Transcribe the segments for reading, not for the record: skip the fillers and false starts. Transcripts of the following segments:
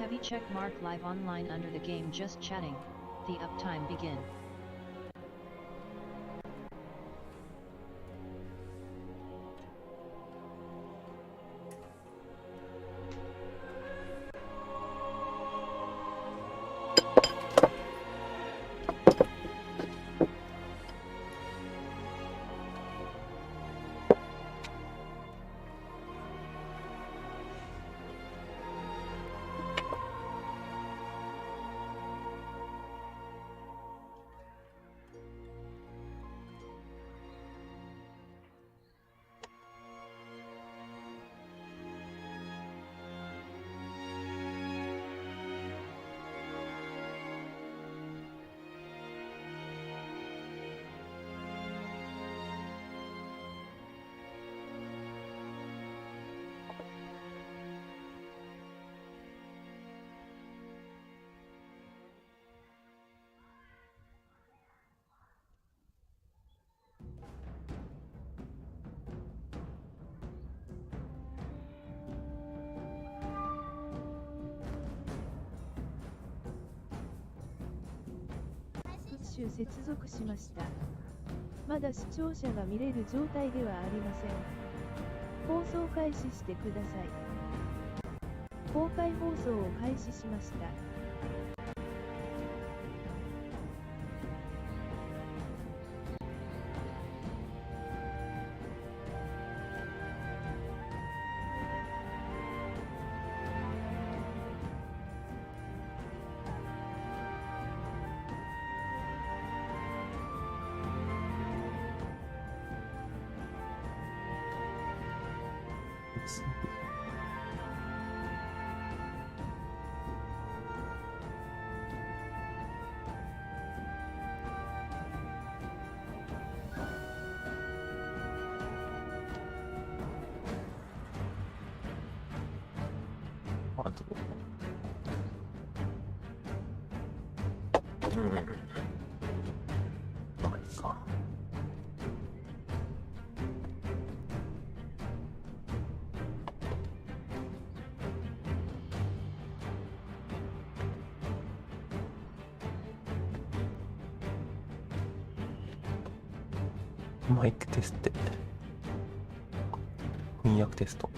Heavy check mark live online under the game just chatting. The uptime begin.接続しました。まだ視聴者が見れる状態ではありません。放送開始してください。公開放送を開始しました。マイクテスト、翻訳テスト。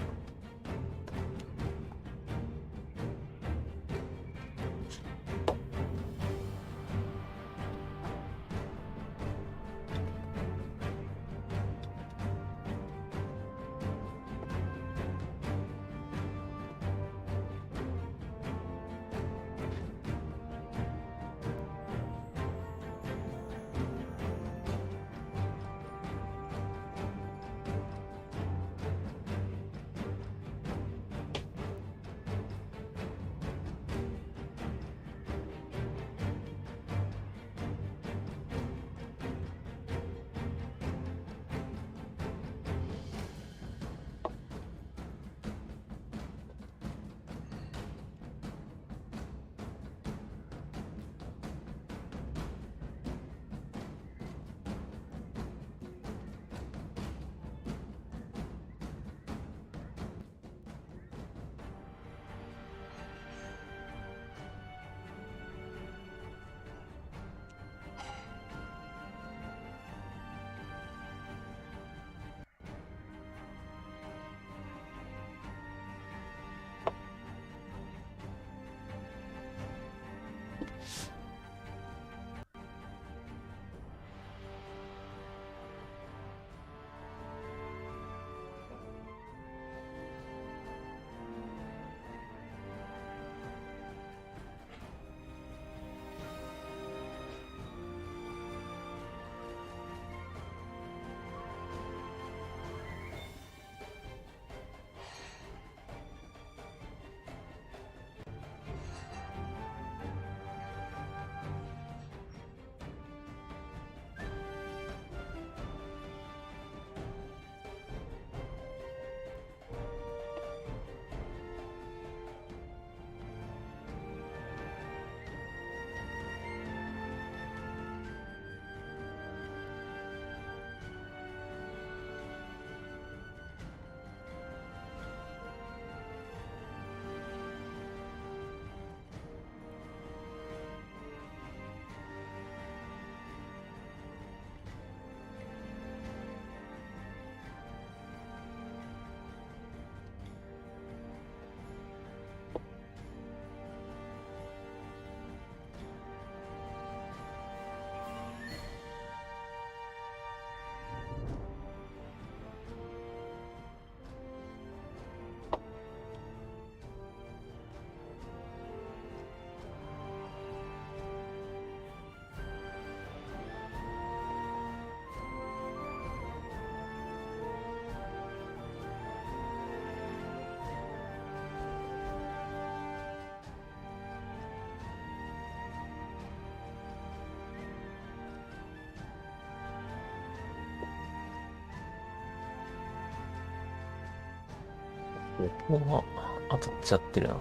ここは当たっちゃってるな。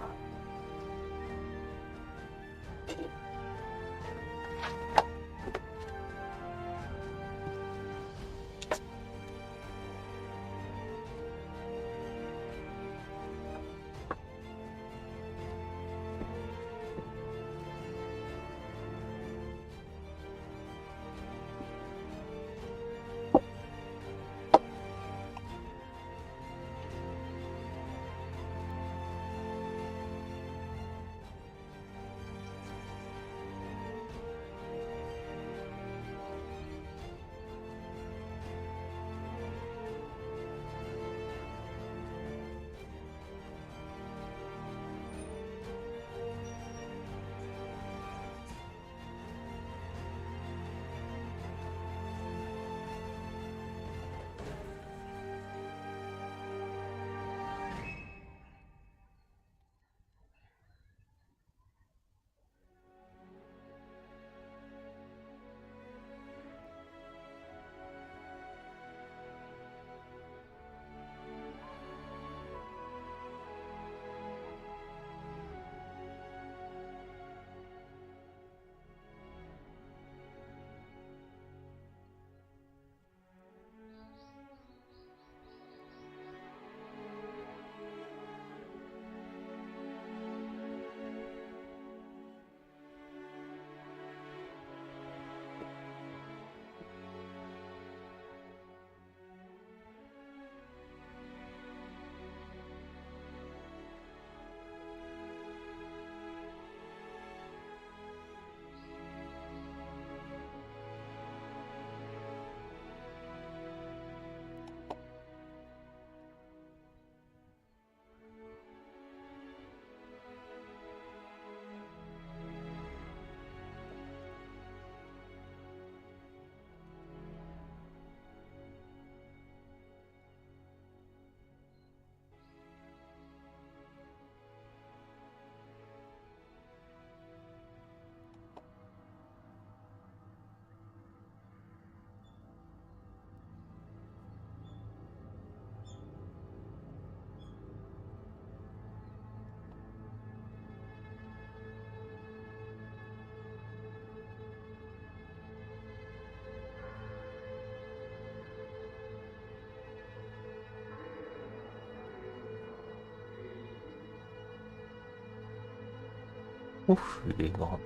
オフレが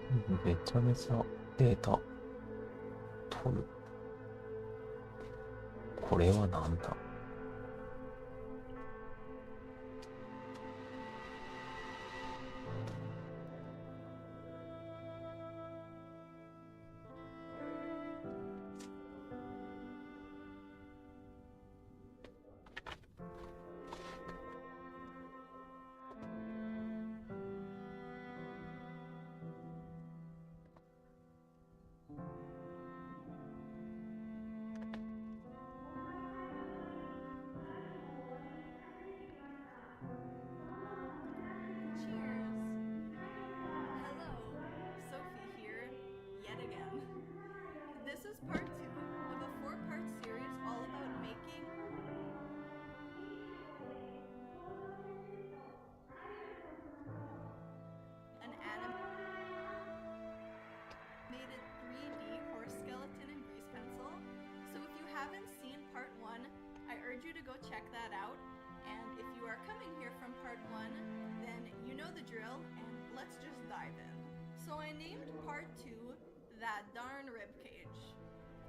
めちゃめちゃデータ取る。これはなんだ？Part 2 of a 4-part series all about making an animated 3D horse skeleton and grease pencil. So if you haven't seen part 1, I urge you to go check that out. And if you are coming here from part 1, then you know the drill, and let's just dive in. So I named part 2 That Darn Ribcage.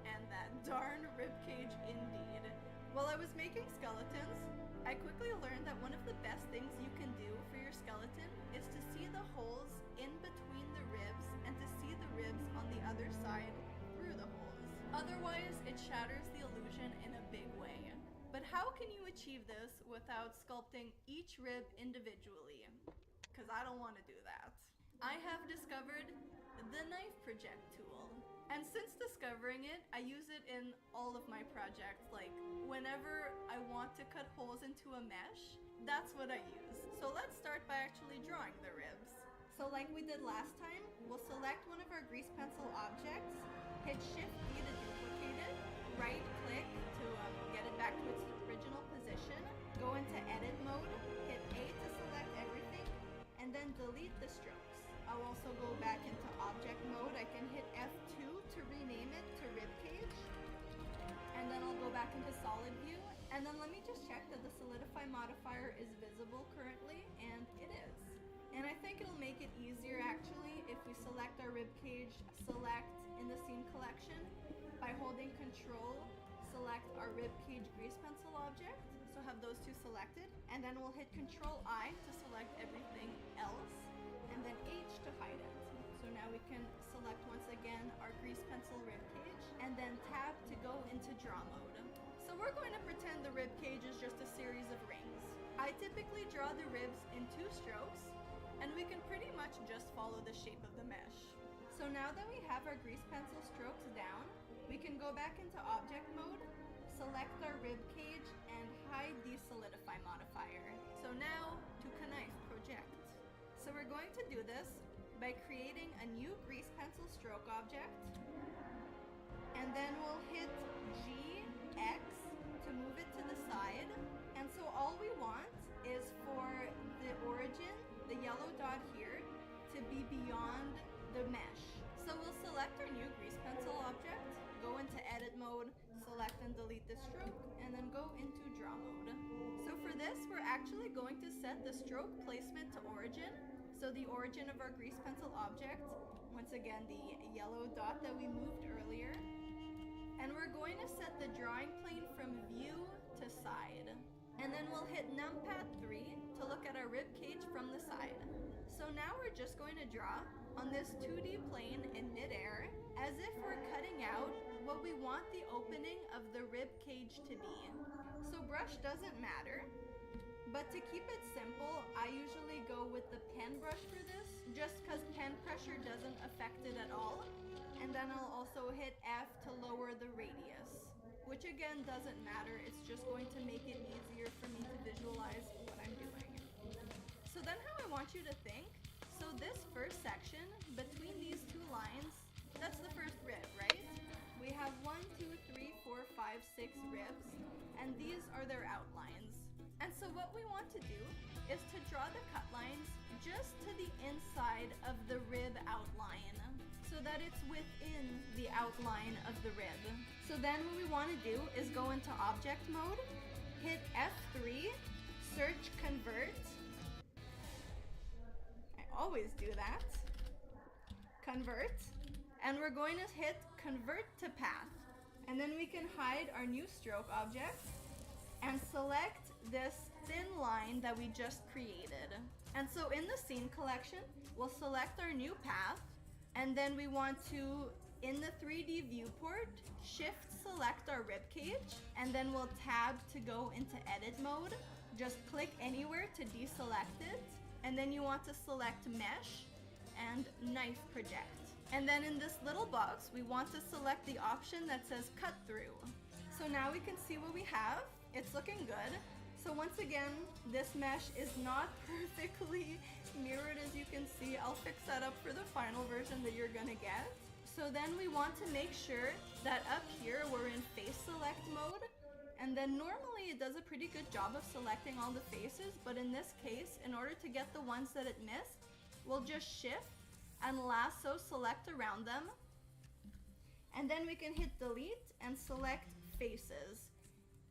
And that darn ribcage indeed. While I was making skeletons, I quickly learned that one of the best things you can do for your skeleton is to see the holes in between the ribs and to see the ribs on the other side through the holes. Otherwise, it shatters the illusion in a big way. But how can you achieve this without sculpting each rib individually? Because I don't want to do that. I have discovered the knife project tool. And since discovering it, I use it in all of my projects. Like, whenever I want to cut holes into a mesh, that's what I use. So let's start by actually drawing the ribs. So like we did last time, we'll select one of our grease pencil objects, hit Shift D to duplicate it, right click to get it back to its original position, go into edit mode, hit then delete the strokes. I'll also go back into object mode. I can hit F2 to rename it to ribcage. And then I'll go back into solid view. And then let me just check that the solidify modifier is visible currently, and it is. And I think it'll make it easier actually if we select our ribcage, select in the scene collection by holding Control, select our ribcage grease pencil object. So have those two selected, and then we'll hit Control I to select everything else, and then H to hide it. So now we can select once again our grease pencil ribcage, and then tab to go into draw mode. So we're going to pretend the ribcage is just a series of rings. I typically draw the ribs in 2 strokes, and we can pretty much just follow the shape of the mesh. So now that we have our grease pencil strokes down, we can go back into object mode, select our ribcage, and hide the solidify modifier. So now to knife project. So we're going to do this by creating a new grease pencil stroke object, and then we'll hit GX to move it to the side. And so all we want is for the origin, the yellow dot here, to be beyond the mesh. So we'll select our new grease pencil object, go into edit mode, select and delete the stroke, and then go into draw mode. So for this, we're actually going to set the stroke placement to origin. So the origin of our grease pencil object, once again the yellow dot that we moved earlier. And we're going to set the drawing plane from view to side. And then we'll hit numpad 3 to look at our rib cage from the side. So now we're just going to draw on this 2D plane in midair as if we're cutting out what we want the opening of the rib cage to be. So brush doesn't matter, but to keep it simple, I usually go with the pen brush for this, just because pen pressure doesn't affect it at all. And then I'll also hit F to lower the radius, which again doesn't matter, it's just going to make it easier for me to visualize what I'm doing. So then how I want you to think, so this first section, between these 2 lines, that's the first rib, right? We have 1, 2, 3, 4, 5, 6 ribs, and these are their outlines. And so what we want to do is to draw the cut lines just to the inside of the rib outline, so that it's within the outline of the rib. So then what we want to do is go into object mode, hit F3, search convert. I always do that. Convert. And we're going to hit convert to path. And then we can hide our new stroke object and select this thin line that we just created. And so in the scene collection, we'll select our new path, and then we want to, in the 3D viewport, shift select our rib cage, and then we'll tab to go into edit mode. Just click anywhere to deselect it, and then you want to select mesh and knife project. And then in this little box, we want to select the option that says cut through. So now we can see what we have. It's looking good. So once again, this mesh is not perfectly mirrored, as you can see. I'll fix that up for the final version that you're gonna get. So then we want to make sure that up here we're in face select mode. And then normally it does a pretty good job of selecting all the faces, but in this case, in order to get the ones that it missed, we'll just shift and lasso select around them. And then we can hit delete and select faces.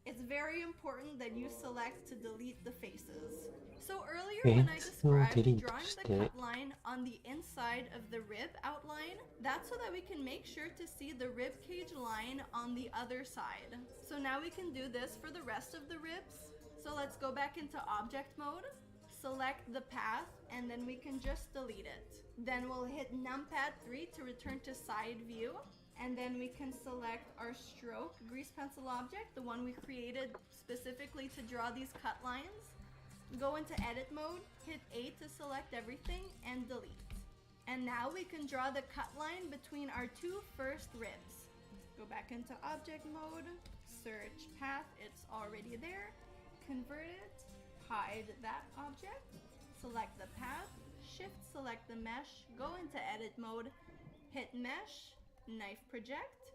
It's very important that you select to delete the faces. So earlier when I described drawing the cut line on the inside of the rib outline, that's so that we can make sure to see the rib cage line on the other side. So now we can do this for the rest of the ribs. So let's go back into object mode, select the path, and then we can just delete it. Then we'll hit numpad 3 to return to side view. And then we can select our stroke grease pencil object, the one we created specifically to draw these cut lines. Go into edit mode, hit A to select everything, and delete. And now we can draw the cut line between our 2 first ribs. Go back into object mode, search path, it's already there. Convert it, hide that object, select the path, shift select the mesh, go into edit mode, hit mesh, knife project,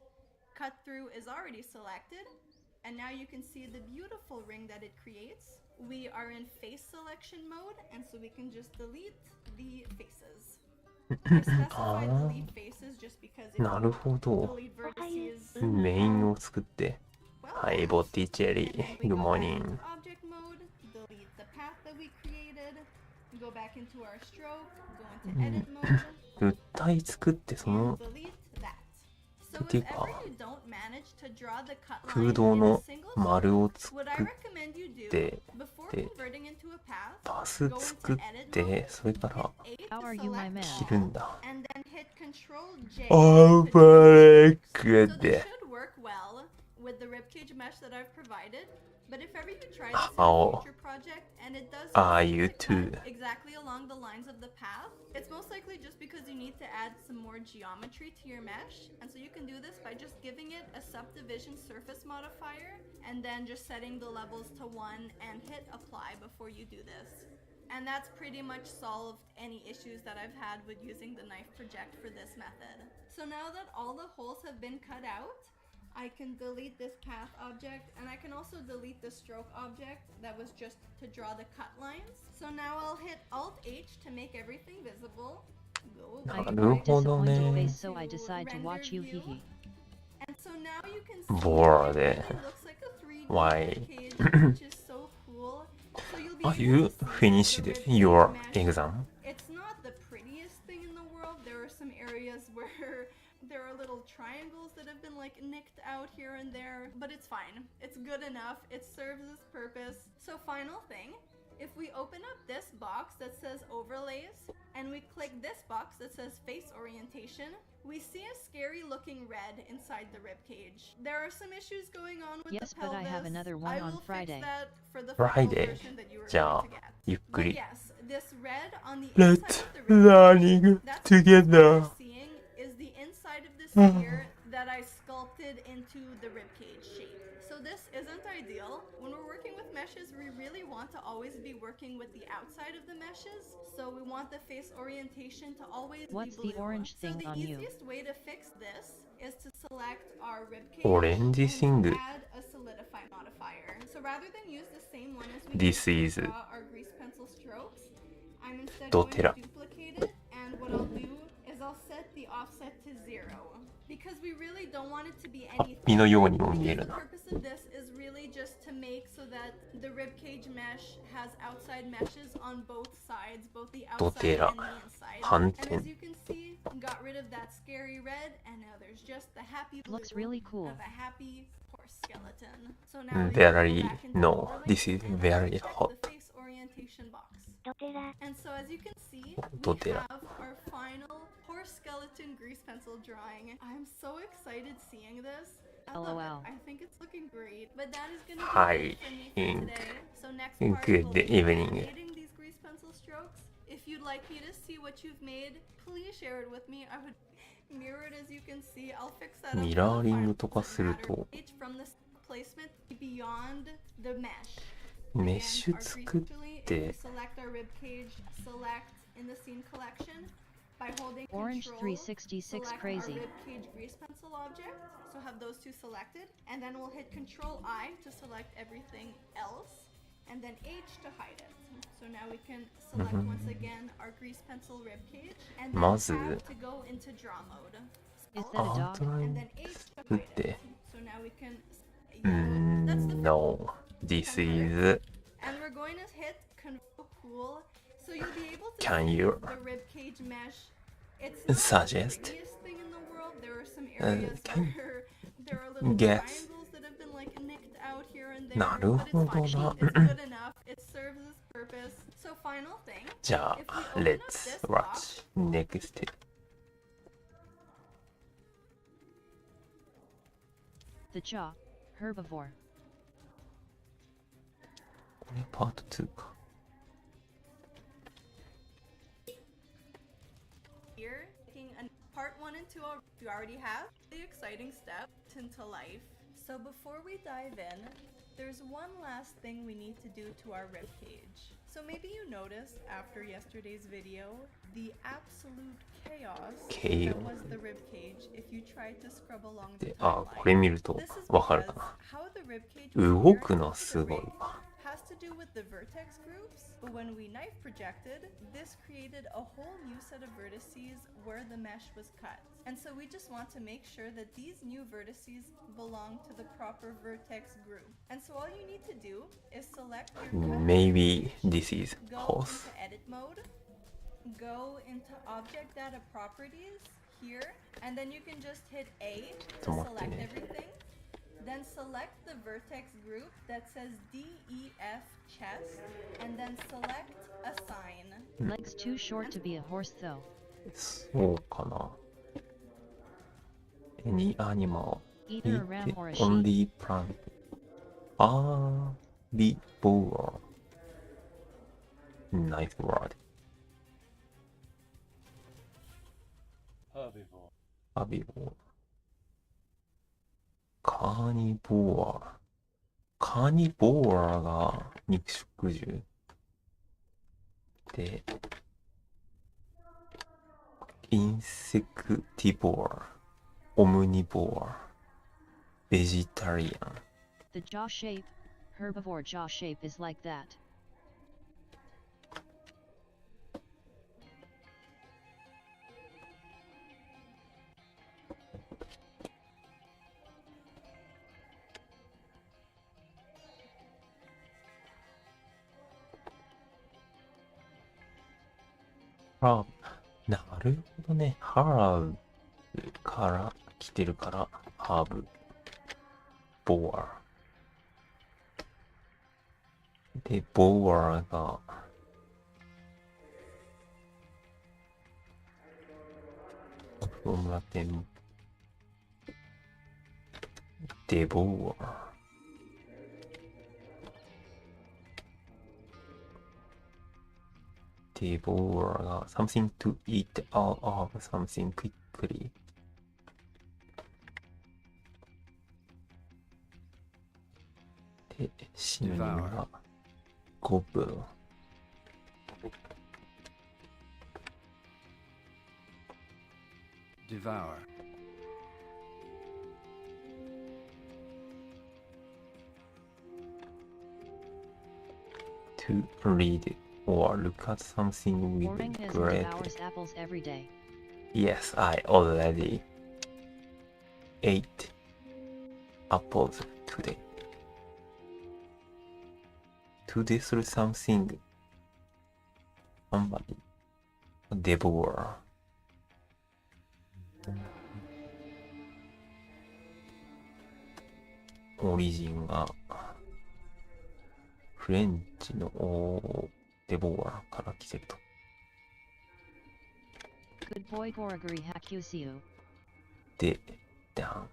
cut through is already selected, and now you can see the beautiful ring that it creates. We are in face selection mode, and so we can just delete the faces. I specified delete faces just because if なるほど。 delete vertices, メインを作って。 well, はい、ボッティチェリ and then ー。 we Good go back morning. into object mode, delete the path that we created, go back into our stroke, go into edit mode, 物体作ってそ and の delete that. So て if いうか ever you don't manage to draw the cut 空 line 洞 in a の single 丸を stroke, 作 what I っ recommend you do て before で converting into a path, パス go 作 into っ edit て mode, それから hit A How to are you, my select man? 切るんだ。 and then hit Control J オ to ーバ change ー it. ク So this で should work well with the ribcage mesh that I've provided. But if ever you try this in Oh. a future project and it does Ah, seem you to too. cut exactly along the lines of the path, it's most likely just because you need to add some more geometry to your mesh. And so you can do this by just giving it a subdivision surface modifier and then just setting the levels to 1 and hit apply before you do this. And that's pretty much solved any issues that I've had with using the knife project for this method. So now that all the holes have been cut out, I can delete this path object, and I can also delete the stroke object that was just to draw the cut lines. So now I'll hit Alt H to make everything visible. Go I Na haveる a ほど disappointed ね。 face, so I decide to watch you. Render view. Hehe. And so now you can see Bored. it really looks like a 3D Why? ribcage, which is so cool. So you'll be Are able you to see finished the ribcage your mesh. exam? It's not the prettiest thing in the world. There are some areas where there are little triangles that have been like nicked out here and there, but it's fine. It's good enough. It serves its purpose. So final thing, if we open up this box that says overlays and we click this box that says face orientation, we see a scary looking red inside the ribcage. There are some issues going on with Yes, the but pelvis. I have another one I on will Friday. fix that for the final Friday. version that you were じゃ going あ to get. ゆっく But り。 yes, this red on the Let's inside of the ribcage, learning that's together. what you're seeing is the inside of the sphere that I sculpted into the ribcage shape. So this isn't ideal. When we're working with meshes, we really want to always be working with the outside of the meshes. So we want the face orientation to always What's be the blue. orange So thing the on you? easiest way to fix this is to select our ribcage オレンジ and シング。 add a solidify modifier. So rather than use the same one as we This did is to draw our grease pencil strokes, I'm instead Do going tera. to duplicate it, and what I'll do is I'll set the offset to 0. Because we really don't want it to be ハッ anything. ピーのようにも見え Because る the な。 purpose of this is really just to make so that the ribcage mesh has outside meshes on both sides, both the ど outside てら。 and the inside. 反 And 転 as。you can see, got rid of that scary red, and now there's just the happy blue Looks really cool. of a happy horse skeleton. So now we can Very go back into no. overlay This is and very check hot. the face orientation box. And so as you can see, we どてら。 have our final horse skeleton grease pencil drawing. I'm so excited seeing this. I love LOL. it. I think it's looking great. But that is going to Hi, be it for me for Ink. today. So next part Good will be evening. animating these grease pencil strokes. If you'd like me to see what you've made, please share it with me. I would mirror it as you can see. I'll fix that up. ミラーリングとかすると From the placement beyond the mesh. メッシュ作っ If て we select our rib cage, select in the scene collection by holding Orange Control, 366 select crazy. our rib cage grease pencil object. So have those two selected, and then we'll hit Control I to select everything else, and then H to hide it. So now we can select once again our grease pencil rib cage, and then まず tab to go into draw mode. Is that a アウ dog? トライ And ン then H to 作っ hide it. て So now we can. Yeah, that's the No. This is And we're going to hit Control Cool, so you'll be able to Can see you the ribcage mesh. It's not suggest, the prettiest thing in the world. There are some areas can where there are little guess. triangles that have been like nicked out here and there. なる But ほ it's ど fine. な。 It's good enough. It serves its purpose. So final thing. じゃあ If we open up Let's this watch box, next. The jaw. Herbivore. これパート2か。 here, taking part 1 and 2 you already have the exciting step into life. So before we dive in, there's one last thing we need to do to our ribcage. So maybe you noticed after yesterday's video, the absolute chaos that was the ribcage if you tried to scrub along the あ、 timeline. これ見ると This is わかるか because な。 how the ribcage 動 was くの appearing す into ご the い rig わ。 has to do with the vertex groups, but when we knife projected, this created a whole new set of vertices where the mesh was cut. And so we just want to make sure that these new vertices belong to the proper vertex group. And so all you need to do is select your cut Maybe vertex, this is go horse. into edit mode, go into object data properties here, and then you can just hit A to select everything. Then select the vertex group that says DEF chest, and then select assign. Legs too short to be a horse though. そうかな。Any animal Either a ram or a sheep. only plant. あー、be boar. Nice word. Herbivore. カーニボア。カーニボアが肉食獣。で、インセクティボア、オムニボア、ベジタリアン。The jaw shape, herbivore jaw shape is like that.なるほどね。ハーブから来てるから、ハーブ、ボア。で、ボアが、from Latin、デボア。Devour が something to eat all of something quickly. で、シノニムが gobble. Devour. To read or look at something with Orangutan great. devours apples every day. Yes, I already ate apples today. To destroy something, somebody devour. オリジンがフレンチのデボアから来てると。Good boy Goraguri Hakusiu. で、ダン。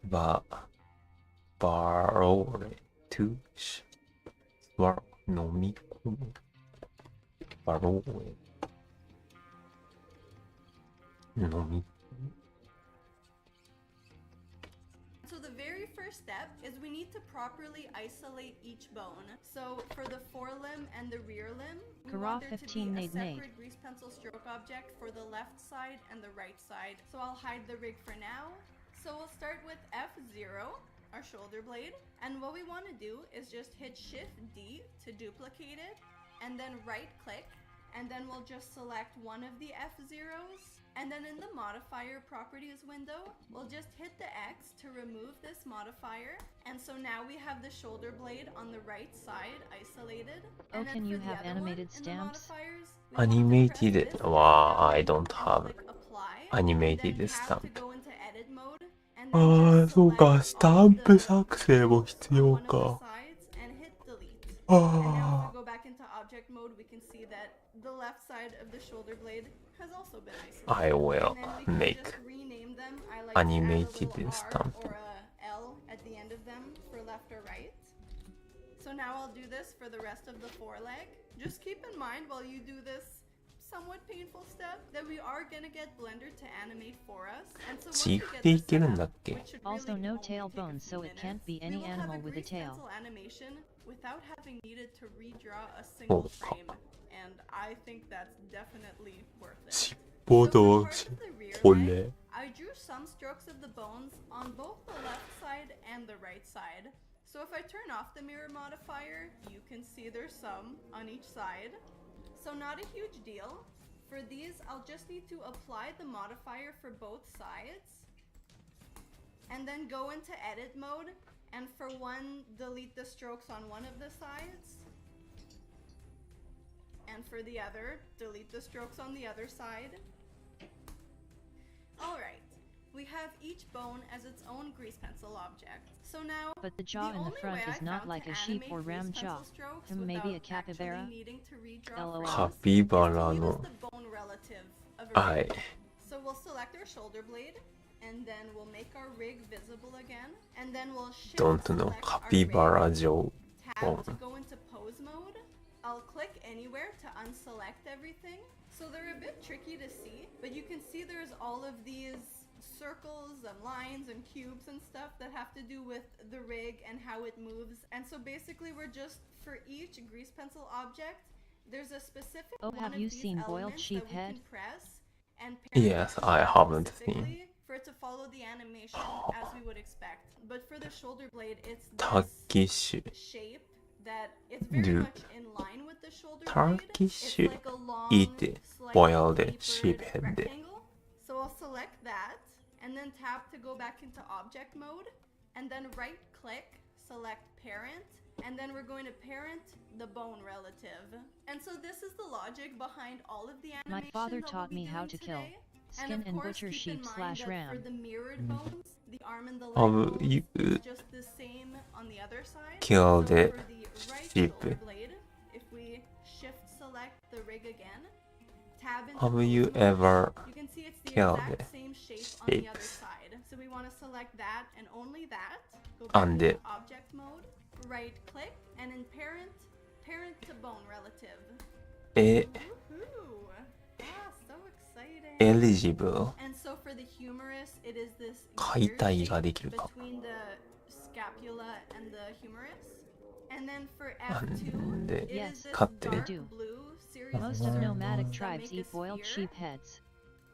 バローレ、トゥシ、ワ、飲み込む。バローレ。飲み So the very first step is we need to properly isolate each bone. So for the forelimb and the rear limb, we want there to be a separate grease pencil stroke object for the left side and the right side. So I'll hide the rig for now. So we'll start with F0, our shoulder blade. And what we want to do is just hit Shift D to duplicate it, and then right click, and then we'll just select one of the F0s. And then in the modifier properties window, we'll just hit the X to remove this modifier. And so now we have the shoulder blade on the right side isolated. Oh, And then can you for the have other one, animated in the stamps? modifiers, we want to Animated. press this Wow, down I don't and have click apply, animated and then have stamp. to go into edit mode, and あ then あ、 just そうか、 select スタ all ン of プ the 作成も必 on 要 one of the か。 sides and hit delete. あ And now あ if we go back into object mode, we can see that the left side of the shoulder blade has also been isolated. I will And then we can make just rename them. I like to add a animated little R stamp. or a L at the end of them for left or right. So now I'll do this for the rest of the foreleg. Just keep in mind while you do this somewhat painful step that we are gonna get Blender to animate for us. And so once チ we ーフ get で this いけ set るんだ up, っけ which should Also really no only tail take a bones, so few it can't minutes, be we any will have animal a with a grease tail. pencil animation without having needed to redraw a single frame. And I think that's definitely worth it. 尻 So 尾 for と part of the rear こ leg, れ I drew some strokes of the bones on both the left side and the right side. So if I turn off the mirror modifier, you can see there's some on each side. So not a huge deal. For these, I'll just need to apply the modifier for both sides. And then go into edit mode. And for one, delete the strokes on one of the sides. And for the other, delete the strokes on the other side. Alright, we have each bone as its own grease pencil object. So now, But the jaw in the only front way is I not found like to a sheep animate or grease ram pencil jaw. strokes Maybe a without capybara? actually needing to redraw LOL. frames カピバ is ラ to use の the bone relative of a は rig. い So we'll select our shoulder blade, and then we'll make our rig visible again, and then we'll shift Don't know select カ our ピバ rig, ラ状 tab to go into pose mode. I'll click anywhere to unselect everything. So they're a bit tricky to see, but you can see there's all of these circles and lines and cubes and stuff that have to do with the rig and how it moves. And so basically we're just, for each grease pencil object, there's a specific Oh, one have of you these seen boiled elements sheep that we head? can press and Yes, parent I it haven't specifically for it to follow the animation as we would expect. But for the shoulder blade, it's タ this キッシュ shape that it's very Do much in line with the shoulder blade. It's Turkish like a long, eat slightly boiled tapered sheep head. rectangle. So I'll select that and then tap to go back into object mode, and then right click, select parent, and then we're going to parent the bone relative. And so this is the logic behind all of the My animation father that we'll taught be me how doing to kill. today. Skin And of and course, butcher keep in sheep mind slash that for ram. the mirrored bones, the arm and the leg Have bones you is just the same on the other side. killed So the for the right sheep? shoulder blade, if we shift select the rig again, tab into Have pose you mode, ever you can see it's the killed exact the same shape on the other sheeps? side. So we want to select that and only that. Go And back into the- object mode, right click, and in parent, parent to bone relative. え Woohoo! Ah, so exciting. eligible And so for the humerus, it is this 解体 gear が shape できるか between the scapula and the humerus. And then for なん F2, で it Yes, is this 勝手 dark に blue series of Most of circles nomadic that tribes make a eat boiled sphere. sheep heads.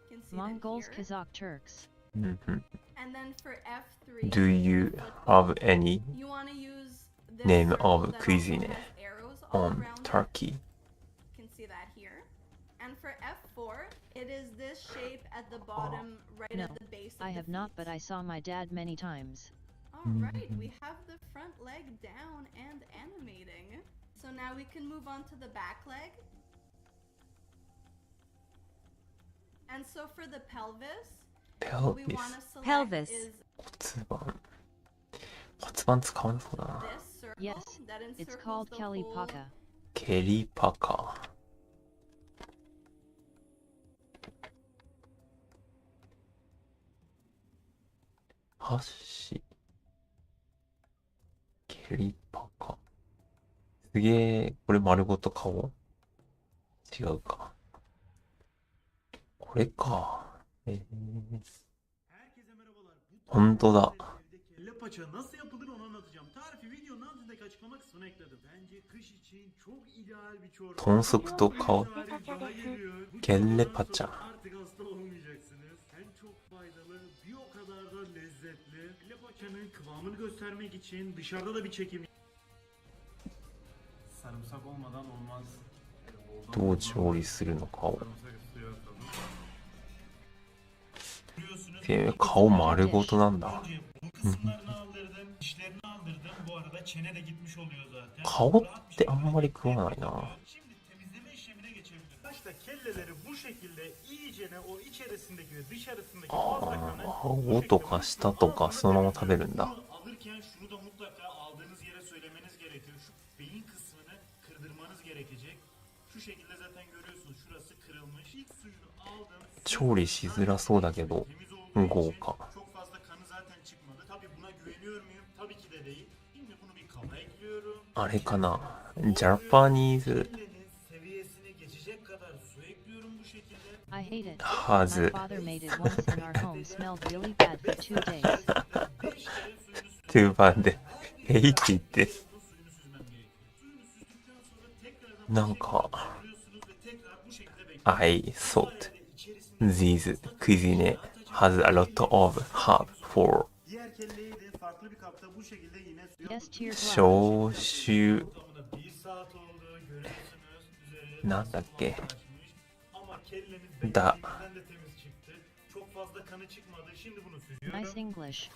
You can see that Mongols, here. Kazakh, Turks. うんうん And then for F3, Do you flip have book, any you want to use this name circle of that also cuisine has arrows all on around it. Turkey? You can see that here. And for F4, it is this shape at the bottom right No, at the base of I the have not, feet. but I saw my dad many times. Alright, we have the front leg down and animating. So now we can move on to the back leg. And so for the pelvis, what we pelvis want to select Pelvis. is 骨盤骨盤使わなそうだな this circle Yes, that It's encircles called the Kelly whole Paka. ケリパカ箸ケリパカすげえこれ丸ごと買おう違うかこれか本当だ Kelle paça nasıl yapılır onu anlatacağım. Tarifi videonun altındaki açıklama kısmına ekledim. Bence kış için çok ideal bir çorba. 豚足と顔 Tarif daha geliyor. Bu Kelle çorbadan paça sonra artık hasta olmayacaksınız. Hem çok faydalı, bir o kadar da lezzetli. Kelle paçanın kıvamını göstermek için dışarıda da bir çekim. Sarımsak olmadan olmaz. どう調理するのかを Sarımsak suya atalım. 顔丸ごとなんだ Önce bu kısımlarını aldırdım, dişlerini aldırdım. Bu arada çene de gitmiş oluyor zaten. 顔ってあんまり食わないな Şimdi temizleme işlemine geçebiliriz. Başta kelleleri bu şekilde iyicene o içerisindeki ve dışarısındaki fazla kanı 顎とか舌とかそのまま食べるんだ Bunu alırken şunu da mutlaka aldığınız yere söylemeniz gerekiyor. Şu beyin kısmını kırdırmanız gerekecek. Şu şekilde zaten görüyorsunuz. Şurası kırılmış. İlk suyunu aldım. 調理しづらそうだけど Temiz olduğu 豪 için 華 çok fazla kanı zaten çıkmadı. Tabii buna güveniyor muyum? Tabii ki de değil. Şimdi bunu bir kaba ekliyorum. あれかなジャパニーズ Kellenin seviyesini geçecek kadar su ekliyorum hate it. は My ず。 father made it once and our home smelled really bad for 2 days. 2番で。ヘイって言って。なんか、I thought these cuisine has a lot of herb for Diğer kelleyi de farklı bir kapta bu şekilde yine suya Yes, tear glass. 消臭。 tutamına 1 saat oldu. Görüyorsunuz üzerine なんだっけ açmış. Ama kellemiz Da. beklediğimizden de temiz çıktı. Çok fazla kanı çıkmadı. Şimdi bunu süzüyorum. Nice English.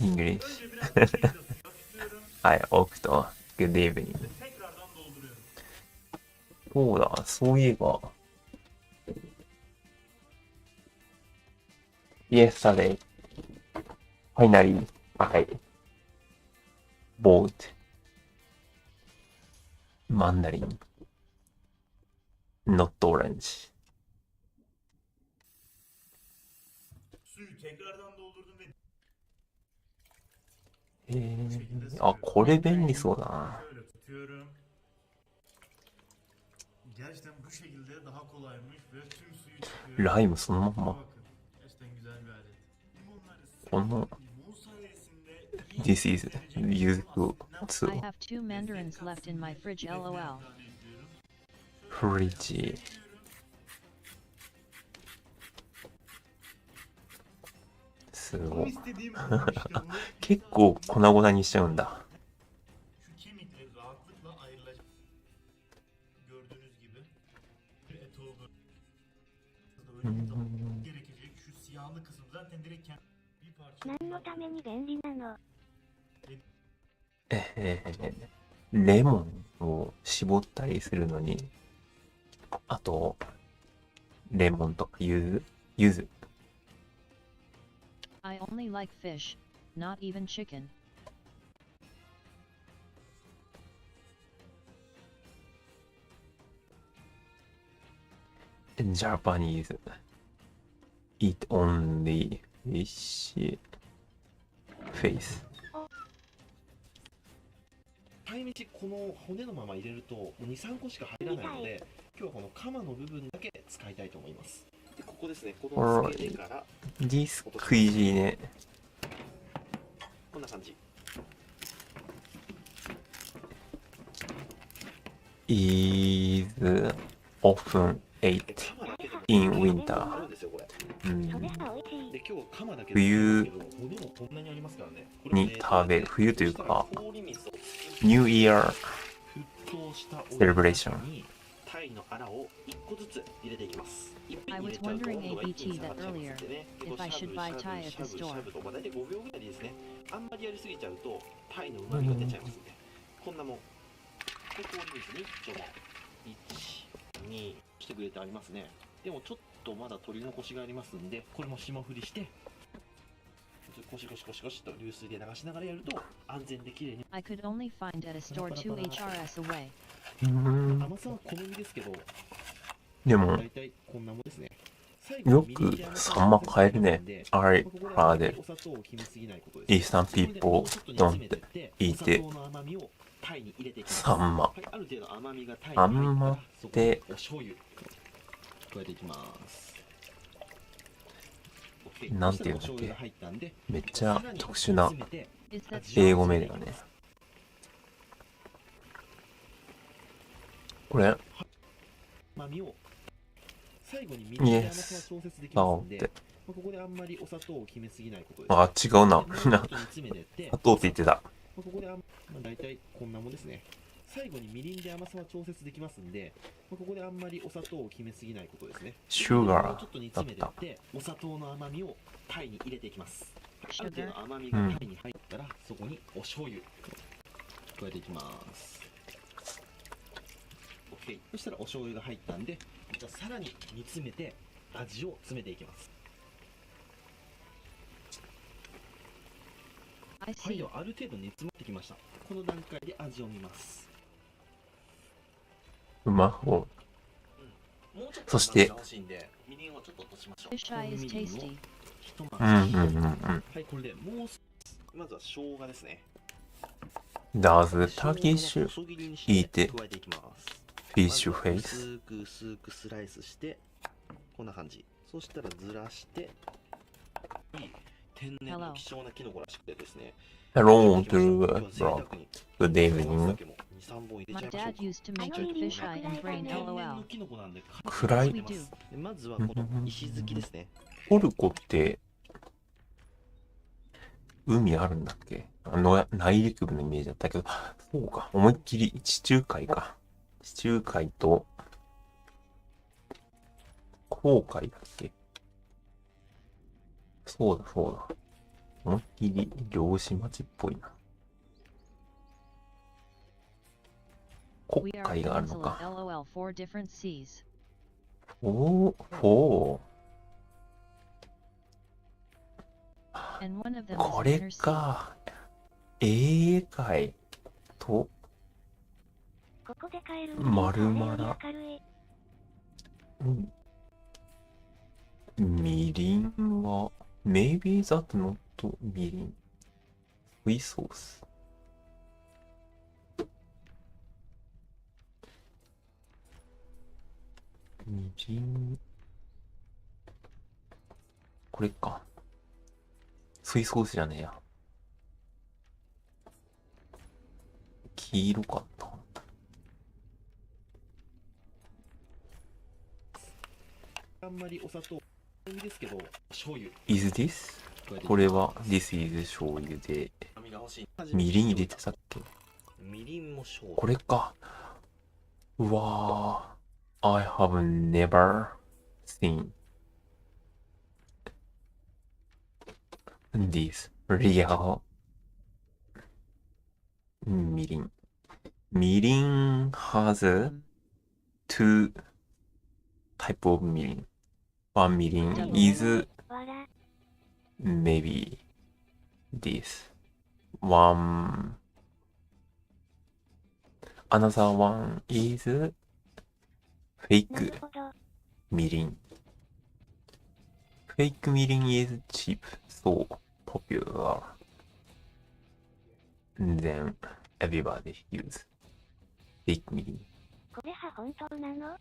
English. Önce biraz bu şekilde suya tutuyorum. I Octo. Good evening. Tekrardan dolduruyorum. そうだ、そういえば。Yesterday, finally, I bought mandarin, not orange. Suyu tekrardan doldurdum ve あ、これ便利そうだな。 şöyle tutuyorum. Gerçekten bu şekilde daha kolaymış ve tüm suyu çıkıyor. ライムそのまんま。 Bakın, gerçekten güzel bir alet. Limonları この limon sayesinde This is useful I to have 2 mandarins left in my fridge lol. fridge. すごい。 istediğim bu işte bu. 結構粉々にしちゃうんだ。 Şu kemikleri rahatlıkla ayrılacak. Gördüğünüz gibi bir et oldu. Böyle bir zaman gerekecek. Şu siyahlı kısım zaten direkt bir parça. 何のために便利なの？レモンを絞ったりするのに、あと、レモンとか柚子。 I only like fish, not even chicken. Japanese eat only fish face. 鯛めしこの骨のまま入れるともう2、3個しか入らないので、今日はこのカマの部分だけ使いたいと思います。でここですね、この付け根から This cuisine こんな感じ。 is often ate でカマだけで in あ winter. るんですよこれ。うんそれさ美味しい。で今日はカマだけ冬で骨もこんなにありますからね。これをに食べる。冬というか、氷水を New Year 沸騰したお湯 celebration に鯛のアラを1個ずつ入れていきます。 I was wondering ABT that earlier, if I should buy Thai at the store. 大体5秒ぐらいでいいですね。あんまりやりすぎちゃうと鯛の旨味が出ちゃいますんで、こんなもん。で氷水にちょっと1、2してくれてありますね。でもちょっとまだ取り残しがありますんで、これも霜降りしてコシコシコシコシと流水で流しながらやると安全で綺麗に。 I could only find at a store 2 HRS away. 甘さは好みですけど、でも大体こんなもんですね。よくサンマ買えるね。I heard お砂糖を決めすぎないことです。 Eastern people don't eat お砂糖の甘みをタイに入れていきます。サンマ。はい、ある程度甘みがタイに入ったらそこにお醤油加えていきます。なんていうんだっけ。お醤油が入ったんで、めっちゃ特殊な Is that 英語名だよね。これ甘みを最後にみりんで甘さは調節できますんで、 Yes ここであんまりお砂糖を決めすぎないことです。あ、違うな。もうちょっと煮詰めてって砂糖って言ってた。ここで大体こんなもんですね。最後にみりんで甘さは調節できますんで、ここであんまりお砂糖を決めすぎないことですね。シュガもうちょっと煮ーだ詰めってた。って、お砂糖の甘みをタイに入れていきます。ある程 sugar? 度甘みがタイに入ったら、そこにお醤油加えていきます。OK。そしたらお醤油が入ったんで、じゃあさらに煮詰めて味を詰めていきます。 I はい、で see. はある程度煮詰まってきました。この段階で味を見ます。うまそう。もうちょっとそして甘みが欲しいんで、みりんをちょっと落としましょう。 Fish eye is みりんを tasty. 一回うんうんうんうん。はい、これでもうまずは生姜ですね。 Does Turkish 細切りにし eat て加えていきます。 fish まずは face? 薄く薄くスライスしてこんな感じ。そしたらずらして、天然の希少なキノコらしくてですね。Hello 今日 to は贅沢 Rob. に Good evening. 2、3本入れ My ちゃいましょう dad か。 used to make good fish eye and brain 天然 lol. のキノコなんで暗い入れます。でまずはこの石突きですね。トルコって海あるんだっけ？内陸部のイメージだったけど、そうか、思いっきり地中海か。地中海と紅海だっけ？そうだそうだ。思いっきり漁師町っぽいな。 We 黒 are a 海があるの peninsula か。lol 4 different seas. おー。 And one of them is こ an れ inner sea. か。英海とここで買える丸まら。明るい。みりんは maybe that not みりん。ソイソース。みりん。これか。ソイソースじゃねえや。黄色かった。あんまりお砂糖ですけど、醤油。Is this? これは This is 醤油で、みりん入れてたっけ？みりんも醤油。これか。うわー。I have never seen this real みりん。みりん has two type of みりん。One みりん is わら。 maybe this. One another one is な fake るほど。みりん。Fake みりん is cheap, so popular. Then everybody use fake みりん。これは本当なの？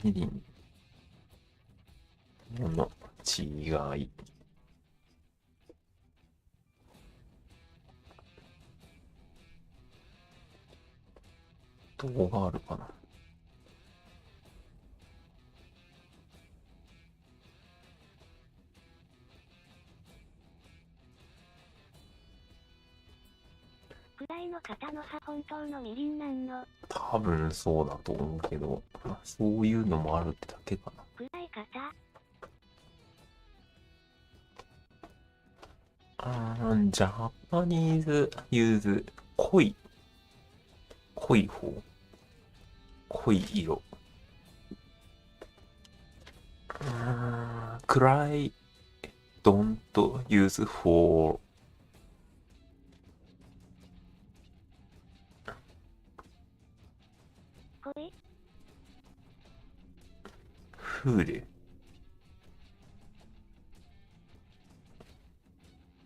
みりんの違い。動画あるかな。くらいの方のは本当のみりんなんの？多分そうだと思うけど、そういうのもあるってだけかな。くらい方？ジャパニーズユーズ濃い方、濃い色。暗い don't use for こい？ food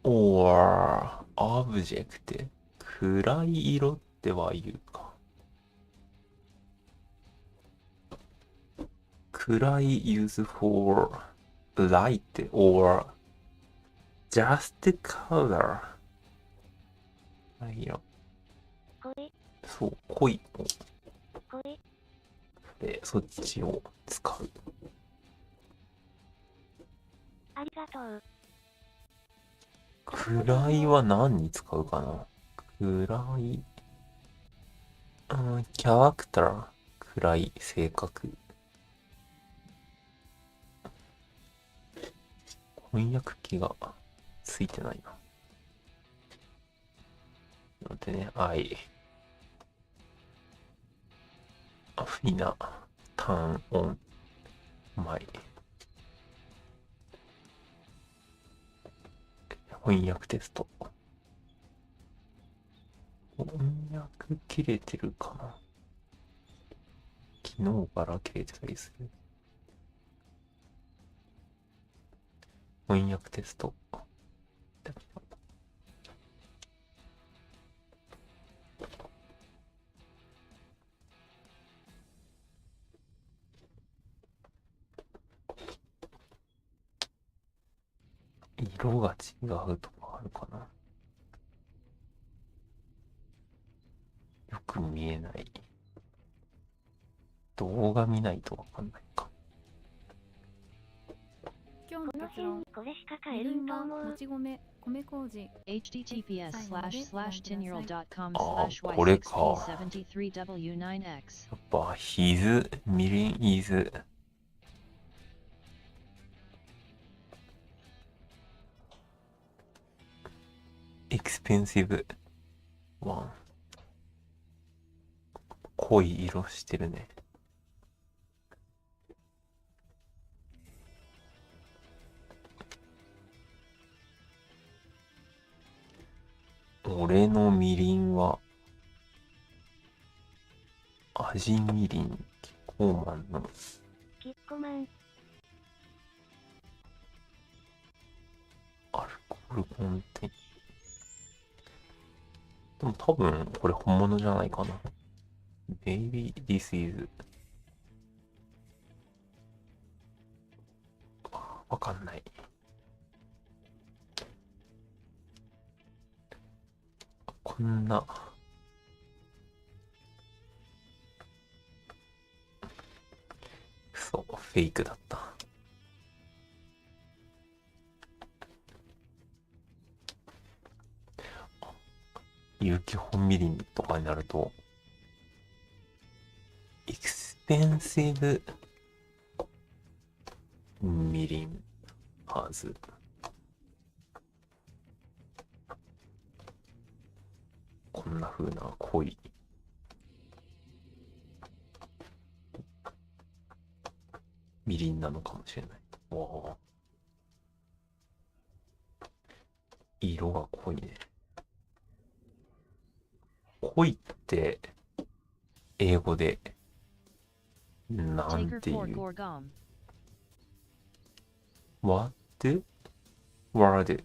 or object 暗い色っては言うか。暗い use for light or just color 色。こい？そう、濃いのこい？で、そっちを使う。ありがとう。暗いは何に使うかな。暗い。キャラクター。暗い性格。翻訳機がついてないな。のでね、アフィナ、ターンオン、マイ。翻訳テスト。翻訳切れてるかな。昨日から切れてたりする。翻訳テスト。色が違うとかあるかな。よく見えない。動画見ないとわかんないか。この辺にこれしか買えるんと思う。もち米、米麹。これか。や https://tinyurl.com/yxp73w9x っぱ、his みりん is expensive one。濃い色してるね。俺のみりんは味みりんキッコーマンのキッコマン。アルコールコンテンツ。でも多分これ本物じゃないかな。Maybe this is わかんない。こんなそうフェイクだった。有機本みりんとかになるとエクスペンシブみりんはず。こんな風な濃いみりんなのかもしれない。わあ、色が濃いね。濃いって英語でなんていう？ What word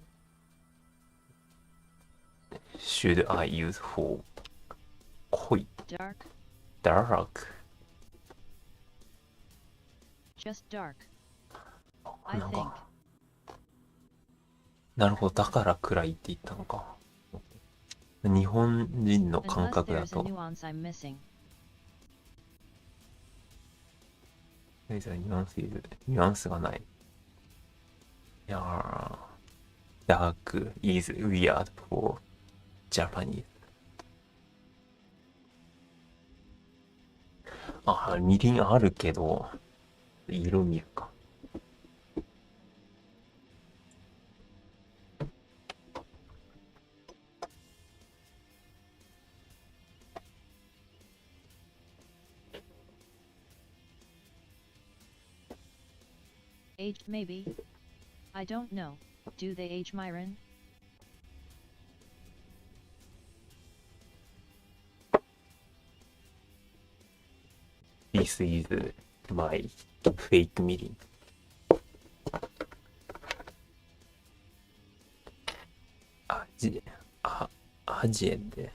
should I use for 濃い dark Just dark. なんかなるほど、だから暗いって言ったのか。日本人の感 Unless 覚だ there's a と nuance I'm missing. ニュアンスがない。いやー、dark is weird for Japanese。あ、みりんあるけど、色見るか。Aged maybe. I don't know. Do they age Myron? This is my fake みりん。アジエで。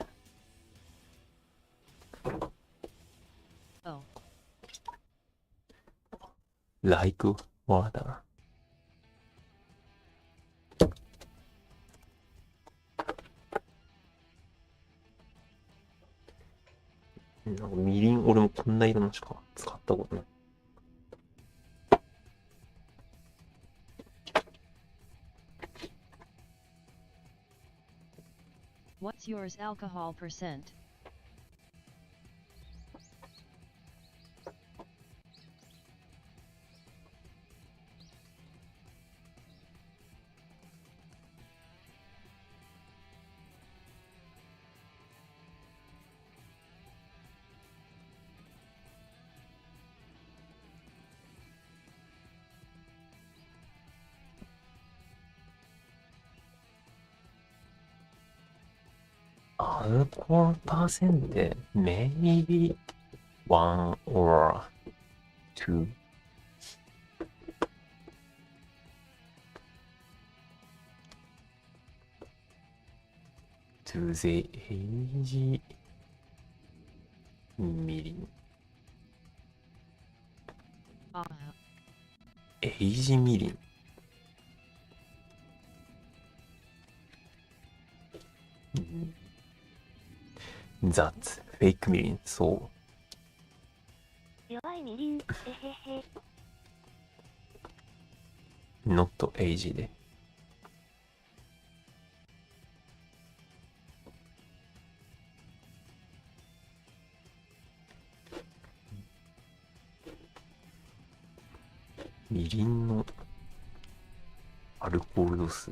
Oh. Like water。なんかみりん、俺もこんな色のしか使ったことない。What's yours alcohol percent?アルコールパーセント maybe 1 or 2。Do they age みりん。エイジみりん。That's fake みりん。そ弱いみりん、えへへ。う。not age で。みりんのアルコール度数。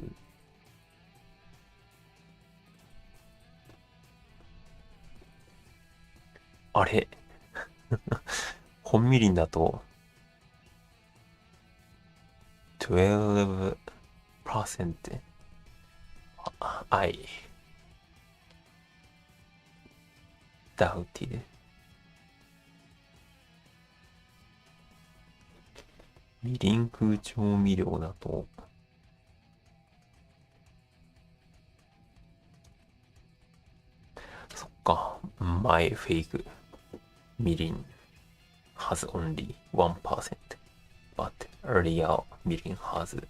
あれ本みりんだと 12% I doubted みりん風調味料だとそっか My fake みりん has only 1% but real みりん has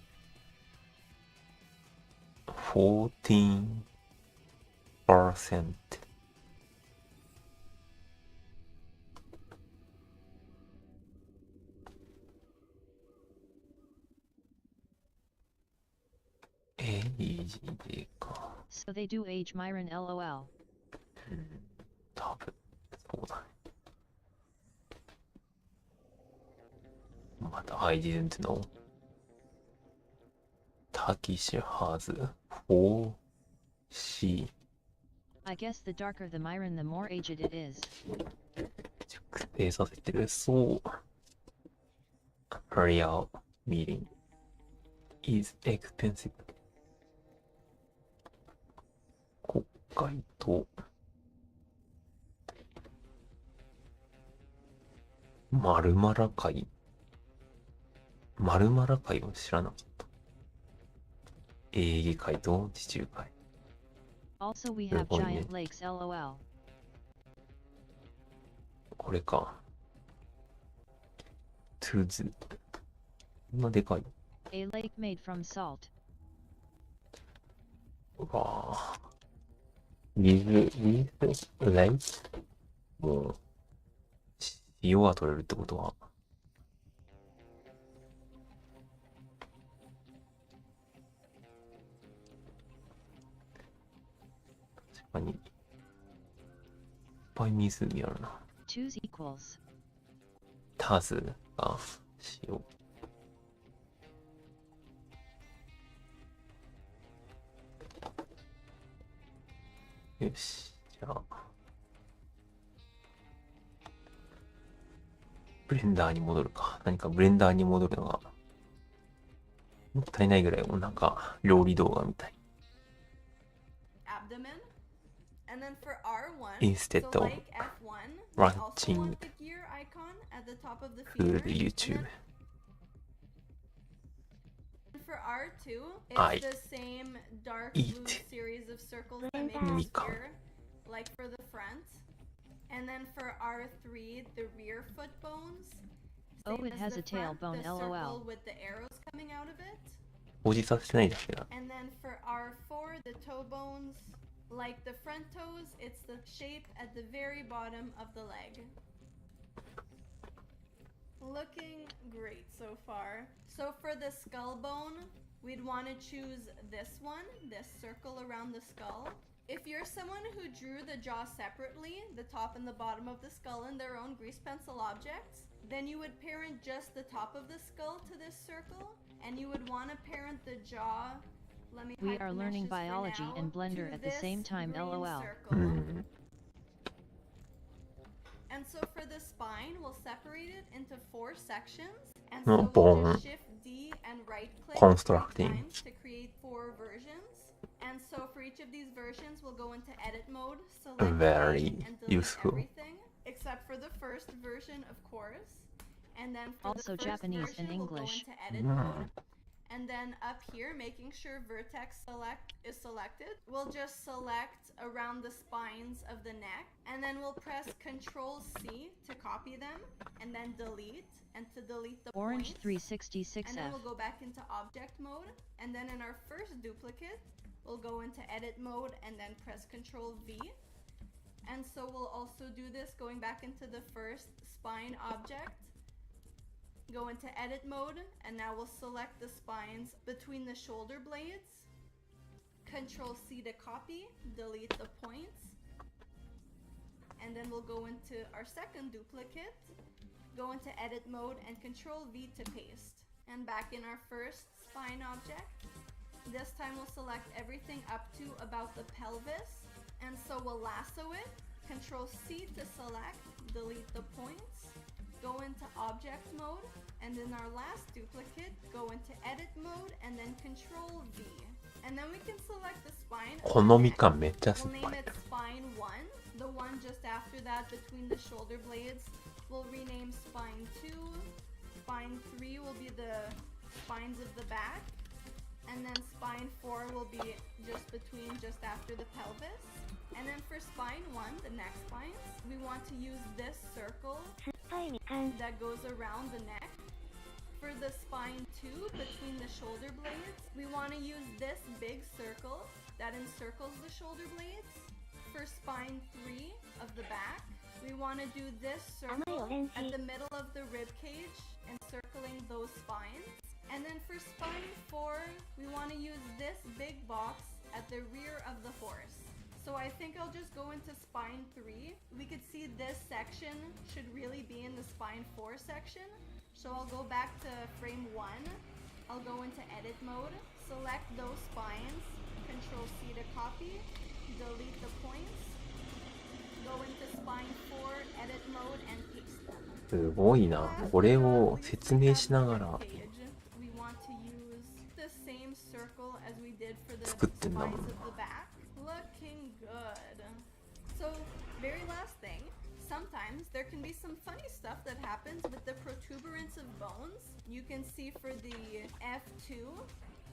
14%いいでか。So they do age Myron lol. 多分そうだね。また I didn't know. Turkish has 4C. I guess the darker the Myron, the more aged it is. 熟成させてる。そう。Real みりん is expensive. 国会と丸マラ会。丸マラ会を知らなかった。エーゲ海と地中海。Also we have giant lakes lol. これか。トゥズ。こんなでかい。A lake made from salt. うわぁ。with lake? もう、塩が取れるってことは。確かに。いっぱい湖あるな。Choose equals. タズが塩。よし、じゃあ。ブレンダーに戻るか。何かブレンダーに戻るのがもったいないぐらい、なんか料理動画みたい。Abdomen. And then for R1, Instead so of like F1, we also watching want the gear icon at the top of the food feeder. YouTube. And for R2, I it's the same dark eat blue series of circles that make Mikan. the spear, like for the front. And then for R3, the rear foot bones. Oh, Same it as has the a tailbone, front, the lol. circle with the arrows coming out of it. おじさせてないだけだ。 And then for R4, the toe bones, like the front toes, it's the shape at the very bottom of the leg. Looking great so far. So for the skull bone, we'd want to choose this one, this circle around the skull. If you're someone who drew the jaw separately, the top and the bottom of the skull in their own grease pencil objects, then you would parent just the top of the skull to this circle, and you would want to parent the jaw. Let me We hide are the learning meshes for biology now, and Blender to at the this same time, green lol. circle. And so for the spine, we'll separate it into 4 sections. And so we'll just shift D and right click 3 Constructing. times to create 4 versions. And so for each of these versions, we'll go into edit mode, select Very A, and delete useful. everything, except for the first version, of course. And then for Also the first Japanese version, and we'll go English. into edit mode. And then up here, making sure vertex select is selected, we'll just select around the spines of the neck, and then we'll press Ctrl C to copy them, and then delete, and to delete the Orange points. 366F. And then we'll go back into object mode, and then in our first duplicate, we'll go into edit mode and then press Control V. And so we'll also do this going back into the first spine object. Go into edit mode, and now we'll select the spines between the shoulder blades. Control C to copy, delete the points. And then we'll go into our second duplicate, go into edit mode and Control V to paste. And back in our first spine object, this time we'll select everything up to about the pelvis. And so we'll lasso it, Control C to select, delete the points, go into object mode, and in our last duplicate, go into edit mode and then Control V. And then we can select the spine. 好み感めっちゃ酸っ We'll ぱ name い。 it spine 1. The one just after that between the shoulder blades, we'll rename spine 2. Spine 3 will be the spines of the back. And then spine 4 will be just after the pelvis. And then for spine 1, the neck spines, we want to use this circle 酸っぱいみかん。 that goes around the neck. For the spine 2, between the shoulder blades, we want to use this big circle that encircles the shoulder blades. For spine 3 of the back, we want to do this circle at the middle of the rib cage, encircling those spines. And then for spine 4, we want to use this big box at the rear of the horse. So I think I'll just go into spine 3. We could see this section should really be in the spine 4 section. So I'll go back to frame 1. I'll go into edit mode, select those spines, Control C to copy, delete the points, go into spine 4, edit mode and paste them. すごいな。これを説明しながら We want to use the same circle as we did for the 作ってんだもん spines of the back. Looking good. So, very last thing. Sometimes there can be some funny stuff that happens with the protuberance of bones. You can see for the F2,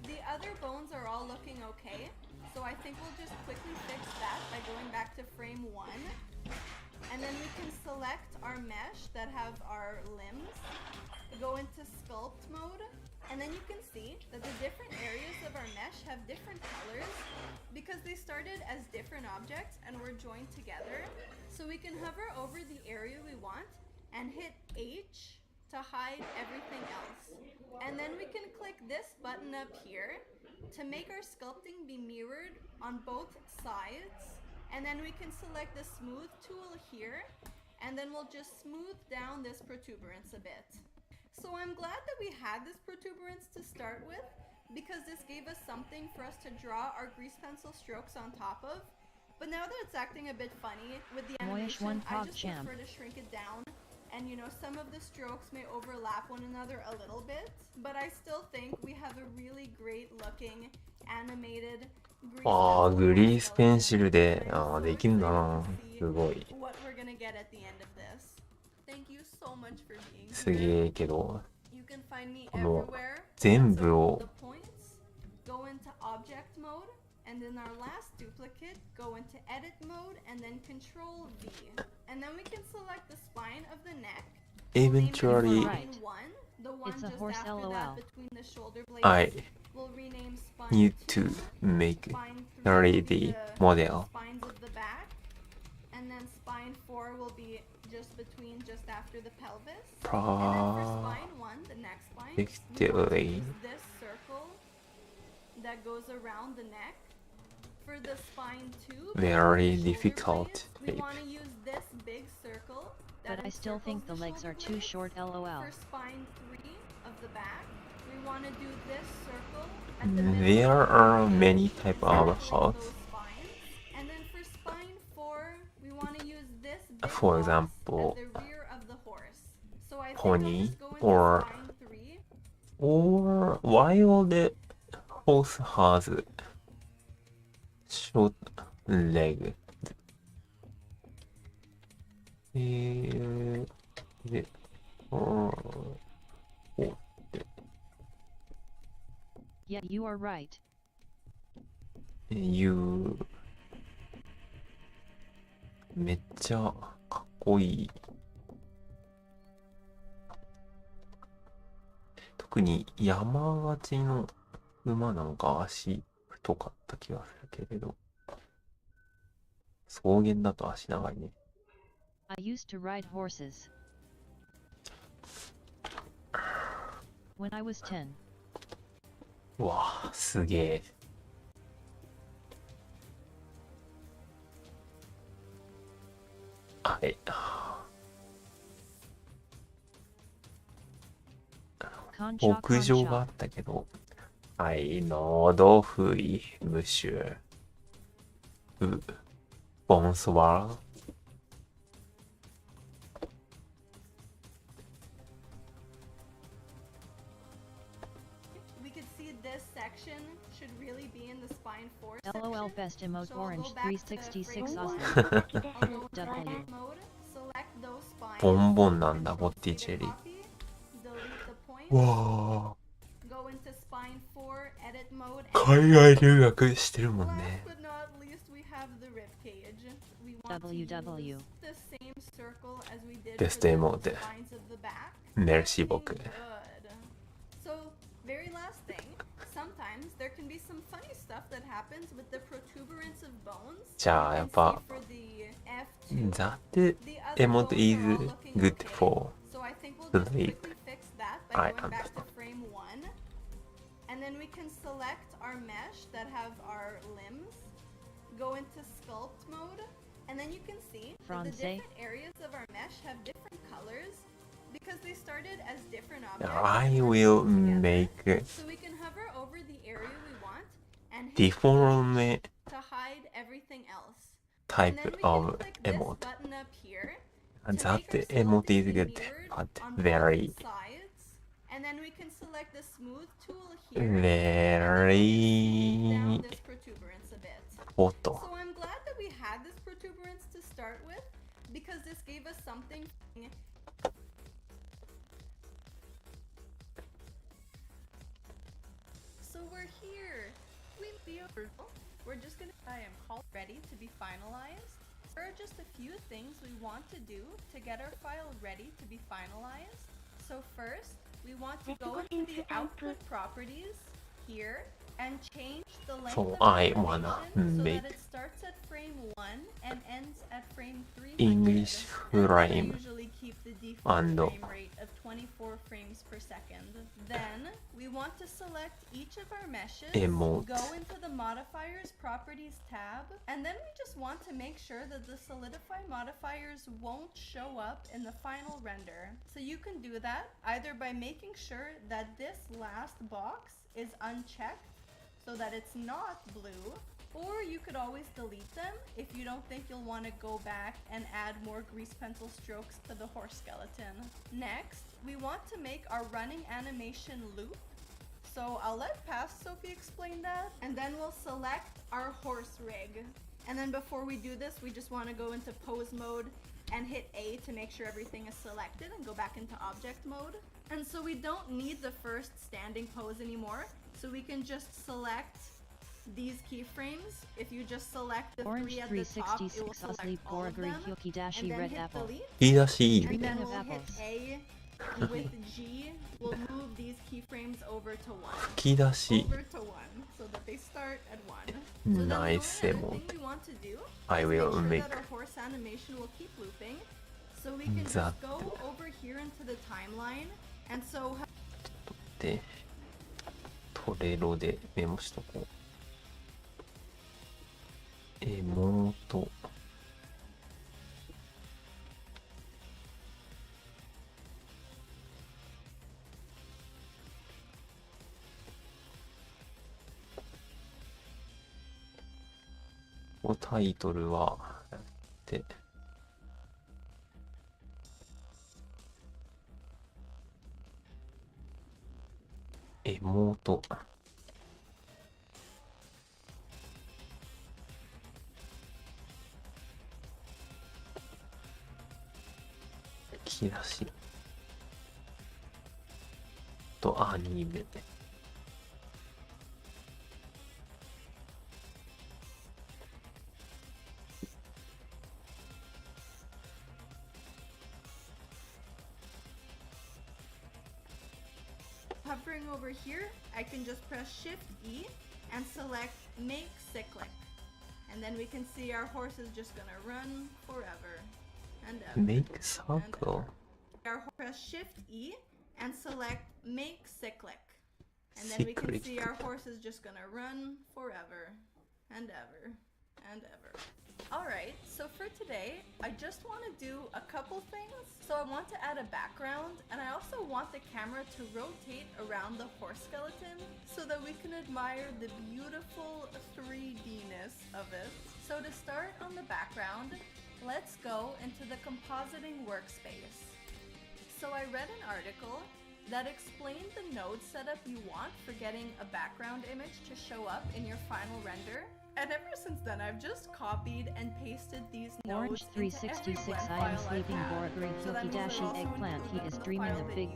the other bones are all looking okay. So I think we'll just quickly fix that by going back to frame 1. And then we can select our mesh that have our limbs, go into sculpt mode, and then you can see that the different areas of our mesh have different colors because they started as different objects and were joined together. So we can hover over the area we want and hit H to hide everything else. And then we can click this button up here to make our sculpting be mirrored on both sides. And then we can select the smooth tool here, and then we'll just smooth down this protuberance a bit. So I'm glad that we had this protuberance to start with, because this gave us something for us to draw our grease pencil strokes on top of. But now that it's acting a bit funny with the Moyish animation, one I pog just champ. prefer to shrink it down. And you know, some of the strokes may overlap one another a little bit, but I still think we have a really great looking animated grease ああ、 pencil グリースペンシ skeleton. ルで、 I'm ああ、 so できるんだ excited な。 to see すごい。 what we're gonna get at the end of this. Thank you so much for being す here. げえけど、 You can find me この everywhere. 全部 Select を the points, go into object mode, and in our last duplicate, go into edit mode and then Control V. And then we can select the spine of the neck. We'll name it eventually spine 1, the one It's a just horse after LOL. that between the shoulder blades. I We'll rename spine need 2, to make spine 3 a will be 3D the model. spines of the back, and then spine 4 will be just after the pelvis. And then for spine 1, the neck spine, we want to Effectively. use this circle that goes around the neck. For the spine 2, Very between the shoulder difficult blades, we shape. want to use this big circle that But I still think the encircles legs are shoulder too blades. short, lol. For spine 3 of the back, we want to do this circle at the middle There of the are rib many cage, type of encircling hearts. those spines. And then for spine 4, we want to use this big For box example, at the rear of the horse. So I think I'll pony just go into or spine 3. or while the horse has short leg. で、Yeah, you are right. you めっちゃかっこいい。特に山勝ちの馬なんか足太かった気がするけれど。草原だと足長いね。I used to ride horses. When I was 10. うわぁ、すげえ。はい。牧場があったけど、はい、喉ふい、ムシュ、ボンソワー。We could see this section should really be in the spine 4 LOL section. best emote So I'll orange go back to 366 frame awesome. one. 動きです。 I'll go to W. edit mode, select those spines, ボンボンなんだ、 Control ボッティ C チェ to リー。 copy, delete the point, わ go into spine 4 edit mode, ぁ、 and 海外留学してるもん last ね。 but not least we have the rib cage. We want to WW. use the same circle as we did ベ for スト the エモート。 spines of the back. メルシー僕。 Good. So, very last thing. Sometimes there can be some funny stuff that happens with the protuberance of bones. じゃあ、やっぱ、For the F2, that the other emote bones is are all looking good okay. for So I think we'll the just leap. quickly fix that by I going back to understand. frame 1. And then we can select our mesh that have our limbs, go into sculpt mode, and then you can see that the Francais. different areas of our mesh have different colors because they started as different objects. I and were will put together. make So we can hover over the area we want and hit different H to hide everything else. And type then we can of click this emote. button up here That to make our emote skeleton is be good, mirrored but on both very, sides. And then we can select the smooth tool here. And then very smooth down this protuberance a bit. photo. So I'm glad that we had this protuberance to start with because this gave us something. So we're here. We're just gonna. I am called ready to be finalized. There are just a few things we want to do to get our file ready to be finalized. So first, we want to go into the output properties here and change the length So of I animation wanna so make that it starts at frame 1 and ends at frame 300. English And I frame usually keep the default and frame rate of 24 frames per second. Then we want to select each of our meshes, Emote. go into the modifiers properties tab, and then we just want to make sure that the solidify modifiers won't show up in the final render. So you can do that either by making sure that this last box is unchecked so that it's not blue, or you could always delete them if you don't think you'll want to go back and add more grease pencil strokes to the horse skeleton. Next, we want to make our running animation loop. So I'll let past Sophie explain that, and then we'll select our horse rig. And then before we do this, we just want to go into pose mode and hit A to make sure everything is selected and go back into object mode. And so we don't need the first standing pose anymore. So we can just select these keyframes. If you just select the Orange 3 at the top, it will 366 select asleep all of Boragri them. Hyoki Dashi And then Red hit Apple. delete. 言い出しいい And ね。 then Ribbon of we'll hit apples. A with G. We'll move these keyframes over to 1. 吹き出し。 Over to 1 so that they start at 1. So then the only Nice other emote. thing we want to do I is will make make sure that our horse animation will keep looping. So we can that. just go over here into the timeline. And so で、トレロでメモしとこう。エモート。タイトルはやって、エモート。吹き出し。とアニメ。hovering over here, I can just press Shift E and select make cyclic. And then we can see our horse is just gonna run forever and ever. Make circle. Our press Shift E and select make cyclic. And then we can see our horse is just gonna run forever and ever and ever. Alright, so for today, I just want to do a couple things. So I want to add a background, and I also want the camera to rotate around the horse skeleton so that we can admire the beautiful 3D-ness of it. So to start on the background, let's go into the compositing workspace. So I read an article that explained the node setup you want for getting a background image to show up in your final render. And ever since then, I've just copied and pasted these nodes Orange 366 I am sleeping Boragri Hikidashi eggplant. He is dreaming of big,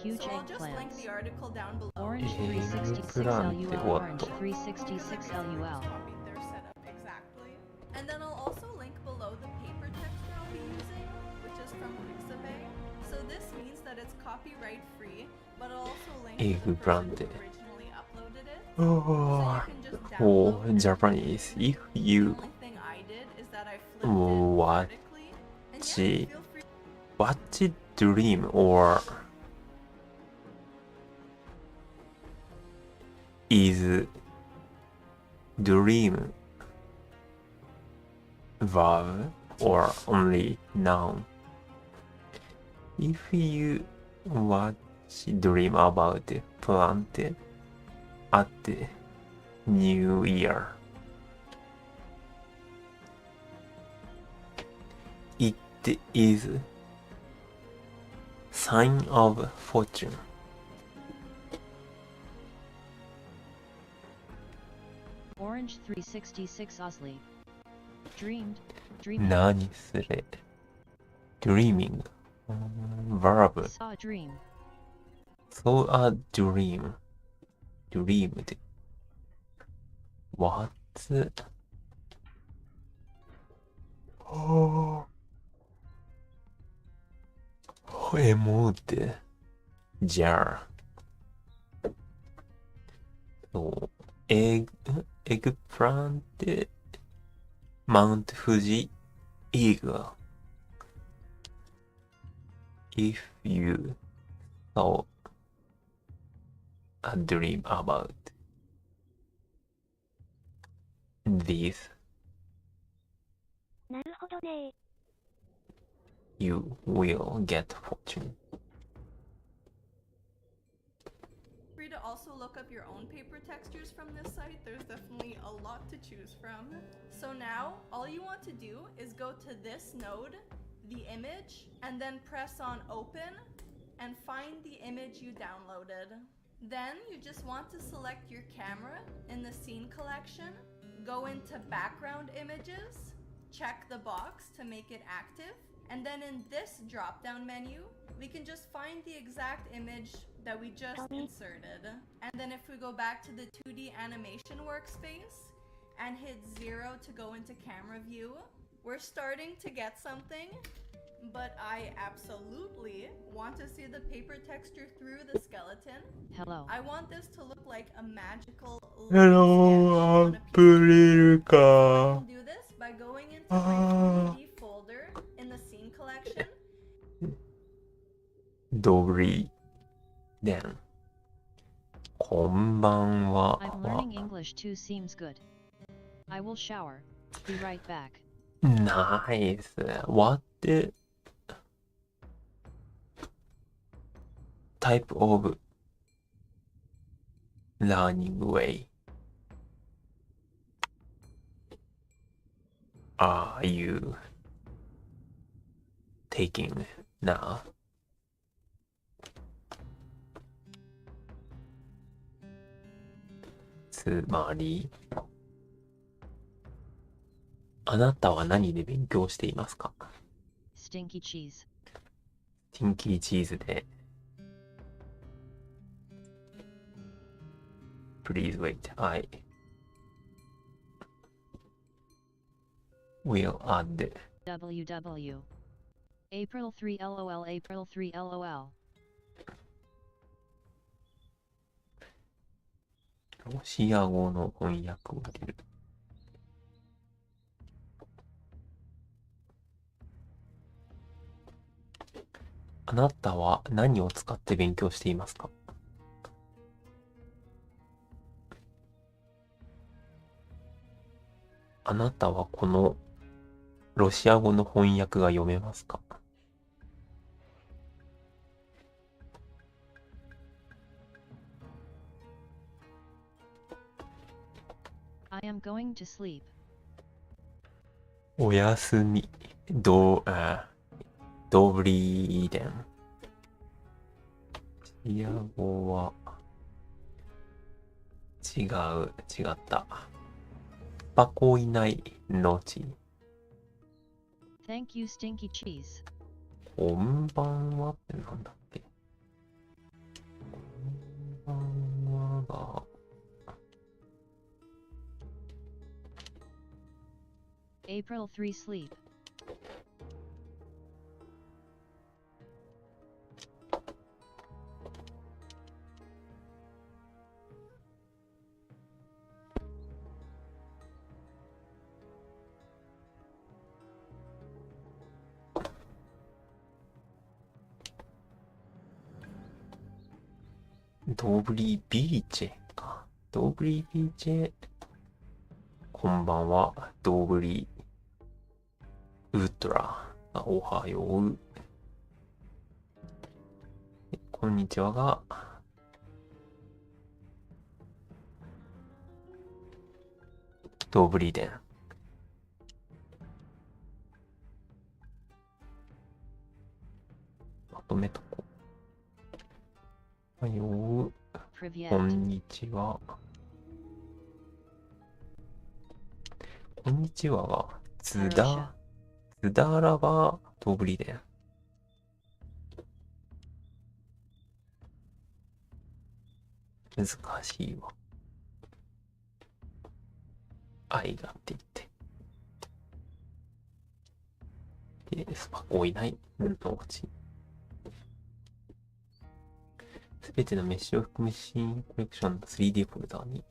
huge so I'll just link the eggplants. article down below. Orange 366 LUL. Orange 366 LUL. Copied their setup exactly. And then I'll also link below the paper texture I'll be using, which is from Pixabay. So this means that it's copyright free, but I'll also link to the person who originally uploaded it. So you can just download it. Japanese. If you The only thing I did is that I flipped it vertically. And yeah, feel free. watch it dream or is dream verb or only noun? If you watch dream about plant at New Year, it is sign of fortune. Orange 366 Osley. Dreamed. Dreaming. 何それ dreaming verb Saw a dream. saw a dream dreamed what emote jar そうeggplant Mount Fuji Eagle. If you saw a dream about this, なるほどね。 you will get fortune. Free to also look up your own paper textures from this site. There's definitely a lot to choose from. So now, all you want to do is go to this node, the image, and then press on open and find the image you downloaded. Then you just want to select your camera in the scene collection, go into background images, check the box to make it active, and then in this drop-down menu, we can just find the exact image that we just inserted. And then if we go back to the 2D animation workspace and hit 0 to go into camera view, we're starting to get something, but I absolutely want to see the paper texture through the skeleton. Hello. I want this to look like a magical Hello, sketch on a piece of paper. So I April. can do this by going into my 3D folder in the scene collection. Dory. Then. こんばんは。 I'm learning English too seems good. I will shower. Be right back. Nice. What type of learning way are you taking now? つまり、あなたは何で勉強していますか？ Stinky cheese. スティンキーチーズで。Please wait, I will add. WW. April 3 LOL. April 3 LOL. ロシア語の翻訳を入れる。あなたは何を使って勉強していますか？あなたはこのロシア語の翻訳が読めますか？I am going to sleep. おやすみ。ドブリーデン。ロシア語は違った。パコいないのち。Thank you, stinky cheese. こんばんはってなんだっけ？こんばんはが。April 3 sleep. ドブリビーチェか。ドブリビーチェ。こんばんは。ドブリウッドラ。おはよう。こんにちはが。ドブリデン。まとめとこう。おはよう。こんにちは。こんにちはが、ズダラバドブリデン。難しいわ。愛がって言って。で、スパコいないのうち。すべてのメッシュを含む新コレクションの 3D フォルダに。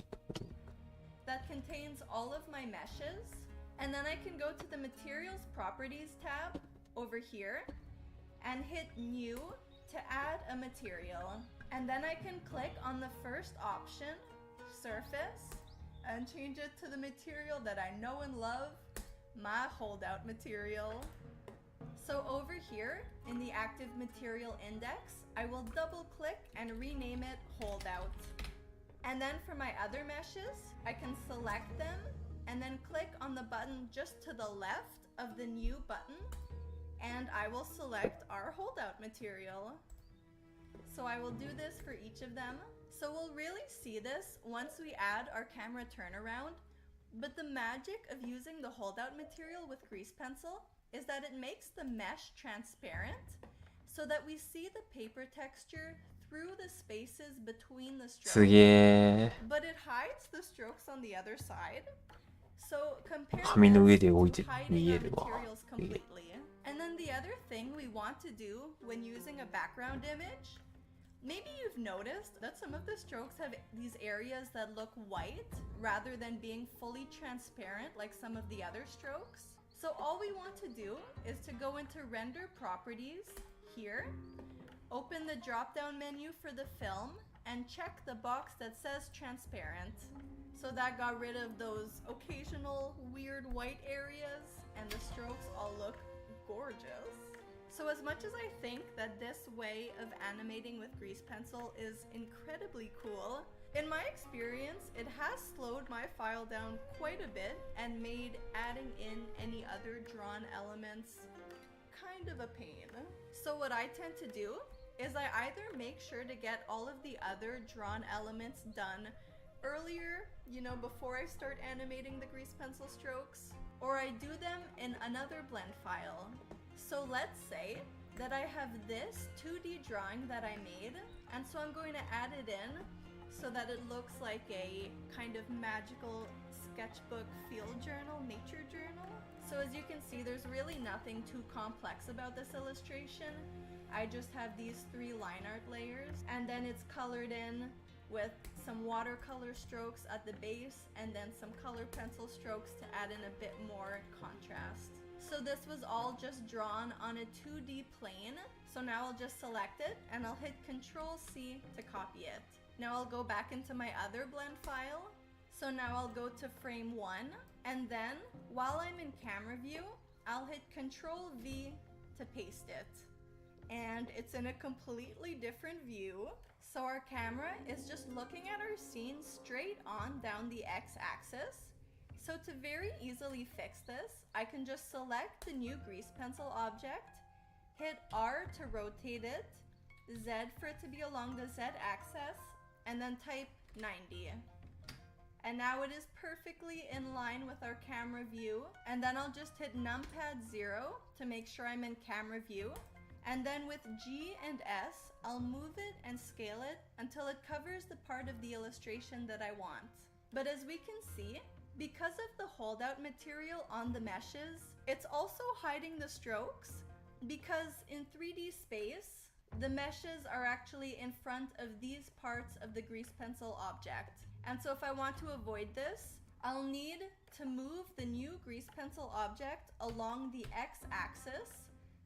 That contains all of my meshes, and then I can go to the materials properties tab over here and hit new to add a material, and then I can click on the first option, surface, and change it to the material that I know and love, my holdout material. So over here in the active material index, I will double click and rename it holdout. And then for my other meshes, I can select them and then click on the button just to the left of the new button, and I will select our holdout material. So I will do this for each of them. So we'll really see this once we add our camera turnaround, but the magic of using the holdout material with grease pencil is that it makes the mesh transparent so that we see the paper texture through the spaces between the すげ strokes, but it hides the strokes on the other side. So compare 紙の上で this 置い to て hiding 見え our るわ。 materials completely. And then the other thing we want to do when using a background image, maybe you've noticed that some of the strokes have these areas that look white rather than being fully transparent like some of the other strokes. So all we want to do is to go into render properties here, open the drop down menu for the film, and check the box that says transparent. So that got rid of those occasional weird white areas, and the strokes all look gorgeous. So as much as I think that this way of animating with grease pencil is incredibly cool, in my experience, it has slowed my file down quite a bit and made adding in any other drawn elements kind of a pain. So what I tend to do is I either make sure to get all of the other drawn elements done earlier, before I start animating the grease pencil strokes, or I do them in another blend file. So let's say that I have this 2D drawing that I made, and so I'm going to add it in so that it looks like a kind of magical sketchbook field journal, nature journal. So as you can see, there's really nothing too complex about this illustration. I just have these 3 line art layers, and then it's colored in with some watercolor strokes at the base and then some color pencil strokes to add in a bit more contrast. So this was all just drawn on a 2D plane. So now I'll just select it and I'll hit Ctrl C to copy it. Now I'll go back into my other blend file. So now I'll go to frame 1, and then while I'm in camera view, I'll hit Ctrl V to paste it. And it's in a completely different view. So our camera is just looking at our scene straight on down the x-axis. So to very easily fix this, I can just select the new grease pencil object, hit R to rotate it, Z for it to be along the z-axis, and then type 90. And now it is perfectly in line with our camera view. And then I'll just hit numpad 0 to make sure I'm in camera view. And then with G and S, I'll move it and scale it until it covers the part of the illustration that I want. But as we can see, because of the holdout material on the meshes, it's also hiding the strokes, because in 3D space, the meshes are actually in front of these parts of the grease pencil object. And so if I want to avoid this, I'll need to move the new grease pencil object along the x-axis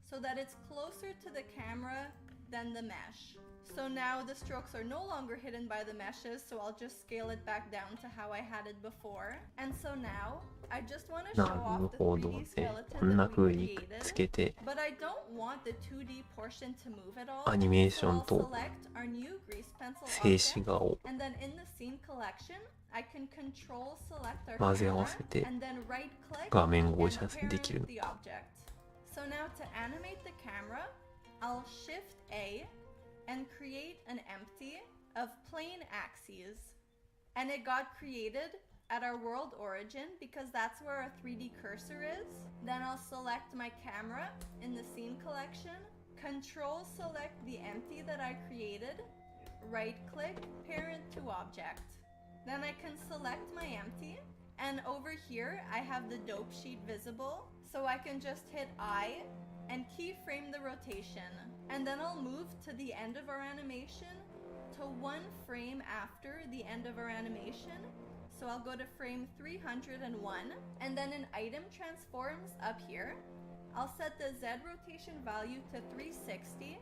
so that it's closer to the camera than the mesh. So now the strokes are no longer hidden by the meshes, so I'll just scale it back down to how I had it before. And so now, I just want to show なる off the ほど 3D ね。 skeleton こんな that 風 we にくっ created, つけて but I don't want the 2D portion to move at all. アニメーシ So ョン I'll と select our new grease pencil 静止 object, 画を and then in the scene collection, I can control select our 混ぜ合 camera わせて and then right click 画面を and 写せできる parent the object. So now to animate the camera, I'll shift A and create an empty of plane axes. And it got created at our world origin because that's where our 3D cursor is. Then I'll select my camera in the scene collection, control select the empty that I created, right click, parent to object. Then I can select my empty, and over here I have the dope sheet visible, so I can just hit I and keyframe the rotation. And then I'll move to the end of our animation to 1 frame after the end of our animation. So I'll go to frame 301, and then in item transforms up here, I'll set the Z rotation value to 360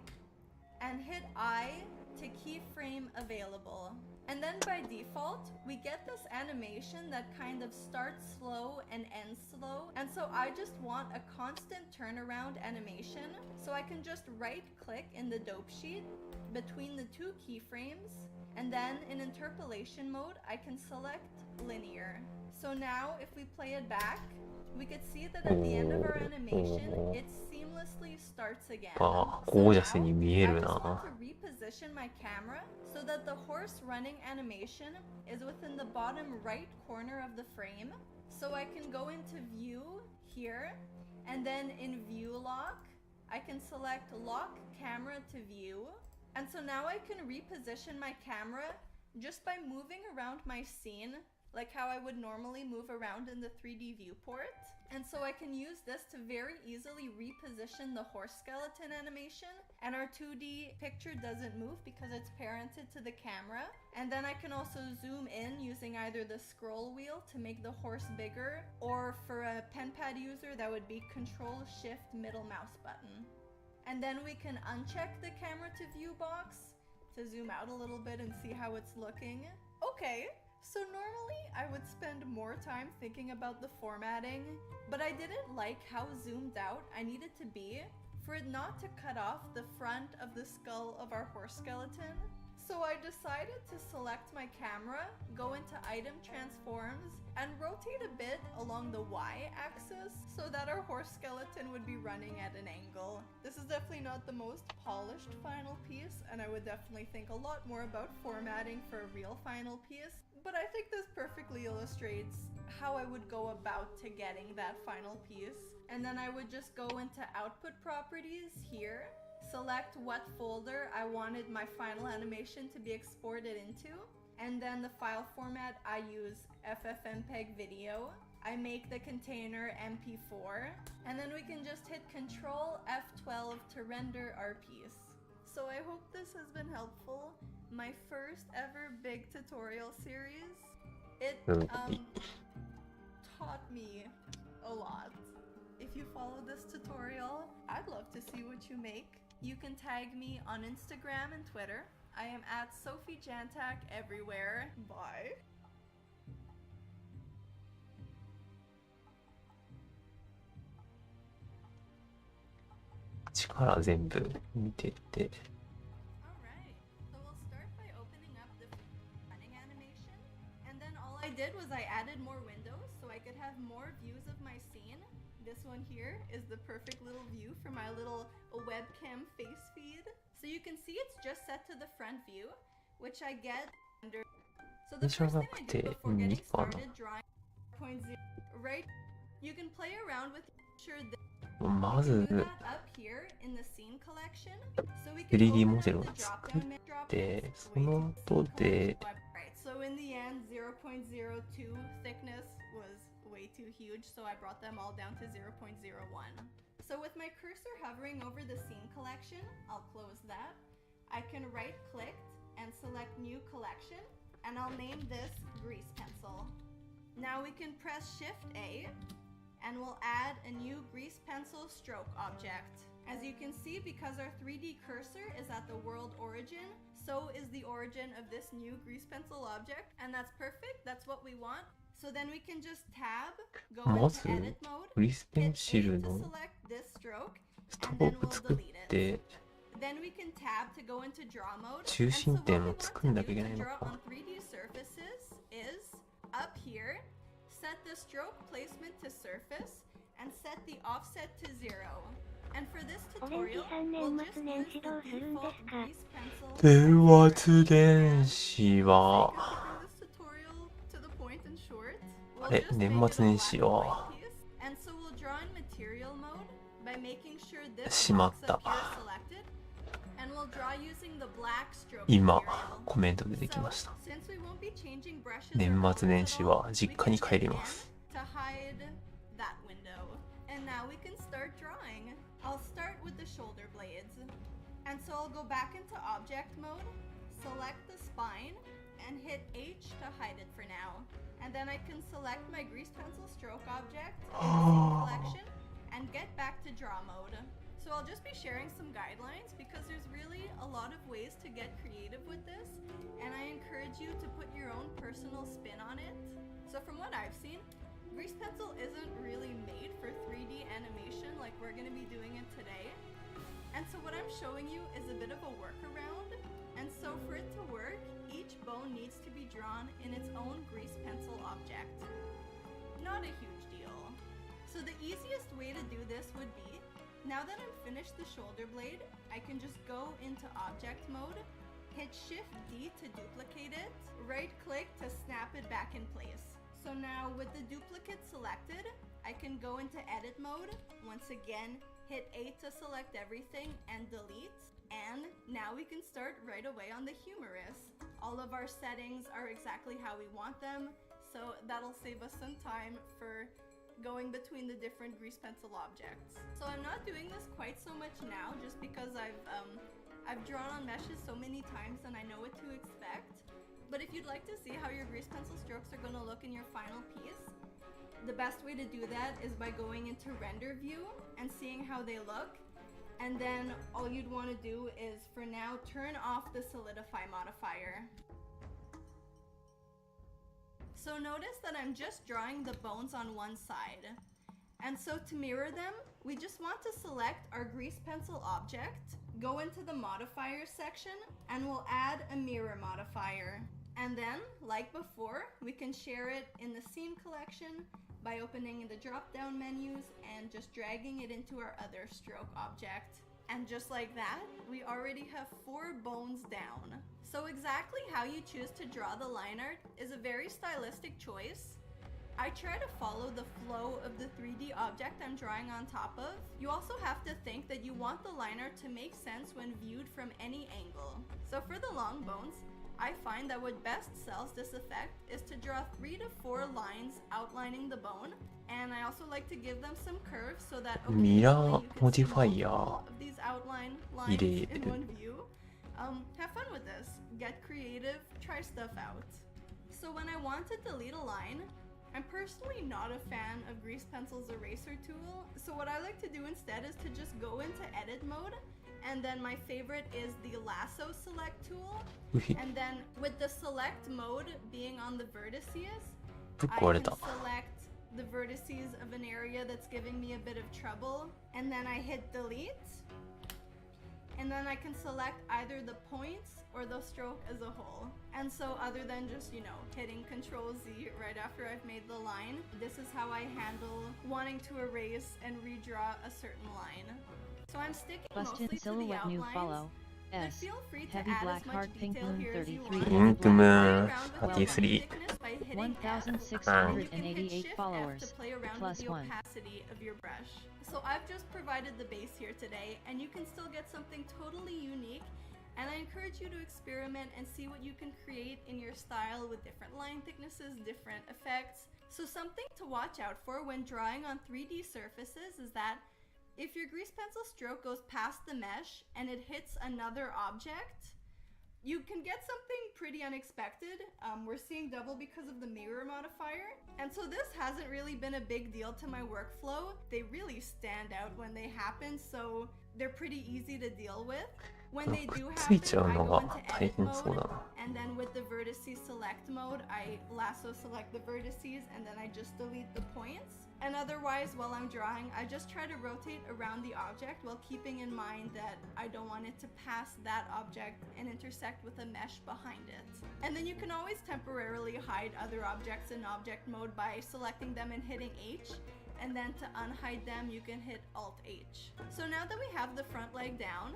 and hit I to keyframe available. And then by default, we get this animation that kind of starts slow and ends slow. And so I just want a constant turnaround animation. So I can just right click in the dope sheet between the 2 keyframes. And then in interpolation mode, I can select linear. So now if we play it back, we could see that at the end of our animation, it seamlessly starts again. ああ、 So ゴージャス now, に見え I る just な。 want to reposition my camera so that the horse running animation is within the bottom right corner of the frame. So I can go into view here, and then in view lock, I can select lock camera to view. And so now I can reposition my camera just by moving around my scene, like how I would normally move around in the 3D viewport. And so I can use this to very easily reposition the horse skeleton animation, and our 2D picture doesn't move because it's parented to the camera. And then I can also zoom in using either the scroll wheel to make the horse bigger, or for a pen pad user that would be Control Shift middle mouse button. And then we can uncheck the camera to view box to zoom out a little bit and see how it's looking. Okay. So normally I would spend more time thinking about the formatting, but I didn't like how zoomed out I needed to be for it not to cut off the front of the skull of our horse skeleton. So I decided to select my camera, go into item transforms, and rotate a bit along the y-axis so that our horse skeleton would be running at an angle. This is definitely not the most polished final piece, and I would definitely think a lot more about formatting for a real final piece, but I think this perfectly illustrates how I would go about to getting that final piece. And then I would just go into output properties here, select what folder I wanted my final animation to be exported into, and then the file format I use FFmpeg video. I make the container MP4, and then we can just hit Control F12 to render our piece. So I hope this has been helpful. my first ever big tutorial series. It taught me a lot. If you follow this tutorial, I'd love to see what you make. You can tag me on Instagram and Twitter. I am at SophieJantak everywhere. Bye. 力全部見てて。Alright, so we'll start by opening up the running animation. And then all I did was I added more windows so I could have more views of my scene. This one here is the perfect little view for my little webcam face feed. So you can see it's just set to the front view, which I get under. So the first thing I did before getting started drawing 0.0, right? You can play around with sure that まず up here in the scene collection. So we can 3D モ open デル up を the 作 drop っ down て、その後で Right, so in the end, 0.02 thickness was way too huge, so I brought them all down to 0.01. So with my cursor hovering over the scene collection, I'll close that. I can right click and select new collection, and I'll name this grease pencil. Now we can press Shift A, and we'll add a new grease pencil stroke object. As you can see, because our 3D cursor is at the world origin, so is the origin of this new grease pencil object, and that's perfect, that's what we want. So then we can just tab, go ま into ず edit mode, グリースペ hit ンシ A ル to の select this stroke, スト and ロ then ーク we'll 作っ delete it. て Then we can tab to go into draw mode. 中 And so 心 what 点 we を want 作ん to な do きゃいけ to ないの draw か。 on 3D surfaces is up here, set the stroke placement to surface, and set the offset to 0. And for this オレンジ tutorial, さん we'll 年 just 末年 use 始 the どうするんで default すか？ grease pencil. 年末年始は、 For this tutorial to the point and short, あ we'll れ、 just 年 make 末 it a 年始 black and は white piece. And so we'll draw in material mode by making sure this しまっ box た。 up here is selected. And we'll draw using the black stroke 今 material. コメント出てきました。 So, since we won't be changing brushes 年 or 末 colors 年 at 始 all, は we 実 can 家に hit 帰り N ます。 to hide that window. And now we can start drawing. I'll start with the shoulder blades. And so I'll go back into object mode, select the spine, and hit H to hide it for now. And then I can select my grease pencil stroke object in the scene collection and get back to draw mode. So I'll just be sharing some guidelines because there's really a lot of ways to get creative with this, and I encourage you to put your own personal spin on it. So from what I've seen, grease pencil isn't really made for 3D animation like we're going to be doing it today. And so what I'm showing you is a bit of a workaround. And so for it to work, each bone needs to be drawn in its own grease pencil object. Not a huge deal. So the easiest way to do this would be, now that I'm finished the shoulder blade, I can just go into object mode, hit Shift D to duplicate it, right click to snap it back in place. So now with the duplicate selected, I can go into edit mode, once again, hit A to select everything and delete. And now we can start right away on the humorous. All of our settings are exactly how we want them, so that'll save us some time for going between the different grease pencil objects. So I'm not doing this quite so much now just because I've drawn on meshes so many times and I know what to expect. But if you'd like to see how your grease pencil strokes are going to look in your final piece, the best way to do that is by going into render view and seeing how they look. And then all you'd want to do is, for now, turn off the solidify modifier. So notice that I'm just drawing the bones on one side. And so to mirror them, we just want to select our grease pencil object, go into the modifier section, and we'll add a mirror modifier. And then, like before, we can share it in the scene collection by opening the drop-down menus and just dragging it into our other stroke object. And just like that, we already have 4 bones down. So exactly how you choose to draw the line art is a very stylistic choice. I try to follow the flow of the 3D object I'm drawing on top of. You also have to think that you want the line art to make sense when viewed from any angle. So for the long bones, I find that what best sells this effect is to draw 3 to 4 lines outlining the bone, and I also like to give them some curves so that ミラ occasionally ー you モ can デ see ィファイヤ multiple ー of these outline 入 lines れ in る。 one view. have fun with this. Get creative, try stuff out. So when I want to delete a line, I'm personally not a fan of Grease Pencil's eraser tool, so what I like to do instead is to just go into edit mode, and then my favorite is the lasso select tool, and then with the select mode being on the vertices, I can select the vertices of an area that's giving me a bit of trouble, and then I hit delete, and then I can select either the points or the stroke as a whole. And so other than just, hitting Control Z right after I've made the line, this is how I handle wanting to erase and redraw a certain line. So I'm sticking mostly to the Silhouette new outlines, follow. but S. feel free to Heavy add Black as much Heart Pink detail Moon here as you 33 want. Pink Black Moon Heart. 33 1,688 followers. To play around Plus with the 1. opacity of your brush. So I've just provided the base here today, and you can still get something totally unique, and I encourage you to experiment and see what you can create in your style with different line thicknesses, different effects. So something to watch out for when drawing on 3D surfaces is that if your grease pencil stroke goes past the mesh and it hits another object, you can get something pretty unexpected. We're seeing double because of the mirror modifier. And so this hasn't really been a big deal to my workflow. They really stand out when they happen, so they're pretty easy to deal with. When they do happen, I go into edit mode, and then with the vertices select mode, I lasso select the vertices and then I just delete the points. And otherwise, while I'm drawing, I just try to rotate around the object while keeping in mind that I don't want it to pass that object and intersect with a mesh behind it. And then you can always temporarily hide other objects in object mode by selecting them and hitting H. And then to unhide them, you can hit Alt H. So now that we have the front leg down,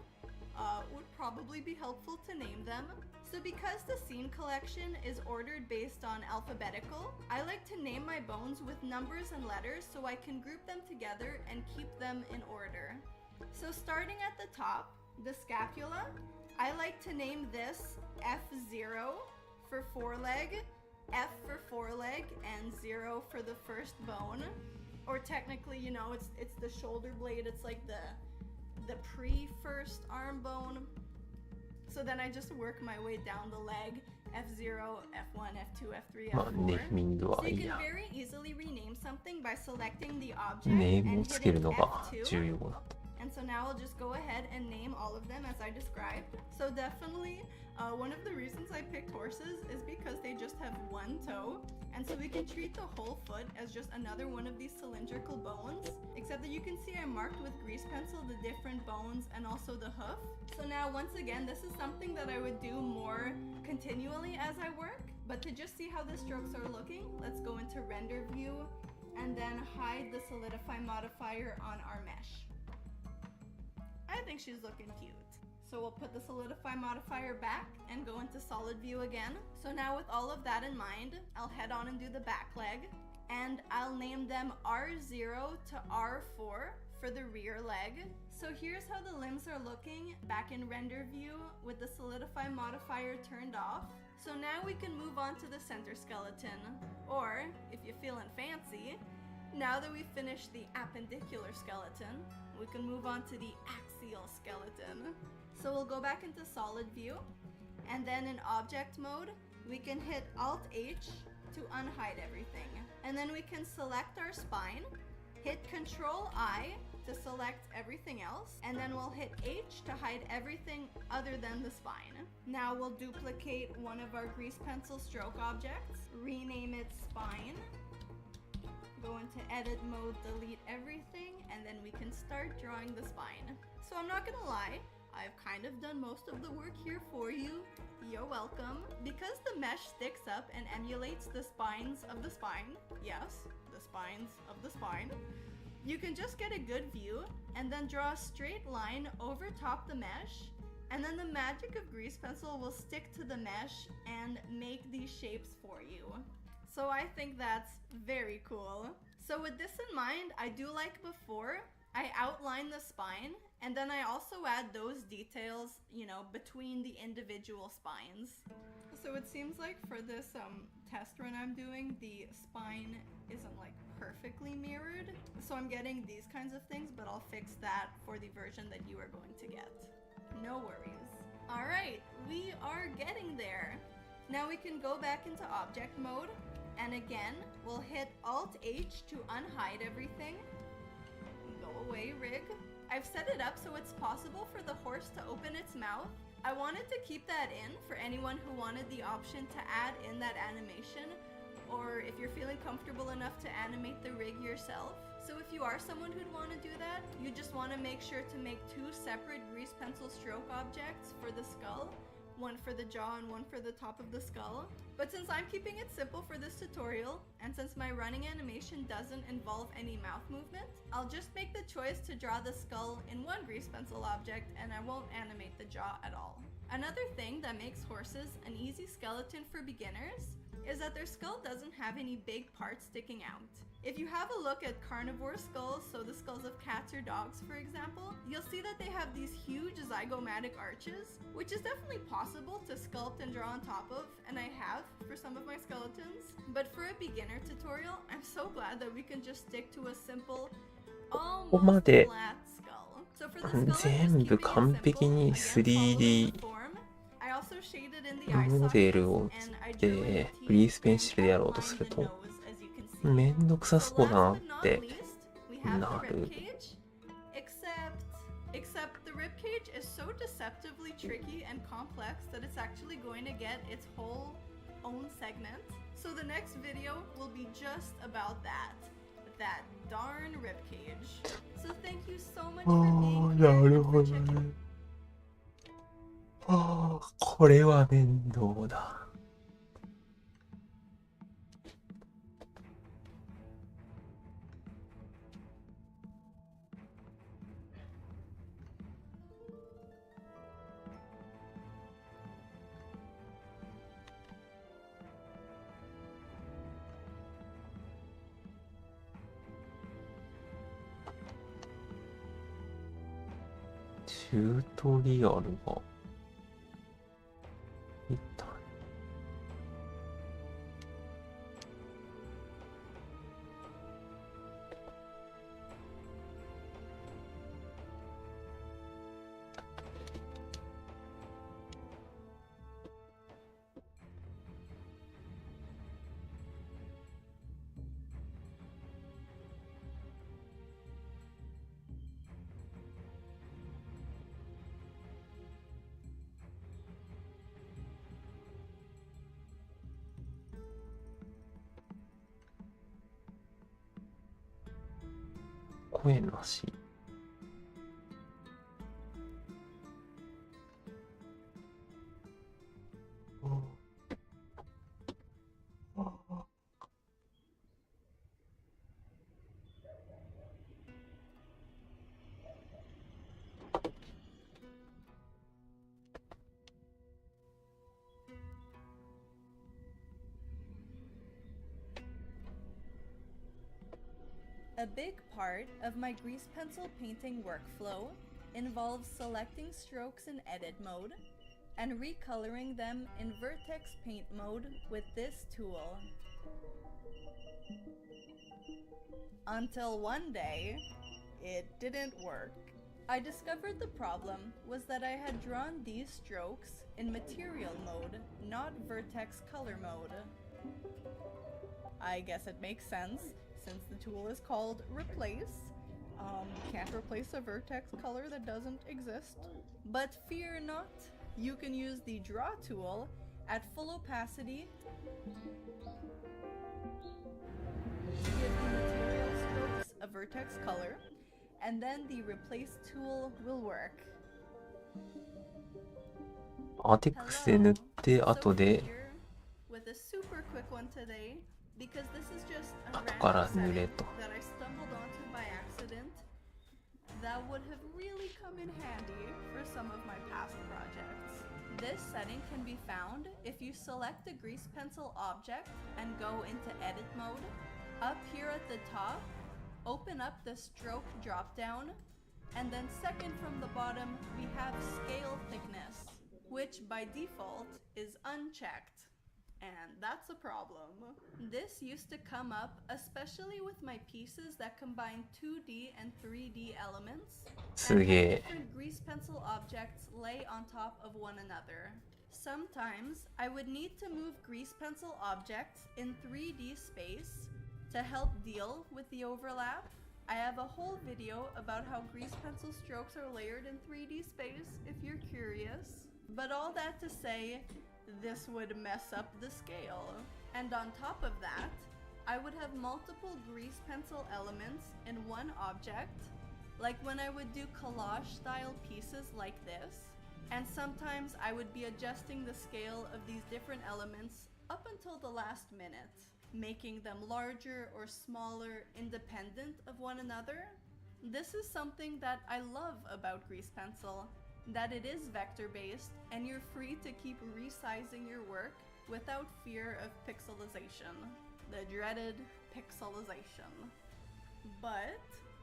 would probably be helpful to name them. So because the scene collection is ordered based on alphabetical, I like to name my bones with numbers and letters so I can group them together and keep them in order. So starting at the top, the scapula, I like to name this F0 for foreleg, F for foreleg, and 0 for the first bone. Or technically, it's the shoulder blade, it's like the pre-first arm bone. So then I just work my way down the leg, F0, F1, F2, F3, F4. So you can very easily rename something by selecting the object and hitting F2. And so now I'll just go ahead and name all of them as I described. So definitely, one of the reasons I picked horses is because they just have one toe. And so we can treat the whole foot as just another one of these cylindrical bones, except that you can see I marked with grease pencil the different bones and also the hoof. So now once again, this is something that I would do more continually as I work, but to just see how the strokes are looking, let's go into render view and then hide the solidify modifier on our mesh. I think she's looking cute. So we'll put the solidify modifier back and go into solid view again. So now with all of that in mind, I'll head on and do the back leg, and I'll name them R0 to R4 for the rear leg. So here's how the limbs are looking back in render view with the solidify modifier turned off. So now we can move on to the center skeleton, or if you're feeling fancy, now that we've finished the appendicular skeleton, we can move on to the axial skeleton. So we'll go back into solid view, and then in object mode, we can hit Alt H to unhide everything. And then we can select our spine, hit Control I to select everything else, and then we'll hit H to hide everything other than the spine. Now we'll duplicate one of our grease pencil stroke objects, rename it spine, go into edit mode, delete everything, and then we can start drawing the spine. So I'm not gonna lie, I've kind of done most of the work here for you. You're welcome. Because the mesh sticks up and emulates the spines of the spine, yes, the spines of the spine, you can just get a good view and then draw a straight line over top the mesh, and then the magic of grease pencil will stick to the mesh and make these shapes for you. So I think that's very cool. So with this in mind, I do like before, I outline the spine, and then I also add those details, between the individual spines. So it seems like for this test run I'm doing, the spine isn't like perfectly mirrored. So I'm getting these kinds of things, but I'll fix that for the version that you are going to get. No worries. Alright, we are getting there. Now we can go back into object mode, and again, we'll hit Alt-H to unhide everything. Go away, rig. I've set it up so it's possible for the horse to open its mouth. I wanted to keep that in for anyone who wanted the option to add in that animation, or if you're feeling comfortable enough to animate the rig yourself. So if you are someone who'd want to do that, you just want to make sure to make 2 separate grease pencil stroke objects for the skull, one for the jaw and one for the top of the skull. But since I'm keeping it simple for this tutorial, and since my running animation doesn't involve any mouth movement, I'll just make the choice to draw the skull in one grease pencil object and I won't animate the jaw at all. Another thing that makes horses an easy skeleton for beginners is that their skull doesn't have any big parts sticking out. If you have a look at carnivore skulls, so the skulls of cats or dogs for example, you'll see that they have these huge zygomatic arches, which is definitely possible to sculpt and draw on top of, and I have for some of my skeletons. But for a beginner tutorial, I'm so glad that we can just stick to a simple, almost flat skull. So for the skull, I'm just keeping it simple, again, following the form. I also shaded in the eye モデル sockets, を and I 切っ drew in て the グリー teeth スペンシルでやろう and とする outlined the と nose, as you can see. めんどくさ So そうだな last っ but not て least, we have the なる。 ribcage. Except the ribcage is so deceptively tricky and complex that it's actually going to get its whole own segment. So the next video will be just about that darn ribcage. So thank you so much あ for あ、 being な here る and ほ for ど checking. ね。ああ、これは面倒だ。チュートリアルがいた。声なし。A big part of my grease pencil painting workflow involves selecting strokes in edit mode and recoloring them in vertex paint mode with this tool. Until one day, it didn't work. I discovered the problem was that I had drawn these strokes in material mode, not vertex color mode. I guess it makes sense, since the tool is called replace. Can't replace a vertex color that doesn't exist. But fear not, you can use the draw tool at full opacity. Give the material strokes a vertex color, and then the replace tool will work. アーテックスで塗って後で with a super quick one today, because this is just a 後から random 塗れ setting と。 that I stumbled onto by accident that would have really come in handy for some of my past projects. This setting can be found if you select a grease pencil object and go into edit mode. Up here at the top, open up the stroke drop down, and then second from the bottom we have scale thickness, which by default is unchecked. and that's a problem. This used to come up especially with my pieces that combine 2D and 3D elements, すげ and え。 different grease pencil objects lay on top of one another. Sometimes I would need to move grease pencil objects in 3D space to help deal with the overlap. I have a whole video about how grease pencil strokes are layered in 3D space if you're curious. But all that to say, this would mess up the scale. And on top of that, I would have multiple grease pencil elements in one object, like when I would do collage style pieces like this. And sometimes I would be adjusting the scale of these different elements up until the last minute, making them larger or smaller independent of one another. This is something that I love about grease pencil, that it is vector based and you're free to keep resizing your work without fear of pixelization, the dreaded pixelization. But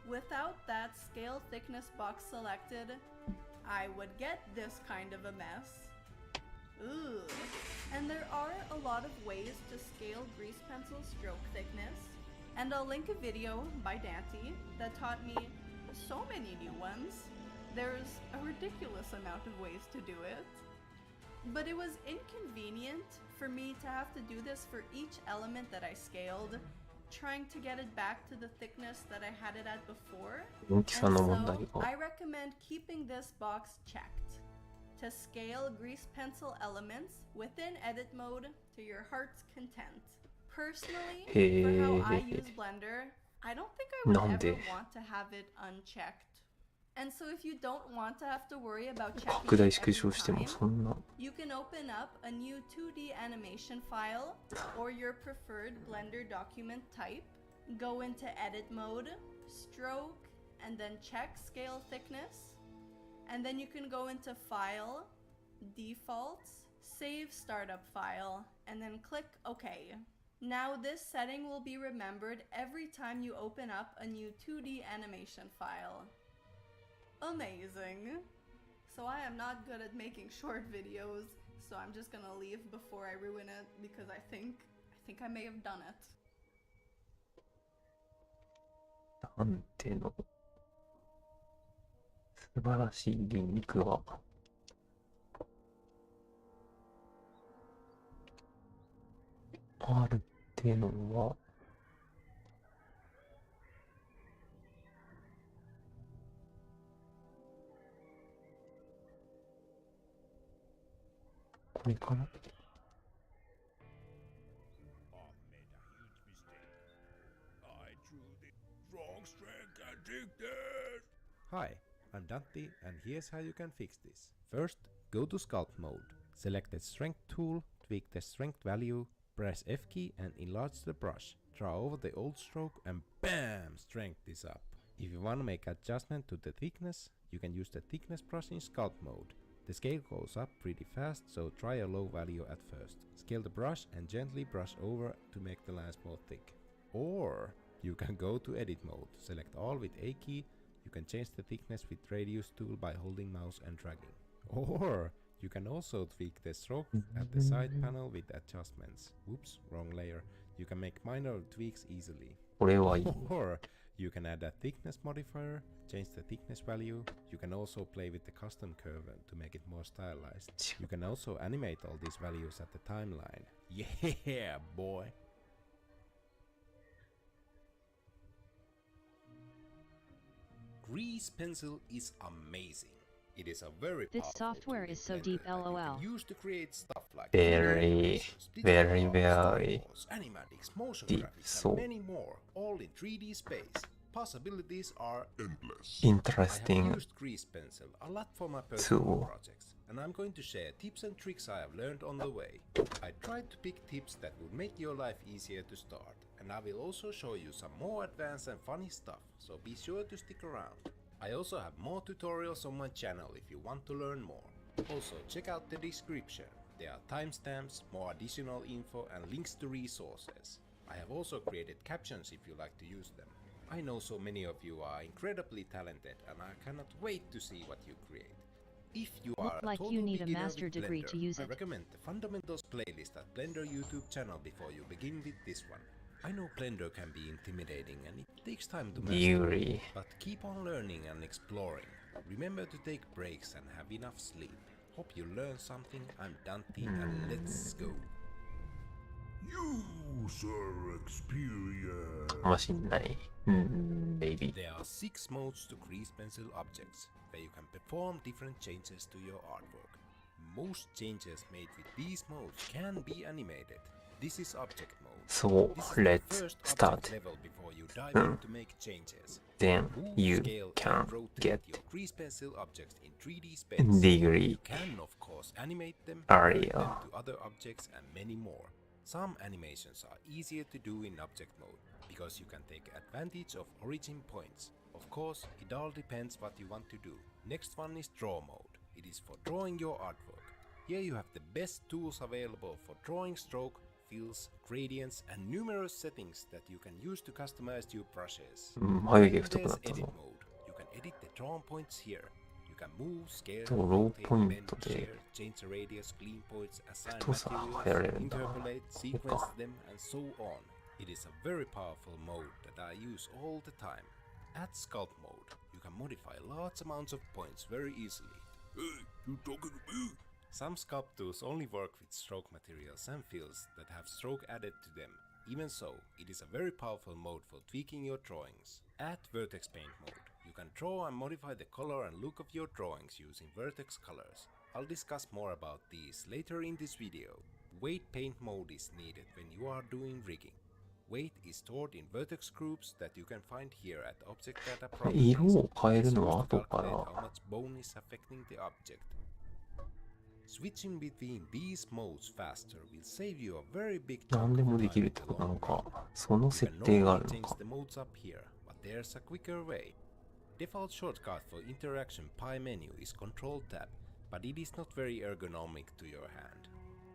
without that scale thickness box selected, I would get this kind of a mess. Ooh. And there are a lot of ways to scale grease pencil stroke thickness, and I'll link a video by Dante that taught me so many new ones. There's a ridiculous amount of ways to do it. But it was inconvenient for me to have to do this for each element that I scaled, trying to get it back to the thickness that I had it at before. 大きさ And の問題 so が。 I recommend keeping this box checked to scale grease pencil elements within edit mode to your heart's content. Personally, for how I use Blender, I don't think I would なんで ever want to have it unchecked. And so if you don't want to have to worry about checking 拡大 it 縮 every 小しても time, そんな。 you can open up a new 2D animation file or your preferred Blender document type, go into edit mode, stroke, and then check scale thickness. And then you can go into file, defaults, save startup file, and then click OK. Now this setting will be remembered every time you open up a new 2D animation file. Amazing. So I am not good at making short videos, so I'm just gonna leave before I ruin it because I think I may have done it. なんての素晴らしいリンクはあるってのはこれかな。Hi, I'm Dante and here's how you can fix this. First, go to sculpt mode. Select the strength tool, tweak the strength value, press F key and enlarge the brush. Draw over the old stroke and BAM! Strength is up. If you want to make adjustment to the thickness, you can use the thickness brush in sculpt mode. The scale goes up pretty fast, so try a low value at first. Scale the brush and gently brush over to make the lines more thick. Or you can go to edit mode, select all with A key. You can change the thickness with radius tool by holding mouse and dragging. Or you can also tweak the stroke at the side panel with adjustments. Whoops, wrong layer. You can make minor tweaks easily. これはいい。 Or you can add a thickness modifier, change the thickness value. You can also play with the custom curve to make it more stylized. You can also animate all these values at the timeline. Yeah, boy! Grease pencil is amazing. It is a very This powerful software tool is so in deep, Blender that you lol. can use to create stuff like Very, animations, digital very, art, very storyboards, animatics, motion deep, graphics, so and many more, all in 3D space. Possibilities are endless. I interesting have used Grease Pencil a lot for my tool. personal projects, and I'm going to share tips and tricks I have learned on the way. I tried to pick tips that will make your life easier to start, and I will also show you some more advanced and funny stuff, so be sure to stick around. I also have more tutorials on my channel if you want to learn more. Also check out the description. There are timestamps, more additional info and links to resources. I have also created captions if you like to use them. I know so many of you are incredibly talented and I cannot wait to see what you create. If you Look are a like total you need a beginner master with degree Blender, to use I it. recommend the Fundamentals playlist at Blender YouTube channel before you begin with this one. I know Blender can be intimidating and it takes time to master, Degree. but keep on learning and exploring. Remember to take breaks and have enough sleep. Hope you learn something. I'm Dante and let's go. User experience. かもしんない。maybe. There are 6 modes to grease pencil objects, where you can perform different changes to your artwork. Most changes made with these modes can be animated. This is object mode. So, This is the let's first start. object level before you dive in to make changes. Then Move, you scale, can and rotate get your grease pencil objects in 3D space. degree You can of course animate them, area. convert them to other objects and many more. Some animations are easier to do in object mode because you can take advantage of origin points. Of course, it all depends what you want to do. Next one is draw mode. It is for drawing your artwork. Here you have the best tools available for drawing stroke, fills, gradients and numerous settings that you can use to customize your brushes. 眉毛 Then 太く there's なった edit ぞ。 mode. You can edit the drawn points here. You can move, scale, とロー rotate, ポイン bend, ト share, で change the radius, clean points, assign 太さ変えられるんだ。 interpolate, そっ sequence か。 them, and so on. It is a very powerful mode that I use all the time. At sculpt mode, you can modify large amounts of points very easily. Hey, you talking to me? Some sculpt tools only work with stroke materials and fills that have stroke added to them. Even so, it is a very powerful mode for tweaking your drawings. At vertex paint mode, you can draw and modify the color and look of your drawings using vertex colors. I'll discuss more about these later in this video. Weight paint mode is needed when you are doing rigging. Weight is stored in vertex groups that you can find here at object data properties. 色を変えるのは It's used to 後か calculate ら。 how much bone is affecting the object. Switching between these modes faster will save you a very big 何 chunk で of もで time きるっ in て the ことな long の run. か。その You 設 can 定があ normally るの change か。 the modes up here, but there's a quicker way. Default shortcut for interaction pie menu is Control Tab, but it is not very ergonomic to your hand.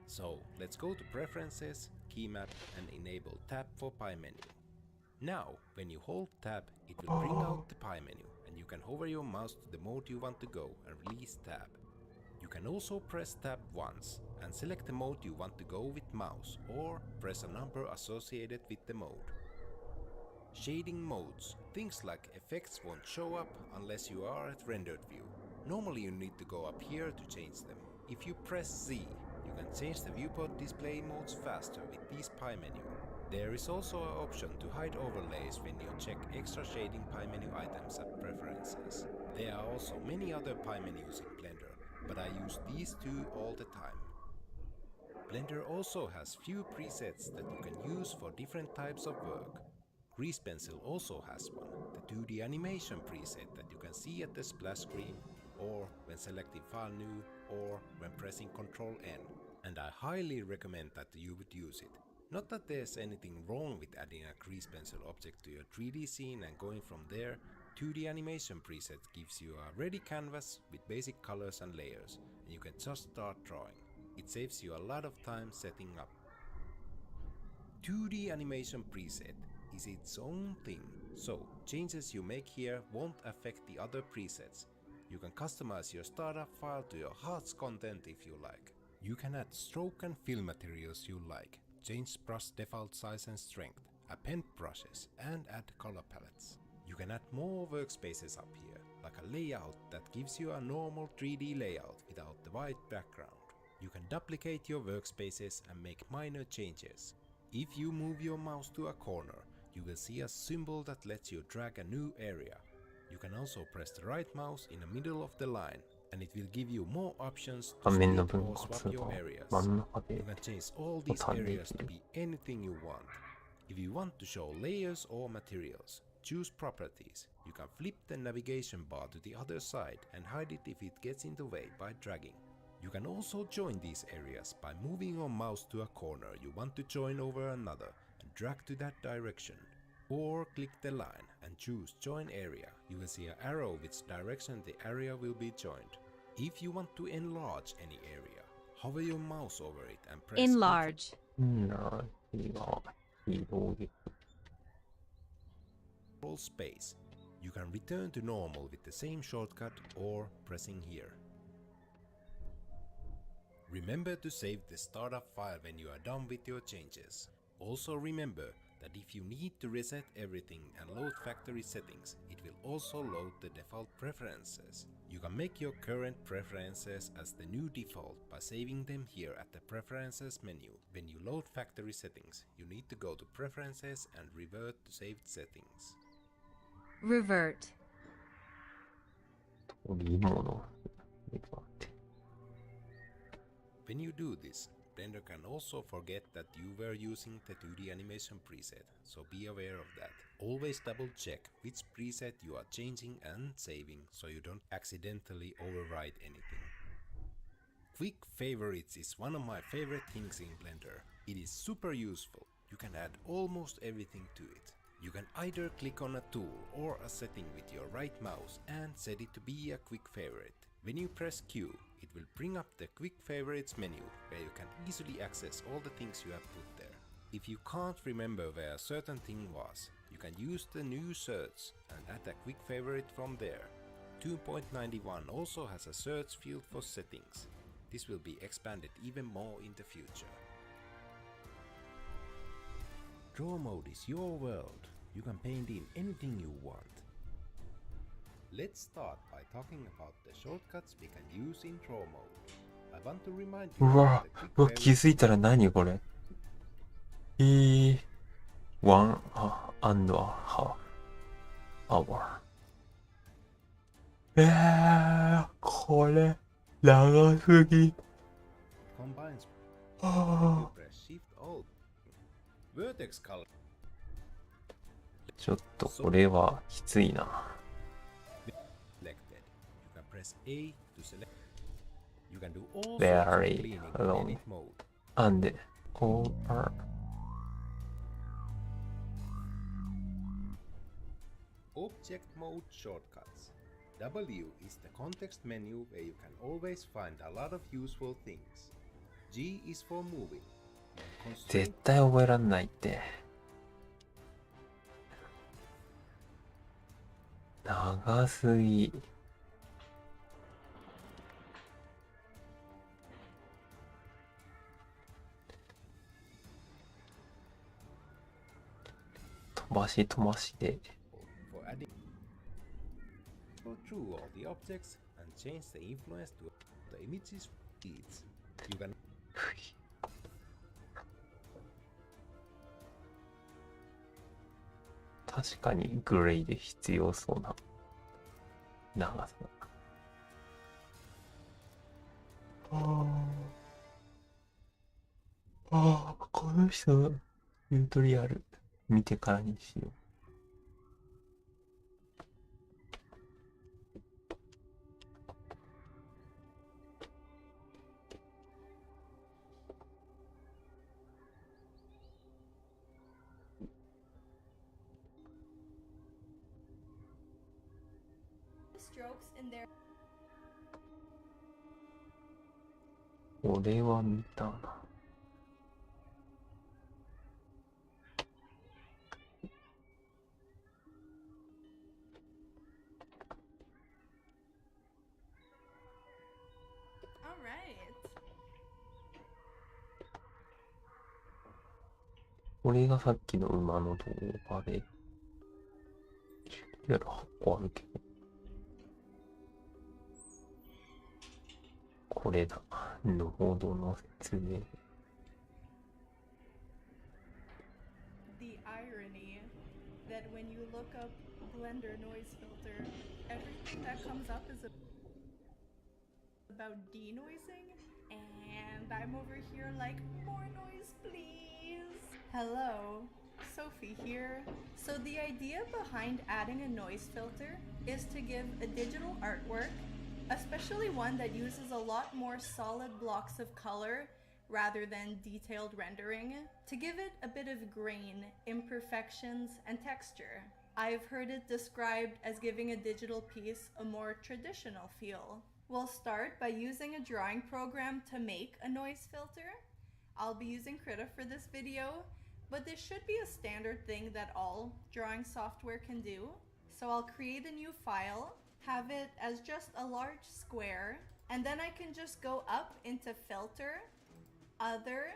So let's go to Preferences, Key Map and enable Tab for pie menu. Now, when you hold Tab, it will bring out the pie menu and you can hover your mouse to the mode you want to go and release Tab. You can also press Tab once and select the mode you want to go with mouse or press a number associated with the mode. Shading modes. Things like effects won't show up unless you are at rendered view. Normally you need to go up here to change them. If you press Z, you can change the viewport display modes faster with this pie menu. There is also an option to hide overlays when you check extra shading pie menu items at preferences. There are also many other pie menus in Blender, but I use these two all the time. Blender also has few presets that you can use for different types of work. Grease Pencil also has one, the 2D animation preset that you can see at the splash screen, or when selecting File New, or when pressing Ctrl N. And I highly recommend that you would use it. Not that there's anything wrong with adding a Grease Pencil object to your 3D scene and going from there. 2D animation preset gives you a ready canvas with basic colors and layers, and you can just start drawing. It saves you a lot of time setting up. 2D animation preset is its own thing, so changes you make here won't affect the other presets. You can customize your startup file to your heart's content if you like. You can add stroke and fill materials you like, change brush default size and strength, append brushes, and add color palettes. You can add more workspaces up here, like a layout that gives you a normal 3D layout without the white background. You can duplicate your workspaces and make minor changes. If you move your mouse to a corner, you will see a symbol that lets you drag a new area. You can also press the right mouse in the middle of the line, and it will give you more options to 画面の split 分 or 割 swap が your areas. 真ん中 You で can change all ボ these タンで areas き to る。 be anything you want. If you want to show layers or materials, choose Properties. You can flip the navigation bar to the other side and hide it if it gets in the way by dragging. You can also join these areas by moving your mouse to a corner you want to join over another and drag to that direction. Or click the line and choose Join Area. You will see an arrow which direction the area will be joined. If you want to enlarge any area, hover your mouse over it and press Enlarge. なりが広げ。 Control Space. You can return to normal with the same shortcut or pressing here. Remember to save the startup file when you are done with your changes. Also remember that if you need to reset everything and load factory settings, it will also load the default preferences. You can make your current preferences as the new default by saving them here at the Preferences menu. When you load factory settings, you need to go to Preferences and revert to saved settings. Revert. 取り物。When you do this, Blender can also forget that you were using the 2D animation preset, so be aware of that. Always double check which preset you are changing and saving so you don't accidentally overwrite anything. Quick favorites is one of my favorite things in Blender. It is super useful. You can add almost everything to it. You can either click on a tool or a setting with your right mouse and set it to be a quick favorite. When you press Q, it will bring up the Quick Favorites menu where you can easily access all the things you have put there. If you can't remember where a certain thing was, you can use the new search and add a quick favorite from there. 2.91 also has a search field for settings. This will be expanded even more in the future. Draw mode is your world. You can paint in anything you want. Let's start by talking about the shortcuts we can use in draw mode. I want to remind you うわ、 of the うわ、 quick 気づいたら何これ。1 and a half hour。これ、長すぎ。combines あ press Shift Alt. Vertex color. ちょっとこれはきついな。Selected. You can press A to select. You can do all sorts of Very cleaning in long. edit mode. And over. Object mode shortcuts. W is the context menu where you can always find a lot of useful things. G is for moving. 絶対覚えらんないって。長すぎ。飛ばし飛ばしで。For adding, go through all the objects and change the influence to the image's feeds. You can 確かにグレイで必要そうな長さだ。この人のチュートリアル見てからにしよう。strokes in their これは見たな。これがさっきの馬の動画で、チュートリアル8個あるけど。これだ。ノードの説明。The irony that when you look up Blender noise filter, everything that comes up is about denoising, and I'm over here like, more noise please. Hello, Sophie here. So the idea behind adding a noise filter is to give a digital artwork, especially one that uses a lot more solid blocks of color rather than detailed rendering, to give it a bit of grain, imperfections, and texture. I've heard it described as giving a digital piece a more traditional feel. We'll start by using a drawing program to make a noise filter. I'll be using Krita for this video, but this should be a standard thing that all drawing software can do. So I'll create a new file, have it as just a large square, And then I can just go up into filter, other,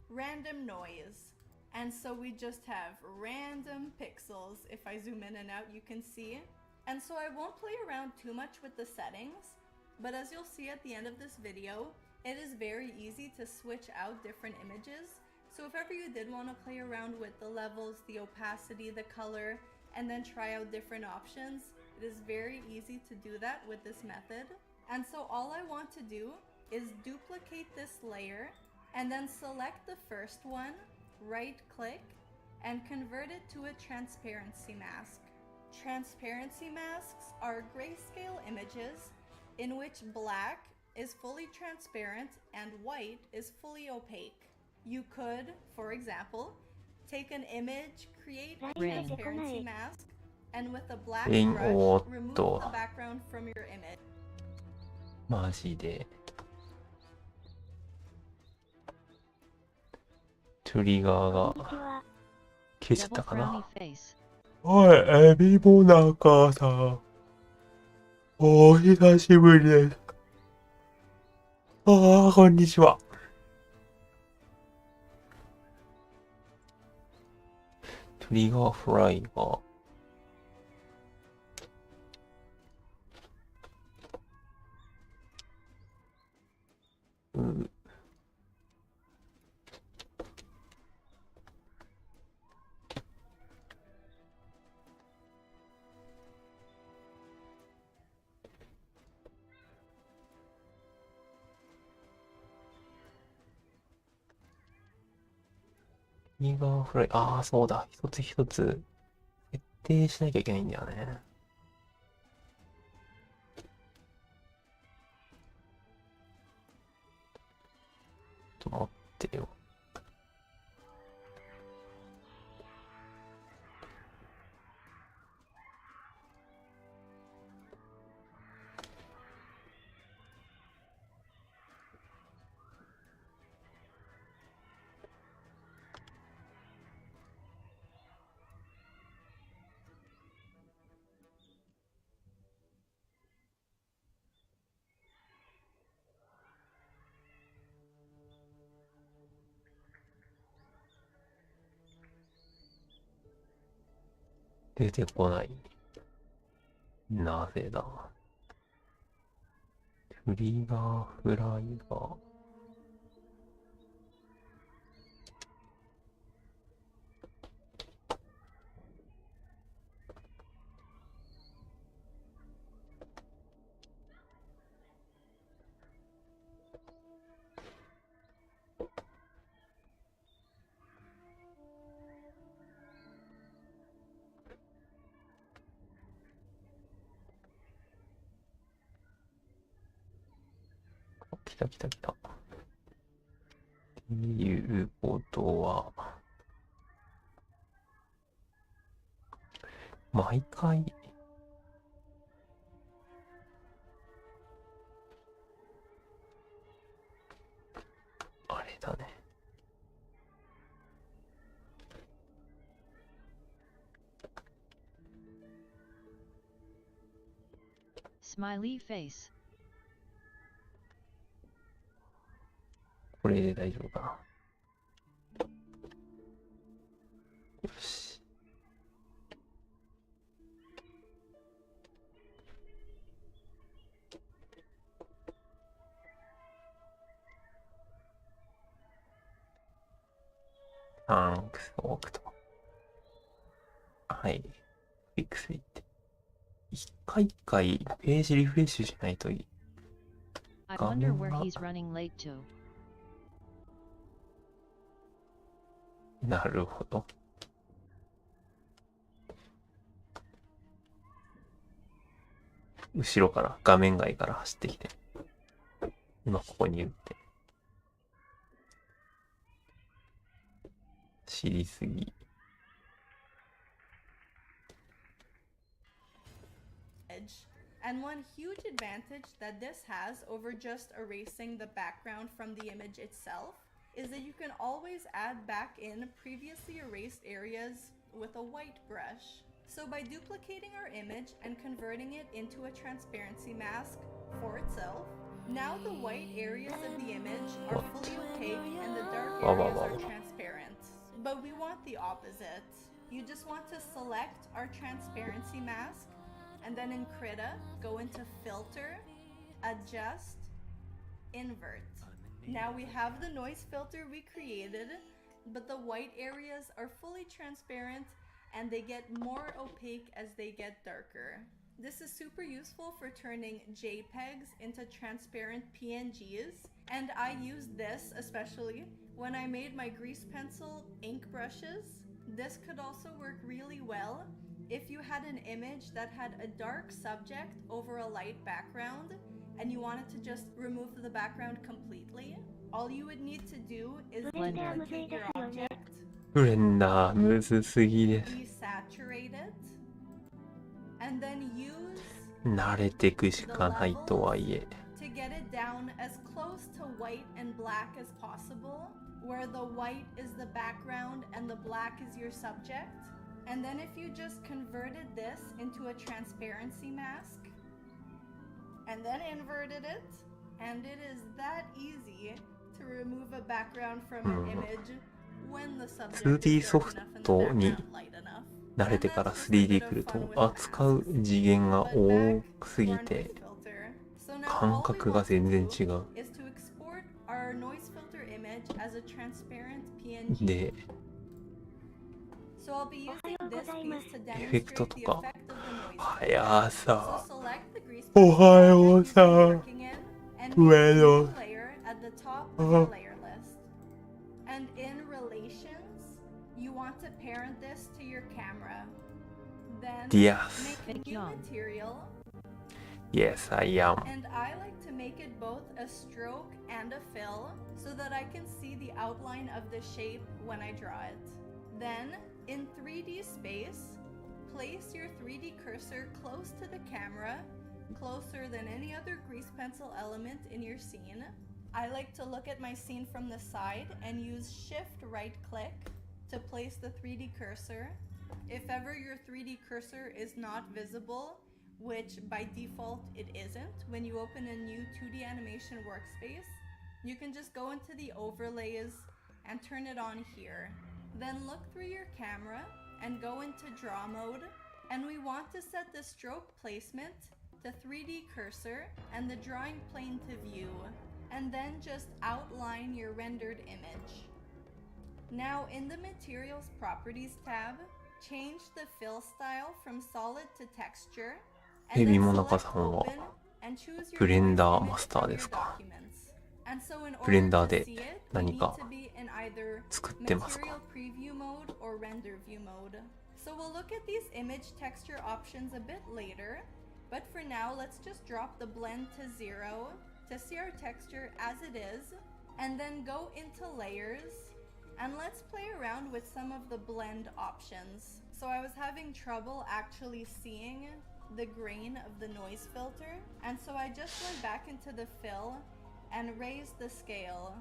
random noise. And so we just have random pixels. If I zoom in and out, you can see. And so I won't play around too much with the settings, but as you'll see at the end of this video, it is very easy to switch out different images. So if ever you did want to play around with the levels, the opacity, the color, and then try out different options, it is very easy to do that with this method. And so all I want to do is duplicate this layer and then select the first one, right click, and convert it to a transparency mask. Transparency masks are grayscale images in which black is fully transparent and white is fully opaque. You could, for example, take an image, create a transparency mask, and with a black brush, remove the background from your image. マジで。トリガーが消えちゃったかな。おい、エビモナカさん。お久しぶりです。ああ、こんにちは。トリガーフライが。トリガーフライ、ああ、そうだ。一つ一つ設定しなきゃいけないんだよね。ちょっと待ってよ。出てこない。なぜだ。トリガーフライが。来た来た来た。っていうことは、毎回、あれだね。Smiley face. これで大丈夫かな。よし。タンクスオークと。はい。フィックスいって。一回一回ページリフレッシュしないといい。I wonder where he's running late to. なるほど。後ろから、画面外から走ってきて。今ここに打って。知りすぎ。And one huge advantage that this has over just erasing the background from the image itself is that you can always add back in previously erased areas with a white brush. So by duplicating our image and converting it into a transparency mask for itself, now the white areas of the image are fully opaque and the dark areas are transparent. But we want the opposite. You just want to select our transparency mask and then in Krita, go into filter, adjust, invert. Now we have the noise filter we created, but the white areas are fully transparent and they get more opaque as they get darker. This is super useful for turning JPEGs into transparent PNGs, and I used this especially when I made my grease pencil ink brushes. This could also work really well if you had an image that had a dark subject over a light background and you wanted to just remove the background completely. All you would need to do is duplicate your object, ブレンダーむずすぎです。 desaturate it, and then use 慣れてくしかないとはいえ。 to get it down as close to white and black as possible, where the white is the background and the black is your subject. And then if you just converted this into a transparency mask, and then inverted it, and it is that easy to remove a background from an image when the subject2D is ソ dark フ enough and the トに background light enough. 慣れてから 3D 来ると扱う次元が多すぎて感覚が全然違う。で、エフェクトとか、はやさ、おはようさ、上の、And in relations, you want to parent this to your camera. Then Yes. make new material. Yes, I am. And I like to make it both a stroke and a fill so that I can see the outline of the shape when I draw it. Then, in 3D space, place your 3D cursor close to the camera, closer than any other grease pencil element in your scene. I like to look at my scene from the side and use shift right click to place the 3D cursor. If ever your 3D cursor is not visible, which by default it isn't, when you open a new 2D animation workspace, you can just go into the overlays and turn it on here. Then look through your camera and go into draw mode, and we want to set the stroke placement to 3D cursor and the drawing plane to view, and then just outline your rendered image. Now in the Materials Properties tab, change the fill style from solid to texture, and then select open and choose your ブレンダー image マスター from で your すか。 documents. And so in ブレ order ンダー to で see it, you 何 need か to be in either 作ってますか。 Material Preview mode or Render View mode. So we'll look at these image texture options a bit later, but for now let's just drop the blend to 0 to see our texture as it is, and then go into layers, and let's play around with some of the blend options. So I was having trouble actually seeing the grain of the noise filter, and so I just went back into the fill and raised the scale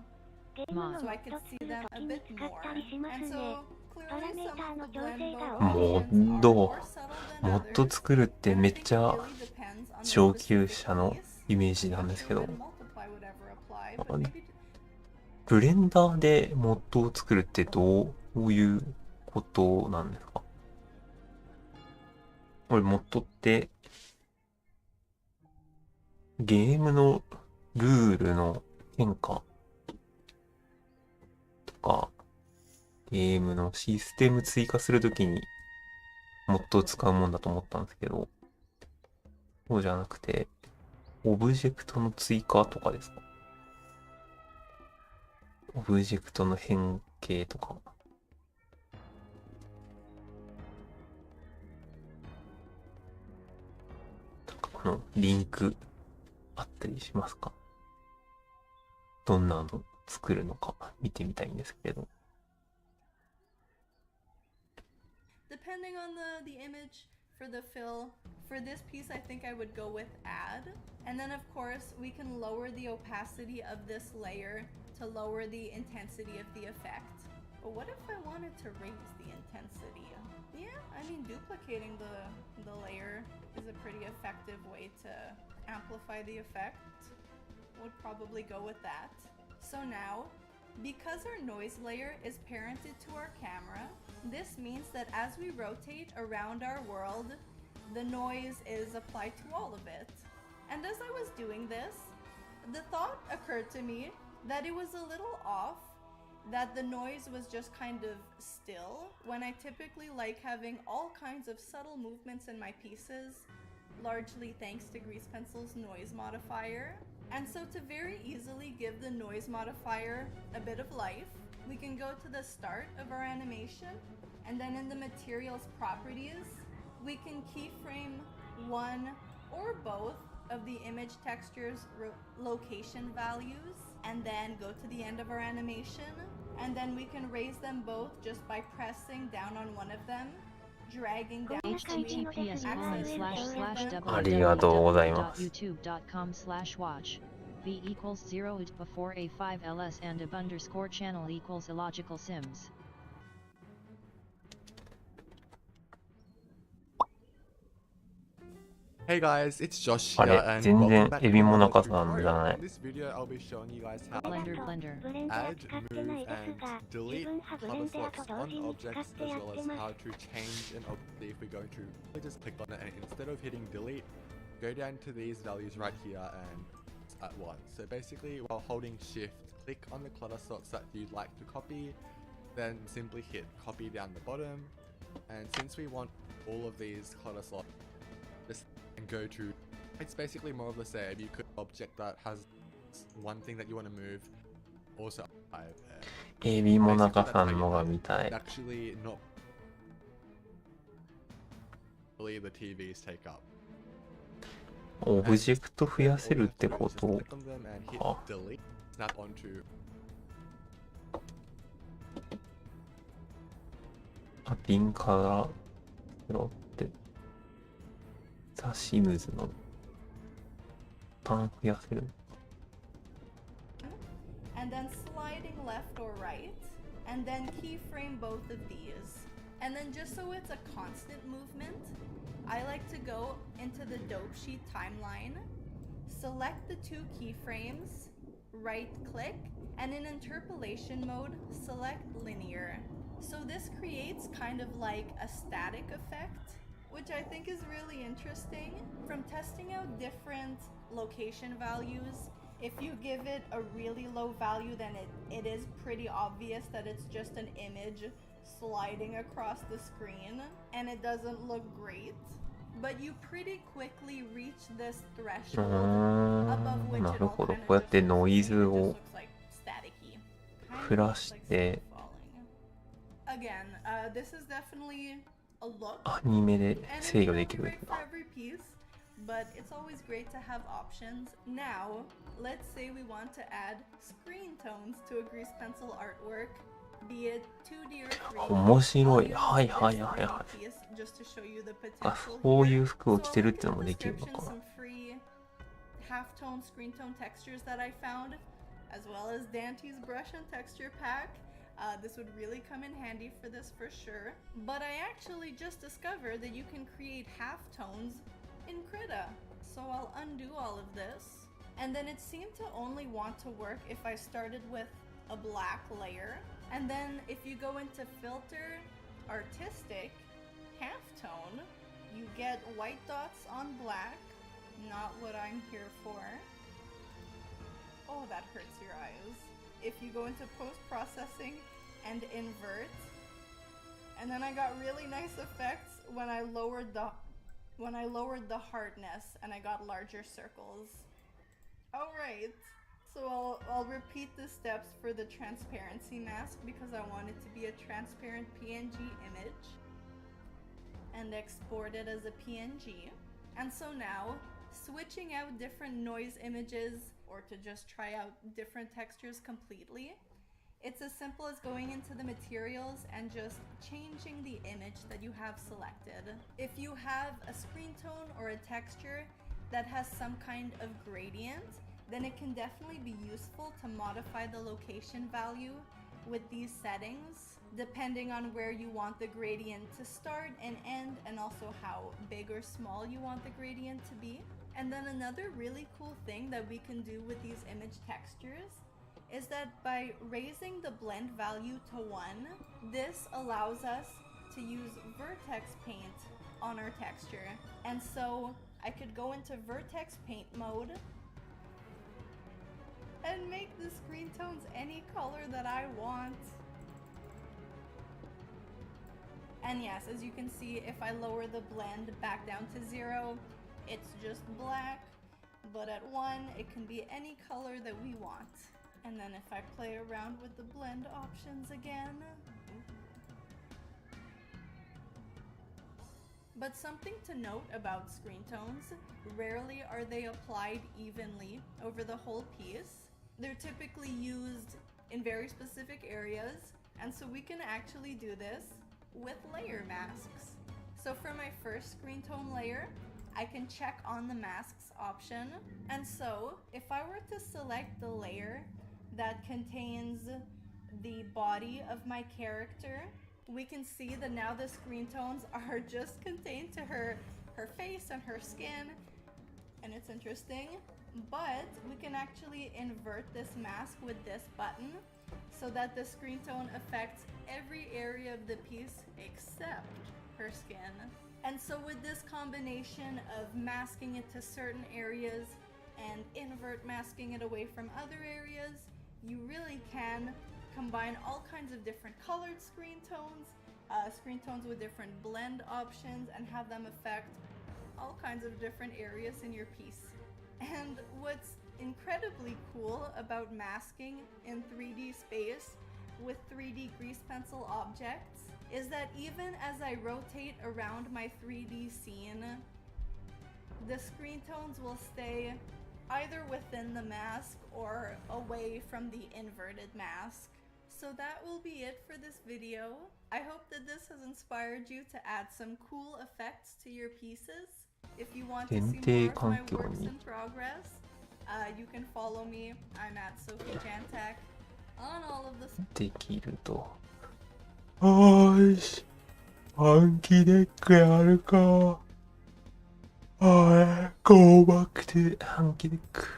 so I could see them a bit more. And so clearly some of the blend mode options are more subtle than モッド others. 作るってめっちゃ Really depends on the 上級 specific 者の piece. イメージなんですけど、 Then multiply whatever apply, but maybe ブレンダーでモッドを作るってどういうことなんですか？これモッドってゲームのルールの変化とかゲームのシステム追加するときにモッドを使うもんだと思ったんですけど、そうじゃなくてオブジェクトの追加とかですか？オブジェクトの変形とか。なんかこのリンクあったりしますか？どんなの作るのか見てみたいんですけれど。depending on the image for the fill, for this piece I think I would go with add. And then of course we can lower the opacity of this layer to lower the intensity of the effect. But what if I wanted to raise the intensity? Yeah, I mean, duplicating the layer is a pretty effective way to amplify the effect. Would probably go with that. So now, because our noise layer is parented to our camera, this means that as we rotate around our world, the noise is applied to all of it. And as I was doing this, the thought occurred to me that it was a little off, that the noise was just kind of still, when I typically like having all kinds of subtle movements in my pieces, largely thanks to Grease Pencil's noise modifier. And so to very easily give the noise modifier a bit of life, we can go to the start of our animation, and then in the materials properties, we can keyframe one or both of the image texture's location values, and then go to the end of our animation, and then we can raise them both just by pressing down on one of them, dragging down https://www.youtube.com/watch v equals 0 before a5ls and ab_ channel equals illogical sims. Hey guys, it's Josh あ here れ、 and 全 welcome 然 back エビ to も another 中さんじゃ tutorial. ない In this video, I'll be showing you guys how to Blender. add, move, and delete color slots on objects, as well as how to change an object if we're going to just click on it, and instead of hitting delete, go down to these values right here and at once. So basically, while holding shift, click on the color slots that you'd like to copy, then simply hit copy down the bottom, and since we want all of these color slots, just and go to, it's basically more of the same. You could object that has one thing that you want to move, alsoエビも中さんのが見たい。 actually not really the TVs take up. オブジェクト増やせるってことか。 Snap onto あ、ピンから拾って、ザ・シムズのターン増やせる。 and then sliding left or right, and then keyframe both of these. And then just so it's a constant movement, I like to go into the dope sheet timeline, select the two keyframes, right click, and in interpolation mode, select linear. So this creates kind of like a static effect, which I think is really interesting. From testing out different location values, if you give it a really low value, then it is pretty obvious that it's just an image sliding across the screen, and it doesn't look great. But you pretty quickly reach this threshold above which it all kind of just looks like staticky. Kind of just like falling. Again, this is definitely a look, アニメで and it 制御 won't で be きる。 great for every piece, but it's always great to have options. Now, let's say we want to add screen tones to a Grease Pencil artwork, be it 2D or 3D. 面白い。はいはいはいはい。 Just to show you the あ、 potential そうい here. う服を着てるって So のも I'll でき link る in の the か description some free halftone screen tone textures that I found, as well as Dante's brush and texture pack. This would really come in handy for this for sure. But I actually just discovered that you can create halftones in Krita. So I'll undo all of this. And then it seemed to only want to work if I started with a black layer. And then if you go into filter, artistic, halftone, you get white dots on black. Not what I'm here for. Oh, that hurts your eyes. If you go into post-processing and invert, and then I got really nice effects when I lowered the hardness and I got larger circles. All right, so I'll repeat the steps for the transparency mask because I want it to be a transparent PNG image and export it as a PNG. And so now, switching out different noise images or to just try out different textures completely, it's as simple as going into the materials and just changing the image that you have selected. If you have a screen tone or a texture that has some kind of gradient, then it can definitely be useful to modify the location value with these settings depending on where you want the gradient to start and end, and also how big or small you want the gradient to be. And then another really cool thing that we can do with these image textures is that by raising the blend value to 1, this allows us to use vertex paint on our texture. And so I could go into vertex paint mode and make the screen tones any color that I want. And yes, as you can see, if I lower the blend back down to 0, it's just black, but at 1, it can be any color that we want. And then if I play around with the blend options again. But something to note about screen tones, rarely are they applied evenly over the whole piece. They're typically used in very specific areas, and so we can actually do this with layer masks. So for my first screen tone layer, I can check on the masks option. And so if I were to select the layer that contains the body of my character, we can see that now the screen tones are just contained to her face and her skin, and it's interesting. But we can actually invert this mask with this button so that the screen tone affects every area of the piece except her skin. And so with this combination of masking it to certain areas and invert masking it away from other areas, you really can combine all kinds of different colored screen tones with different blend options, and have them affect all kinds of different areas in your piece. And what's incredibly cool about masking in 3D space with 3D grease pencil objects is that even as I rotate around my 3D scene, the screen tones will stay either within the mask or away from the inverted mask. So that will be it for this video. I hope that this has inspired you to add some cool effects to your pieces. If you want to see more of my works in progress, you can follow me. I'm at Sophie Jantak on all of the... できると。よし。暗記デックやるか。go back to 暗記デック。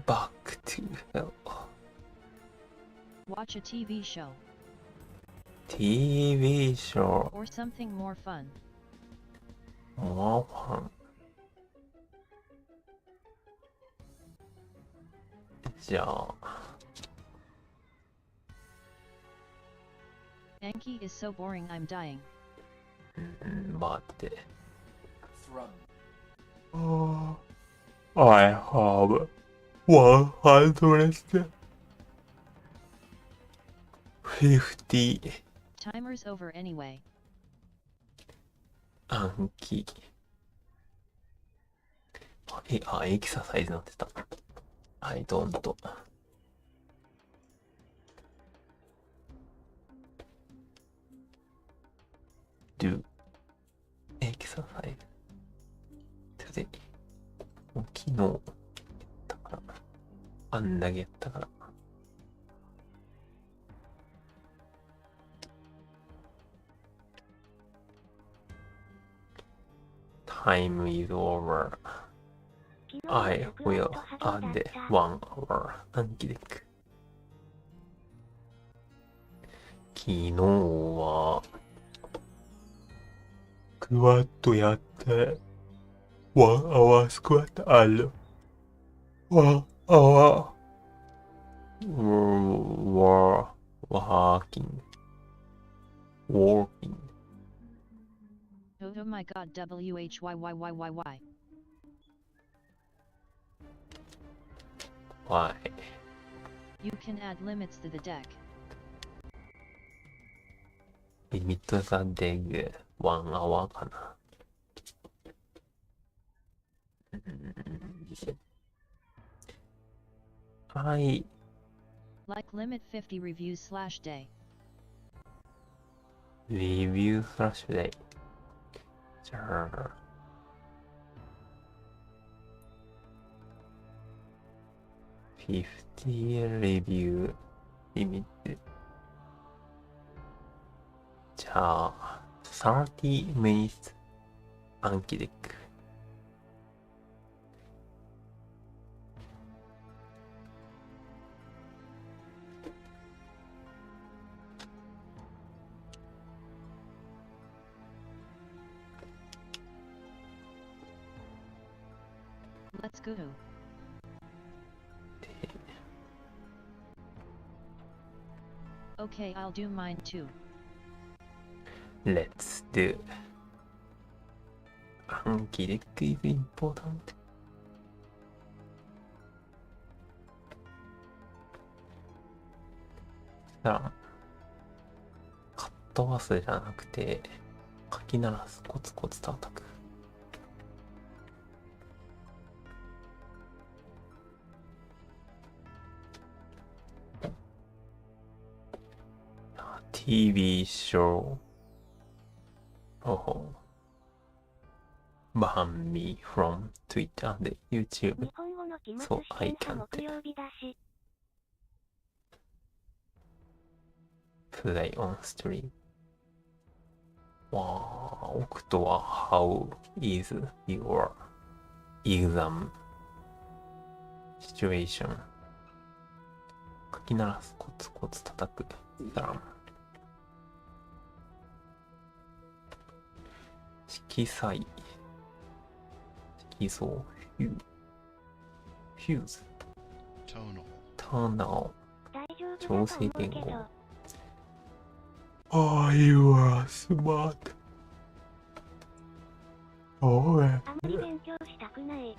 back to hell. Watch a TV show. TV show. Or something more fun. More fun. じゃあ。Anki is so boring I'm dying. 待って。I have 150. Timer's over anyway. 暗記。エクササイズになってた。I don't. Do exercise today. もう昨日やったから。あんだけやったから。Time is over. I will add 1 hour 暗記デック。昨日はスクワットやって1 hour スクワットある。1 hour working. Oh my god, WHYYYYY. Why? You can add limits to the deck. Limit the deck 1 hour かな。はい。Like limit 50 reviews/day. Review/day. じゃあ、50 review limit。じゃあ、30 minutes 暗記デック。Let's go. Okay, I'll do mine too. Let's do. 暗記デック is important. だからカットバスじゃなくて書き鳴らす、コツコツ叩く。TV show. Oh. Ban me from Twitter and YouTube. 日本語の期末 So 試 I 験が can't 木曜日だし。play on stream. Wow. Octo, how is your exam situation? 書き鳴らす、コツコツ叩く。だらん。色彩。色相。フューズ。ターナル。調整言語。Oh, you are smart. おい。あまり勉強したくない。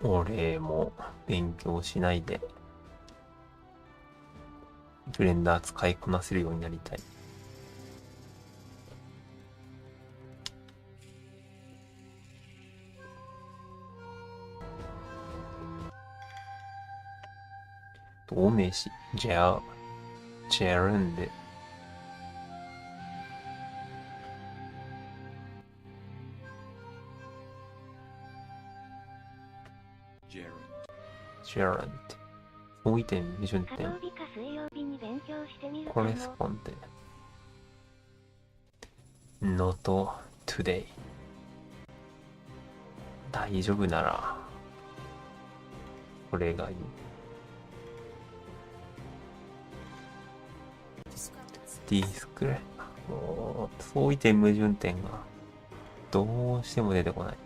俺も勉強しないでブレンダー使いこなせるようになりたい。同名詞ジェルンでジェラント。相違点、矛盾点。火曜日か水曜日に勉強してみるかコも。レスポンデ。not today。大丈夫なら、これがいい。ディスクレ。相違点、矛盾点がどうしても出てこない。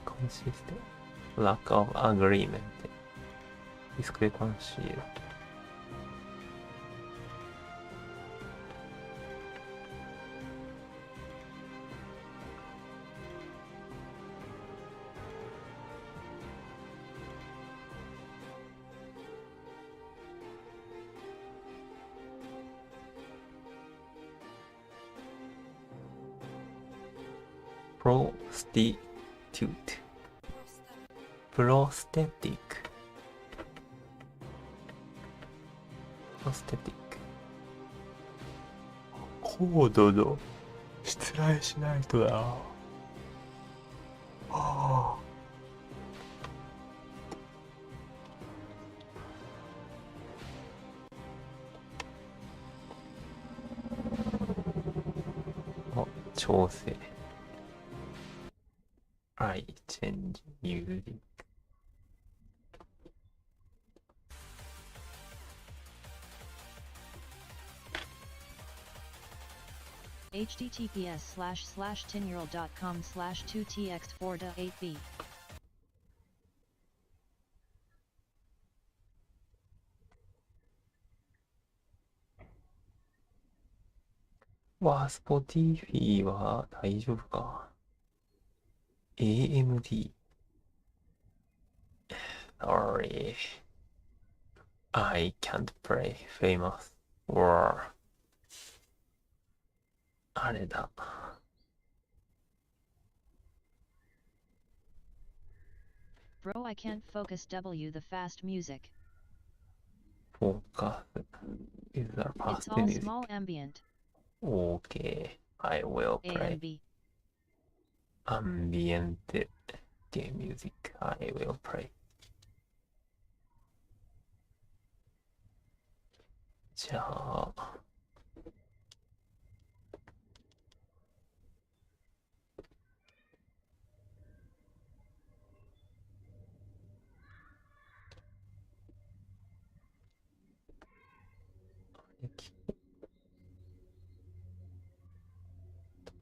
コンシステント。Lack of agreement. Discrepancy. Prostitute. Prosthetic.コードの出題しないとだ。ああ、調整。I change music. https://tinural.com/2txt4.8bわあ、Spotify は大丈夫か。AMD。Sorry. I can't play famous or あれだ。Bro, I can't focus W the fast music. Focus is the It's fast all music. small ambient. Okay, I will A play. and B. ambient game music I will play. じゃあ、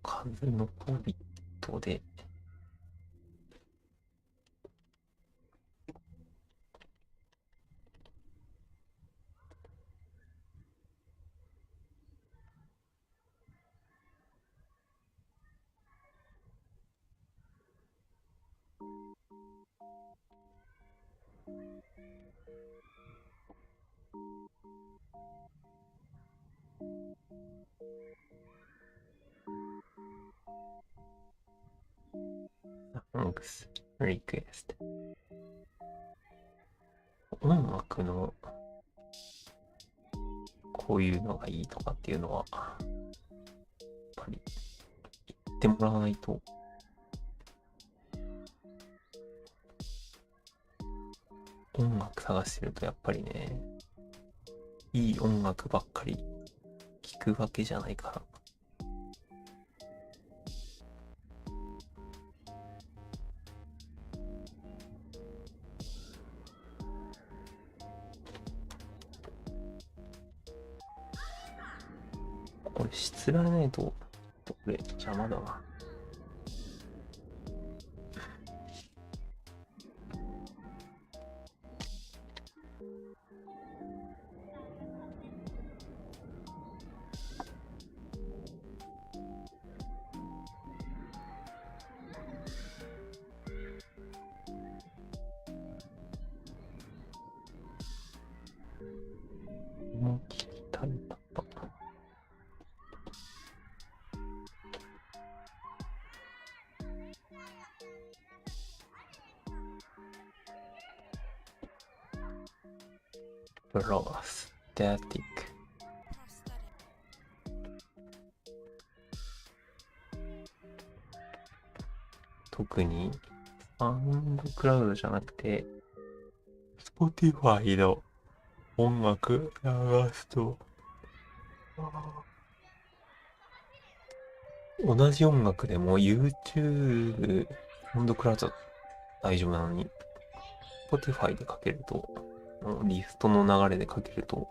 風のポビットで、Thanks request。音楽のこういうのがいいとかっていうのは、やっぱり言ってもらわないと。音楽探してるとやっぱりね、いい音楽ばっかり聴くわけじゃないから。これしられないと、これ邪魔だな。もう聞きたいパパ。Prosthetic。特にサウンドクラウドじゃなくて Spotify の音楽流すと同じ音楽でも YouTube サウンドクラウド大丈夫なのに Spotify でかけるとリストの流れでかけると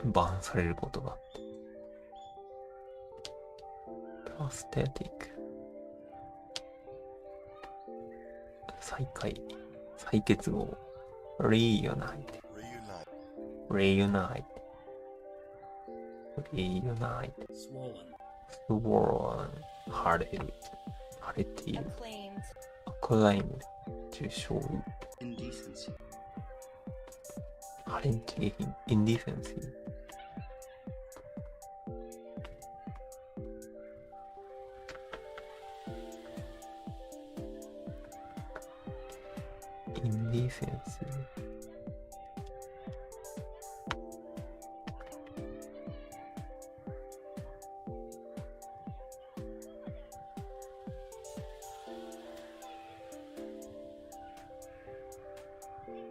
バンされることがあって。プラステティック。再結合。Reunite。Swollen。腫れる。腫れている。Acclaimed。受賞。Indecency。Indecency。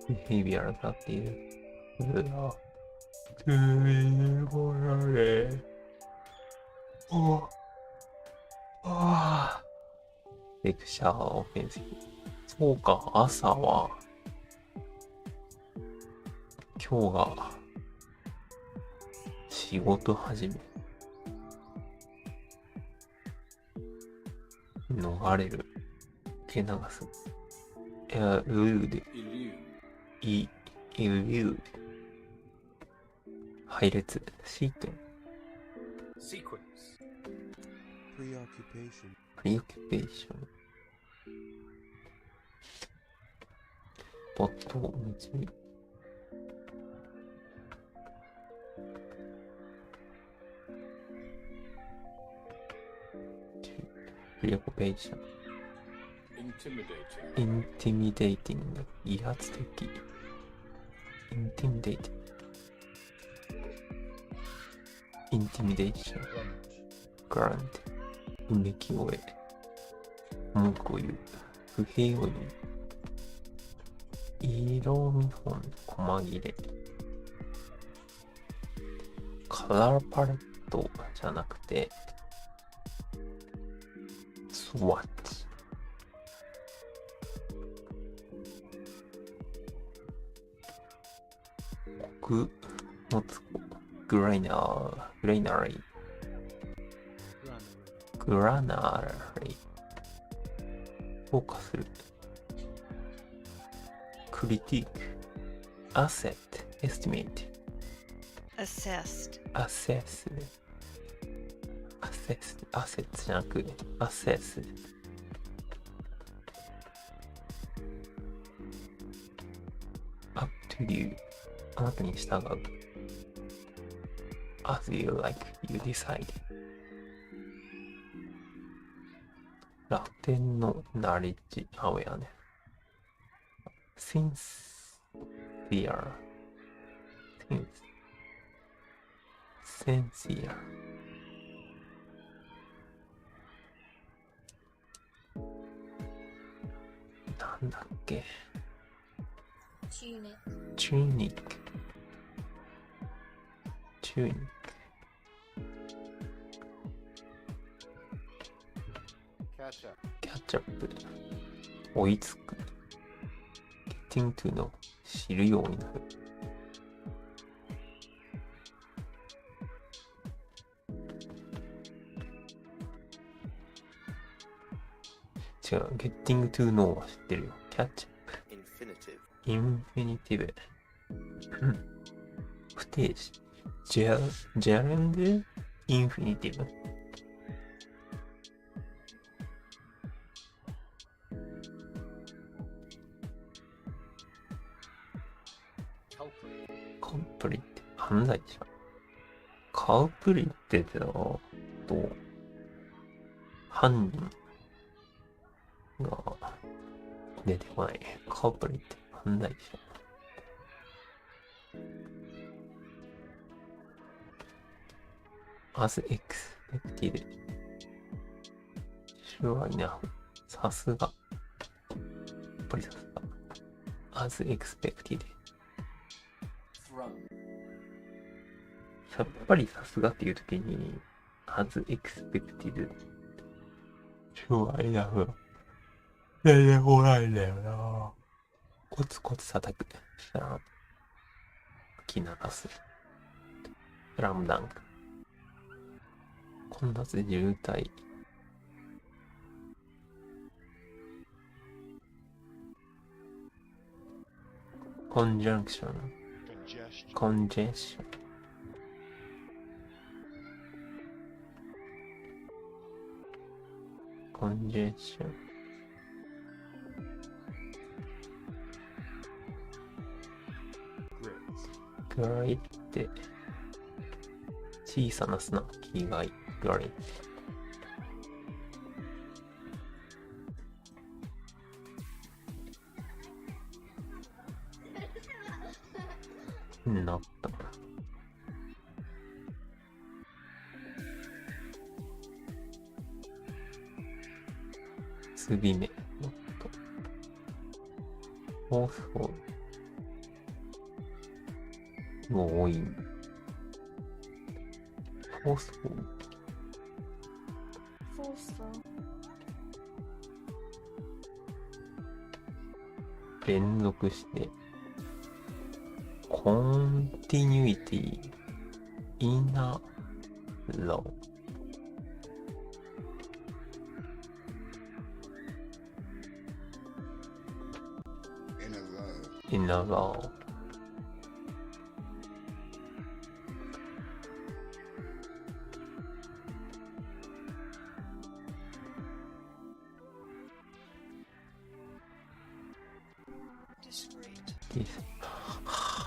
Behavior that isレクチャーオフェンシブ。そうか、朝は今日が仕事始め。逃れる。受け流す。elude。配列。sequence。preoccupation。没頭夢中。preoccupation。intimidating。威圧的。intimidation。grunt。うめき声。文句を言う。不平を言う。色見本、細切れ。カラーパレットじゃなくて、スワッチ。穀物庫。グライナリー。グラナリー。評価する。クリティック。アセット。エスティメイト。assessed アセスじゃなくアセス。up to you あなたに従う。as you like you decide ラテンのナレッジアウェアね。sincereなんだっけ。チューニックキャッチアップ追いつく。getting to の知るようになる。違う、getting to know は知ってるよ。キャッチアップ。インフィニティブ。不定詞。ジェランドインフィニティブ。カウプリって犯罪者。カウプリってと犯人が出てこない。カウプリって犯罪者。as expected。sure enough。さすが。やっぱりさすが。as expected。さっぱりさすがっていうときに、as expected。sure enough。出てこないんだよな。コツコツ叩く。したら、吹き鳴らす。スラムダンク。混雑渋滞。コンジャンクション。コンジェッション。コンジェッション。グライって小さな砂木がグライなった。つび目ノットフォースフォールも多い。フォースフォール連続してコンティニュイティイナローイナロー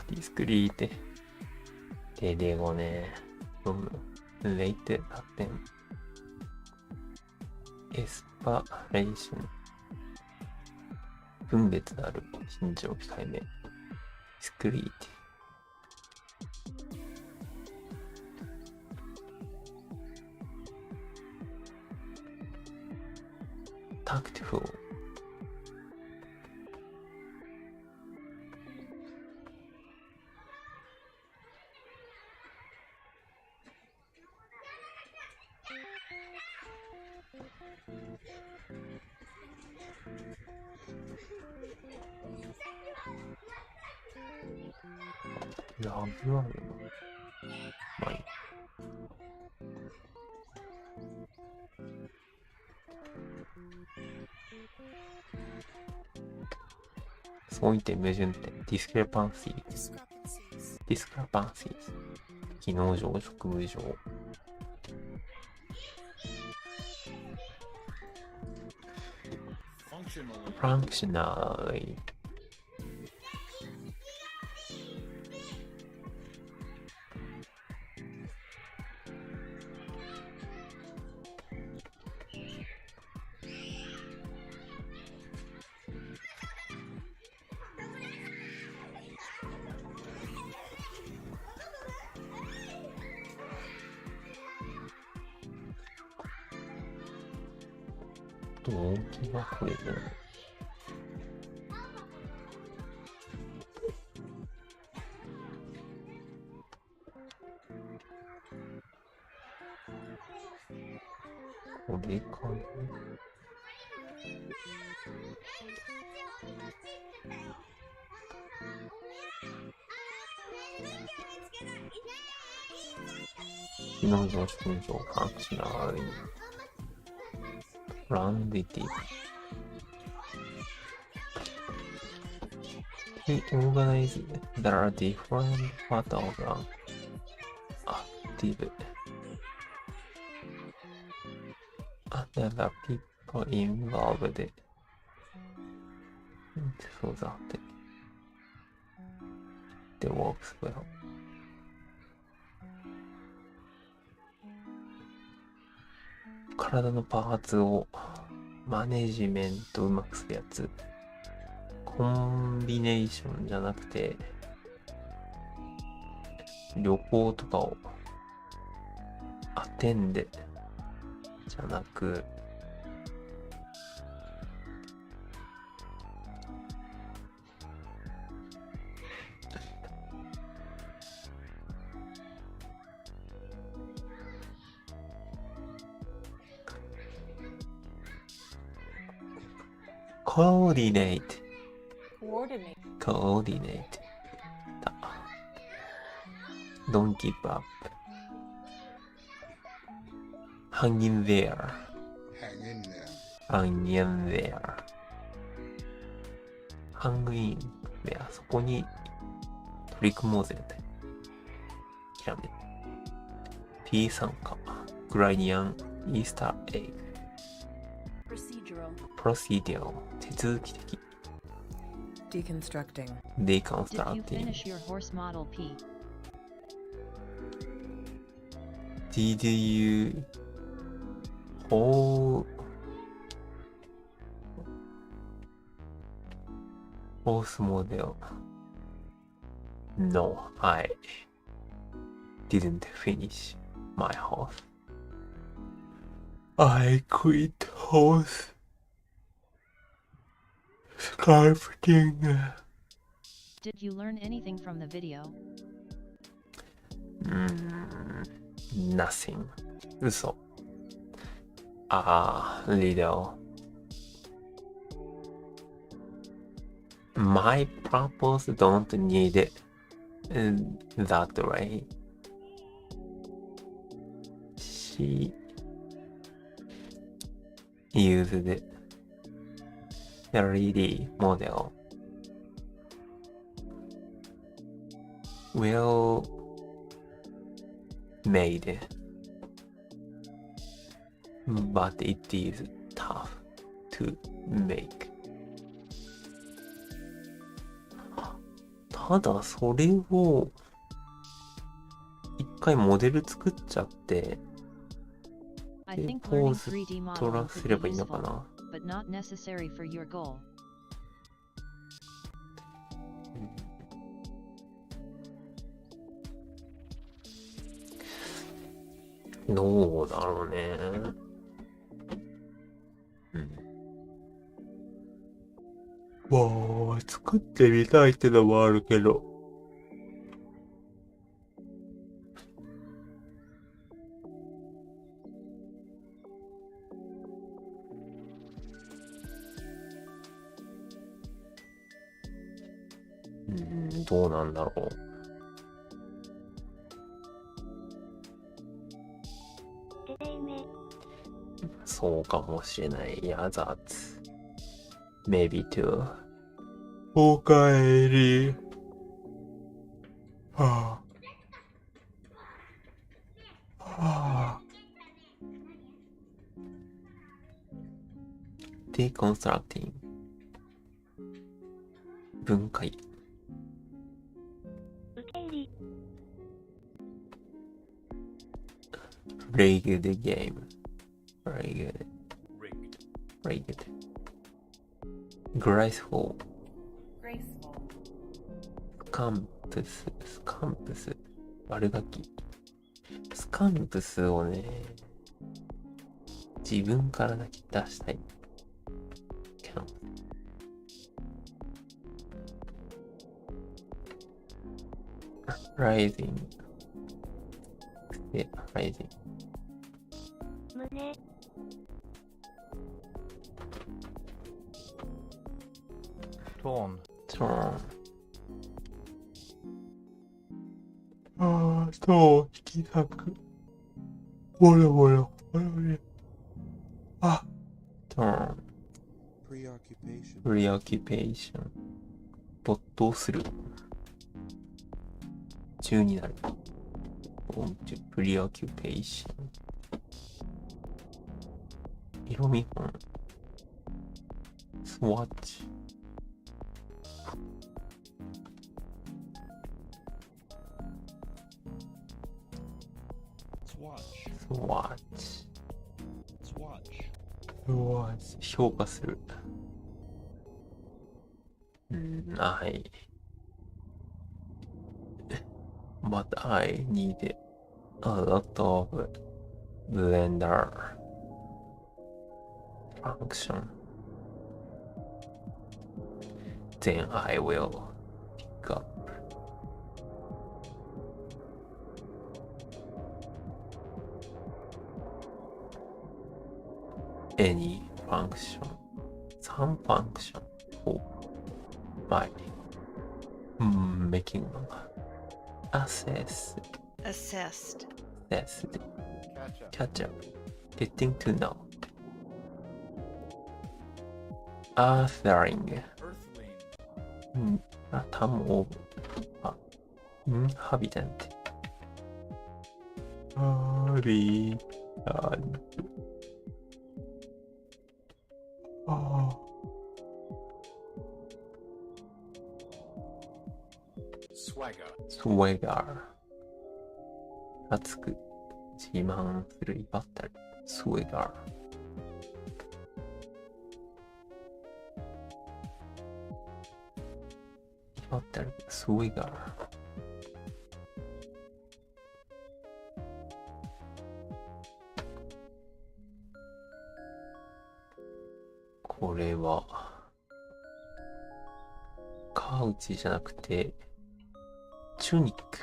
ディスクリーテデデ語ね。レイテラテンエスパレーション分別のある心情控えめディスクリーテタクテラグあるの。まあいい。相違点矛盾点。discrepancies。機能上、職務上。functionally。動機はこれじゃない。これかな。機能上、職務上、ファンクショナル。Transitive. To organize, there are different parts of an active. And the people involved. So that it works well. 体のパーツをマネジメントうまくするやつ。コンビネーションじゃなくて、旅行とかをアテンデじゃなく、coordinate. Don't give up. Hang in there. Hang in there. そこに取り組もうぜみたいな。ひらめ。P 参加。グライディアン、イースターエッグ。Procedural 手続き的 Deconstructing. Did you finish your horse model P? Did you horse model? No, I didn't finish my horse. I quit horse sculpting. Did you learn anything from the video? Nothing. 嘘。Little. My purpose don't need it that way. She used the 3D model. Well made, but it is tough to make. ただそれを一回モデル作っちゃってでポーズ取らせればいいのかな。But not necessary for your goal. どうだろうね。まあ、作ってみたいってのもあるけど。どうなんだろう。そうかもしれない。いや、that's maybe too. おかえり。はあ。はあ。deconstructing 分解。受け入り。rigged game. rigged. rigged. graceful. Graceful. スカンプス。悪ガキ。スカンプスをね、自分からだけ出したい。rising. で、rising. 胸。torn. torn. ああ、そう、引き裂く。ほらほら、ほらほら。あ、torn. preoccupation. 没頭する。中になる。preoccupation. 色見本。swatch. swatch. 評価する。はい。But I need a lot of blender function. Then I will pick up any function, some function for my making assessed. Catch up. Getting to know. Earthling. タモハビタント。ハビタント。swagger。熱く自慢する威張ったり。swagger。威張ったり。swagger。これはカウチじゃなくてチュニック、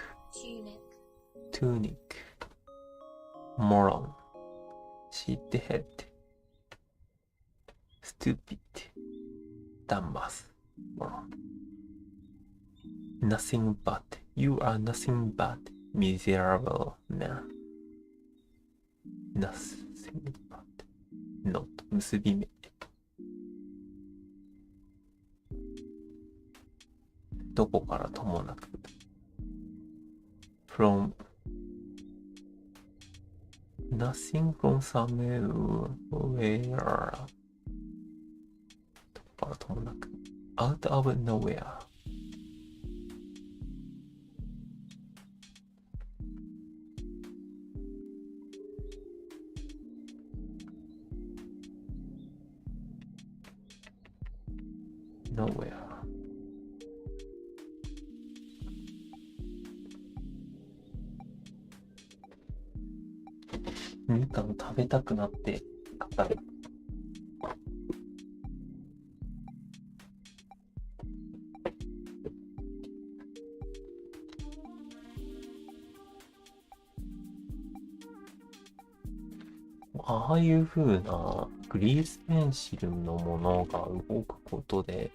トゥニック、モロン、シーテヘッド、ストゥピッド、ダンバス、モロン。Nothing but, you are nothing but miserable man. Nothing but, not 結び目。どこからともなく from nothing from somewhere どこからともなく out of nowhere nowhereみかん食べたくなって語る。ああいう風なグリースペンシルのものが動くことで、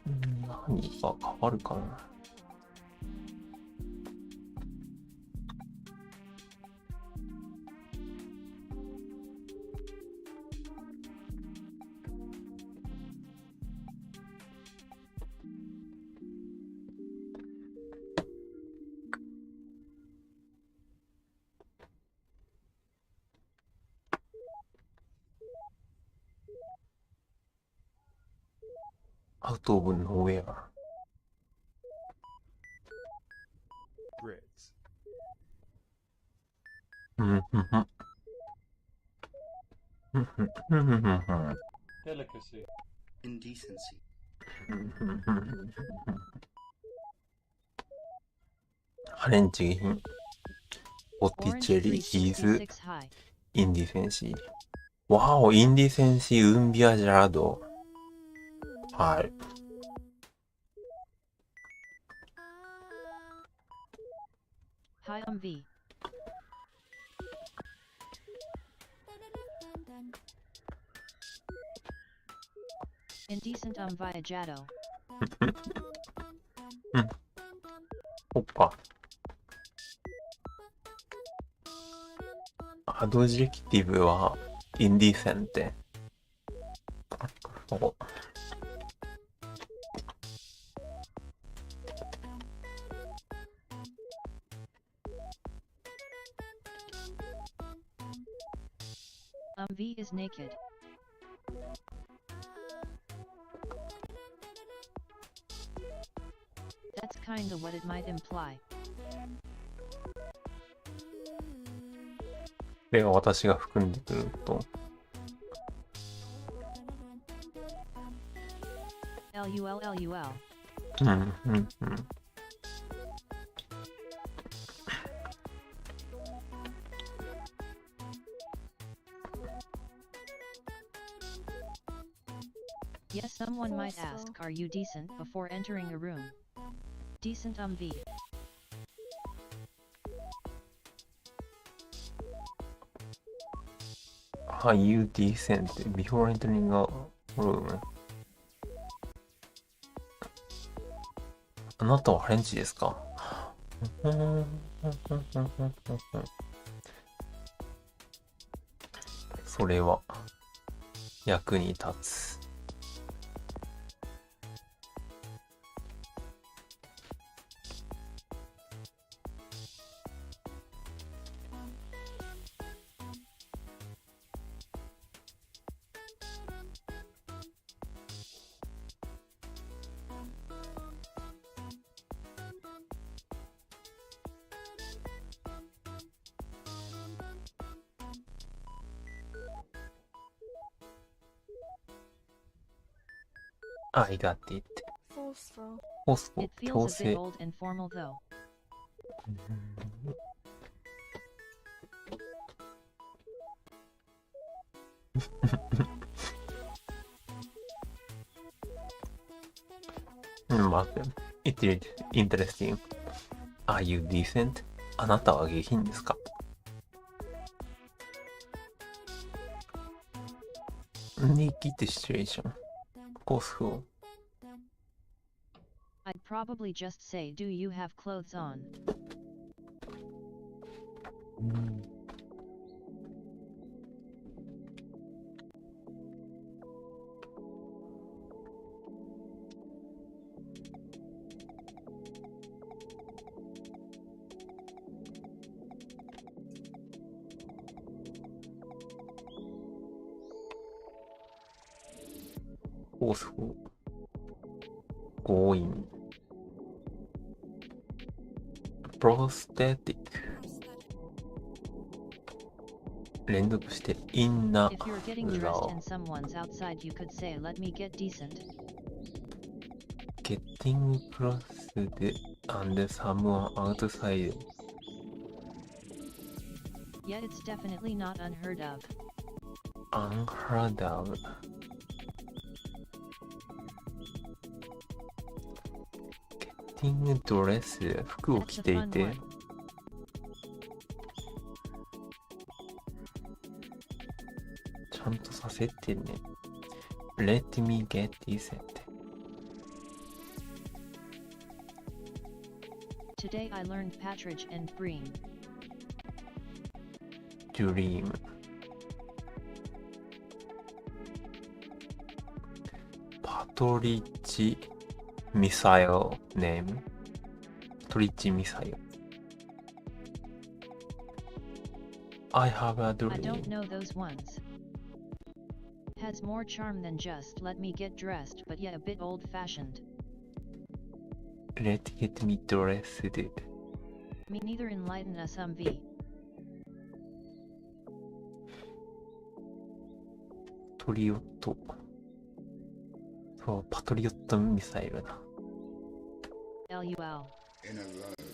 何が変わるかな。out of nowhere. Brits. うんふんふん。うんふんふんふんふんふん。 Delicacy. Indecency. ハレンチ下品。ボティチェリ Orange is 366 high. indecency. わお、インディセンシーウンビアジャード。はい。High V. Indecent viajado. うん。そっか。アドジェクティブはインディセント。そう。V is naked. That's kinda what it might imply. これが私が含んでくると。LUL. うんうんうん。Yes, someone might ask, are you decent before entering a room? Decent V. Are you decent before entering a room? あなたはハレンチですか？それは役に立つ。I got it. Forceful. ホスト It 強 feels a 制 bit old and formal though. 待って。It is interesting. Are you decent? あなたは下品ですか？ Naked situation. Forceful. I'd probably just say, do you have clothes on? Forceful. 強引。Prosthetic. 連続して in the If you're getting dressed and someone's outside, you could say, let me get decent. getting dressed and someone outside. Yeah, it's definitely not unheard of. Unheard of. getting dressed 服を着ていてちゃんとさせてね。Let me get decent. Today I learned patronage and dream. Dream. パトリッジミサイルネーム。パトリッジミサイル。I have a dream. I don't know those ones. Has more charm than just let me get dressed, but yet a bit old-fashioned. Let get me dressed. Me neither enlighten SMV. トリオット。そう、パトリオットミサイルだ。LUL.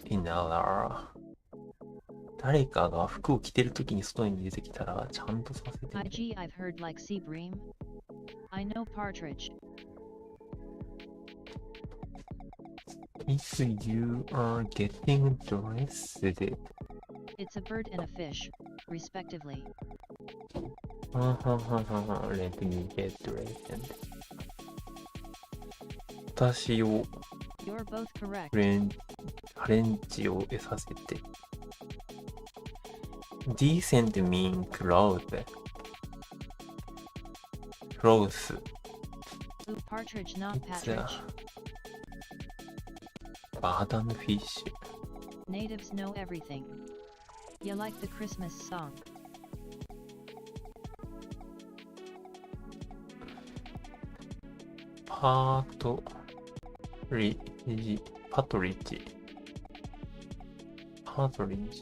In a lar. 誰かが服を着てるときに外に出てきたらちゃんとさせて。IG I've heard like sea bream. I know partridge. If you are getting dressed. It's a bird and a fish, respectively. Let me get dressed. 私を You're both correct. アレンジを得させて。Decent mean clothes. Clothes. Ooh, partridge, not It's patridge. Bird and fish. Natives know everything. You like the Christmas song? Partridge.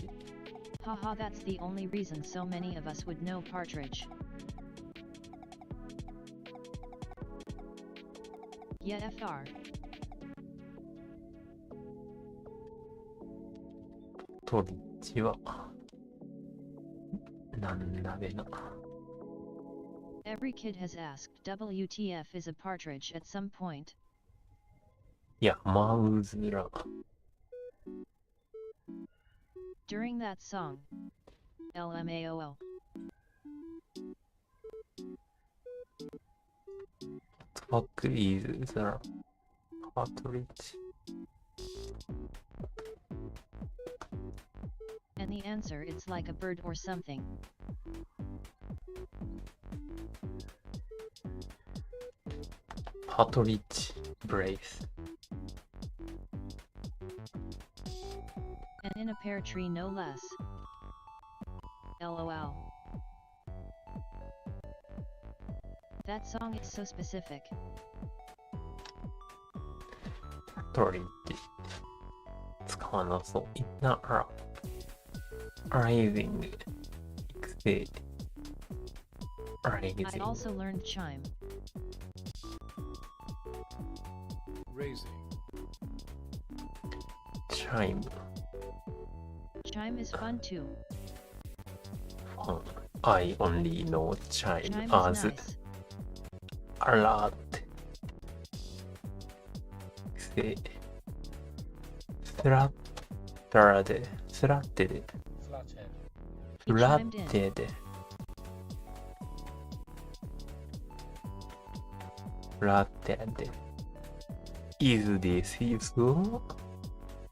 Haha, that's the only reason so many of us would know partridge. Yeah, FR. トリッジはなんだべな。Every kid has asked WTF is a partridge at some point. いや、マウズラ。During that song. LMAOL. What the fuck is the partridge? And the answer, it's like a bird or something. Partridge brace. And in a pear tree no less. LOL. That song is so specific. Partridge. 使わなそう。いなら。Rising. 育成。Rising. I also learned chime. Raising. Chime. Chime is fun too. Fun. I only know chime Chime as is nice. alert. 育成。スラッタで。スラッテで。He フラ chimed ッ in. テで。フラッテで。is this is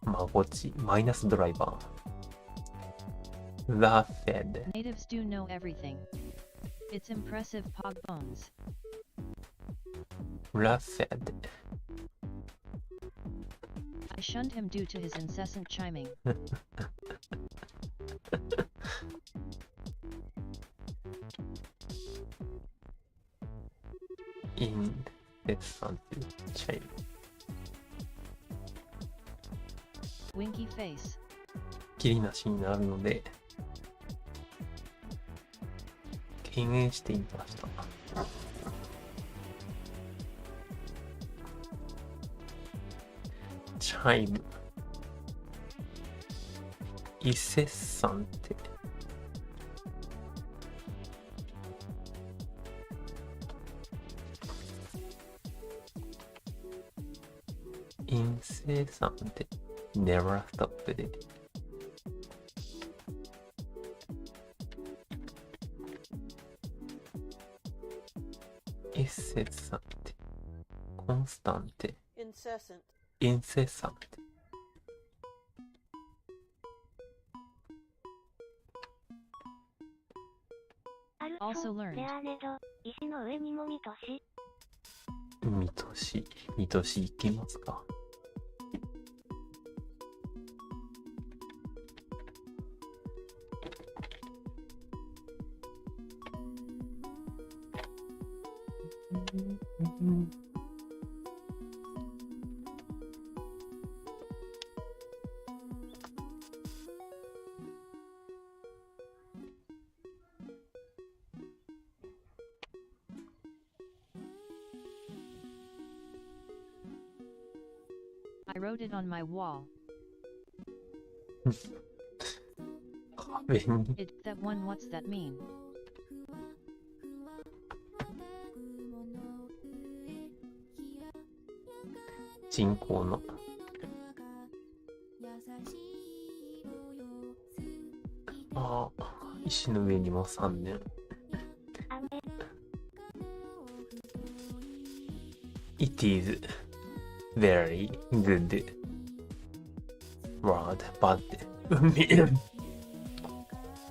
まごちマイナスドライバー。The Fed. Natives do know everything. It's impressive, pog bones. The Fed. I shunned him due to his incessant chiming. Incessant chime. Winky face. きりなしになるので敬遠してみました。チャイムイセッサンテインセサンテネバーストップでincessante, constante, incessant, incessante. Also learned. レアネド、石の上にも見とし。見としいきますか。I wrote it on my wall. 壁に It, that one, what's that mean? 人口の石の上にも3年。It is very good word, but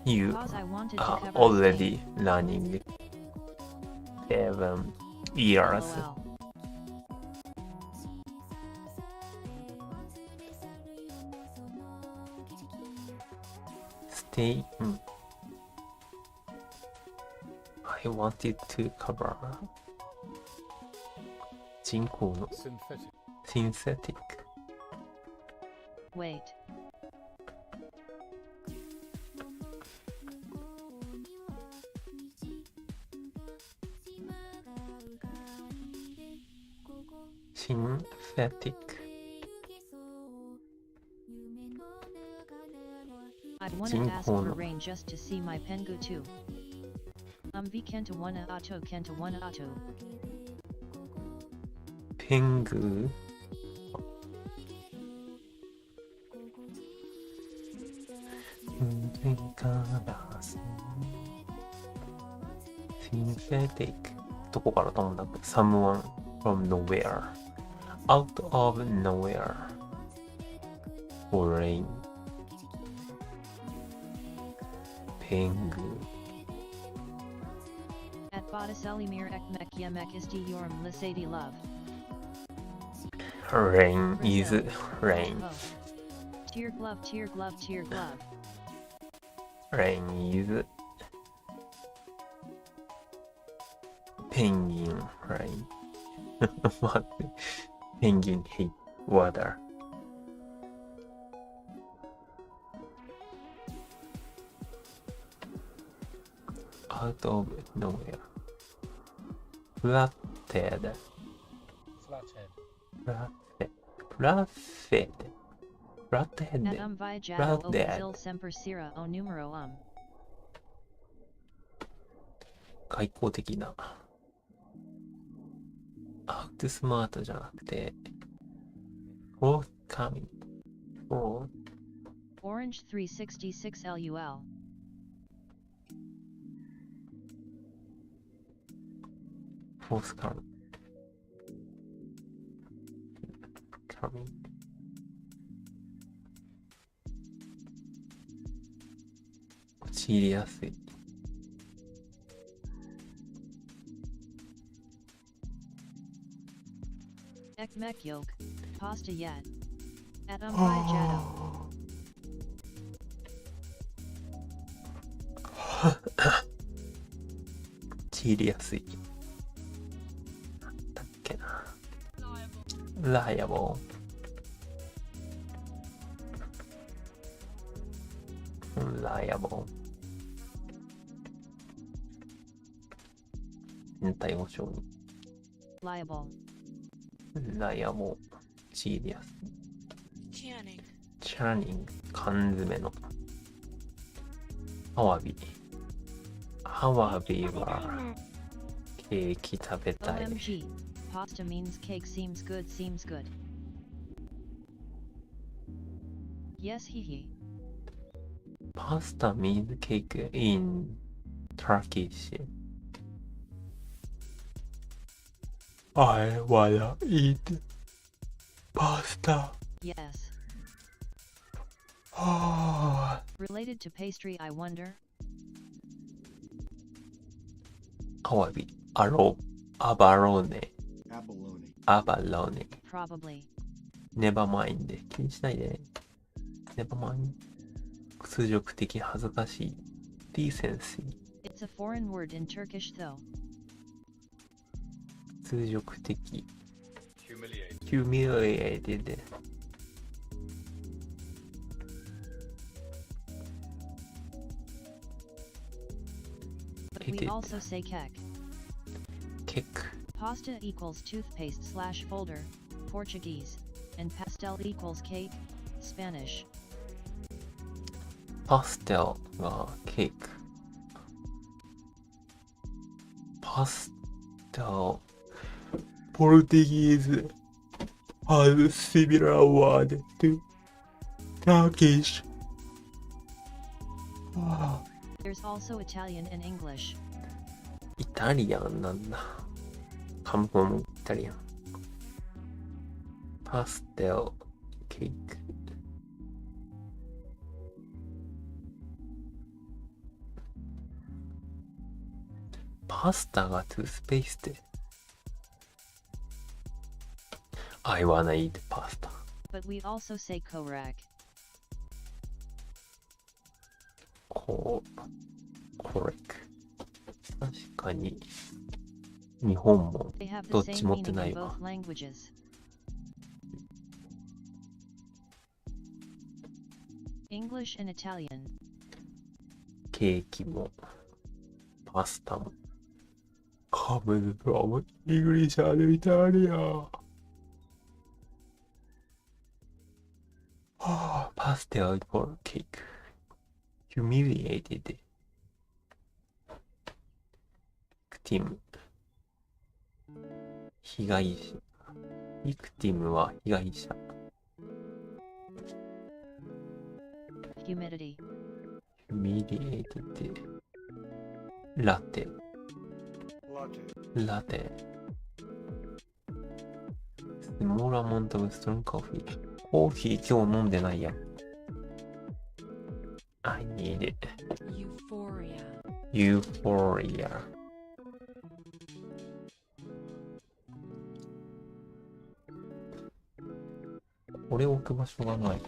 you are already learning 7 years. Stay. I wanted to cover 人工の synthetic. Wait. Synthetic. I wanted to ask for rain just to see my pengu too. Vi kenta wana ato kenta wana ato. Pengu. Synthetic. どこから飛んだっけ Someone from nowhere. Out of nowhere. For rain. Pengu. At Botticellimir ekmek yemek isti yorum lisadi love. Rain is rain. Tear glove, tear glove, tear glove. Rain is penguin rain. 待って。Penguin hate water. Out of nowhere. Flatted. Flatted. Flathead. At viajado o Brazil semper sera o numero外交的な。アウトスマートじゃなくて、forthcoming. Orange 366 LUL. Forthcoming. Coming. 陥りやすい。Ekmek yolk, pasta yet. At viajado. 陥りやすい。なんだっけな。Liable. Liable. 全体語称に。Liable. Liable. 陥りやすい。Channing. 缶詰の。アワビ。アワビはケーキ食べたい。OMG. Pasta means cake seems good, seems good. Yes, hee. Pasta means cake in Turkish. I wanna eat pasta. Yes. Related to pastry, I wonder? アワビ。アバローネ。アバローネ。Probably. Never mind. 気にしないで。Never mind. 屈辱的恥ずかしい。Decency. It's a foreign word in Turkish though. 屈辱的。humiliated。We also say kek. Kek. Pasta equals toothpaste / folder, Portuguese, and pastel equals cake, Spanish. pastel がケーク。pastel Portuguese has a similar word to Turkish. There's also Italian and English. イタリアンなんだ。漢方もイタリアン。パステルケーク。パスタがトゥースペースで。I wanna eat pasta. But we also say korak. コレク。確かに日本も They have どっ the ち same 持って meaning な in いわ。 both languages. English and Italian. ケーキもパスタも。Coming from English and Italian. パステルイコールケーク。humiliated。victim。被害者。victim は被害者。Humidity. humiliated。ラテ。ラテ。スモーラーモントブストロングコーヒー。コーヒー今日飲んでないや。I need it. Euphoria. これ置く場所がない。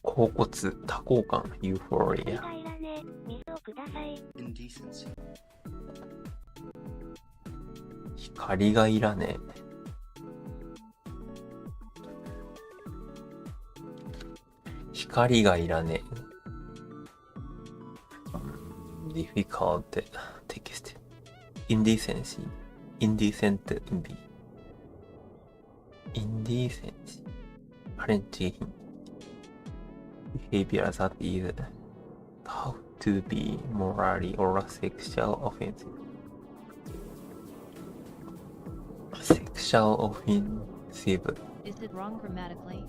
甲骨、多幸感、ユーフォリア。水をください。光がいらねえ。光がいらねえ。difficult text. indecency. indecent be. indecency. apparently behavior that is thought to be morally or sexual offensive. Sexual offensive. Is it wrong grammatically?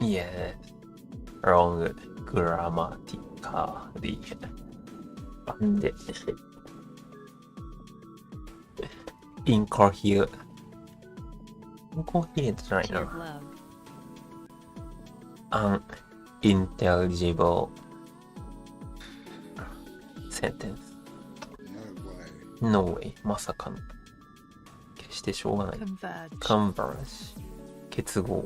Yes. Wrong grammatically. And incoherent じゃないな。unintelligible sentence. No way. まさかの。決してしょうがない。converge 結合。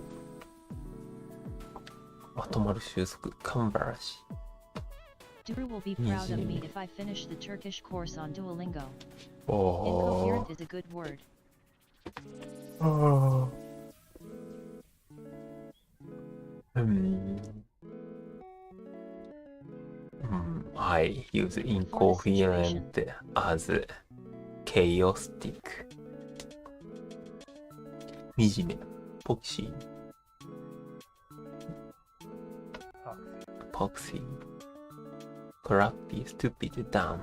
まとまる収束。converge Duru will be proud of me if I finish the Turkish course on Duolingo. Oh. Incoherent is a good word. I use incoherent as chaotic. 惨め。ポキシー。Poxy. Crappy, stupid, dumb.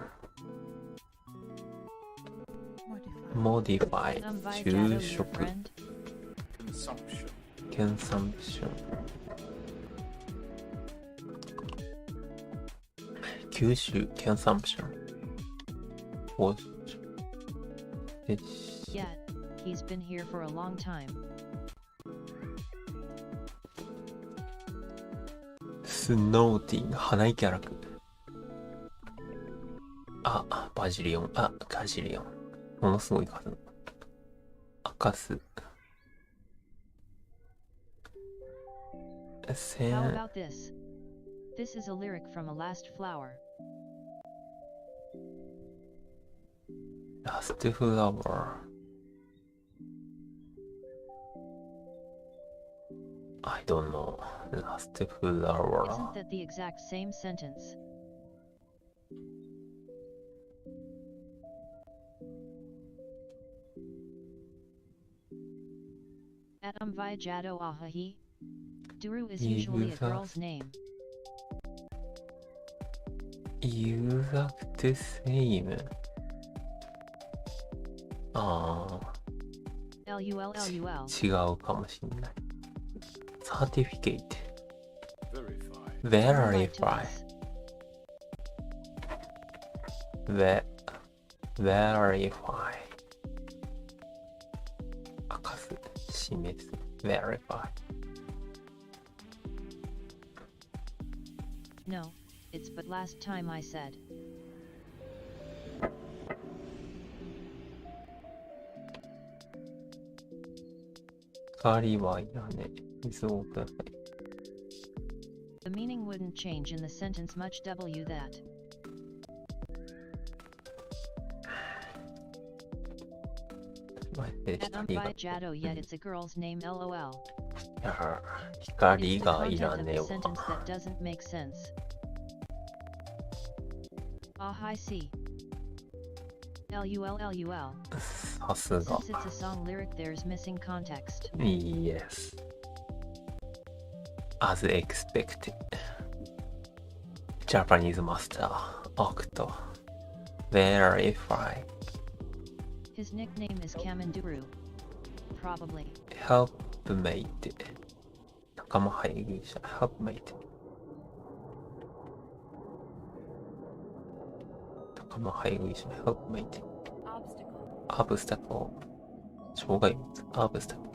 Modify. 昼食。Consumption. 吸収。Consumption. Yeah, he's been here for a long time. スノーティング、花いキャラク。あ、バジリオン、ガジリオン。ものすごい数。赤ス。How about this? This is a lyric from a last flower. Last flower. I don't know. Last flower. Isn't that the exact same sentence? Atom Vijado Ahahi? Duru is usually a girl's name. Exact same. LUL. 違うかもしんない。Certificate. Verify. Verify. 明かす、示す。Verify. No, it's but last time I said. 光はいらね。水をください。The meaning wouldn't change in the sentence much. W that. Atom Vijado yet it's a girl's name. LOL. 光がいらねえわ。 Sentence that doesn't make sense. I see. LUL. さすが。 Since it's a song lyric, there's missing context. Yes. As expected. Japanese master. Octo. Verify. His nickname is Kamanduru. Probably. Helpmate. 仲間配偶者。Helpmate. 仲間配偶者。Helpmate. Obstacle. 障害物。Obstacle.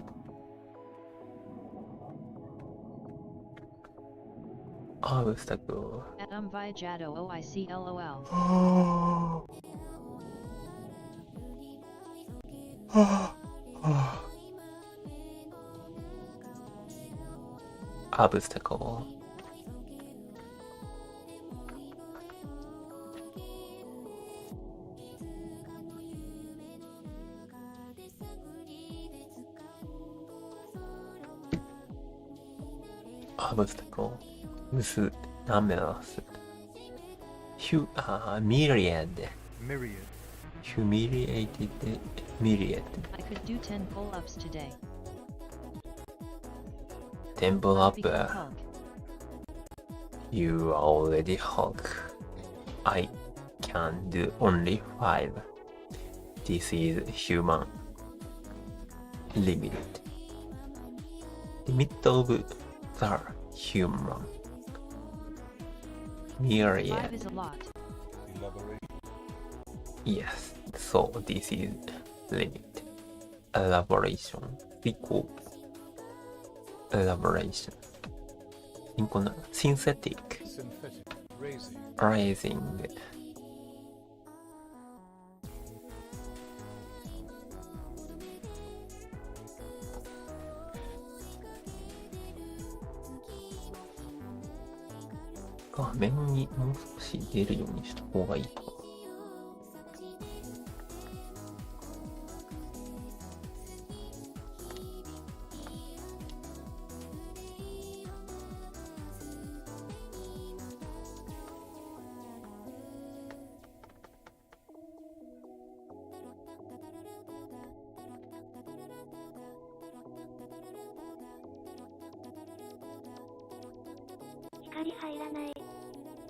Obstacle. Atom Vijado OIC LOL. Obstacle. Obstacle. ムス、ナメラス。myriad. Humiliated myriad. I could do 10 pull-ups today. 10 pull-up. Become Hulk. You are already Hulk. I can do only 5. This is human. Limit. Limit of the human. Myriad. 5 is a lot. Yes, so this is limit. Elaboration. Equal. Elaboration. Synthetic. Raising.画面にもう少し出るようにした方がいいかな。光入らない。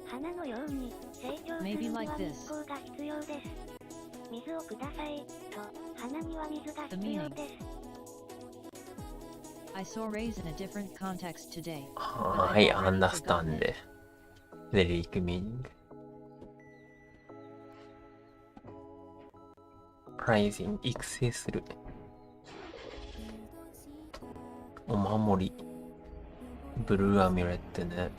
花のように成長するには日光が必要です。水をくださいと花には水が必要です。I saw rays in a different context today. I understand. Lyric meaning. Rising 育成する。お守り。ブルーアミュレットね。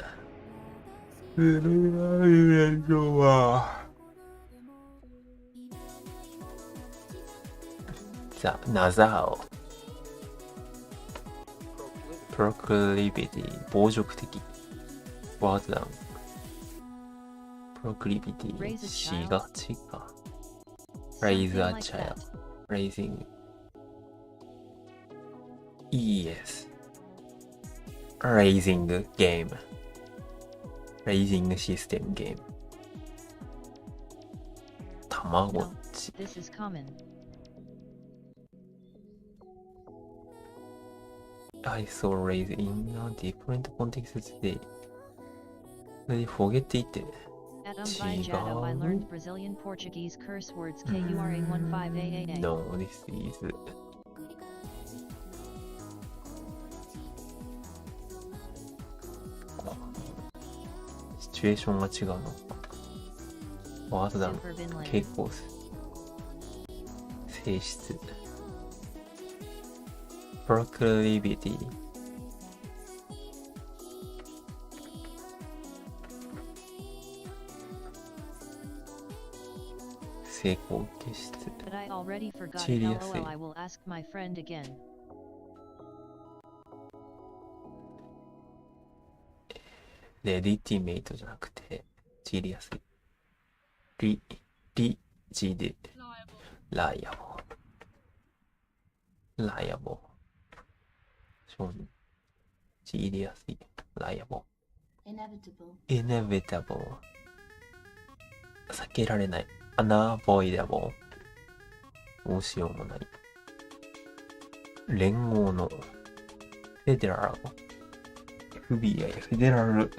ザ・ナザープロクリビティ、傍辱的。ワードダウン。プロクリビティ、しがちか。Raise a child. Raising. Yes. Raising game. Raising system game. たまごっち。This is common. I saw raise in a different context today. Forget it. At Umbaijado, I learned Brazilian Portuguese curse words KURA15AAA. No, this is. シチュエーションが違うの。ワードダウン、傾向数、性質、プロクリビティ、成功形質、散りやすい。レディティメイトじゃなくて、散りやすい。リジで、ライアボー。ライアボー。承認。散りやすい。ライアボー。inevitable。避けられない。unavoidable。どうしようもない。連合の。フェデラル。FBI、フェデラル。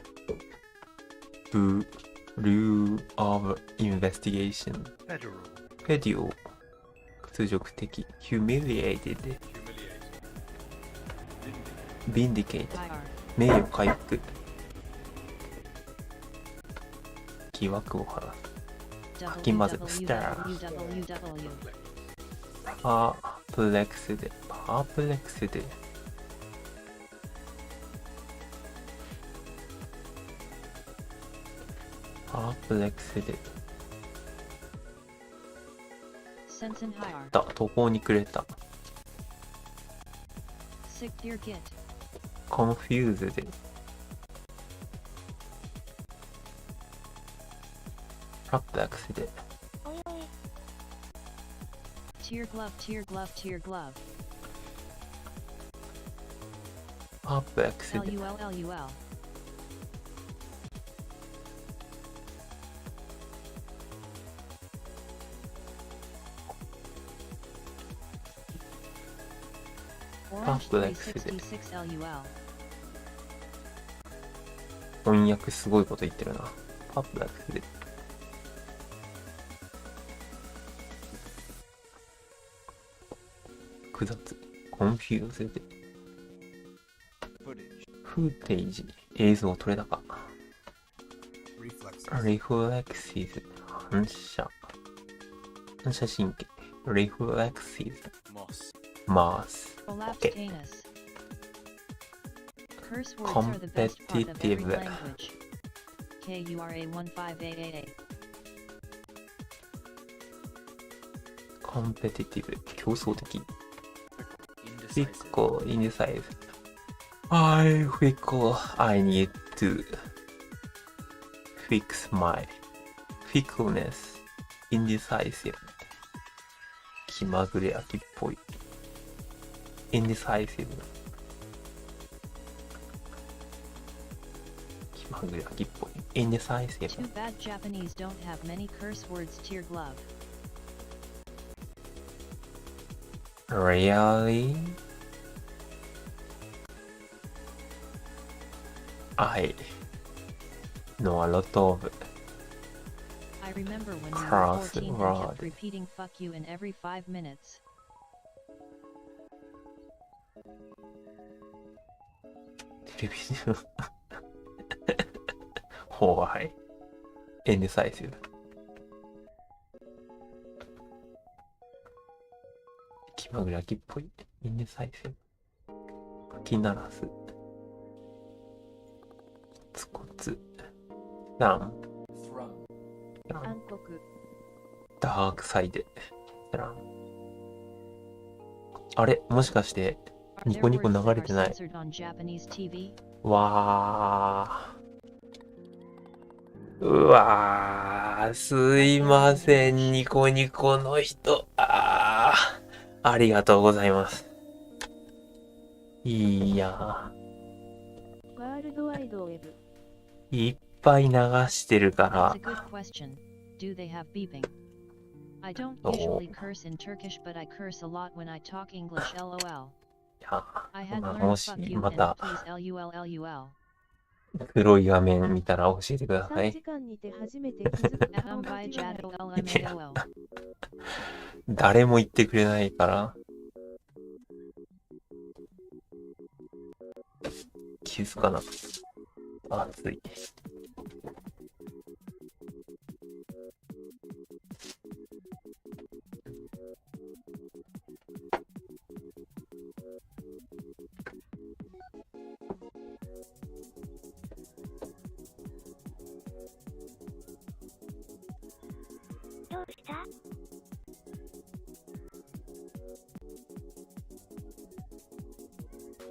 Bureau of Investigation. Federal. 屈辱的。Humiliated. Vindicate. 名誉回復。疑惑を晴らす。かき混ぜ。Star. Perplexed. Perplexed. Perplexed. 途方に暮れた。Confused. Perplexed. Tear glove, tear glove, tear glove. Perplexed. LUL. Perplexed. 翻訳すごいこと言ってるな。Perplexed. 複雑。Confused. Footage. 映像撮れ高。Reflexes. 反射神経。Reflexes. Mass. Okay. Competitive. KURA15AAA. Competitive. 競争的。Fickle. Indecisive. I need to fix my fickleness. Indecisive. 気まぐれ秋っぽい。Indecisive. 気まぐれ秋っぽい。Indecisive. Too bad Japanese don't have many curse words. Tear glove. Really? I know a lot of I remember when you were cross 14 and word. kept repeating fuck you in every 5 minutes. テレビジョン怖い。Indecisive. 気まぐれ秋っぽい。Indecisive. 吹き鳴らす。コツコツ。ラン。暗黒。ダークサイド。ラン。あれもしかして、ニコニコ流れてない。わー。うわー。すいません、ニコニコの人。ありがとうございます。いやー。ワールドワイドウェブ。いっぱい流してるから。I don't usually curse in Turkish, but I curse a lot when I talk English. LOL. I had learned fuck you and please LULLUL. 黒い画面見たら教えてください。誰も言ってくれないから。気づかなかった。暑い。どうした？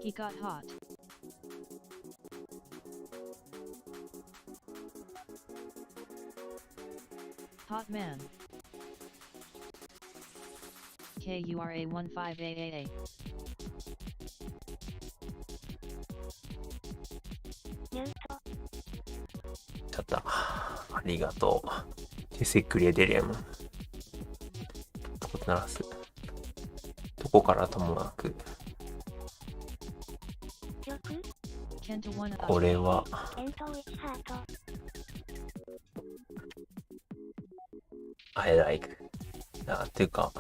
He got hot. Hot man. KURA15AAA. ちょっとありがとう。手せくれでれも。ことならす。どこからともなく。これは。I like. ていうか、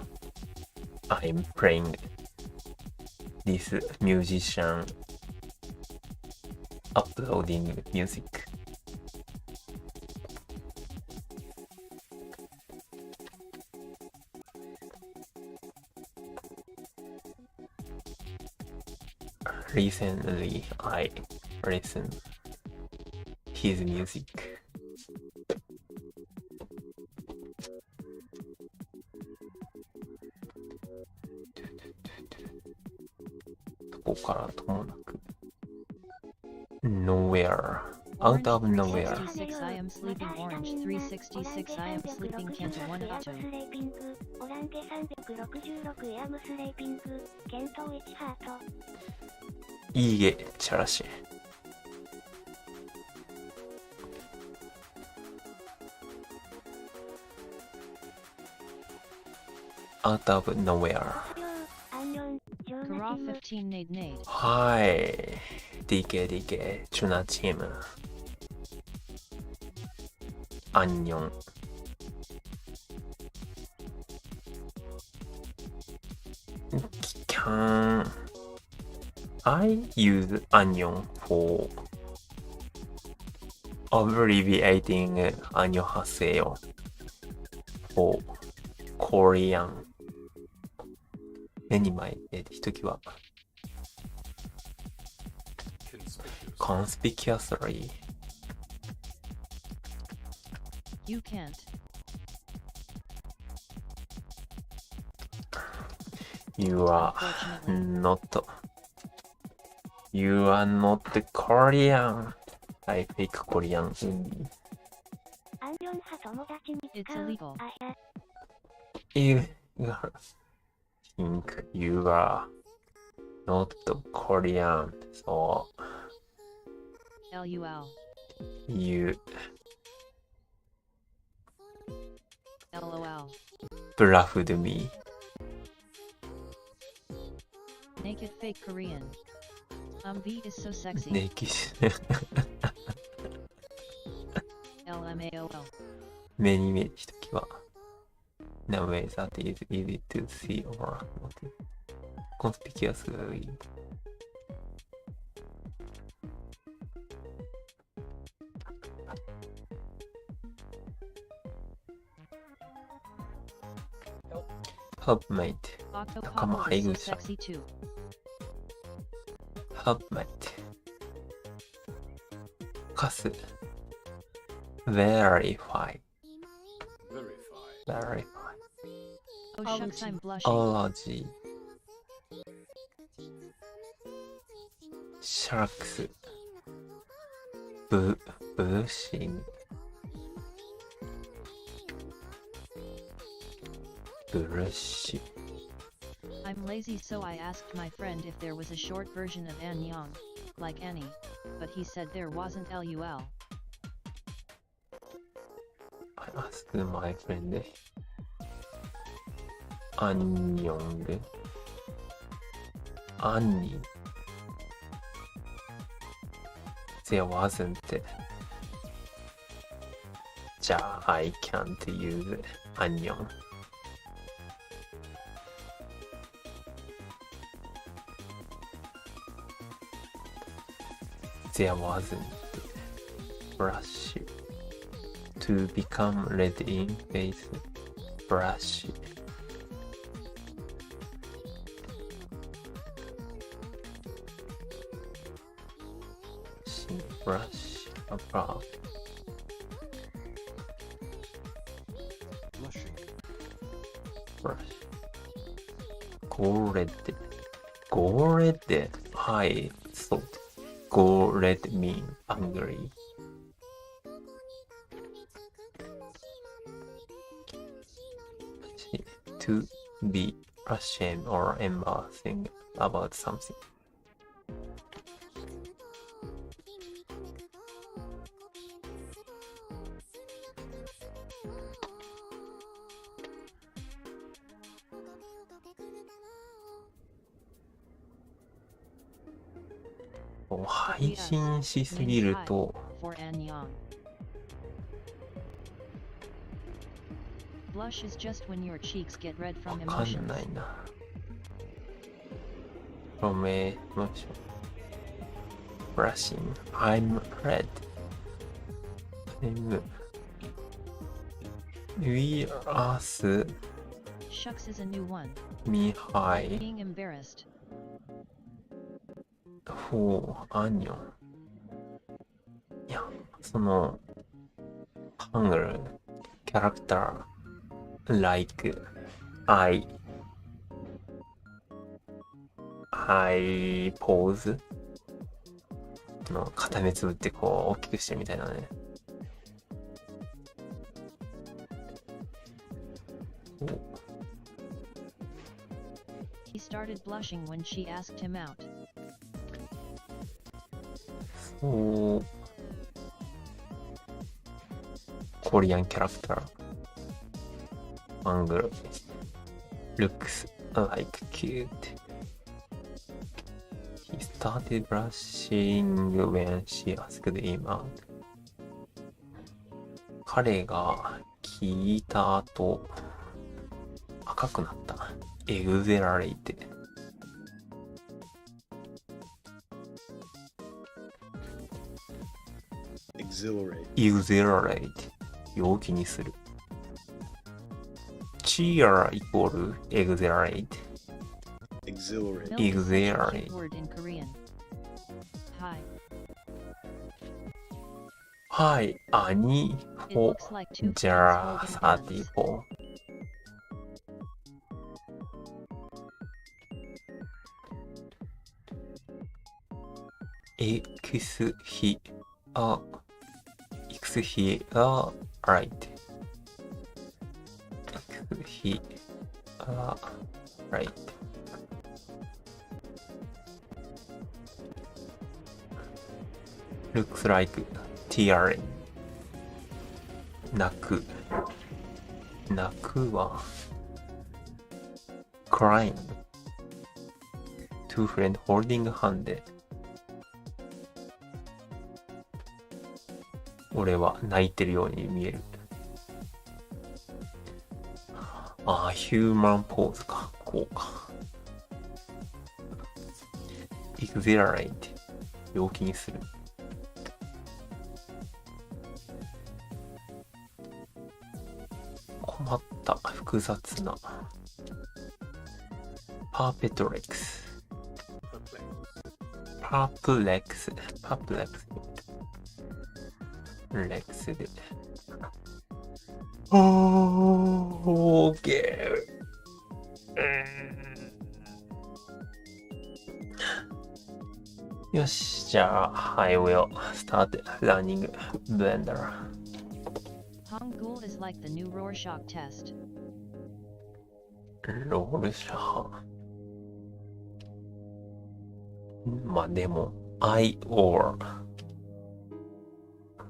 I'm playing this musician uploading music. Recently, I listen his music. どこからともなく Nowhere Out of nowhere 366 I am sleeping orange 366 I am sleeping Kent 182オランゲ366イアムスレイピングケント1ハートいいえチャラシOut of nowhereはい DK チュナチームアンニョンCan I use onion for abbreviating onion発声を for Korean 目に前でひときわconspicuously You can't You are not Korean I speak Korean only アンニョン派友達に使う You think you are not Korean so LUL You LOL bluffed me Naked fake Korean V is so sexy Naked LMAOL 目に見えるひときは No way that is easy to see or not conspicuously Helpmate 仲間配偶者 Helpmate カス verify. Oh shucks, I'm blushing. Allergy. Shucks. Blushing. Blush. I'm lazy, so I asked my friend if there was a short version of Annyeong, like Annie, but he said there wasn't. LUL. I asked my friend Annyeong. Annie. There wasn't. じゃあ I can't use Annyeong. There wasn't brush to become red in face. Brush. She brush above. Brush. Go red. Go red. I thought. Go red mean angry. To be ashamed or embarrassing about something. Oh, 配信しすぎると For Annyeong. Blush is just when your cheeks get red from わかん emotions. ないな。From emotion. Brushing. I'm red. We ask Shucks is a new one. me high Being embarrassed. for onion. いや、その、ハングル、キャラクター、like, I pose の片目つぶってこう大きくしてみたいなね。He started blushing when she asked him out. そう。コリアンキャラクター。アングル。looks like cute. He started blushing when she asked him out. 彼が聞いた後、赤くなった。exhilarate. exhilarate. 陽気にする。cheer イコール exhilarate. Milk is such a exhilarate. cute word in Korean. Hi. はい、兄 It ほ looks like two じ fans ゃあ holding hands. 34。エクスヒアエクスヒアライトエクスヒアライトlooks like tearing 泣く泣くは crying two friends holding hand 俺は泣いてるように見える。ああ、ヒューマンポーズか。こうか。exhilarate 陽気にする。困った複雑な。パーペトレックス。パープレックス。パープレックス。レックスで。オーケー。よし、じゃあ、I will start learning Blender. Hangul is like the new Rorschach test. ロールシャー。まあでも、I or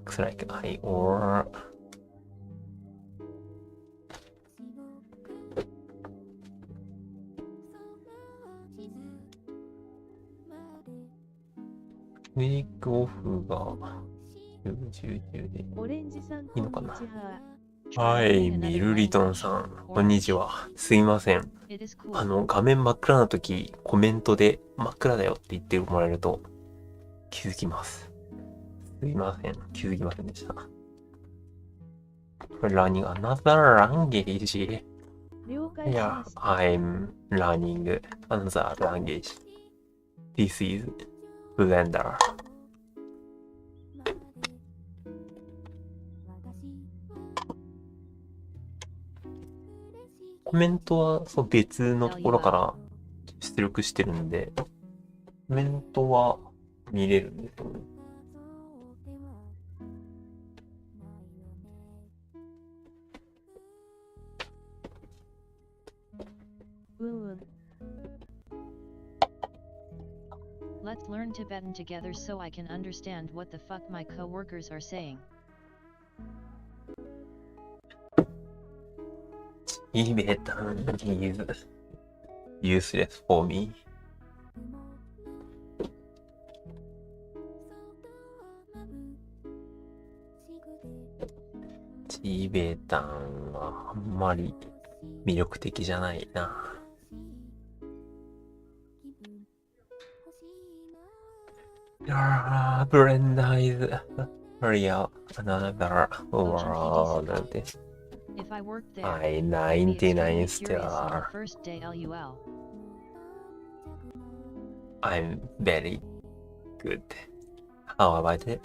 looks like I orウィークオフが10でオレンジさん、いいのかな。こんにちは。はい、ミルリトンさん、こんにちは。すいません。画面真っ暗な時、コメントで真っ暗だよって言ってもらえると気づきます。すいません。気づきませんでした。Learning another language. 了解し Yeah, ました。I'm learning another language. This is Blender. コメントはそう別のところから出力してるんで、コメントは見れるんですよね。Let's learn Tibetan together so I can understand what the fuck my coworkers are saying. チベタン is useless for me. チベタンはあんまり魅力的じゃないな。Blender is real another world. If I worked there, I I'd be 99 extremely curious on the star. first day LUL. I'm very good. How about it?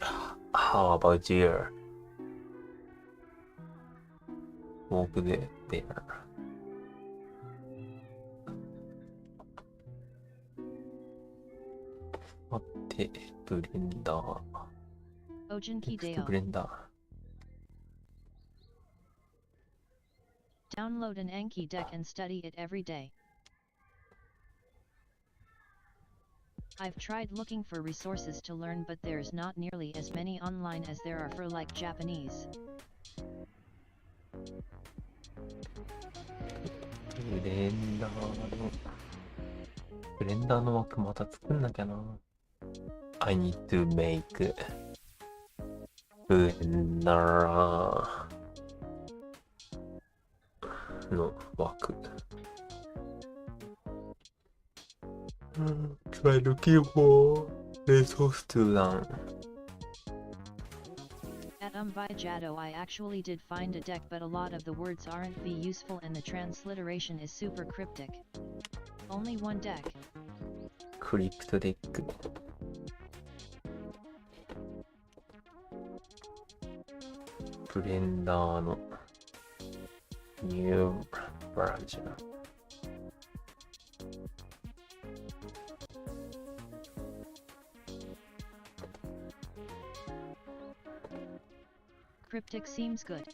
How about you? Over there. 待って、ブレンダー。Ojinki ブ Deo. レンダー。Download an Anki deck and study it every day. I've tried looking for resources to learn, but there's not nearly as many online as there are for like Japanese. ブレンダーの枠また作んなきゃな。I need to make ブレンダーの枠。Try looking for resource to learn. At Vijado I actually did find a deck, but a lot of the words aren't useful and the transliteration is super cryptic. Only one deck. クリプトデック。ブレンダーのニューブランチな。Cryptic seems good.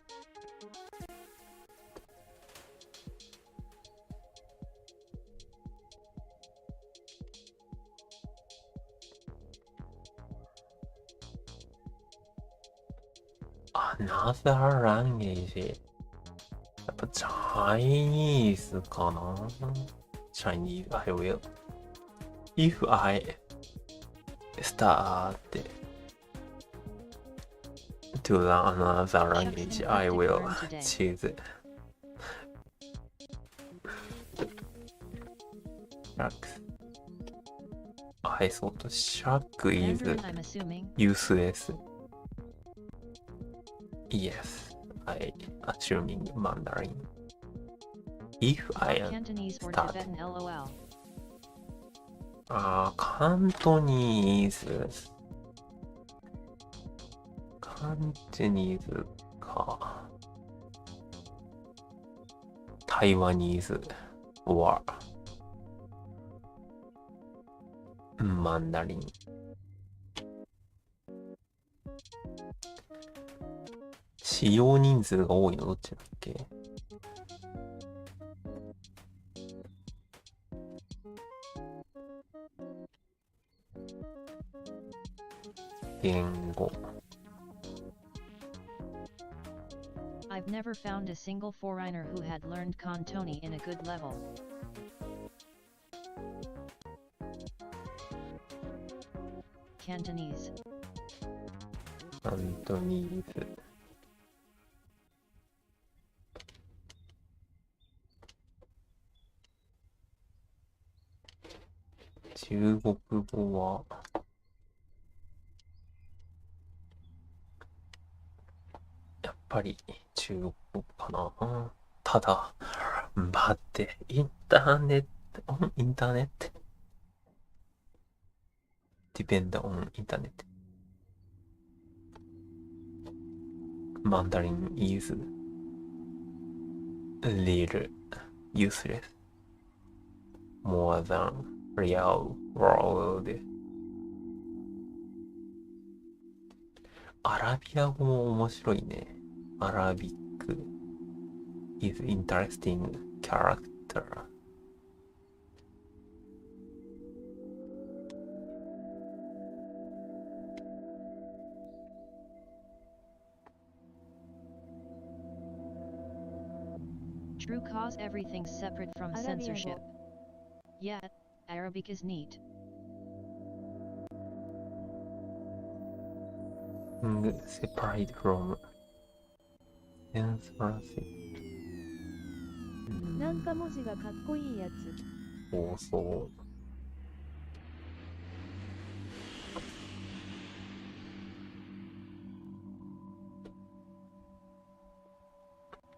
Another language. やっぱチャイニーズかな。Chinese, I will. If I start to learn another language, I will choose Shark. I thought Shark is Mandarin, I'm assuming. useless. Yes, I assuming Mandarin. If I Cantonese or start. Tibetan LOL. カントニーズ。カカンチニーズか。台湾ニーズはマンダリン。使用人数が多いのどっちだっけ？言語。I've never found a single foreigner who had learned Cantoni in a good level. Cantonese. カントニーズ。中国語はやっぱり中国語かな。ただ、待って、インターネット depend on internet. Mandarin is little useless more than real world. アラビア語も面白いね。アラビック is interesting character. True cause everything's separate from censorship. Yeah, Arabic is neat. Separate from censorship. なんか文字がかっこいいやつ。そうそう。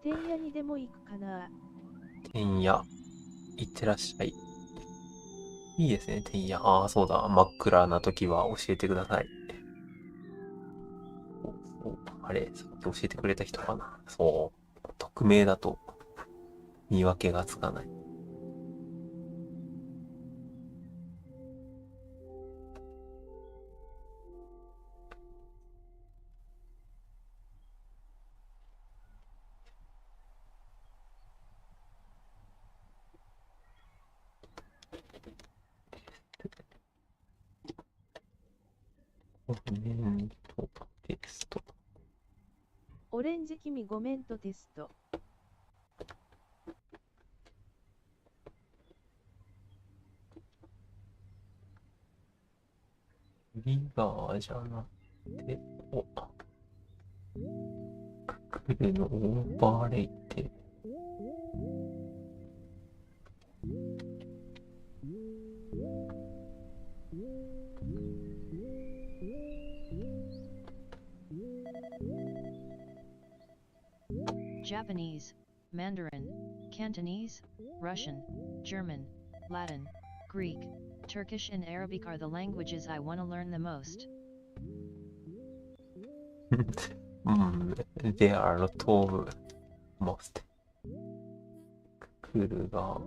天屋にでも行くかな。天屋、行ってらっしゃい。いいですね、天屋。ああ、そうだ。真っ暗な時は教えてください。あれ、さっき教えてくれた人かな。そう。匿名だと見分けがつかない。コメントテスト。オレンジ君ごめんとテスト。リバーじゃなくて、クルのオーバーレイテ。Japanese, Mandarin, Cantonese, Russian, German, Latin, Greek, Turkish and Arabic are the languages I want to learn the most. There are a lot of most. クルが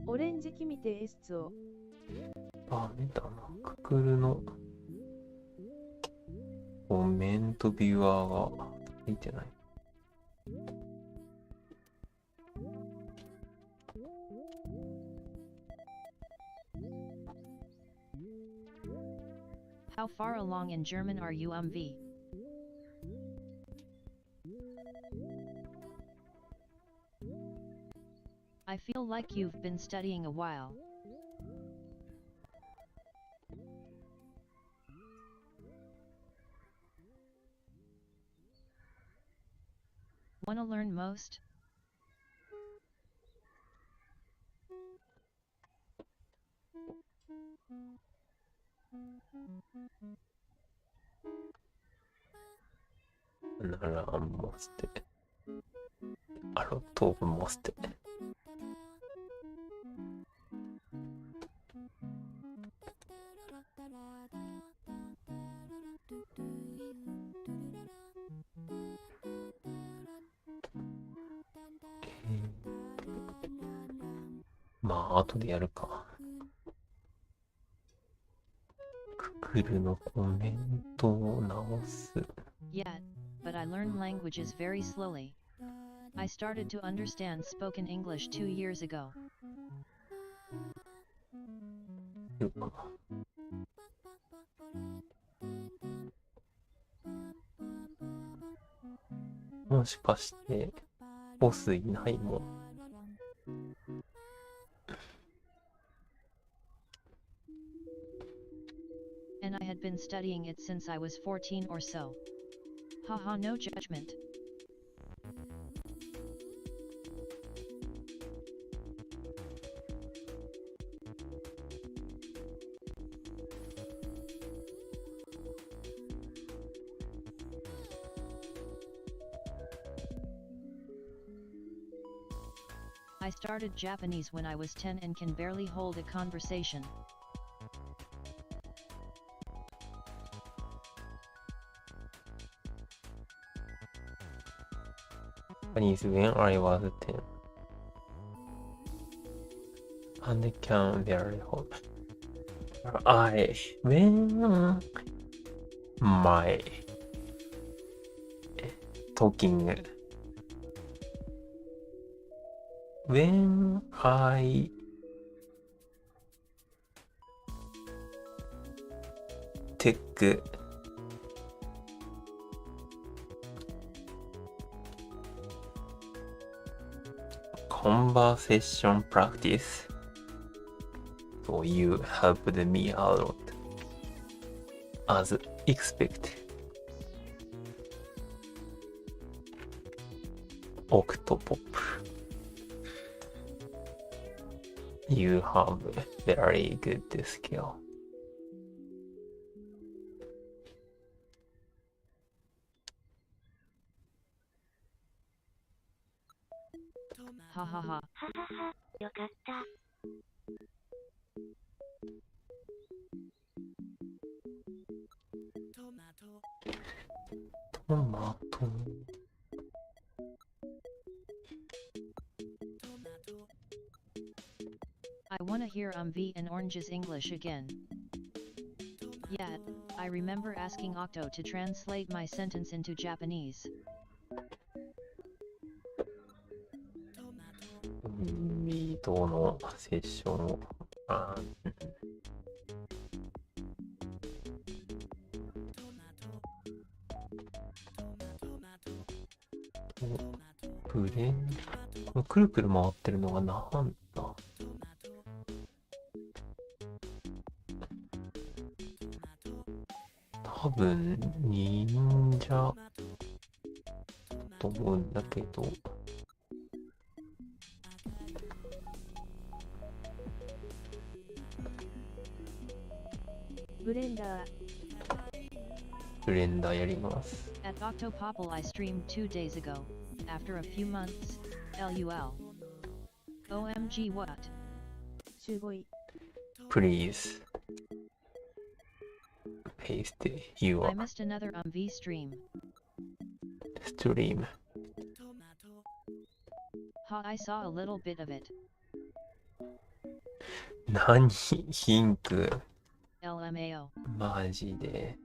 オレンジ君てエスツォ。ダメだな。クルのコメントビュアーが入ってない。How far along in German are you, V? I feel like you've been studying a while. Wanna learn most? Nara moste. A lot of moste. まあ、後でやるか。ククルのコメントを直す。Yeah, but I learned languages very slowly. I started to understand spoken English 2 years ago. よかな。もしかして、ボスいないもん。And I had been studying it since I was 14 or so. Haha, no judgment. I started Japanese when I was 10 and can barely hold a conversation. Japanese when I was 10 and can barely hold. When my talking when I take conversation practice, so you helped me a lot as expected. Octopop, you have very good skill. Ha ha ha. ははは、よかった。トマト。I wanna hear V and Orange's English again. Yeah, I remember asking Octo to translate my sentence into Japanese. ミートのセッションを。ブレンド、くるくる回ってるのがなんだ。多分忍者と思うんだけど。ブレンダー。ブレンダーやります。At Octopopple I streamed 2 days ago. After a few months, LUL. OMG what? すごい。Please paste your I missed another V stream. Stream. Ha, I saw a little bit of it. 何ヒンク LMAO. マジで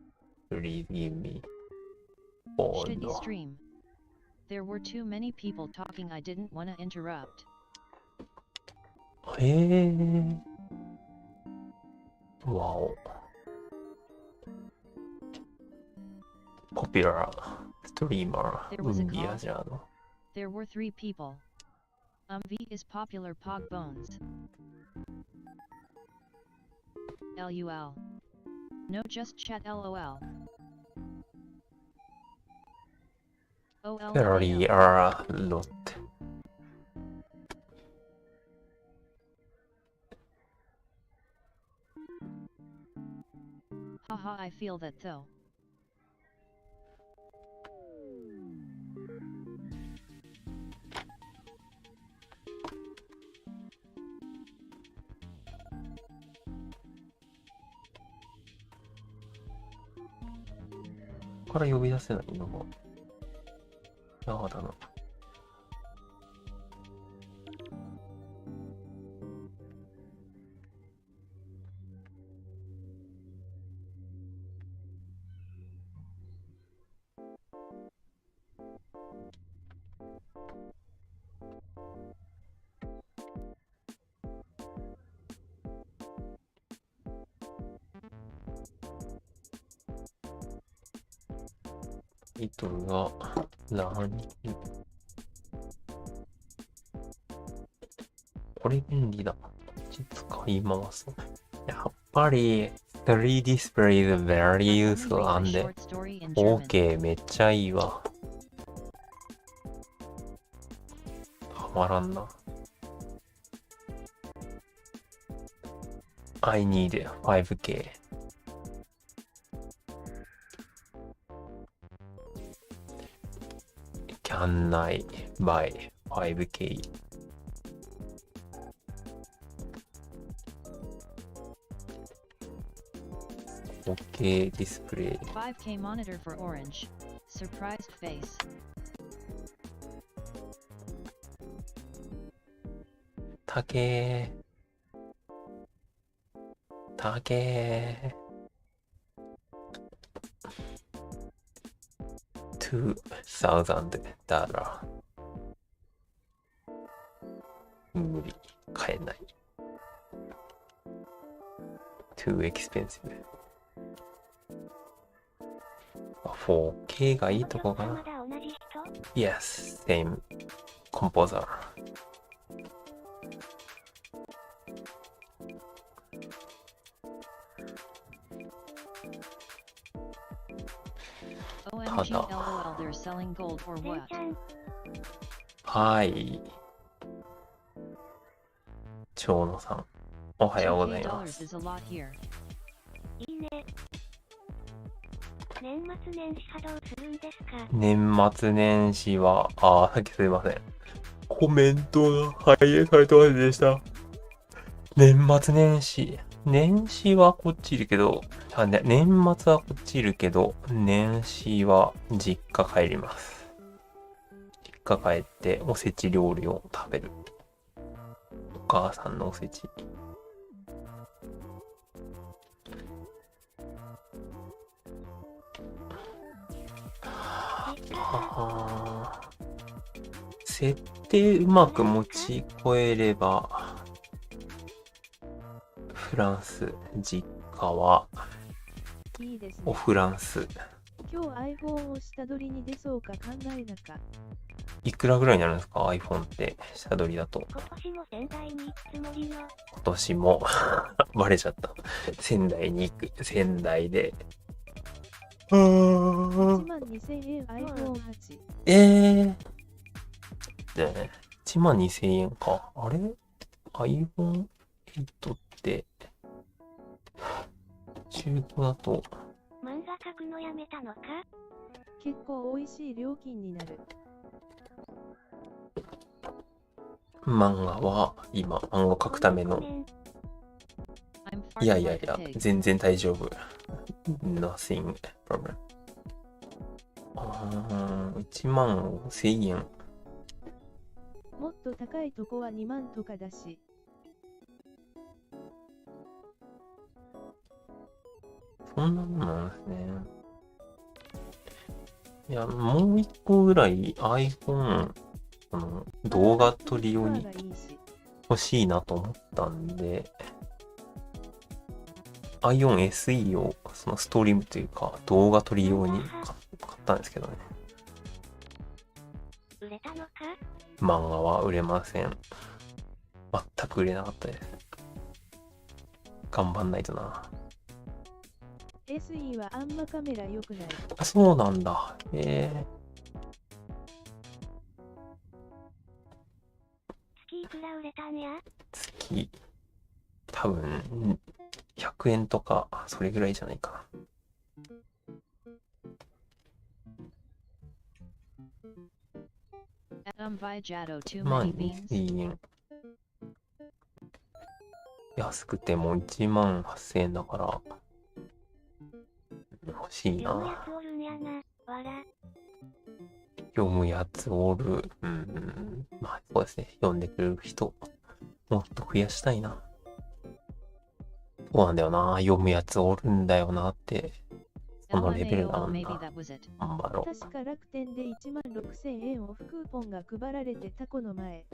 Please give me. Oh Shitty no. stream. There were too many people talking. I didn't wanna interrupt. わお。ポピュラーストリーマー、ウンディアジャーの。There were 3 people. V is popular Pog Bones. LUL. No, just chat LOL. Very a lot. Haha, I feel that though.ここから呼び出せないのもやだな。タイトルが、何？これ便利だ。使います。やっぱり、3 display is very useful なんで、OK めっちゃいいわ。たまらんな。I need 5K。Can I buy 5K? OK ディスプレイ。5K monitor for orange. Surprised face. たけー。$2,000。無理。買えない。too expensive。4K がいいとこかな。Yes, same composer。ただ、はい。長野さん、おはようございます。いいね。年末年始稼働するんですか？年末年始は、さっきすいません。コメントが反映されてませんでした。年末年始。年始はこっちいるけど、年末はこっちいるけど、年始は実家帰ります。実家帰っておせち料理を食べる。お母さんのおせち。設定うまく持ち越えれば、フランス、実家はいいですね。おフランス。今日 iPhone を下取りに出そうか考えなか。いくらぐらいになるんですか iPhone って下取りだと。今年も仙台に行くつもりよ。今年もバレちゃった。仙台に行く。仙台で。12,000円 iPhone8。で、12,000円か。あれ ?iPhone8 って中古だと漫画描くのやめたのか？結構美味しい料金になる。漫画は今漫画描くためのいや全然大丈夫。Nothing problem。15,000円。もっと高いとこは2万とかだし。そんなもんなんですね。いや、もう一個ぐらい iPhone 動画撮り用に欲しいなと思ったんで、iPhone SE をそのストリームというか動画撮り用に買ったんですけどね。売れたのか？漫画は売れません。全く売れなかったです。頑張んないとな。SE はあんまカメラ良くない。あ、そうなんだ。月いくら売れたんや？月、多分、100円とか、それぐらいじゃないかな。10,000円。安くても18,000円だから、欲しいな。読むやつおる。まあそうですね。読んでくれる人、もっと増やしたいな。そうなんだよな。読むやつおるんだよなって。そのレベルだもんな。頑張ろう。確か楽天で16,000円オフクーポンが配られてたこの前。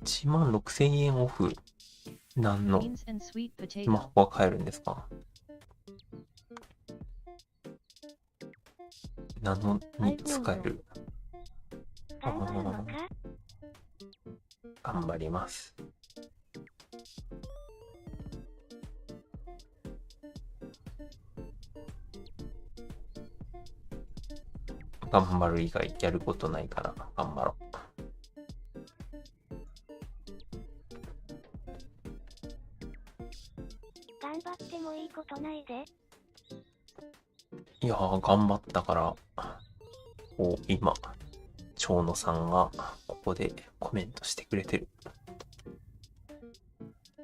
16,000円オフ。何のスマホが買えるんですか？なのに使える。頑張ります。頑張る以外やることないから頑張ろう。頑張ってもいいことないで。いやー、頑張ったから、今、長野さんがここでコメントしてくれてる。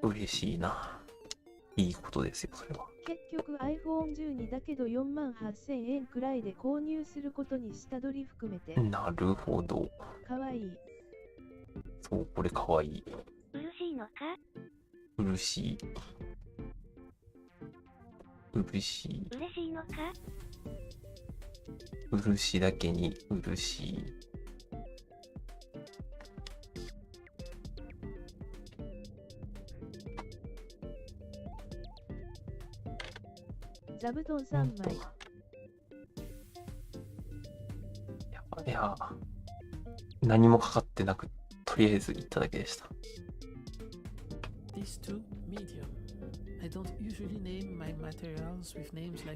嬉しいな。いいことですよ、それは。結局 iPhone12 だけど48,000円くらいで購入することに下取り含めて。なるほど。かわいい。そう、これかわいい。嬉しいのか？嬉しい。嬉しい。嬉しいのか？漆だけに漆。座布団3枚。いや、何もかかってなく、とりあえず行っただけでした。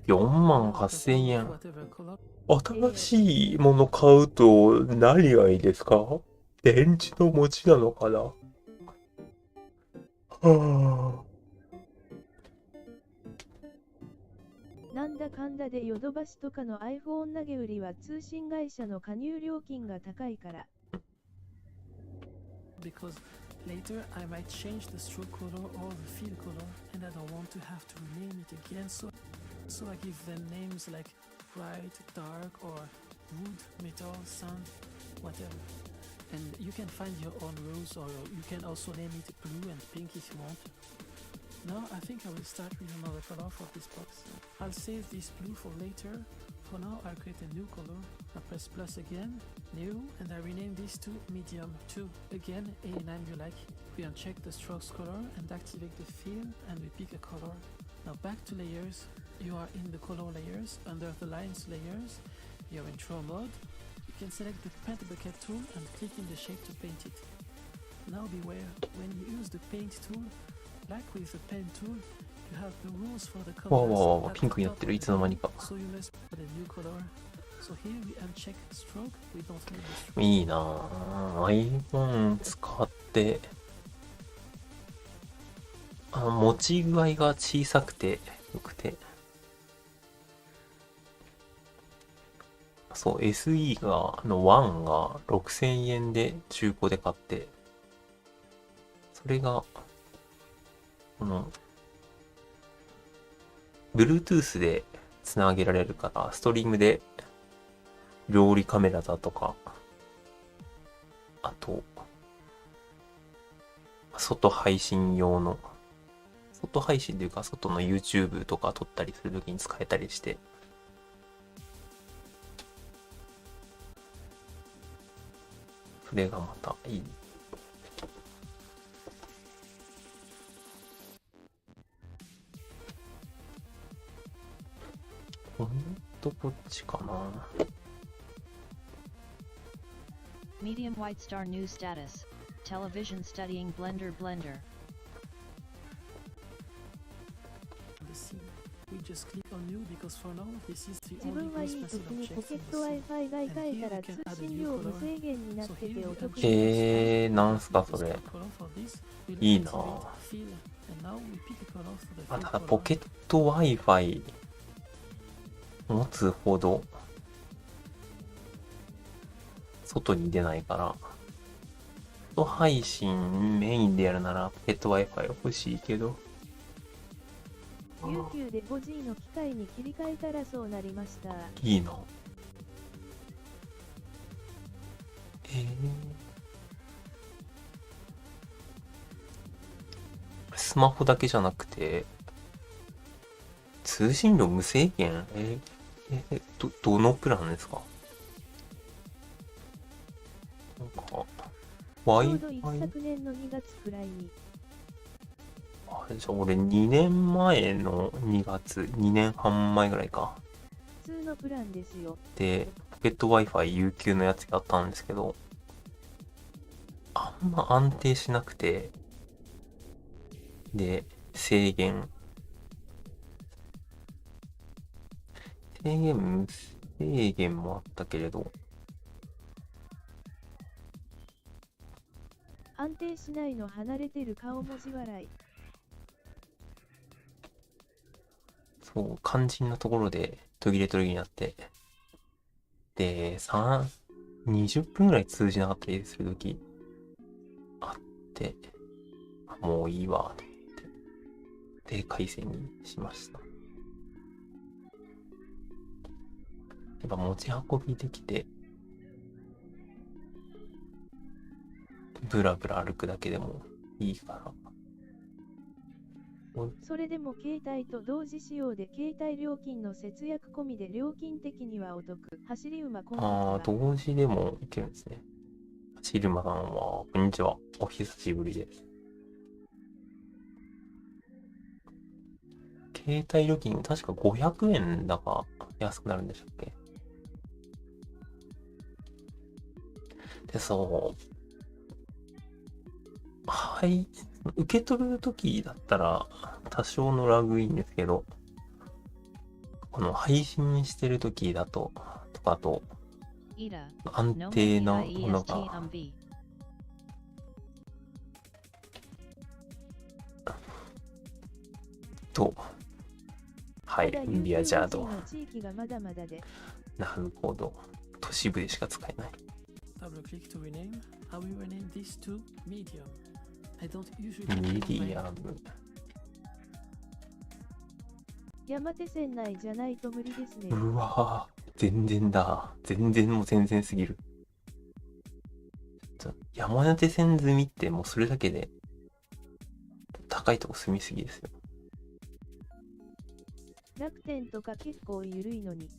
48,000円。新しいもの買うと何がいいですか？電池の持ちなのかな？はぁ。なんだかんだでヨドバシとかの iPhone 投げ売りは通信会社の加入料金が高いから。Because later I might change the stroke color or the field color and I don't want to have to rename it again, so I give them names like bright, dark or wood, metal, sun, whatever. And you can find your own rules, or you can also name it blue and pink if you want. Now I think I will start with another color for this box. I'll save this blue for later. For now I'll create a new color. I press plus again, new, and I rename this to medium 2. Again, any name you like. We uncheck the strokes color and activate the field, and we pick a color. Now back to layers. You are in the color layers. Under the lines layers, you're in draw mode. You can select the paint bucket tool and click in the shape to paint it. Now beware, when you use the paint tool, like with the pen tool, you have the rules for the colors. ピンクになってる、いつの間にか。So you must put a new color. So here we uncheck stroke. We don't need the stroke. いいなぁ。iPhone 使って、持ち具合が小さくてよくて。そう、SE の1が6000円で中古で買って、それが、Bluetooth でつなげられるから、ストリームで料理カメラだとか、あと、外配信というか、外の YouTube とか撮ったりするときに使えたりして、それがまたいい。こっちかな。Medium White Star New Status. Television Studying Blender. We just click on new because for now this is the 自 only 分はいい use 時 method に of ポケッ checking ト the Wi-Fi が買えたら通信料無制限になっててお得です。なんすかそれ。いいなぁ。ただポケット Wi-Fi 持つほど外に出ないから、外配信メインでやるならポケット Wi-Fi 欲しいけど、UQ で 5G の機械に切り替えたらそうなりました。いいな。スマホだけじゃなくて通信量無制限？どのプランですか？なんかちょうど一昨年の2月くらいに。じゃあ俺2年前の2月、2年半前ぐらいか。通のプランですよ。で、ポケット Wi-Fi 有給のやつやったんですけど、あんま安定しなくて、で、制限もあったけれど、安定しないの離れてる顔文字笑い。そう、肝心なところで途切れになって、で、20分ぐらい通じなかったりするときあって、もういいわ、と思って、で、回線にしました。やっぱ持ち運びできて、ブラブラ歩くだけでもいいから。それでも携帯と同時使用で携帯料金の節約込みで料金的にはお得。走り馬こんにちは。同時でもいけるんですね。走り馬さんは、こんにちは。お久しぶりです。携帯料金、確か500円だか安くなるんでしたっけ？で、そう。はい。受け取るときだったら多少のラグいいんですけど、この配信してるときだと、安定なものが、はい、ビアジャード。なるほど。都市部でしか使えない。ミディアム。山手線内じゃないと無理ですね。うわぁ、全然だ。全然すぎる。山手線済みってもうそれだけで高いとこ住みすぎですよ。楽天とか結構緩いのに。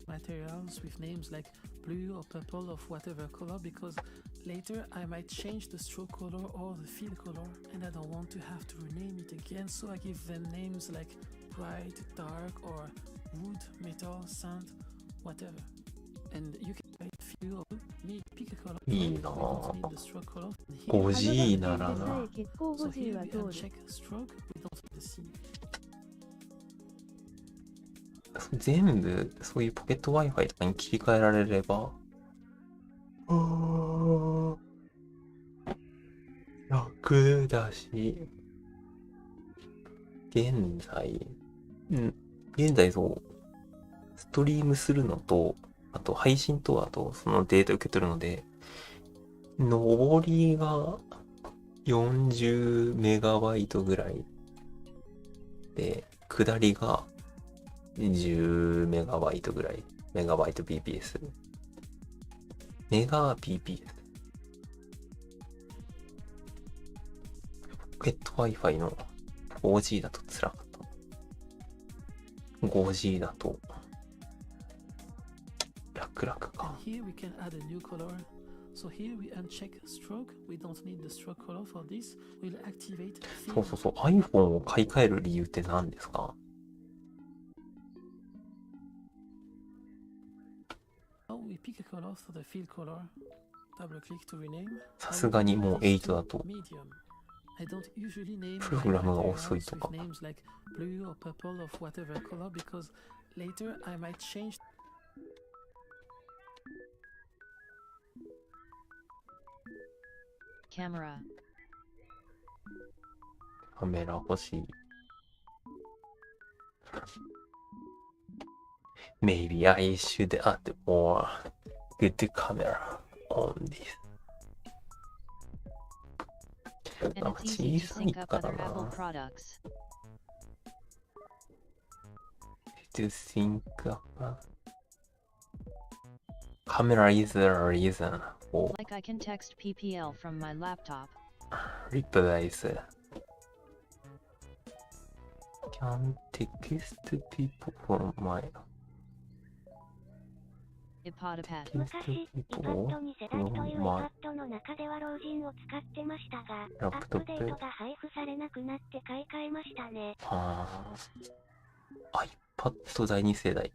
Materials with names like blue or purple of whatever color because later I might change the stroke color or the fill color and I don't want to have to rename it again, so I give them names like bright, dark or wood, metal, sand, whatever. And you can write fill or me pick a color. いいなぁ。5G ならな。So here we uncheck stroke, we don't need the C. 全部そういうポケット Wi-Fi とかに切り替えられれば楽だし、現在そうストリームするのと、あと配信と、あとそのデータ受け取るので、上りが40メガバイトぐらいで、下りが10メガバイトぐらい。メガバイト BPS。メガ BPS。ポケット Wi-Fi の 4G だと辛かった。5G だと楽か。そう。iPhone を買い替える理由って何ですか？さすがにもう8だとプログラムが遅いとか。カメラ欲しい。Maybe I should add more good camera on this. なんか小さいからな。To sync up. Camera is a reason for. Like I can text PPL from my laptop. Replies. Can text people from my. 昔、iPad 2世代という iPad の中では老人を使ってましたが、アップデートが配布されなくなって買い替えましたね。iPad 第2世代。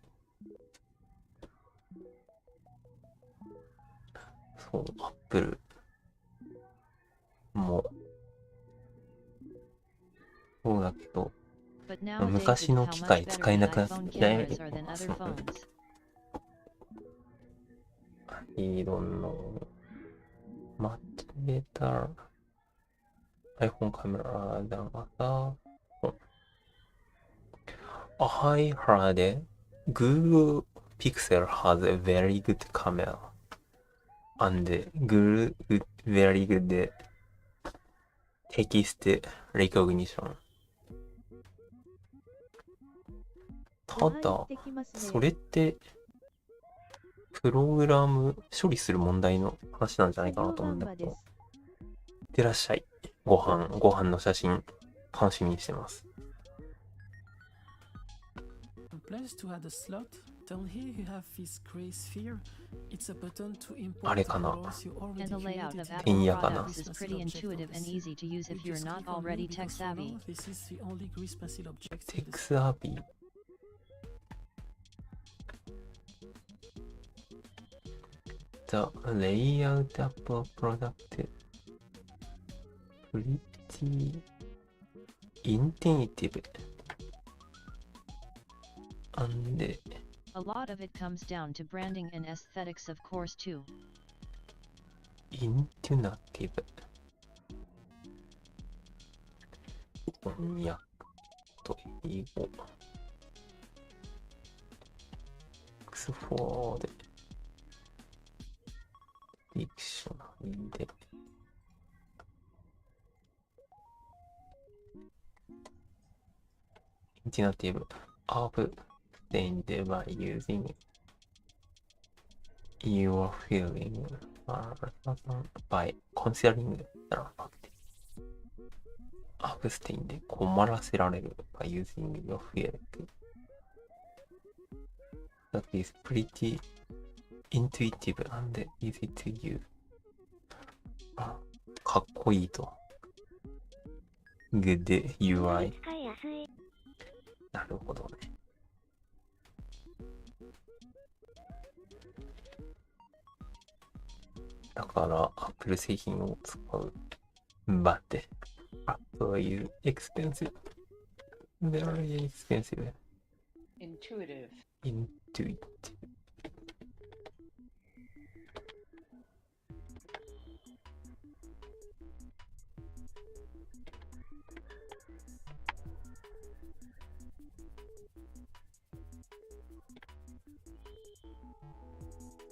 そう、Apple もそうだけど、昔の機械使えなくなってますもんね。I don't know. Much better iPhone camera than other. I heard Google Pixel has a very good camera and Google very good text recognition. ただ、それってプログラム処理する問題の話なんじゃないかなと思うんだけど。いってらっしゃい。ご飯の写真楽しみにしてます。あれかな、てんやかな。テクスアビー。The layout of a product pretty intuitive and a lot of it comes down to branding and aesthetics, of course, too. Intuitive 翻訳と英語X4 でディクショナリーでIntuitive obtained by using your feeling by considering the fact. Abstain で困らせられる by using your feeling. That is pretty intuitive and easy to use. かっこいいと。Good UI。なるほどね。だから、Apple 製品を使う。But Apple is expensive. Very expensive. Intuitive. Intuitive.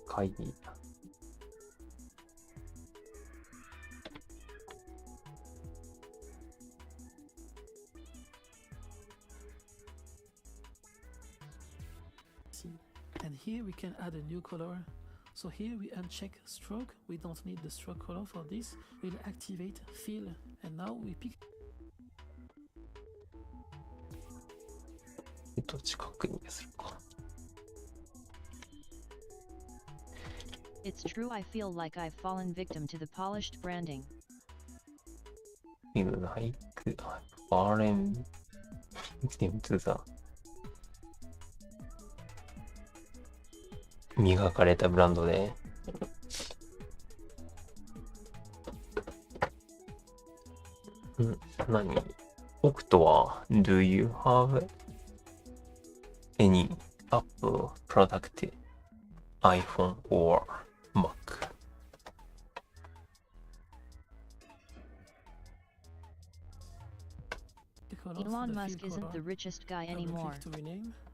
会議。And here we can add a new color. So here we uncheck stroke. We don't need the stroke color for this. We'll activate fill, and now we pick. 近くにするか。It's true, I feel like I've fallen victim to the polished branding. Feel like I've fallen victim to the 磨かれたブランドで。何？オクトは Do you have any Apple product, iPhone or Mac? Elon Musk isn't the richest guy anymore.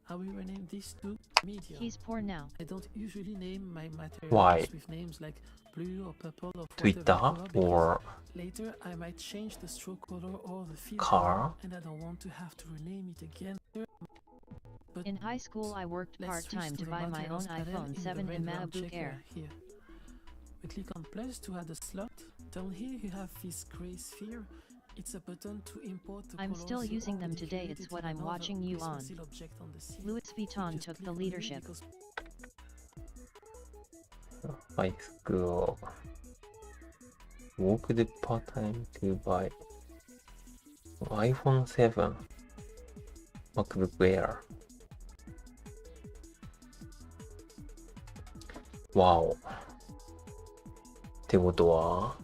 I will rename this to Media. He's poor now. I don't usually name my materials Why? with names like blue or purple or Twitter or later I might change the stroke color or the field car, color, and I don't want to have to rename it again. But in high school I worked part-time to buy my own iPhone 7 and MacBook Air. Here. We click on plus to add a slot. Down here you have this gray sphere. It's a button to import the I'm still using them today. It's what I'm watching you on. Louis Vuitton took the leadership. high school worked part-time to buy iPhone 7 MacBook Air わお。ってことは、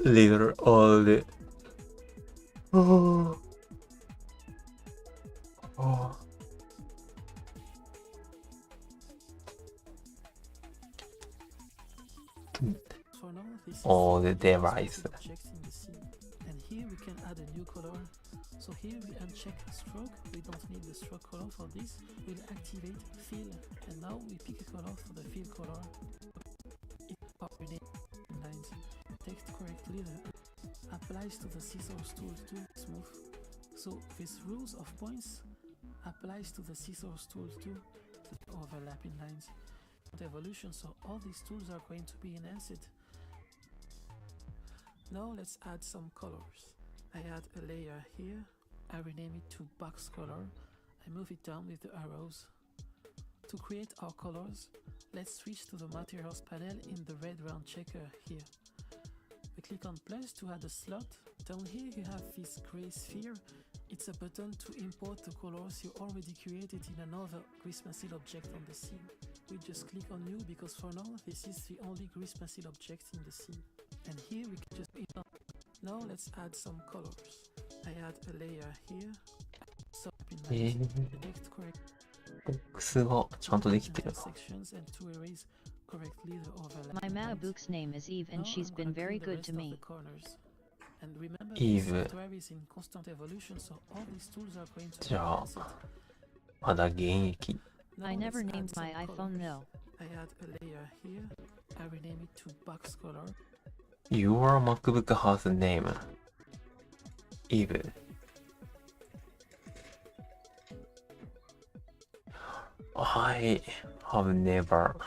little old。all the device. And here we can add a new color. So here we uncheck stroke. We don't need the stroke color for this. We'll activate fill. And now we pick a color for the fill color. It lines. Text correctly applies to the scissors tool to smooth. So this rules of points applies to the scissors tool to the overlapping lines. The evolution, so all these tools are going to be enhanced. Now let's add some colors. I add a layer here. I rename it to box color. I move it down with the arrows. To create our colors, let's switch to the materials panel in the red round checker here. We click on plus to add a slot. Down here you have this gray sphere. It's a button to import the colors you already created in another grease pencil object on the scene. We just click on new because for now this is the only grease pencil object in the scene. And here we can just now let's add some colors. I add a layer here. So text correct. ボックスがちゃんとできてるな。Sections and to erase correctly the overlap. My Mabook's name is Eve and she's been very good to me. And remember, Eve. software is in constant evolution, so all these tools are going to じゃあ、まだ現役。I never named my iPhone though. I add a layer here. I rename it to box color. Your MacBook has a name. Eve. I have never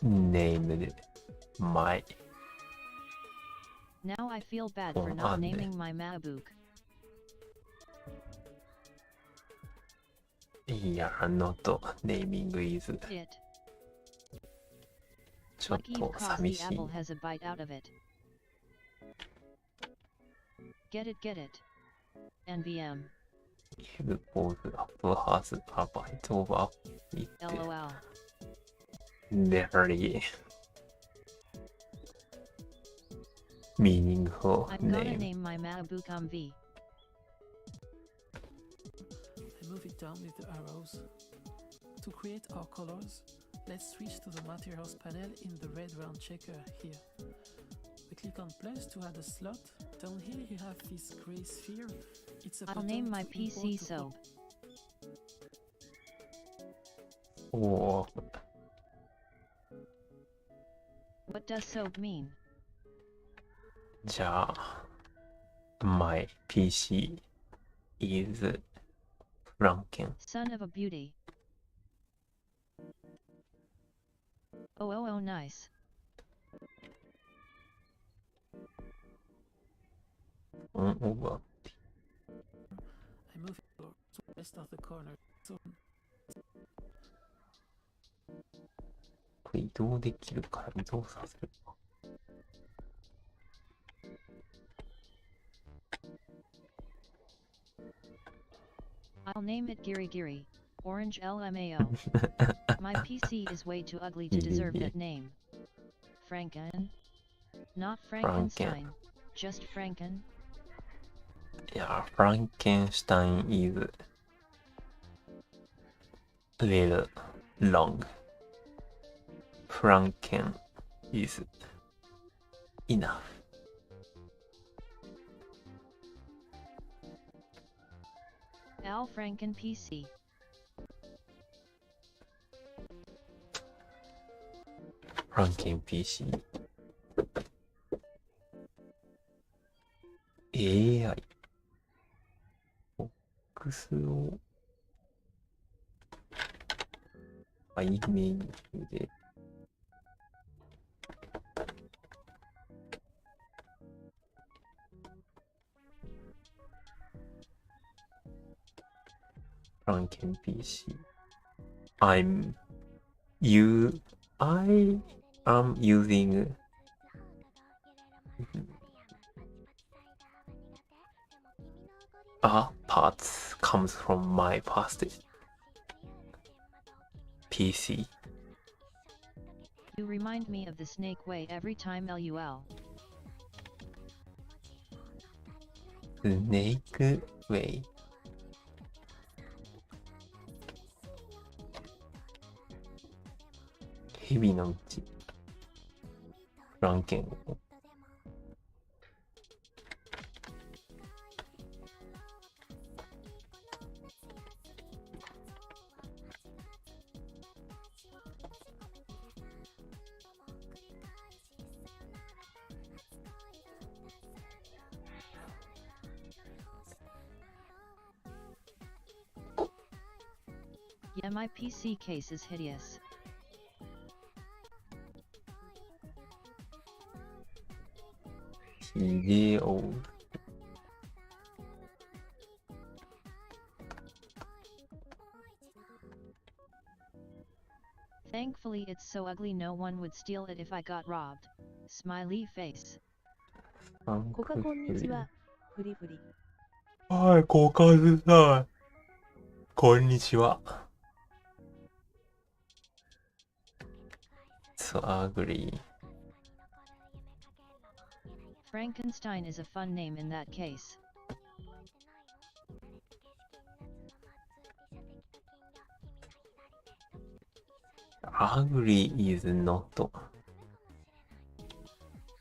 named my. Now I feel bad for not naming my MacBook. Yeah, not naming is. It. ちょっ Lucky と cause 寂 the しい。 apple has a bite out of it. Get it, get it. NVM. Eve calls Apple has a bite of it. LOL. Very meaningful I'm gonna name. name my MacBook V. I move it down with the arrows. To create our colors, let's switch to the materials panel in the red round checker here. We click on plus to add a slot. Down here you have this gray sphere. It's a I'll name my PC Soap. Oh, What does soap mean? じゃあ、my PC is Franken. Son of a beauty. Oh, nice. On over. I move it to the rest of the corner. So これ移動できるから移動させるか。I'll name it Giri Giri. Orange LMAO. My PC is way too ugly to deserve that name. Franken? Not Frankenstein. Just Franken. Yeah, Frankenstein is little long. Franken is enough. Al Franken PC. Franken PC. AI。ボックスをアイメニューで。Franken PC. I am using parts comes from my past PC. You remind me of the snake way every time LUL. Snake way. 蛇の道。フランケン。Yeah, my PC case is hideous. Hideo. Thankfully it's so ugly no one would steal it if I got robbed. Smiley face. コカこんにちは。フリフリ。はい、コカズさん。こんにちは。So ugly. Frankenstein is a fun name in that case. Ugly is not.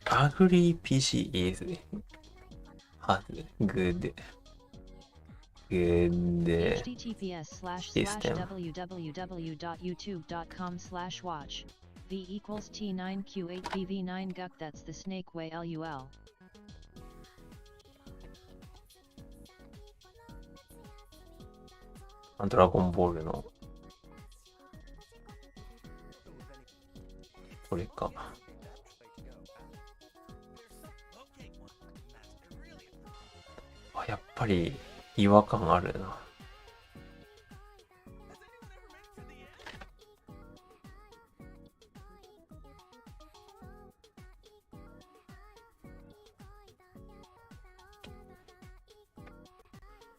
Ugly PC is has good system. https://www.youtube.com/watch v equals t9q8bv9 guck. That's the snake way lul. ドラゴンボールのこれか。あ、やっぱり違和感あるな。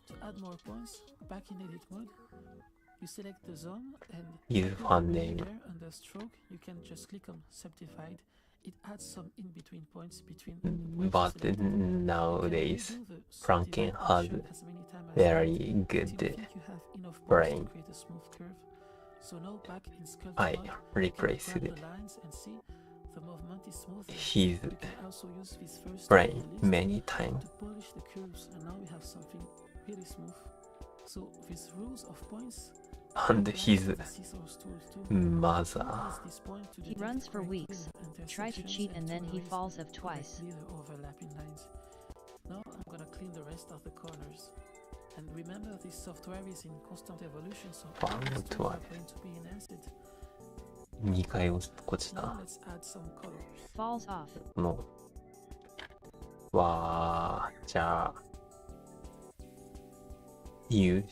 To add more points, back in edit mode, you select the zone and Use fun name. here under stroke, you can just click on subdivide. It adds some in between points between the points But selected. nowadays, You can redo the Franken subdivide has action as many times as very you need good till you think you have enough points brain. to create a smooth curve. So now back in sculpt I mode, you can replaced grab it. the lines and see the movement is smoother. His You can also use this first brain on the list many times. to polish the curves, and now we have something really smooth. So with rules of points, And his mother. He runs for weeks, try to cheat and then he falls off twice. Overlapping lines. Now I'm gonna clean the rest of the corners. And remember, this software is in constant evolution, so all the steps are going to be enhanced. 2回落ち Now た。 let's add some colors. Falls off. このわー、じゃあYou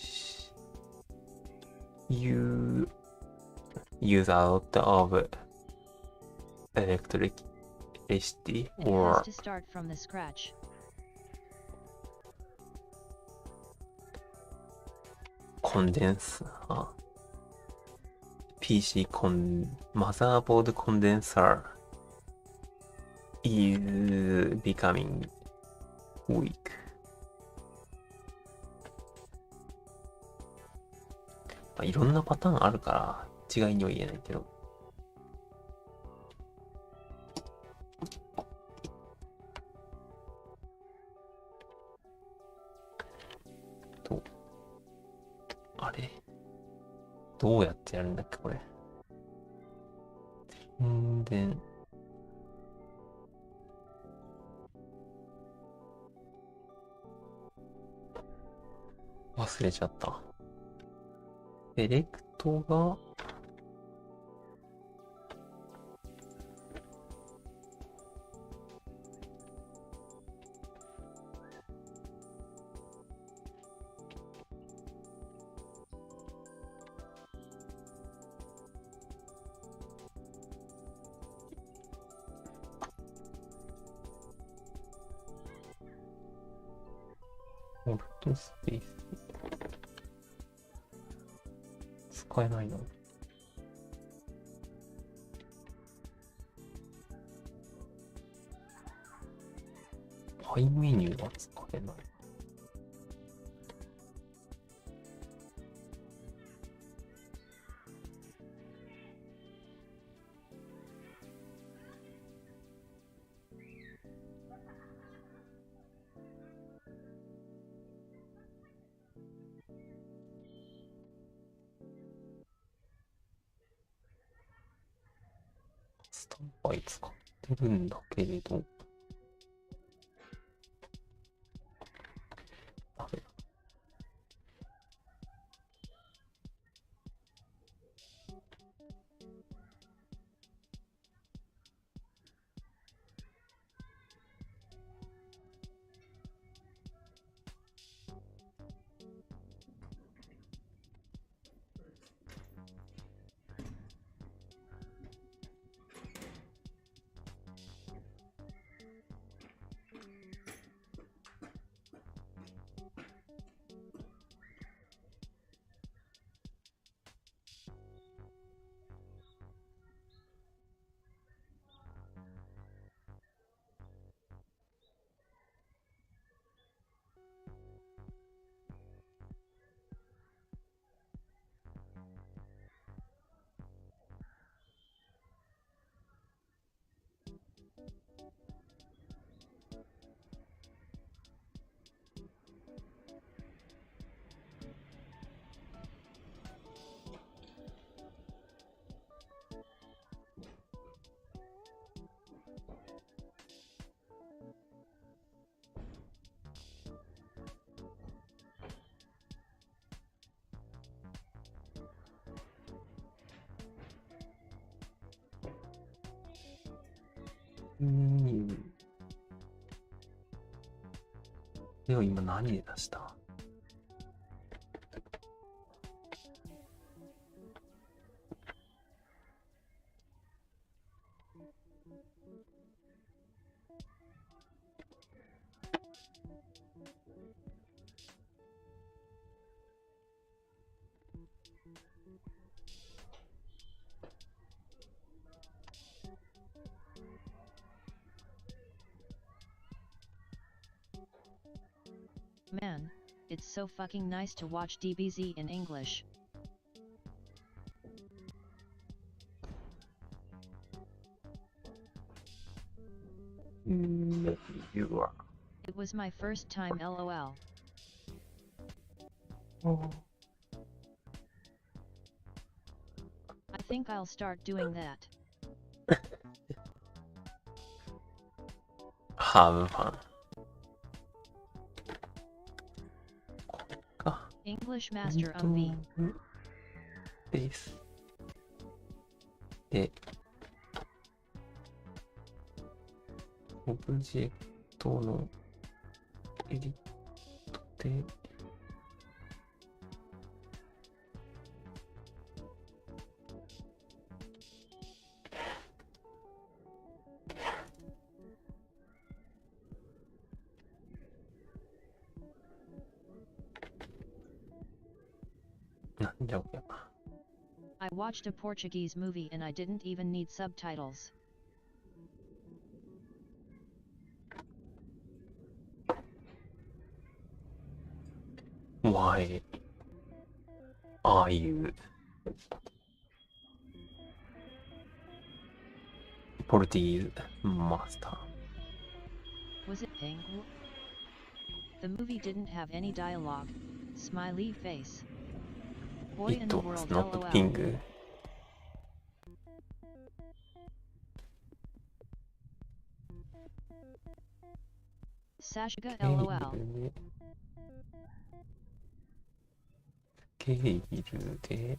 use a lot of electricity It or has to start from the scratch. condenser. PC motherboard condenser is becoming weak. いろんなパターンあるから一概には言えないけど。あれどうやってやるんだっけこれ。忘れちゃった。セレクトがオルトスペース使えないな。パイメニューは使えない。スタンバイ使ってるんだけれど、ダメだ。では今何で出した？Man, it's so fucking nice to watch DBZ in English. You are. It was my first time LOL. I think I'll start doing that. Have fun. English Master on V. です。で、オブジェクトのエディットで、なんじゃこりゃ。I watched a Portuguese movie and I didn't even need subtitles. Why are you Portuguese master? Was it Pengu? The movie didn't have any dialogue. Smiley face. Boy in It the was world not LOL. Pingu. Sashga LOL. ケイルで、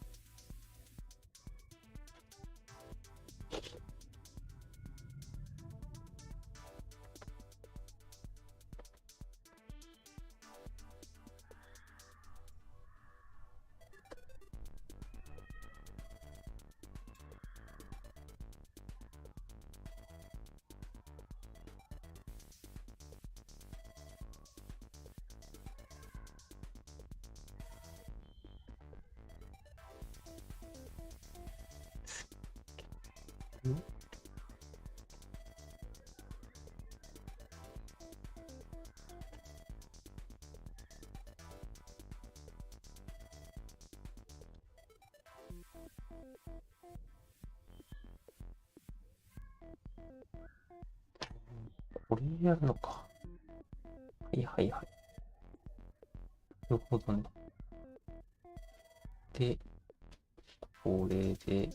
れやるのか。はいはいはい。なるほどね。で、これで、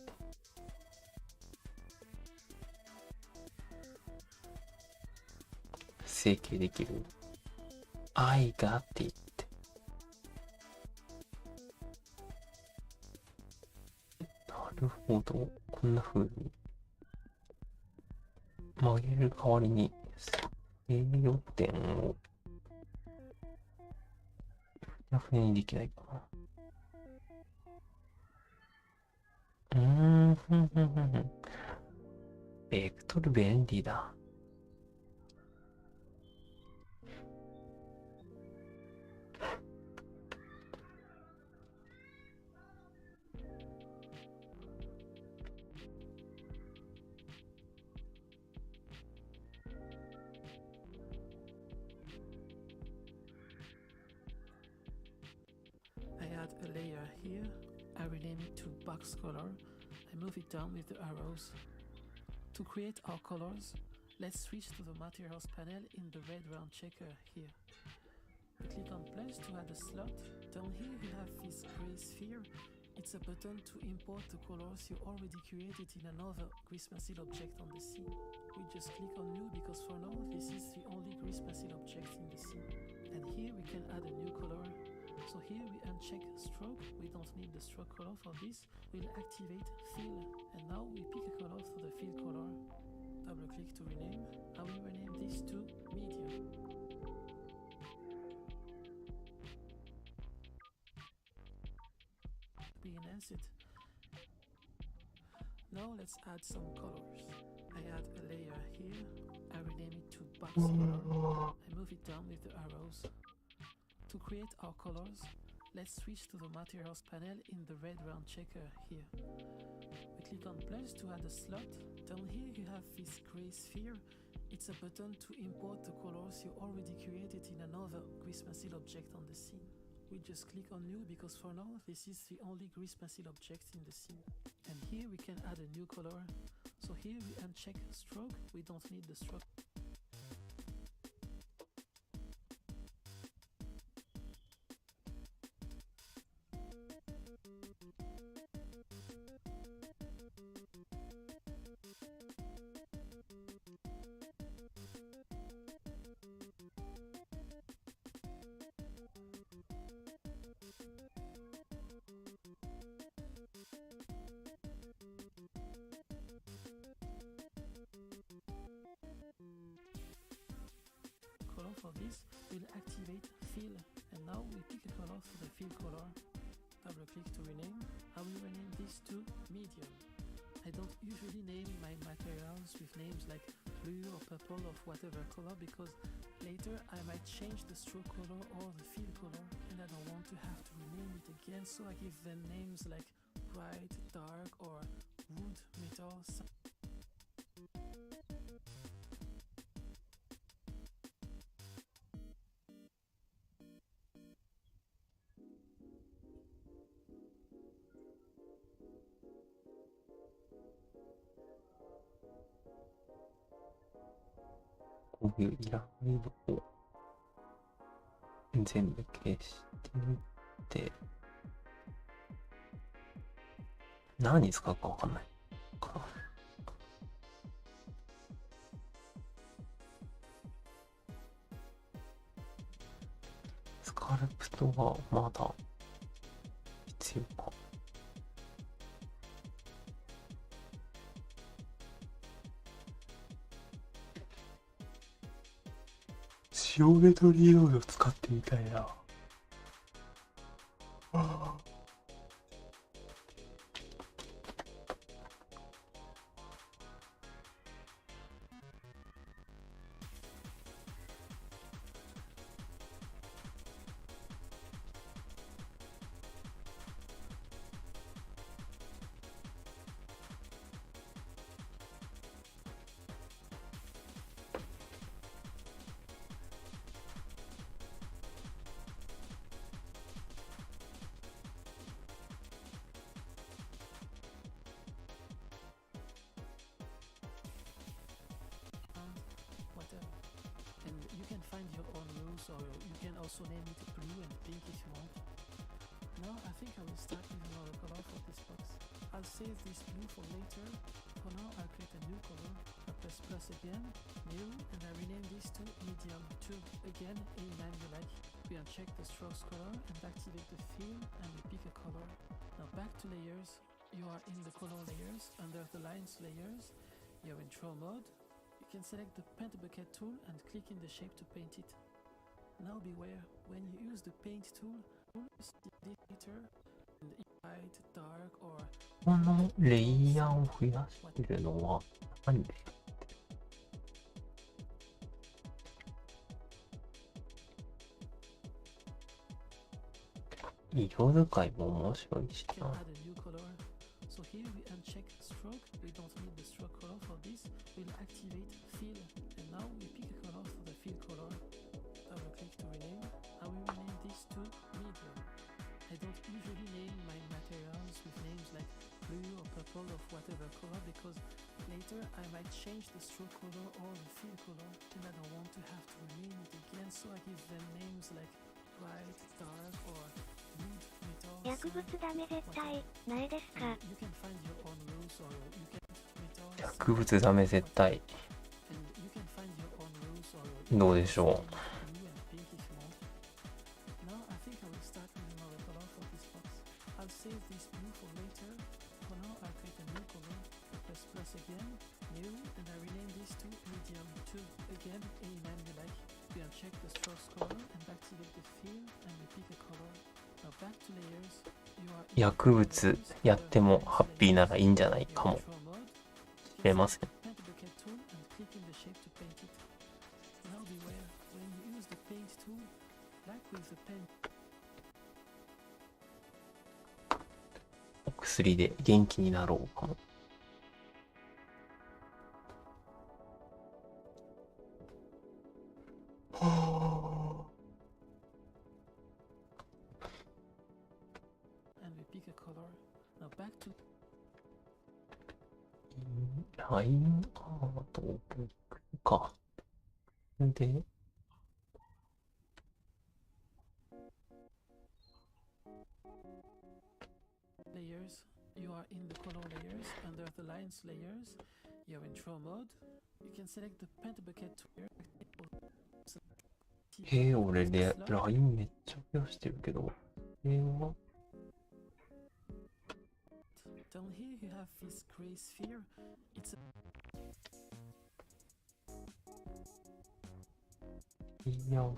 整形できる。I got it. なるほど。こんな風に曲げる代わりに正余点を逆にできないかな。ベクトル便利だ。I add a layer here, I rename it to box color, I move it down with the arrows. To create our colors, let's switch to the materials panel in the red round checker here. We click on plus to add a slot. Down here you have this gray sphere. It's a button to import the colors you already created in another grease pencil object on the scene. We just click on new because for now this is the only grease pencil object in the scene. And here we can add a new color. So here we uncheck stroke, we don't need the stroke color for this. We'll activate fill, and now we pick a color for the fill color. Double click to rename. I will rename this to medium. We enhance it. Now let's add some colors. I add a layer here, I rename it to box color. I move it down with the arrows. To create our colors, let's switch to the materials panel in the red round checker here. We click on plus to add a slot. Down here you have this gray sphere. It's a button to import the colors you already created in another grease pencil object on the scene. We just click on new because for now this is the only grease pencil object in the scene. And here we can add a new color. So here we uncheck stroke, we don't need the stroke. Color for this, we'll activate fill, and now we pick a color for the fill color. Double click to rename. I will rename this to medium. I don't usually name my materials with names like blue or purple or whatever color because later I might change the stroke color or the fill color and I don't want to have to rename it again, so I give them names like bright, dark or wood, metal.こういうイラストを全部消してみて、何に使うかわかんないかな。スカルプトはまだ必要か。ジオメトリーノードを使ってみたいな。rose, or you can also name it blue and pink if you want. Now I think I will start with another color for this box. I'll save this blue for later. For now I'll create a new color. I press plus again, new, and I rename this to medium 2. Again, any name you like. We uncheck the strokes color and activate the fill, and we pick a color. Now back to layers. You are in the color layers. Under the lines layers, you're in draw mode. You can select the paint bucket tool and click in the shape to paint it. Now beware, when you use the paint tool, use the indicator and light, dark or このレイヤーを増やしてるのは何で色使いも面白いしな。So here we uncheck stroke. We don't need the stroke color for this. We'll activate fill, and now we pick a color for the fill color. Double click to rename. I will rename this to medium. I don't usually name my materials with names like blue or purple or whatever color because later I might change the stroke color or the fill color, and I don't want to have to rename it again. So I give them names like bright, dark or wood, metal. 薬物ダメ絶対ないですか？ You can find your own rules or you can metal. 薬物ダメ絶対。どうでしょう。Now I think I will start with another color for this box. I'll save this blue for later. For now I'll create a new color. I press plus again, new, and I rename this to medium 2. Again, any name you like. We uncheck the strokes color and activate the fill, and we pick a color. Now back to layers. 薬物やってもハッピーならいいんじゃないかもしれません。お薬で元気になろうかも。ラインアートを僕か。で、layers. You are in the color layers. Under the lines layers, you're in draw mode. You can select the paint bucket tool. 俺でラインめっちゃ増やしてるけど、はDown here you have this gray sphere. It's a いやが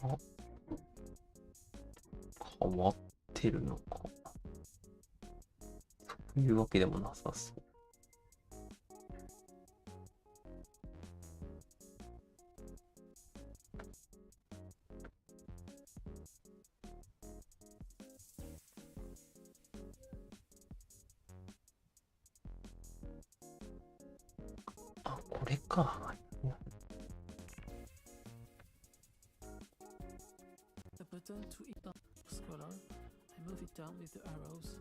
変わってるのか。そういうわけでもなさそう。あ、これか。the button to eat the color. I move it down with the arrows.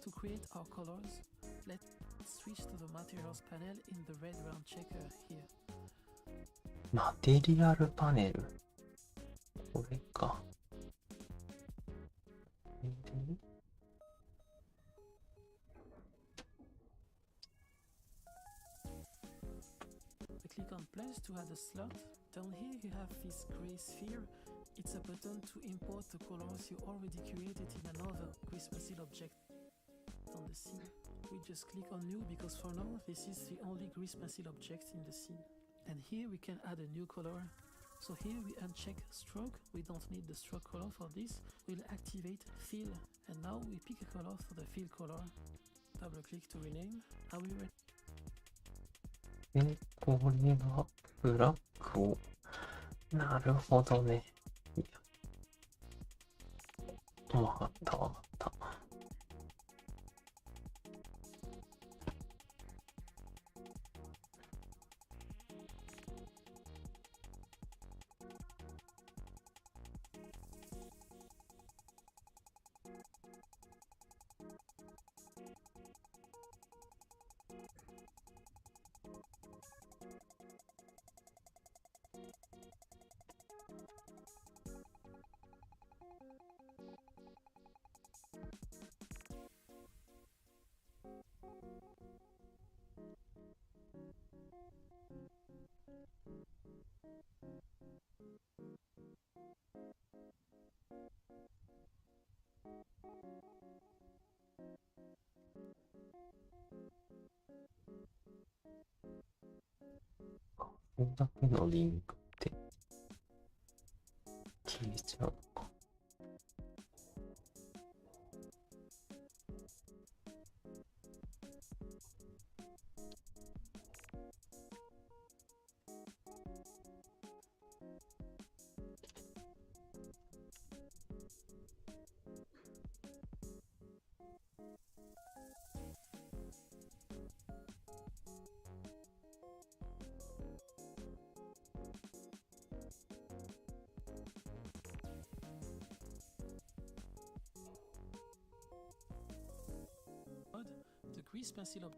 To create our colors, let's switch to the materials panel in the red round checker here. マテリアルパネル。これか。We click on plus to add a slot. Down here you have this gray sphere. It's a button to import the colors you already created in another Christmas object on the scene. We just click on new because for now this is the only Christmas object in the scene. And here we can add a new color. So here we uncheck stroke. We don't need the stroke color for this. We'll activate fill. And now we pick a color for the fill color. Double click to rename. I willこれがブラックを。なるほどね。いや。わかったわかった。ここだけのリンクって消えちゃうのか。The grease pencil of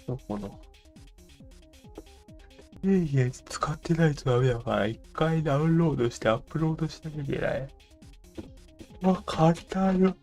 どこのいや使ってないとダメだから、一回ダウンロードしてアップロードしなきゃいけない。簡単よ。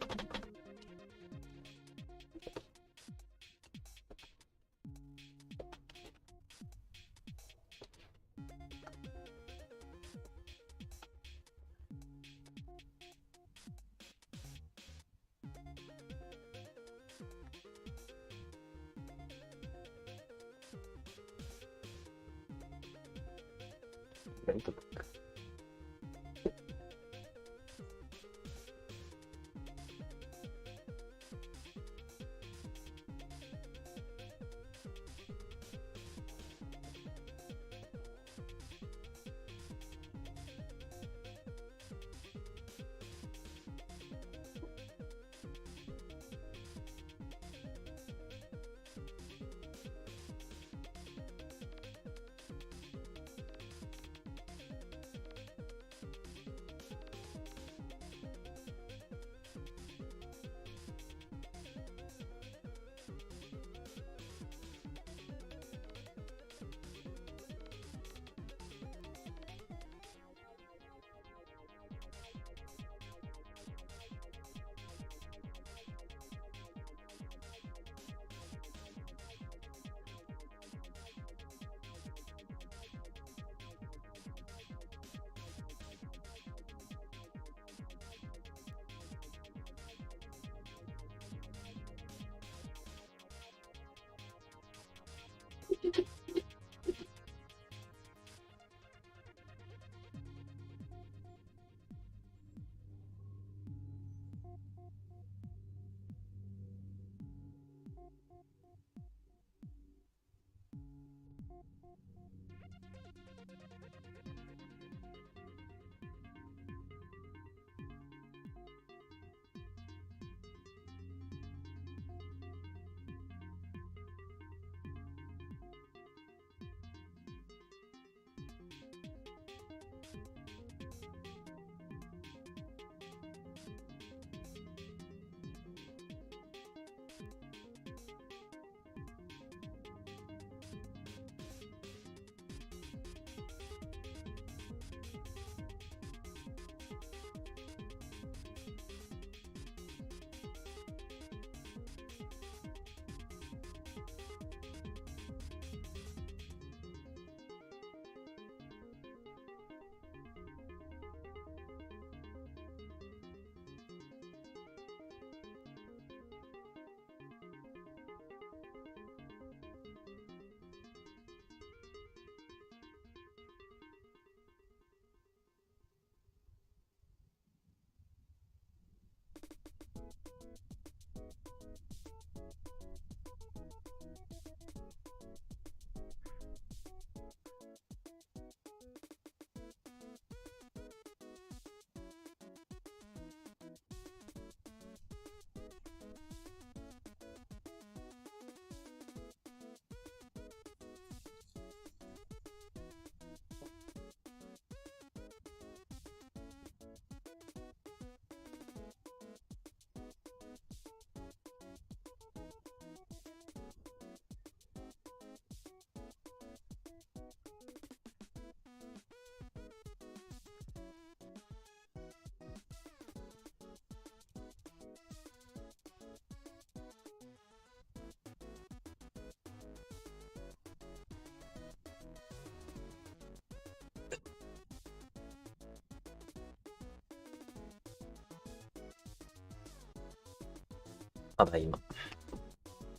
ただいま。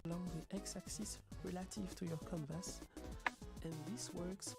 along the x-axis relative to your canvas, and this works10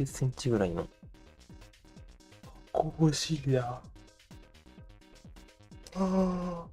センチぐらいの。ここ欲しいな。ああ。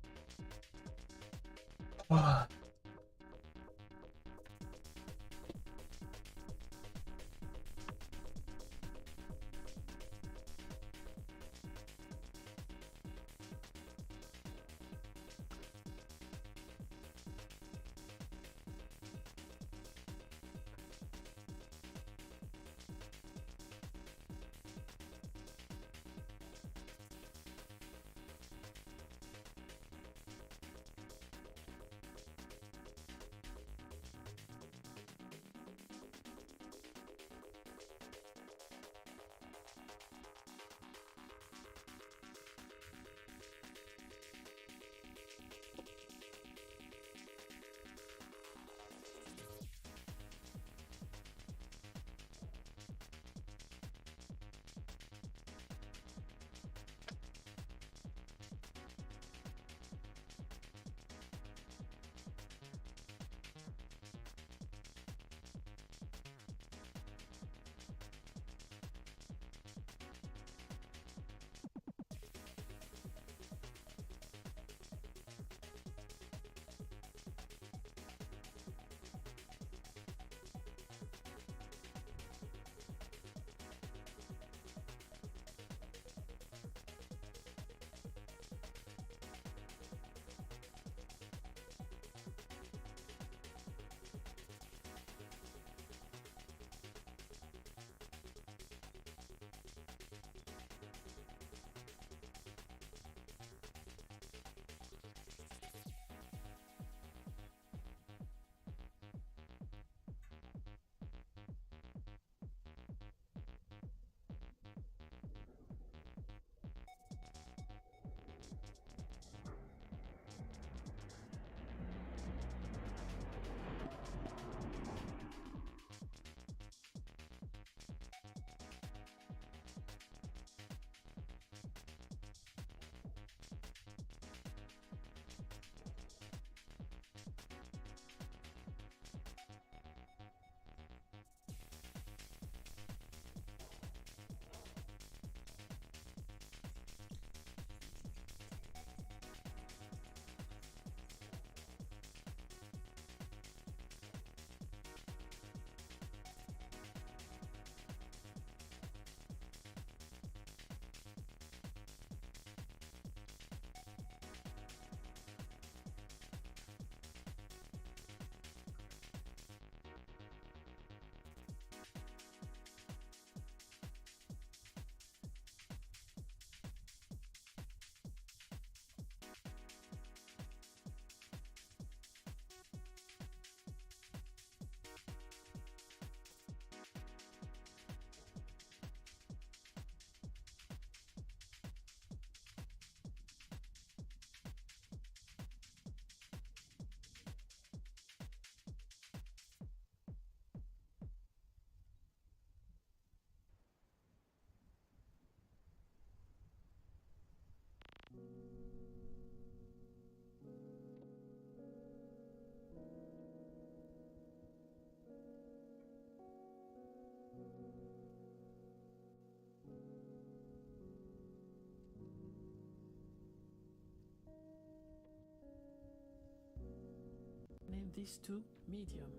this to medium.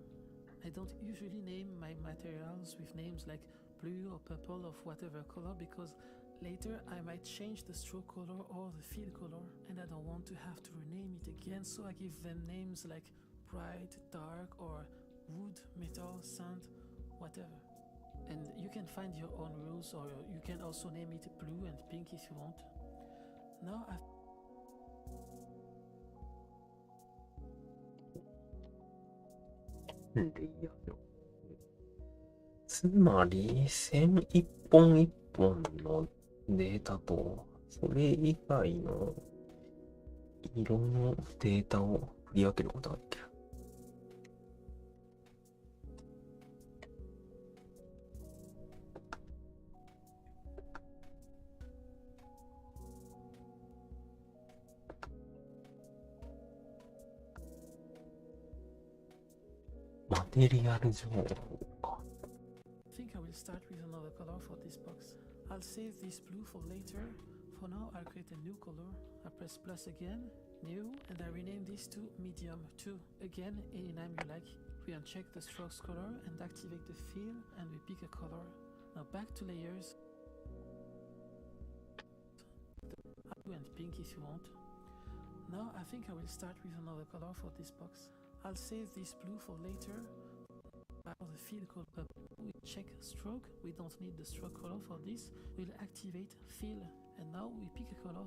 I don't usually name my materials with names like blue or purple of whatever color because later I might change the stroke color or the fill color and I don't want to have to rename it again, so I give them names like bright, dark or wood, metal, sand, whatever. And you can find your own rules, or you can also name it blue and pink if you want. Now I'veつまり、線一本一本のデータと、それ以外の色のデータを振り分けることができる。マテリアル情報か。I think I will start with another color for this box. I'll save this blue for later. For now, I'll create a new color. I press plus again, new, and I rename this to medium 2. Again, any name you like. We uncheck the strokes color and activate the fill, and we pick a color. Now back to layers. Blue and pink if you want. Now I think I will start with another color for this box. I'll save this blue for later. For the fill color, we check stroke. We don't need the stroke color for this. We'll activate fill, and now we pick a color.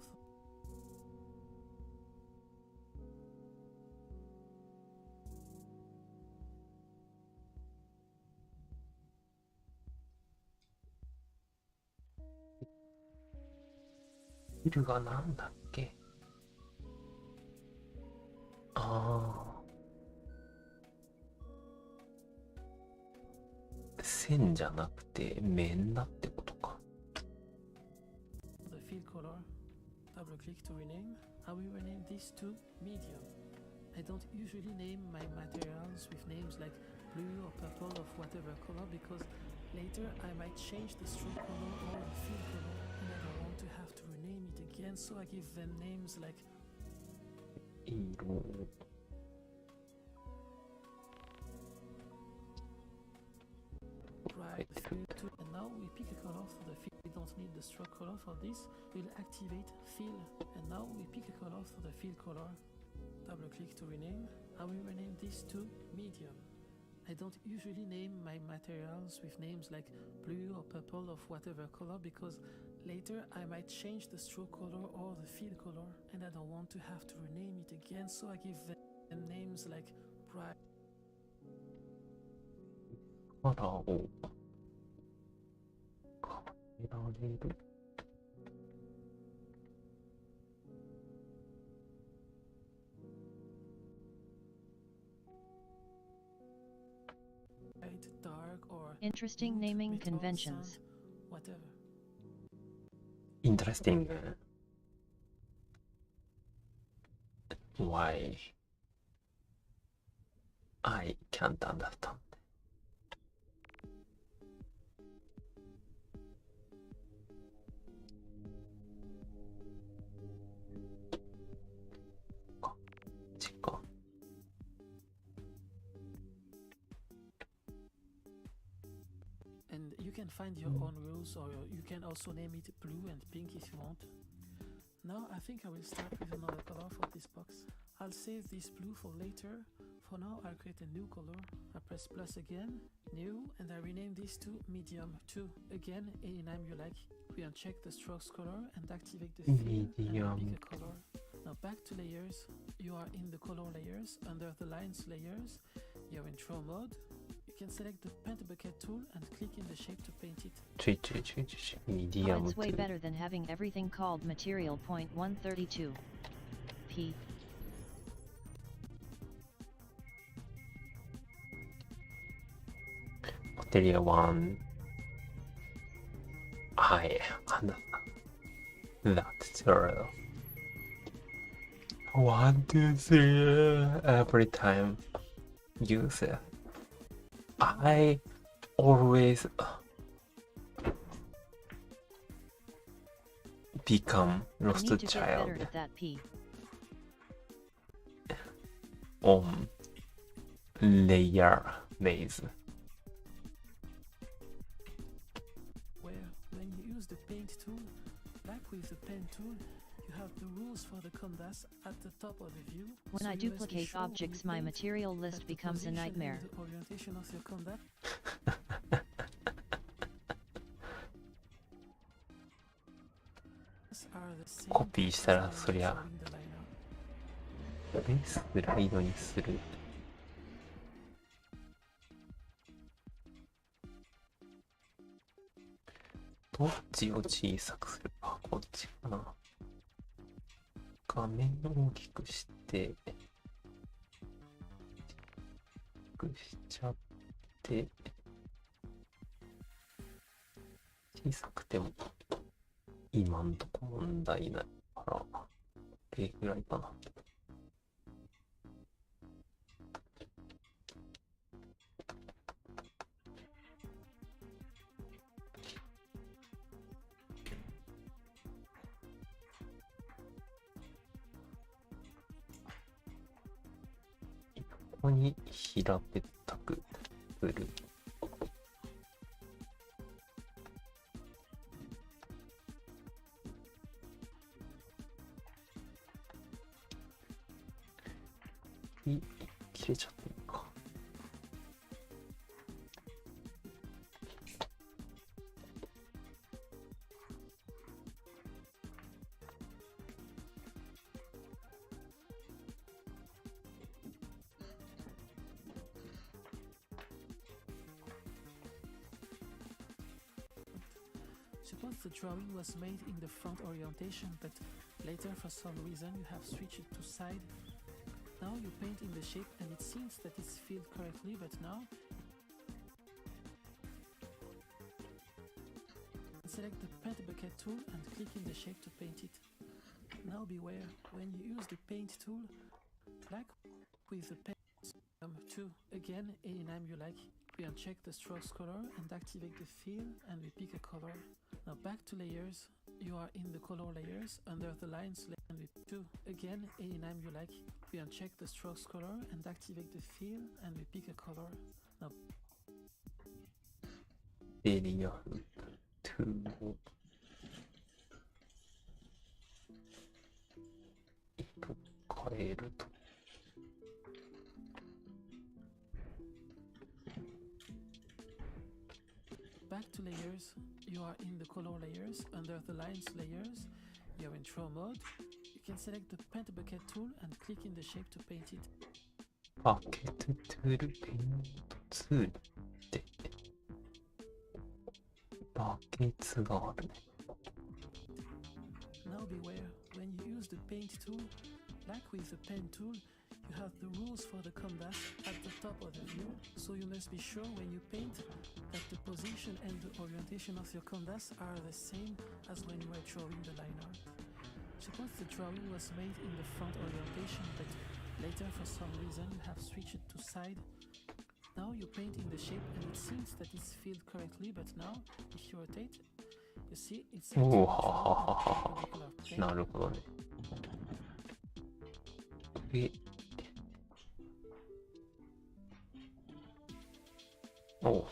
fillがなんだっけ？線じゃなくて面だってことか。The fill color. Double click to rename. I will rename this to medium. I don't usually name my materials with names like blue or purple of whatever color because later I might change the stroke color or the fill color and I don't want to have to rename it again, so I give them names like色。bright fill too. And now we pick a color for the fill. We don't need the stroke color for this. We'll activate fill, and now we pick a color for the fill color. Double click to rename. I will rename this to medium. I don't usually name my materials with names like blue or purple of whatever color because later I might change the stroke color or the fill color and I don't want to have to rename it again, so I give them names like bright. カラーを変えられる。Dark or interesting naming conventions. Whatever. Interesting. Why? I can't understand. And you can find your own rules, or you can also name it blue and pink if you want. Now I think I will start with another color for this box. I'll save this blue for later. For now I'll create a new color. I press plus again, new, and I rename this to medium 2. Again, any name you like. We uncheck the strokes color and activate the fill and pick a color. Now back to layers. You are in the color layers. Under the lines layers, you're in throw mode. You can select the paint bucket tool and click in the shape to paint it. Oh, it's way better than having everything called material point 132. P. Material 1. I understand. That's true. 1, 2, 3. Every time. Use it. I always become lost I need to child get better at that P. on layer base. Where, when you use the paint tool, like with the pen tool, you have the rules for the canvas at the top of the view. When I duplicate objects, my material list becomes a nightmare. The orientation of your canvas. コピーしたらそりゃスライドにする。どっちを小さくするか、こっちかな。画面を大きくして大きくしちゃって、小さくても今んとこ問題ないから、これぐらいかな。ここに平べったくする。切れちゃってるか。Suppose the drawing was made in the front orientation, but later for some reason you have switched it to side. Now you paint in the shape and it seems that it's filled correctly, but now select the paint bucket tool and click in the shape to paint it. Now beware, when you use the paint tool, like with the paint to again anytime you like, we uncheck the strokes color and activate the fill and we pick a color. Now back to layers, you are in the color layers under the lines and we do again anytime you like, we uncheck the strokes color and activate the fill and we pick a color. Now area tool 変えると。Back to layers, you are in the color layers, under the lines layers, you're in throw mode, you can select the paint bucket tool and click in the shape to paint it. バケットトゥールペイントツールってバケツがあるね。Now beware, when you use the paint tool, like with the pen tool, you have the rules for the canvas at the top of the view, so you must be sure when you paint that the position and the orientation of your canvas are the same as when you are drawing the line art. Suppose the drawing was made in the front orientation, but later for some reason you have switched it to side. Now you paint in the shape and it seems that it's filled correctly, but now if you rotate, you see it's actually drawn なるほどね。おう。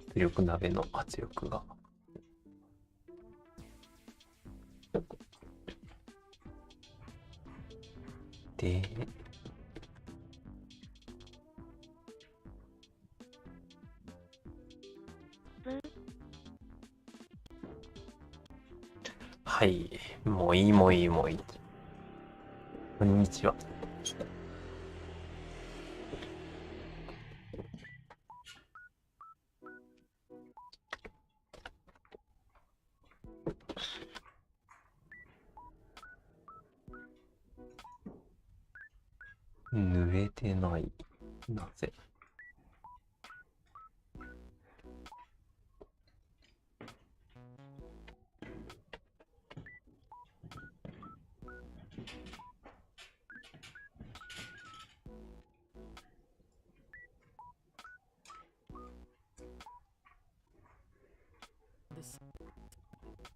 圧力鍋の圧力がでもういいもういいもういい。こんにちは。濡れてない。なぜ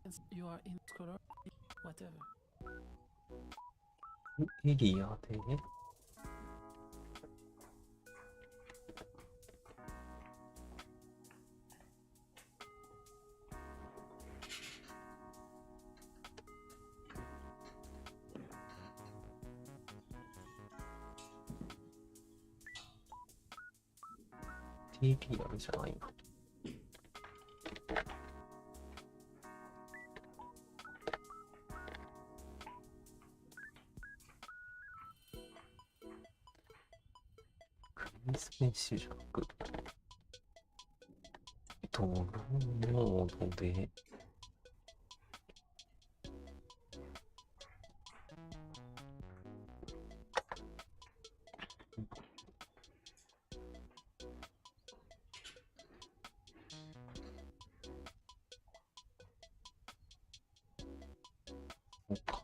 ？This, you are in color, whatever. エリアでエリアじゃないな。クリスペシジャック。ドローモードで。そうか。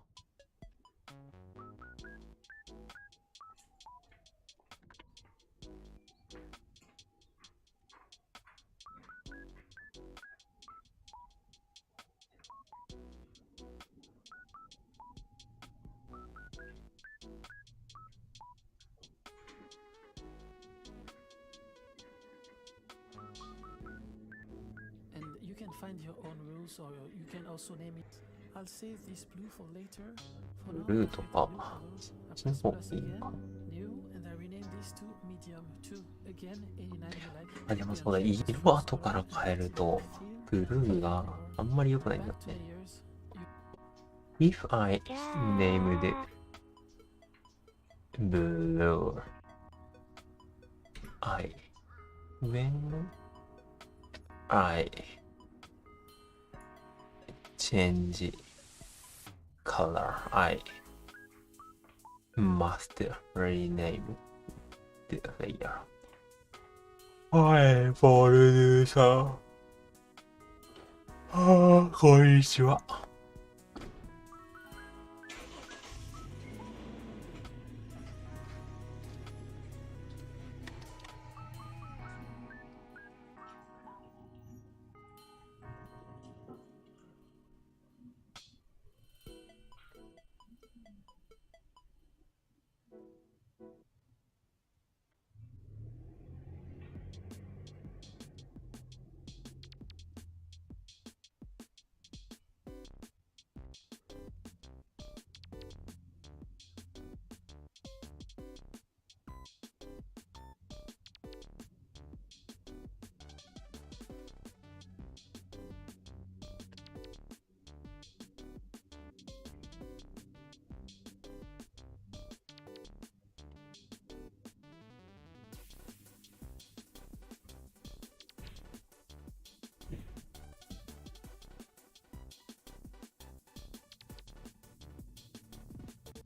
And you can find your own rules, or you can also name it. I'll save this blue for later. For now, ブルーとか、そ I の press 方 plus がいい again, か。 new, and I rename this to medium 2. Again, any name you like. あ、でもそうだ、色後から変えると、ブルーがあんまり良くないんだよね。If I named it blue, when I change color, I must rename the layer. はい、ボルドゥさん。こんにちは。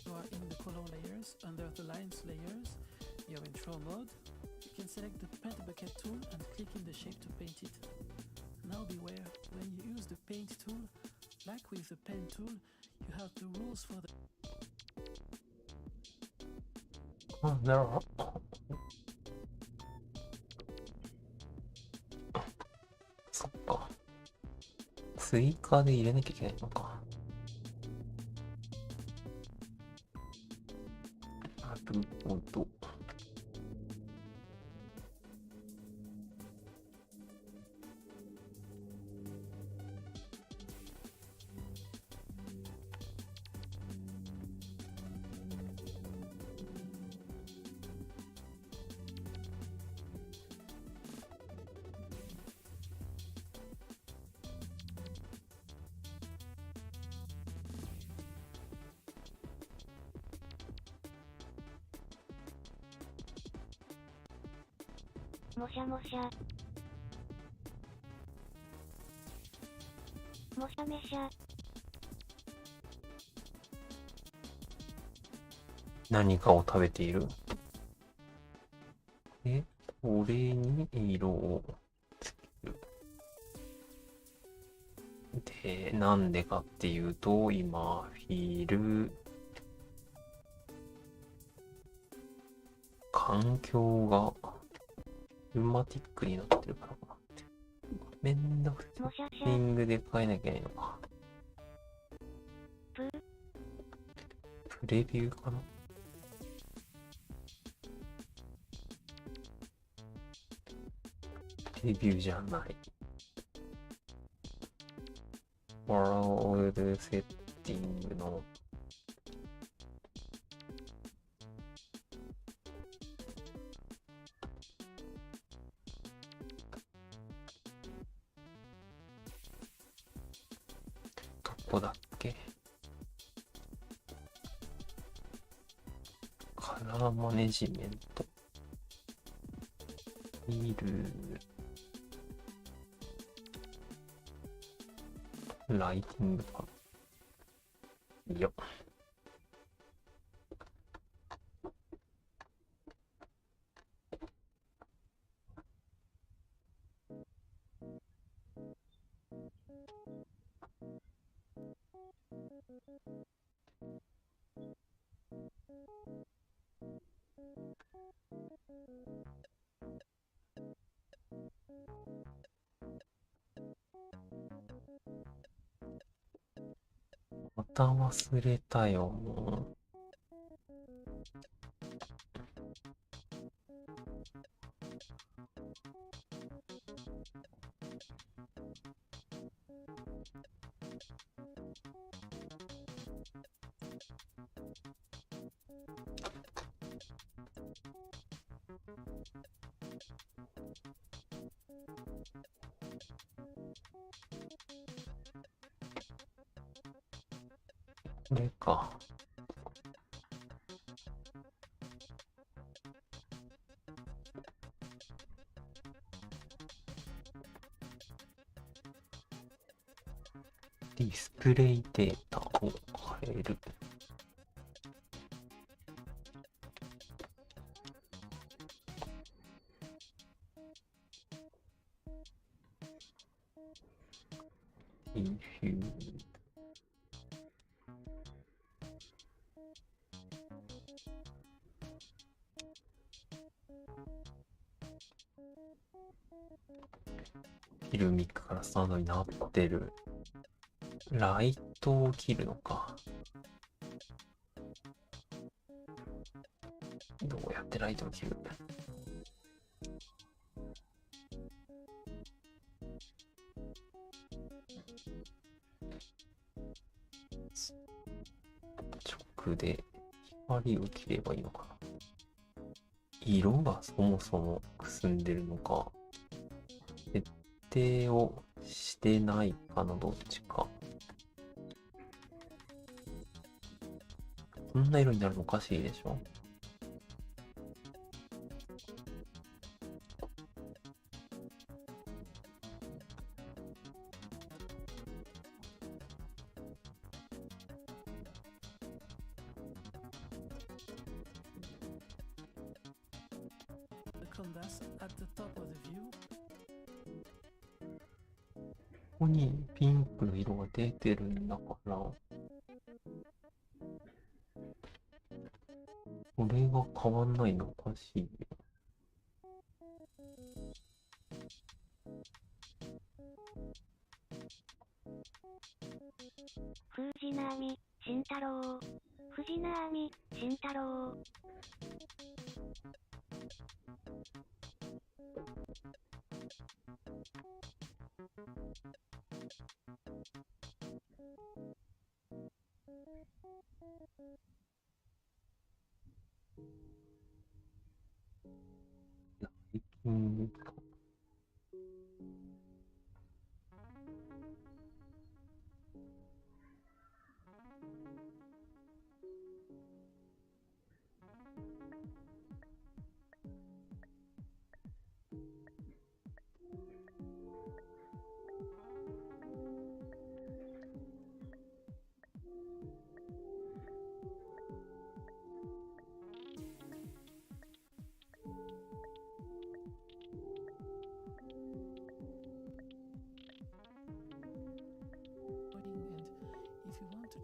You are in the color layers. Under the lines layers, you're in draw mode. You can select the paint bucket tool and click in the shape to paint it. Now beware, when you use the paint tool, like with the pen tool, you have the rules for the... あ、なるほど。そっか。追加で入れなきゃいけないのか。なるほど。もしゃもしゃ。もしゃめしゃ。何かを食べている。これに色をつける。で、なんでかっていうと、今、フィル、環境が、ルマティックになってるからかなって。めんどくさい。セッティングで変えなきゃいけないのか。プレビューかな。プレビューじゃない。ワールドセッティングのどこだっけ。カラーマネジメント。見る。ライティングかな。よっ。また忘れたよ、もう。これか。ディスプレイデータを変える。インフューフィルミックからスタンドになってる。ライトを切るのか。どうやってライトを切る。直で光を切ればいいのかな。色がそもそもくすんでるのか、設定をしてないかのどっちか。こんな色になるのおかしいでしょ。ここにピンクの色が出てるんだから、これが変わんないのおかしいよ。藤波慎太郎。藤波慎太郎。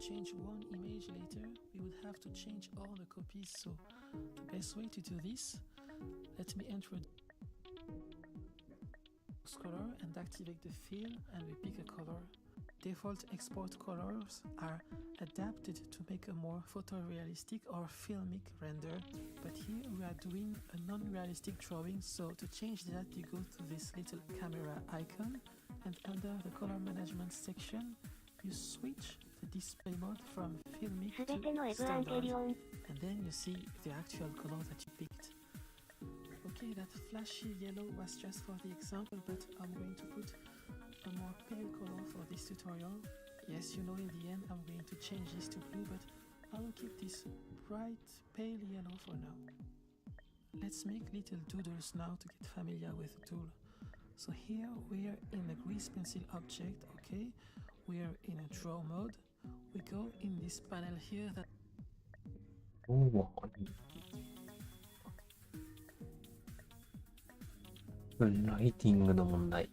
change one image later, we would have to change all the copies. So the best way to do this, let me introduce color and activate the fill, and we pick a color. Default export colors are adapted to make a more photorealistic or filmic render, but here we are doing a non-realistic drawing, so to change that you go to this little camera icon, and under the color management section you switch the display mode from filmic to standard, and then you see the actual color that you picked. Okay, that flashy yellow was just for the example, but I'm going to put a more pale color for this tutorial. Yes, you know, in the end I'm going to change this to blue, but I will keep this bright pale yellow for now. Let's make little doodles now to get familiar with the tool. So here we are in the grease pencil object, okay? We are in a draw mode. We go in this panel here thatライティングの問題。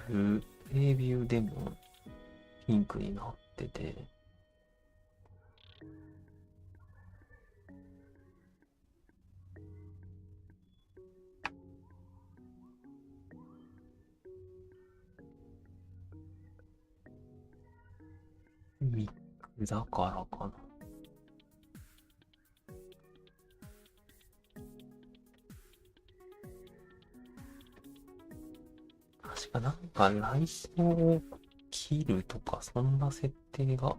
プレビューでもピンクになってて、ミックだからかな。確かなんかライトを切るとかそんな設定が、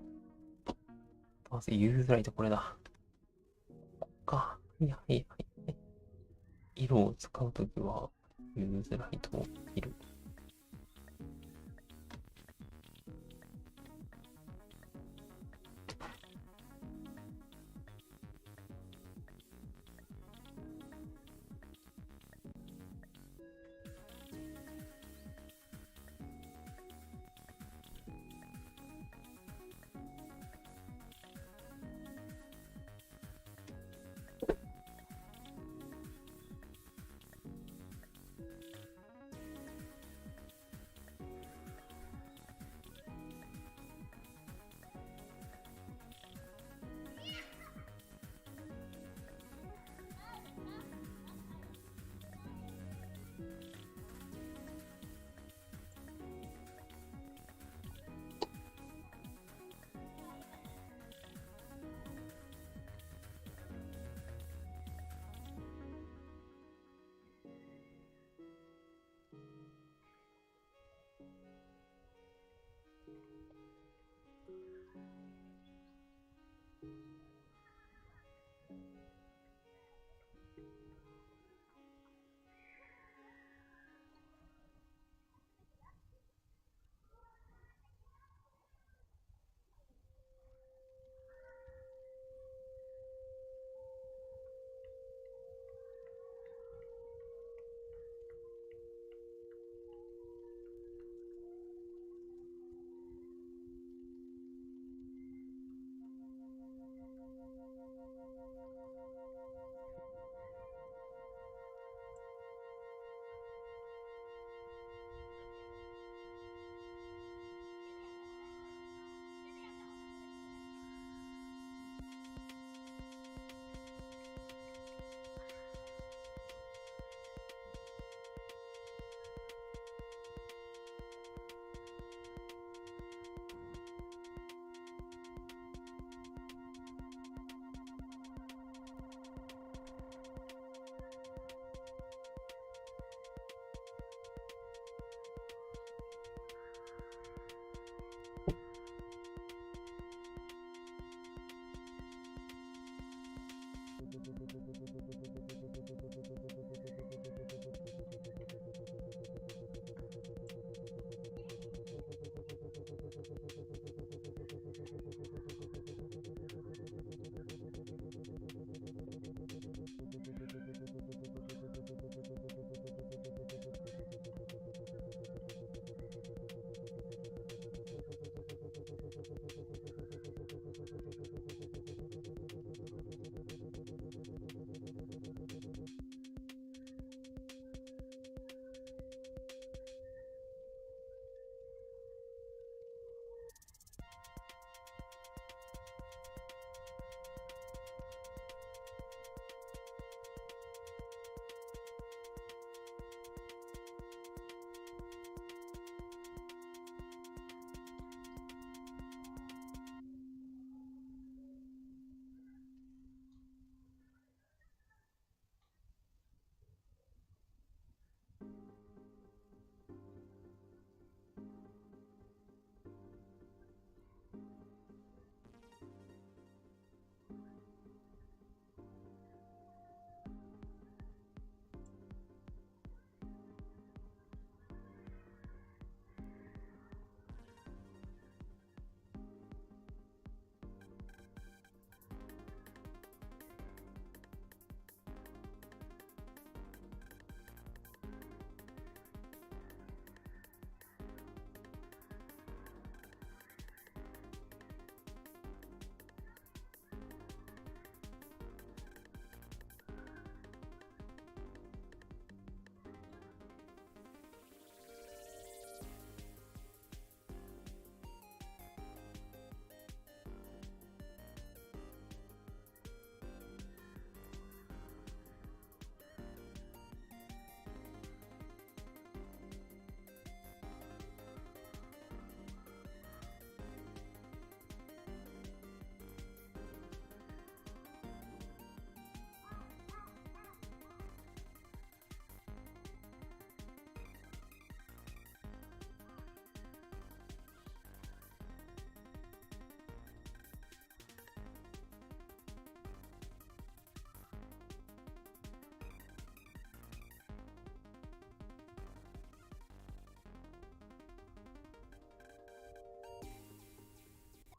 まず言いづらいとこれだ。こっか。いや。色を使うときは言いづらいと切る。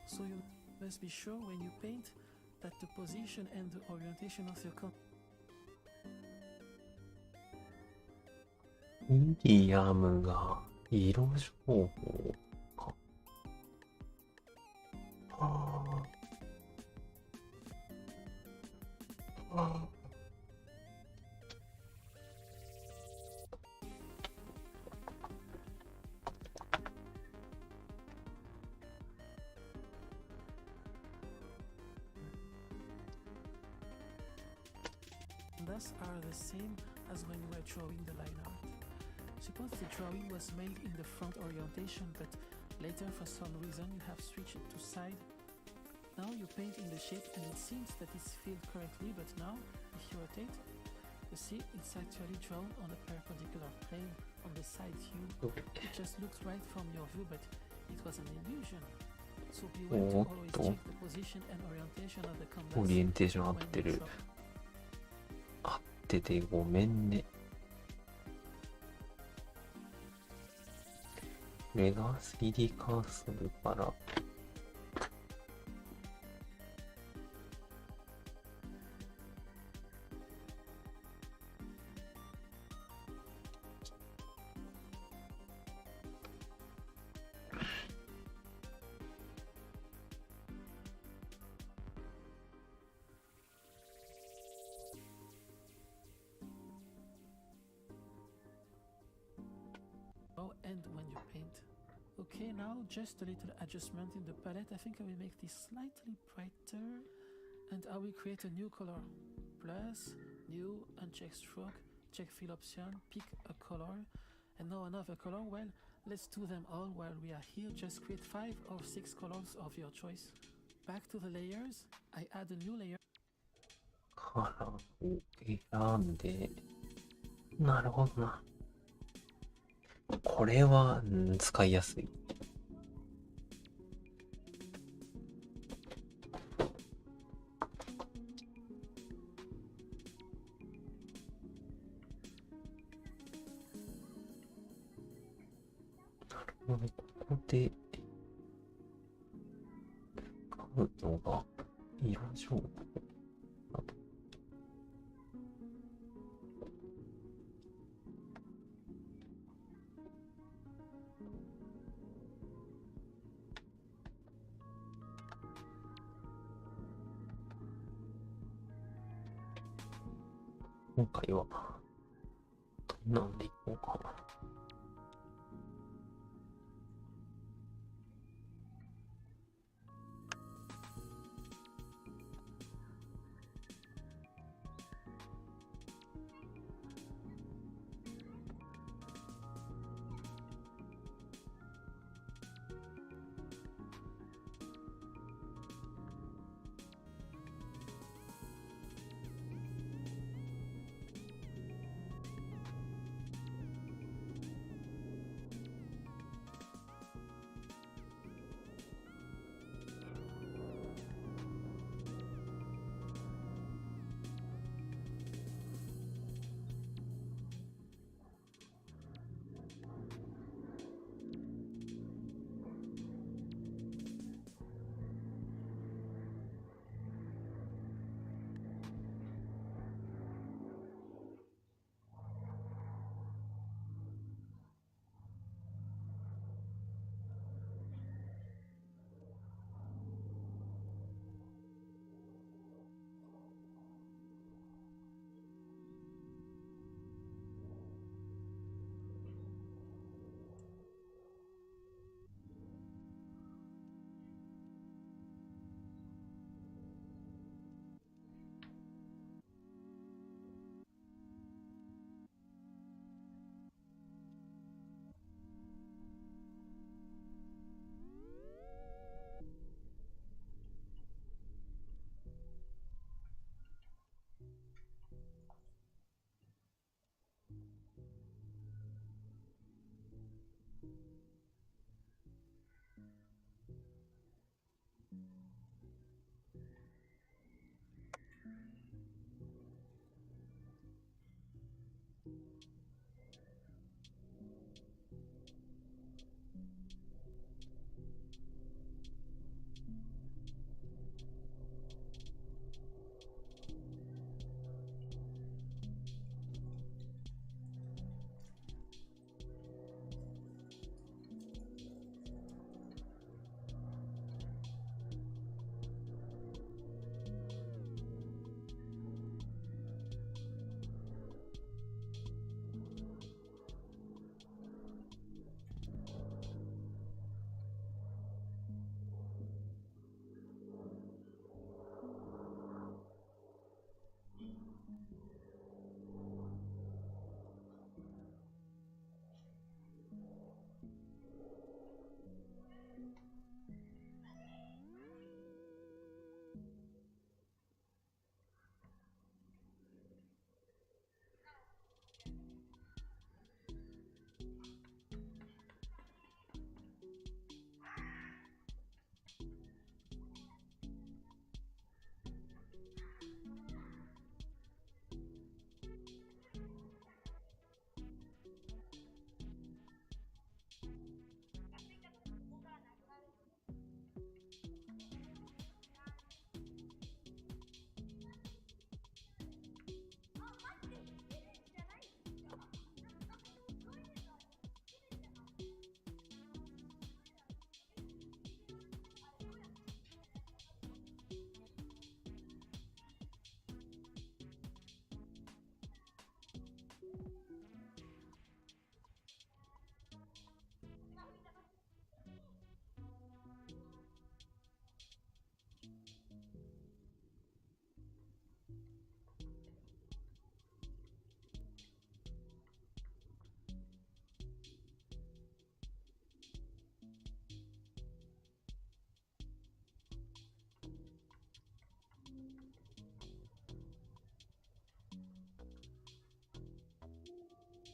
So you must be sure when you paint that the position and the orientation of yourミディアムが色情報か。はあ。はあ。thus are the same as when you were drawing the line art. Suppose the drawing was made in the front orientation, but later for some reason you have switched it to side. Now you paint in the shape and it seems that it's filled correctly, but now, if you rotate, you see it's actually drawn on a perpendicular plane on the side view. It just looks right from your view, but it was an illusion. So beware to always check the position and orientation of the canvas. オリエンテーション合ってる。合っててごめんね。これが 3D カーソルからand when you paint. Okay, now just a little adjustment in the palette. I think I will make this slightly brighter and I will create a new color. Plus, new, uncheck stroke, check fill option, pick a color, and now another color. Well, let's do them all while we are here. Just create 5 or 6 colors of your choice. Back to the layers, I add a new layer. カラーを選んで、なるほどな。これは、使いやすい。なるほど、ここで使うのが色情報。今回はどんなんでいこうかな。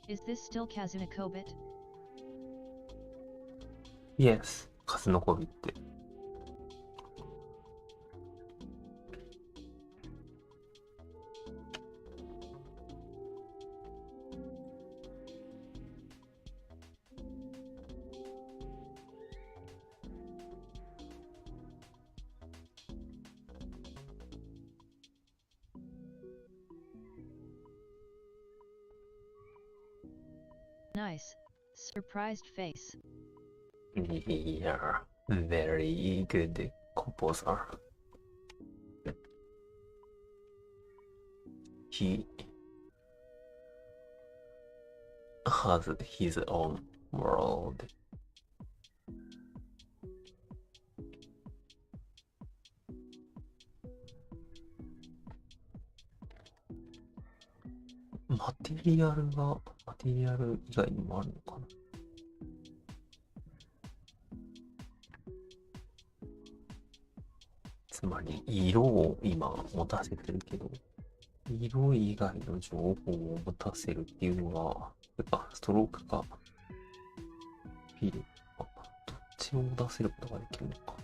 Is this still Kazunokobit? Yes, 数のこびって。Nice. Surprised face. Yeah, very good composer. He has his own world.マテリアル以外にもあるのかな。つまり色を今持たせてるけど、色以外の情報を持たせるっていうのが、ストロークかフィルか、どっちも出せることができるのか。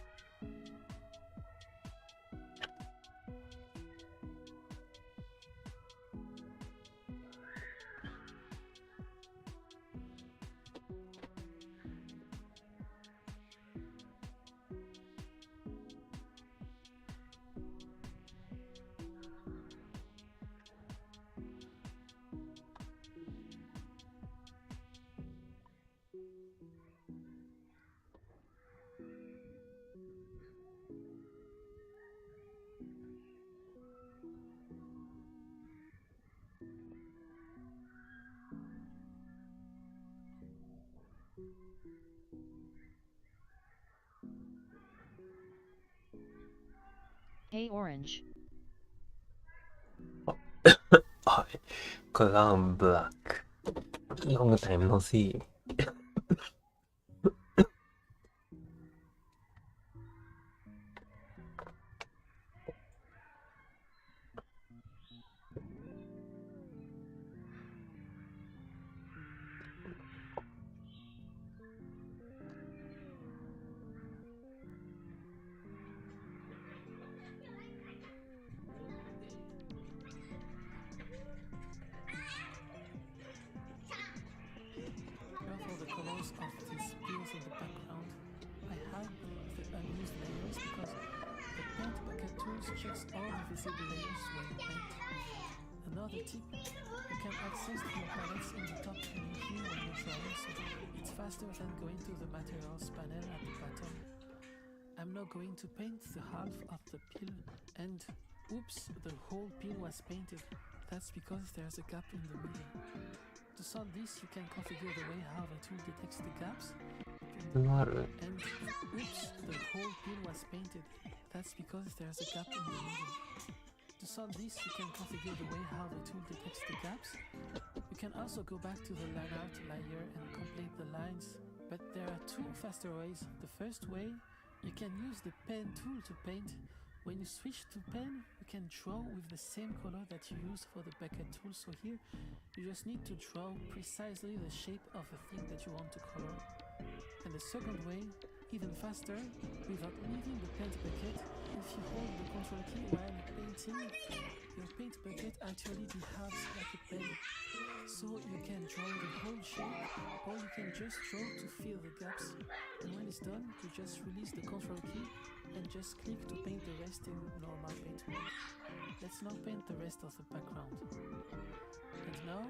Hey Orange. はい。クラウンブラック。ロングタイムのsee。Checks all the visible layers when you paint. Another tip, you can access your palettes in the top menu here when you're drawing, so it's faster than going to the materials panel at the bottom. I'm now going to paint the half of the pill, and oops, the whole pill was painted. That's because there's a gap in the middle. To solve this, you can configure the way how the tool detects the gaps. And oops, the whole pill was painted. That's because there's a gap in the middle. To solve this, you can configure the way how the tool detects the gaps. You can also go back to the line art layer and complete the lines, but there are two faster ways. The first way, you can use the pen tool to paint. When you switch to pen, you can draw with the same color that you use for the bucket tool. So here, you just need to draw precisely the shape of the thing that you want to color. And the second way, even faster, without leaving the paint bucket, if you hold the control key while painting, your paint bucket actually behaves like a pen. So you can draw the whole shape, or you can just draw to fill the gaps. And when it's done, you just release the control key and just click to paint the rest in normal paint mode. Let's now paint the rest of the background. And now,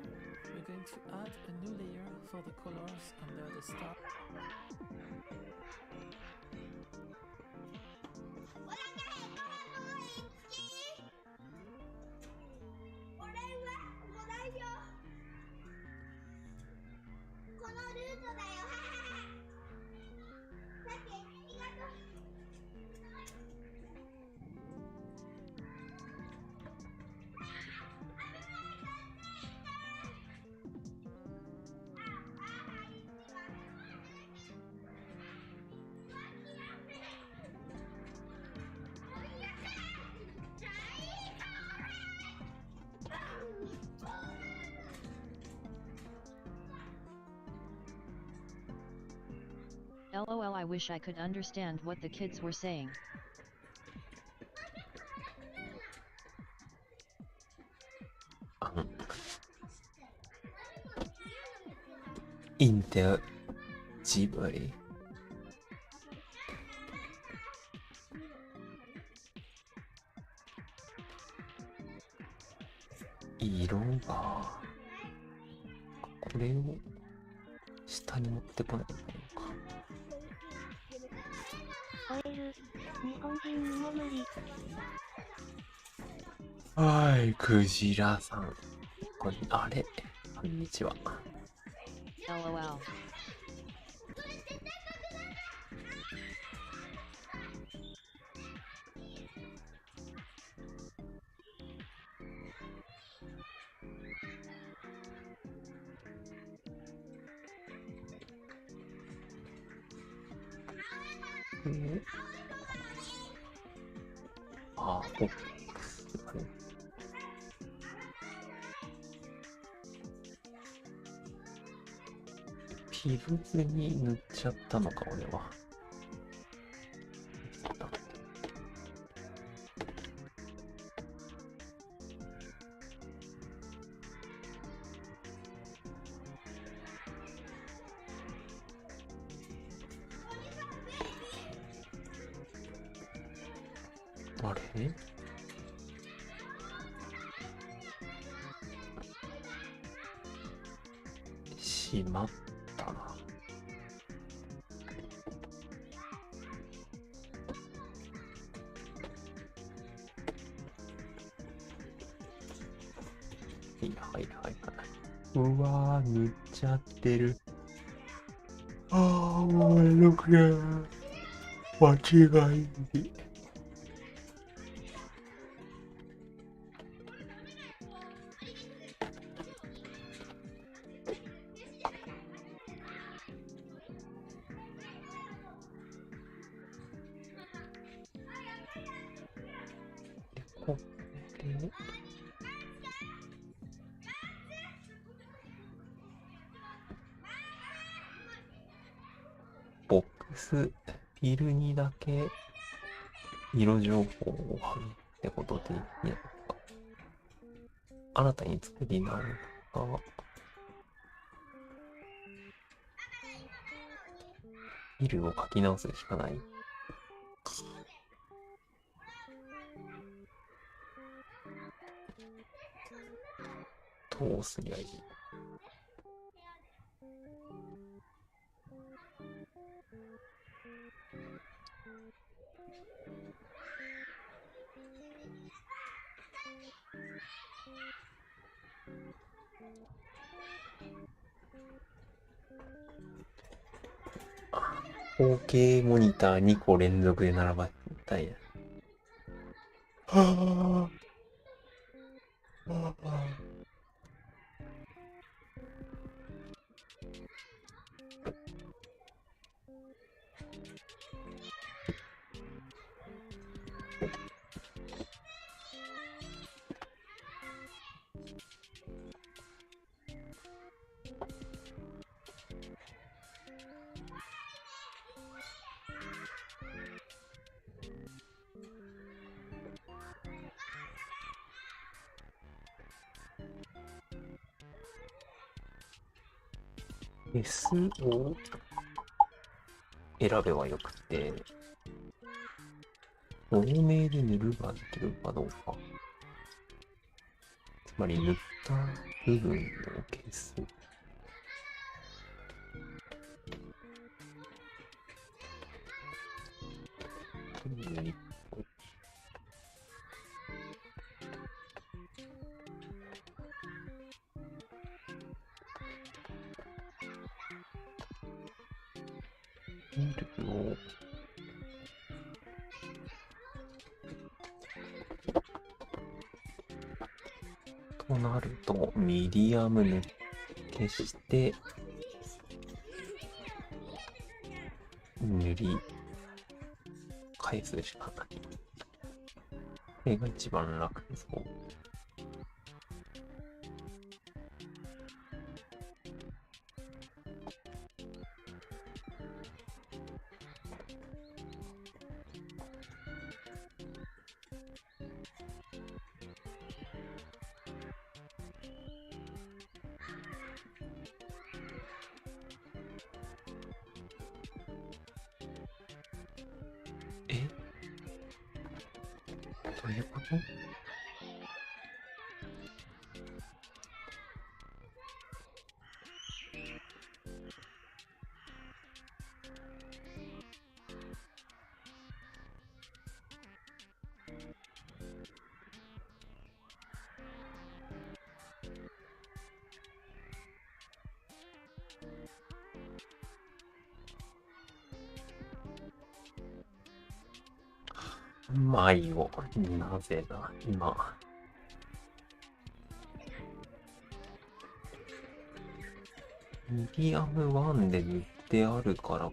we're going to add a new layer for the colors under the star. LOL, I wish I could understand what the kids were saying. インテルジブリ。色がこれを下に持ってこないといけないのか。超える。日本人にも無理。はい、クジラさん。あれ、こんにちは。LOL. あー、ボックスがね。ピルズに塗っちゃったのか、俺は。あれ？しまったな。はいはいはいはい。うわー、塗っちゃってる。あー、もうめんどくねー。間違い。これボックスピルにだけ色情報を貼るってことでいいのか。新たに作り直すか。ピルを書き直すしかない。どうすりゃいい。4K モニター2個連続で並ばたいや。はぁ。はぁ。S を選べばよくて、透明で塗るができるかどうか。つまり塗った部分を消す。をとなるとミディアム塗消して塗り返すしかない。これが一番楽そう。どういうこと？迷子。なぜだ、今。ミディアム1で塗ってあるから。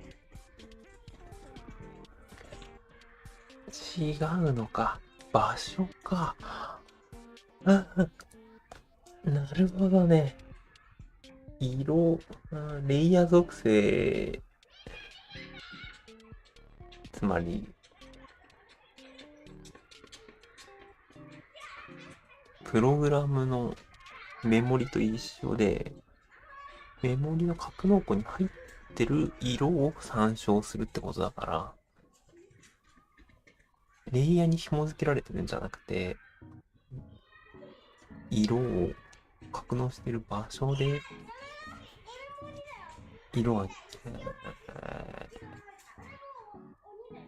違うのか。場所か。なるほどね。色、レイヤー属性。つまり、プログラムのメモリと一緒で、メモリの格納庫に入ってる色を参照するってことだから、レイヤーに紐付けられてるんじゃなくて、色を格納してる場所で、色が、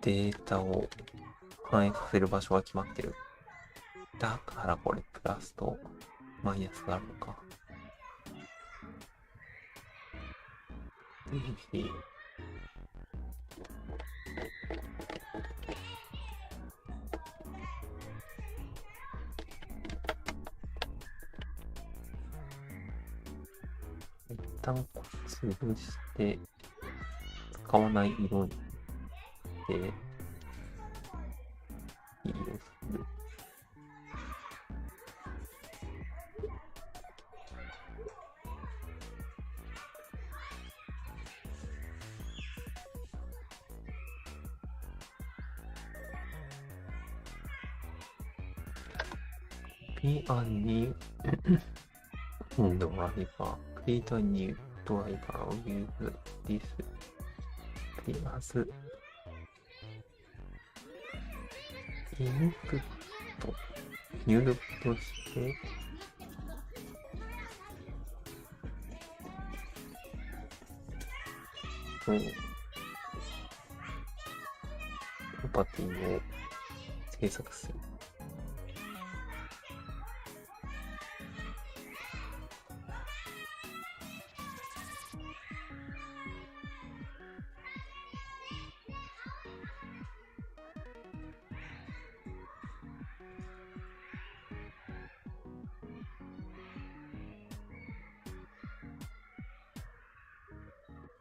データを反映させる場所が決まってる。だからこれプラスとマイナスがあるのか。一旦潰して使わない色にして色する。P&new driver. Create a new driver with this class. Input 入力としてプロパティを制作する。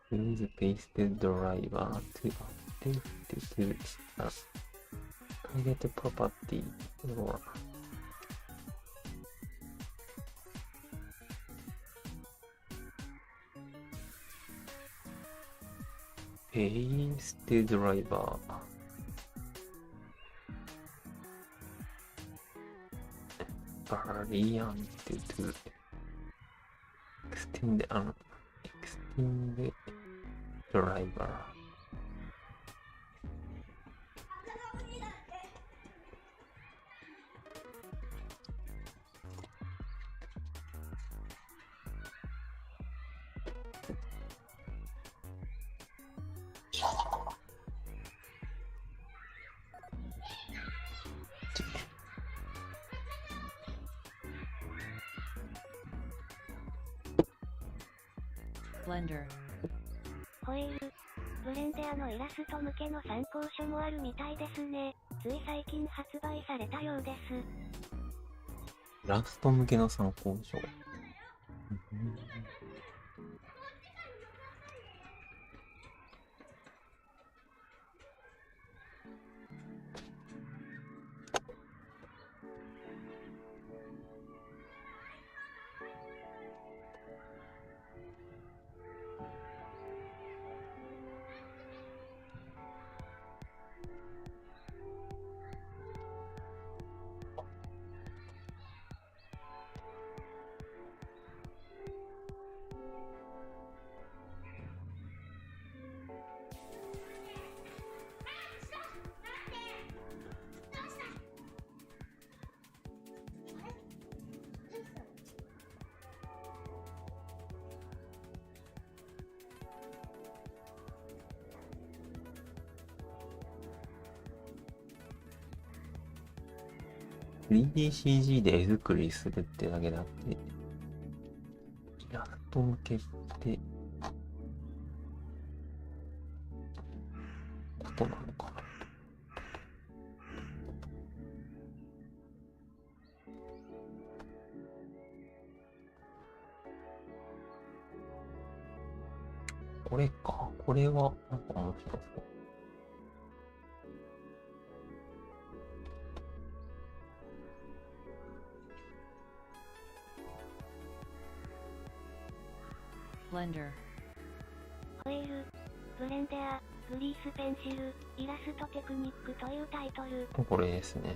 Use pasted driver to update to target property or paste driver variant to extend driver. Blender. ホイール。ブレンデアのイラスト向けの参考書もあるみたいですね。つい最近発売されたようです。イラスト向けの参考書。3DCG で絵作りするってだけであって、イラスト向けってことなのかな。これか。これはなんか面白そう。Blender。ホイール、ブレンデア、グリースペンシル、イラストテクニックというタイトル。これですね。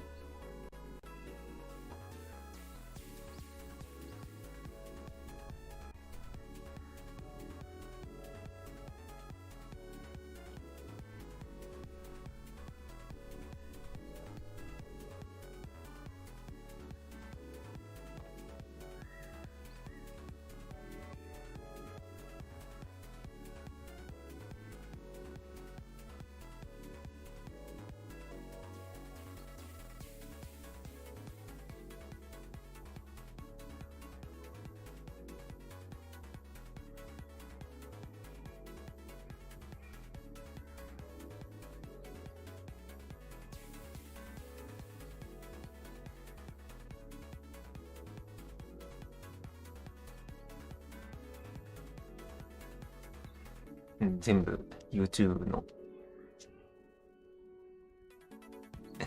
全部 YouTube の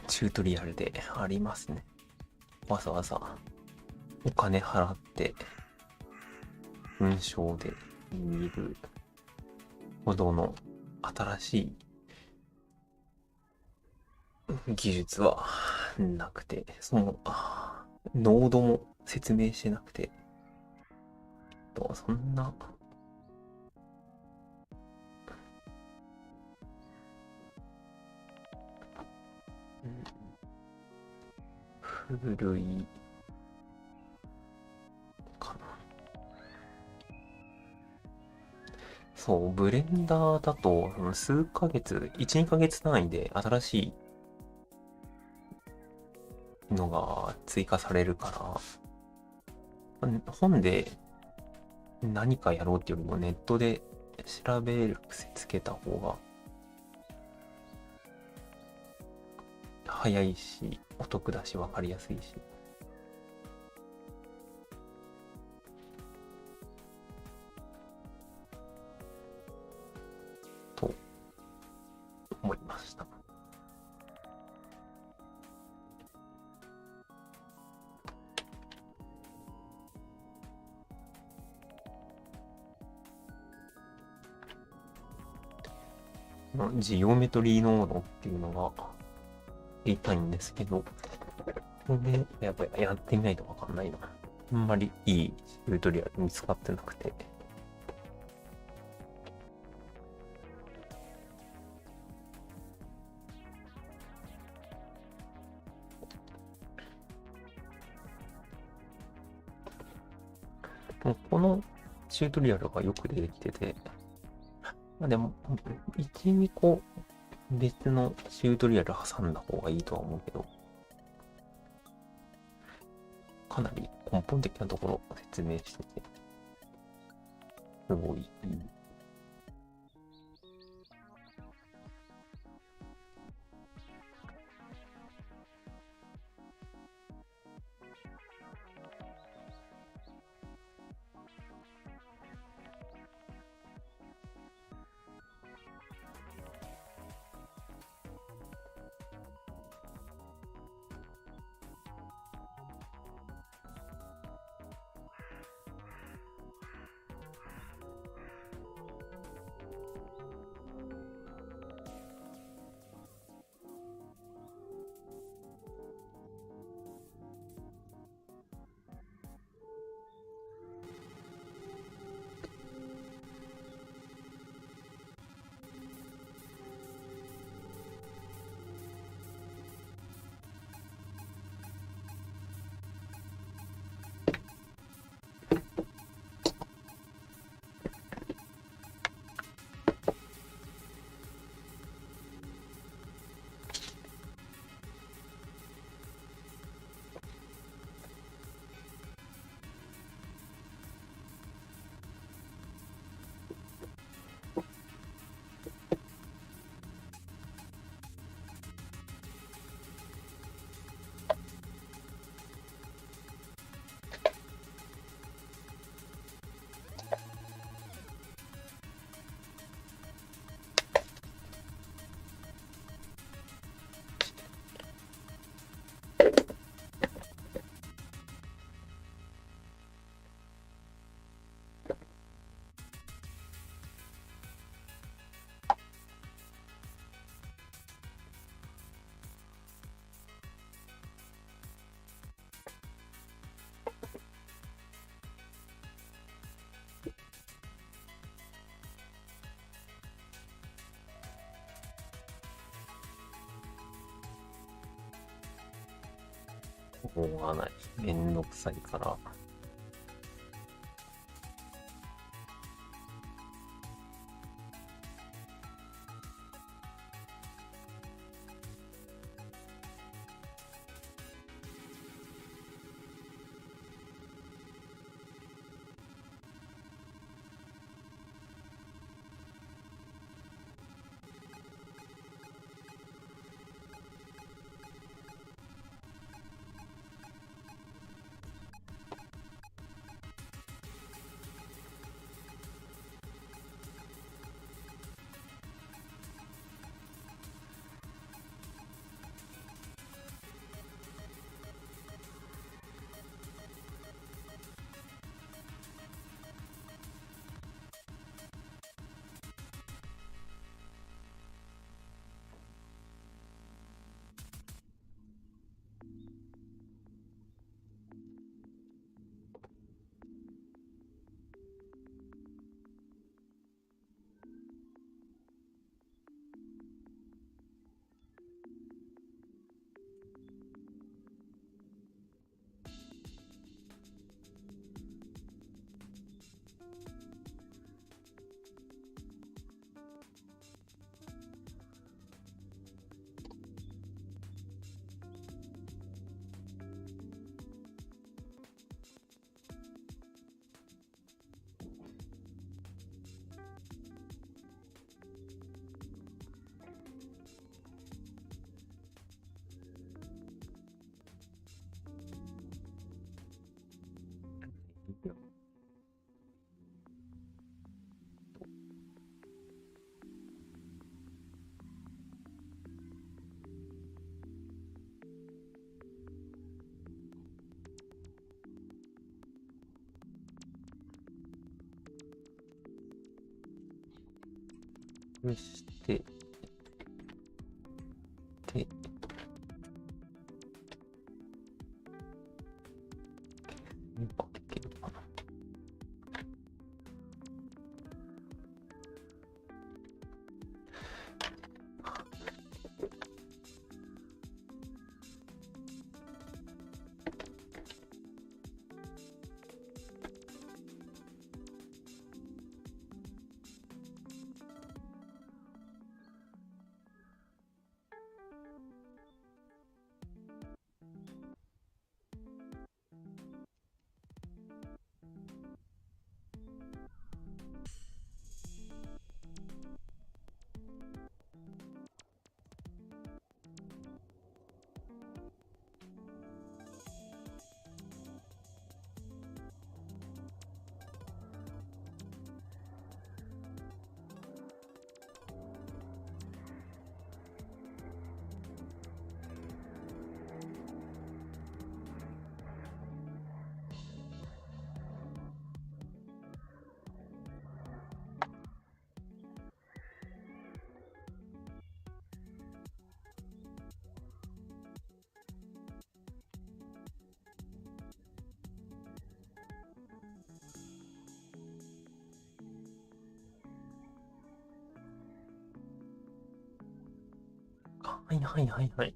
チュートリアルでありますね。わざわざお金払って文章で見るほどの新しい技術はなくて、そのノードも説明してなくて、そんな古いかな。そう、ブレンダーだと数ヶ月、1、2ヶ月単位で新しいのが追加されるから、本で何かやろうっていうよりもネットで調べる癖つけた方が早いし、お得だし、わかりやすいし。と思いました。ジオメトリーノードっていうのが言いたいんですけど、これやっぱりやってみないとわかんないな。あんまりいいチュートリアル見つかってなくて。このチュートリアルがよく出てきてて、でも、1、2個別のチュートリアル挟んだ方がいいとは思うけど、かなり根本的なところを説明してて、すごいいい。しょうがない。めんどくさいから。そして、で、今できるかな。はいはいはいはい。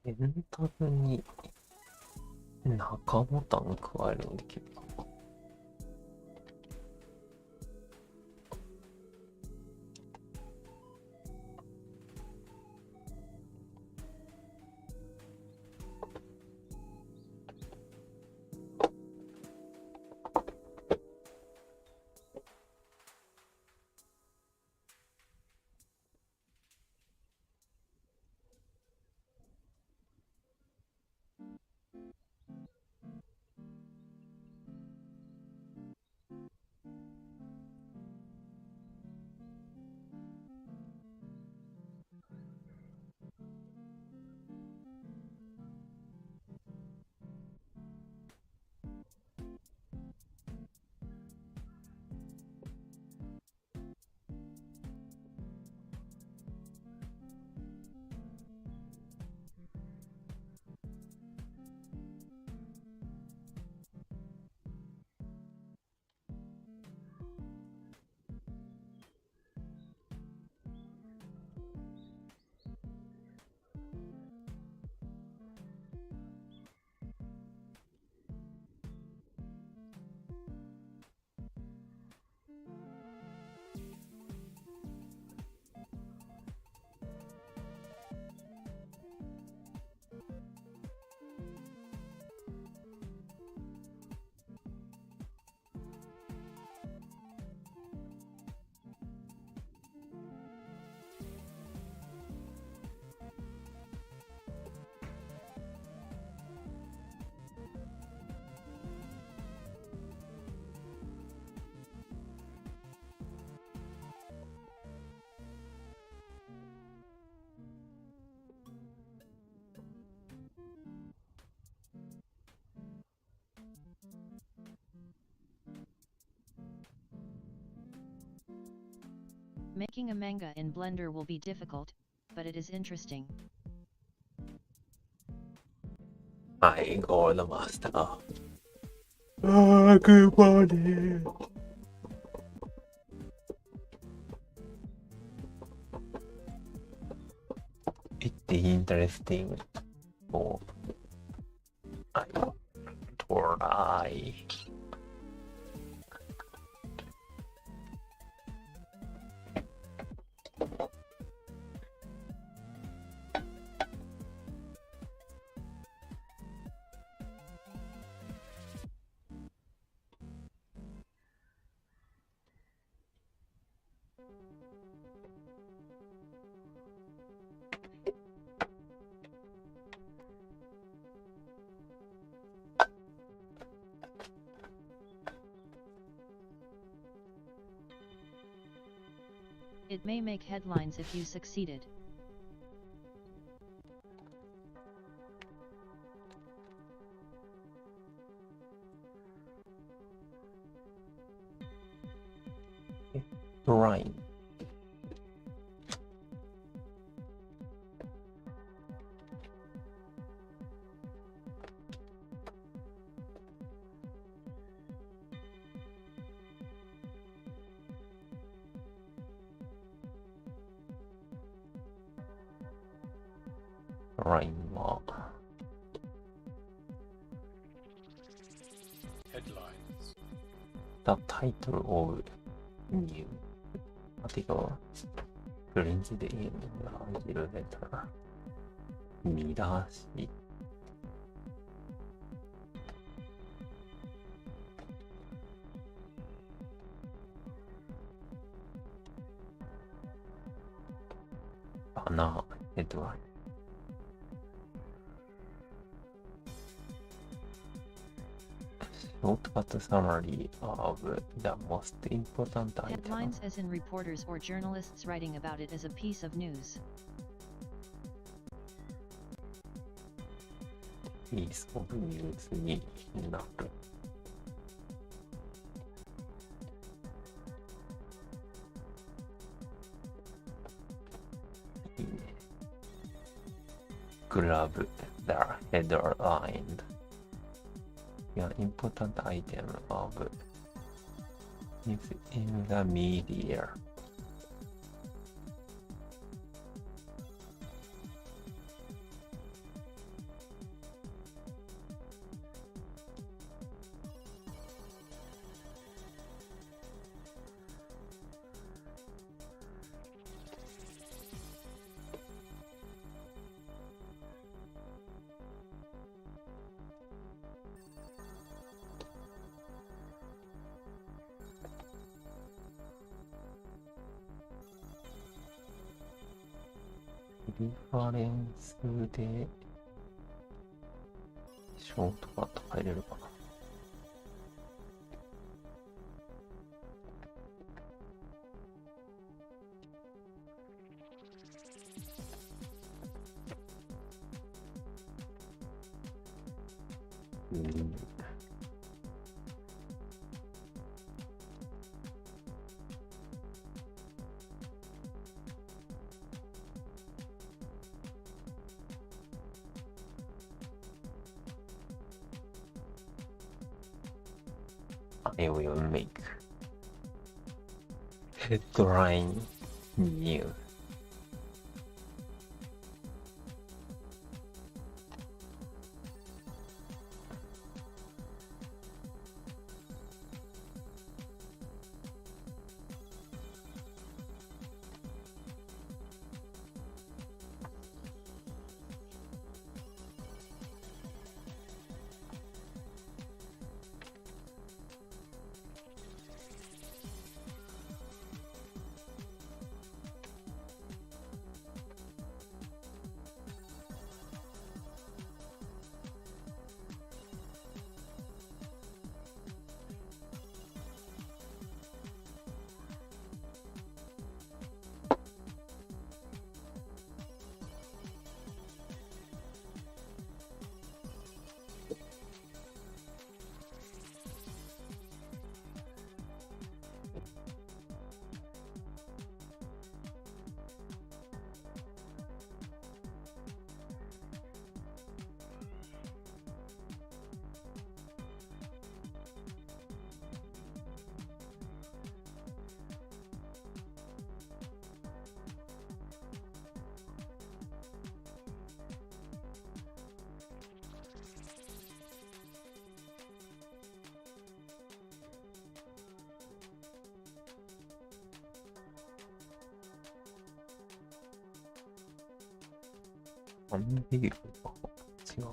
エンタブに中ボタン加えるのできるか。Making a manga in Blender will be difficult, but it is interesting. はい、ゴールドマスター。Good morning. It's interesting. Oh, I try. It may make headlines if you succeeded. Drawing. Rhyme. Headlines. The title of new article. フレンチでいいのがいるレター。見出し。バナーヘッドライン。Shortcut summary of the most important item. Headlines as in reporters or journalists writing about it as a piece of news. Piece of news になる。いいね。Grab the headline. An important item of news in the media. リファレンスで、ショートカット変えれるかな。I will make headline new.アンビールか違う。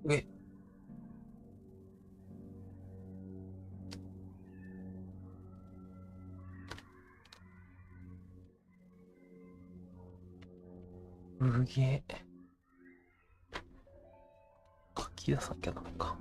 え、うげえ。書き出さなきゃダメか。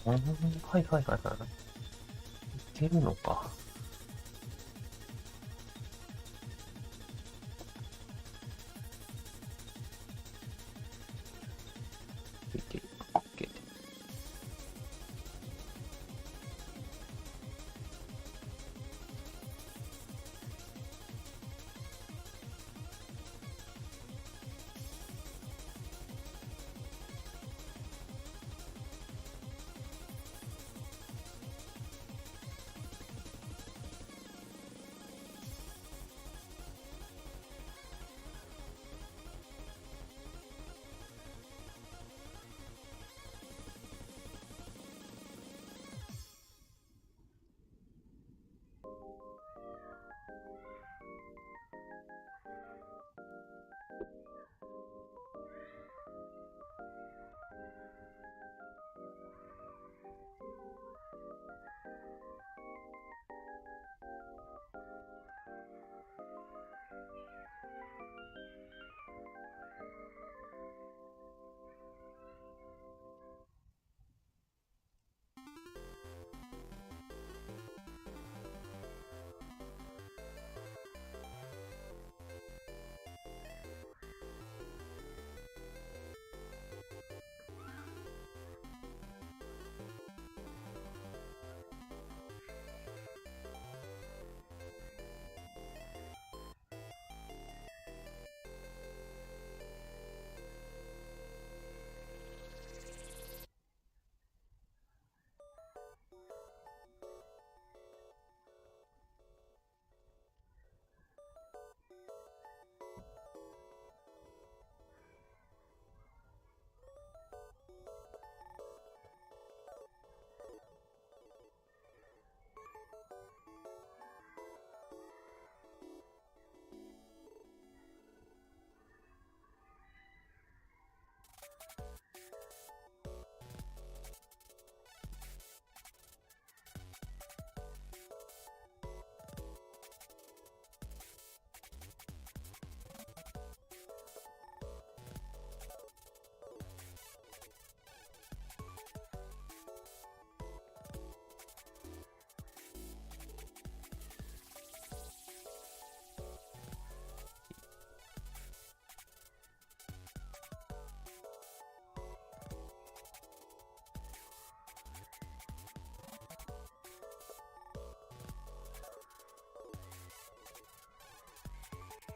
はいはいはいはい。いけるのか。いける。オッケー。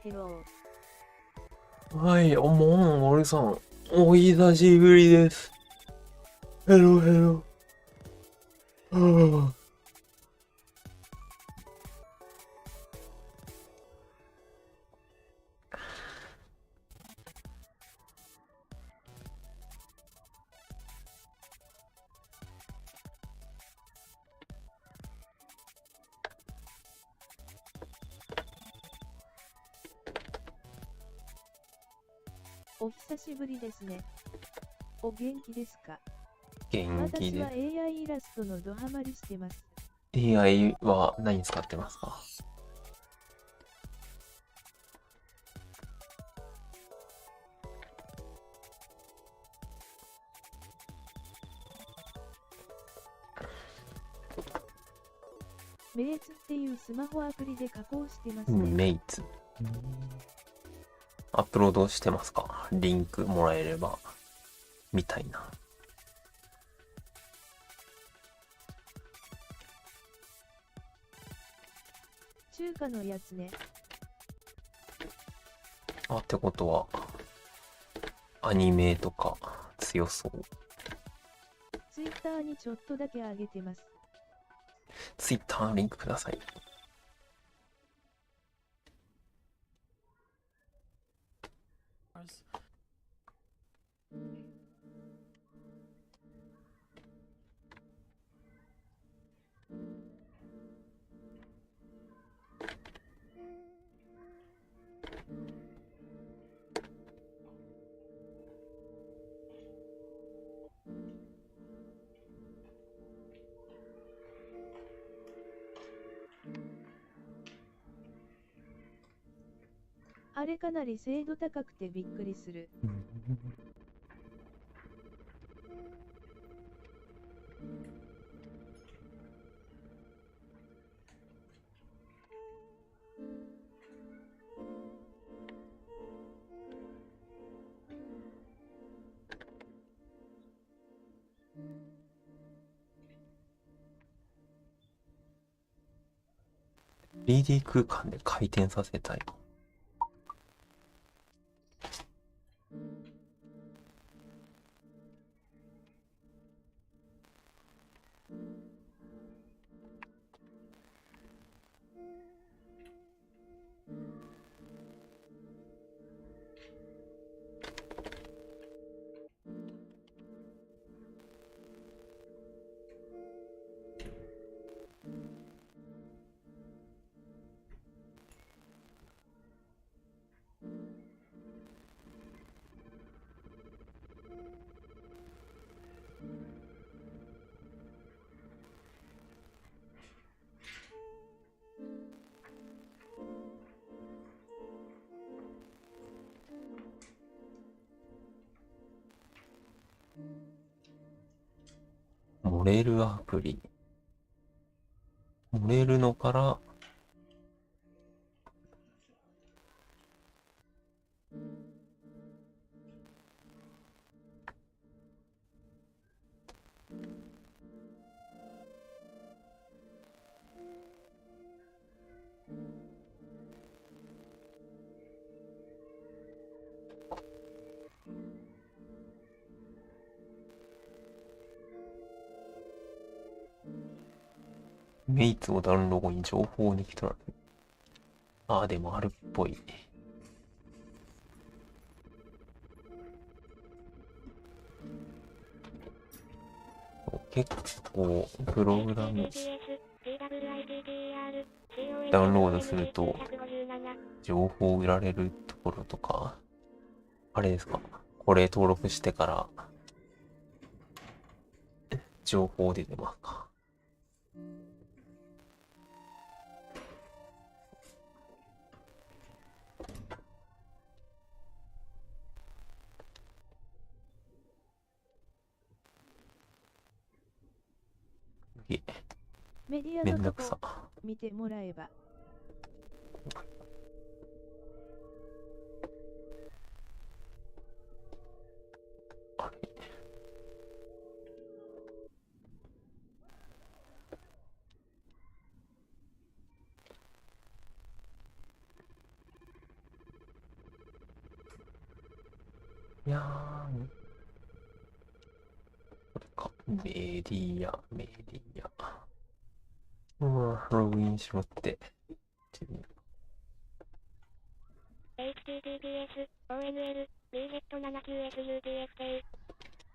ヘロー。はい、もう、森さん、お久しぶりです。ヘロヘロ。はお久しぶりですね。お元気ですか？元気で私は AI イラストのドハマりしてます。AI は何使ってますか？メイツっていうスマホアプリで加工してますね。メイツ。アップロードしてますか？リンクもらえれば、みたいな。中華のやつね。あ、ってことは、アニメとか強そう。ツイッターにちょっとだけ上げてます。ツイッターのリンクください。あれかなり精度高くてびっくりする。3D 空間で回転させたい。モレルアプリ。モレルのから、メイツをダウンロードに情報を抜き取られる。ああ、でもあるっぽい。結構、プログラム、ダウンロードすると、情報を売られるところとか、あれですか、これ登録してから、情報出てますか。メディアのとこ見てもらえば。いやー、これか、メディア。ログインしろって。https ONL BZ79SUTFK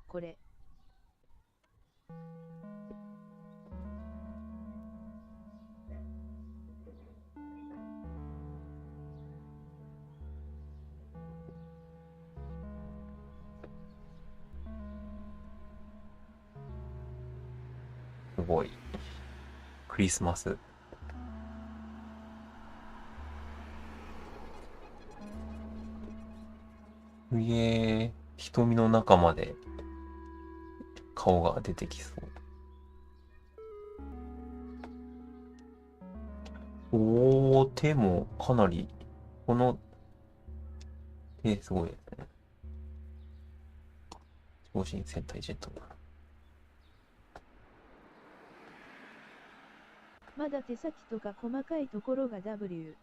これ。すごい。クリスマス。瞳の中まで顔が出てきそう。おー、手もかなり、この手すごいですね。超新戦隊ジェット。まだ手先とか細かいところが W。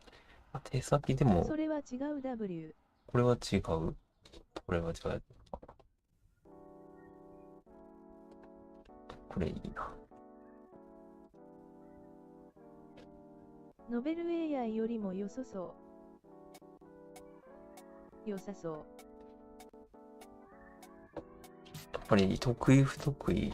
手先でも。それは違う W。これは違う。これは違う。これいいな。ノベル AI よりも良さそう。良さそう。やっぱり得意不得意、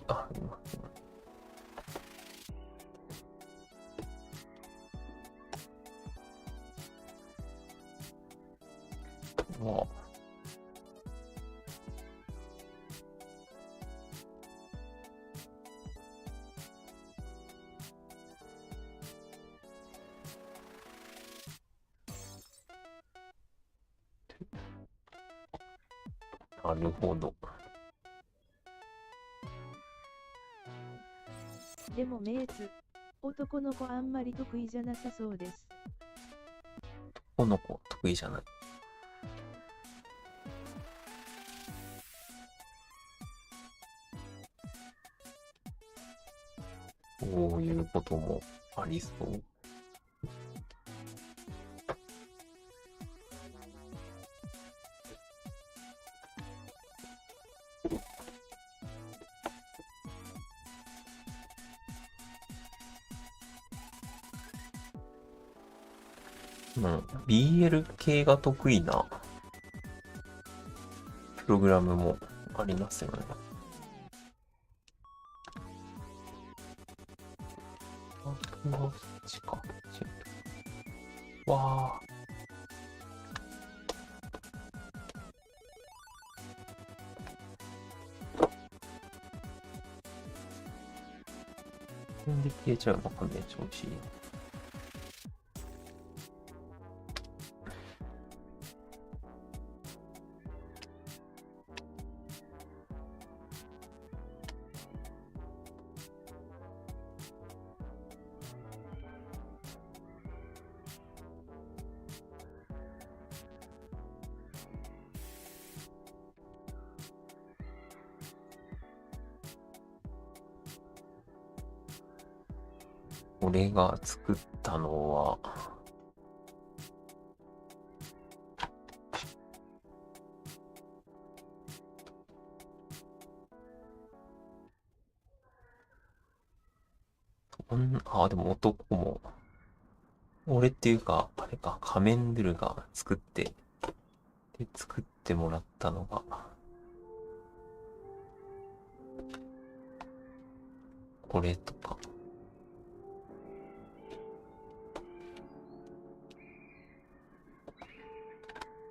なるほど。でもメイツ、男の子あんまり得意じゃなさそうです。男の子得意じゃない。こういうこともありそう。BL 系が得意なプログラムもありますよね。あとは、ちか。わあ。なんで消えちゃうのかね、調子いい。俺が作ったのは、でも男も、俺っていうか、あれか、仮面ドゥルが作って、で、作ってもらったのが、これとか。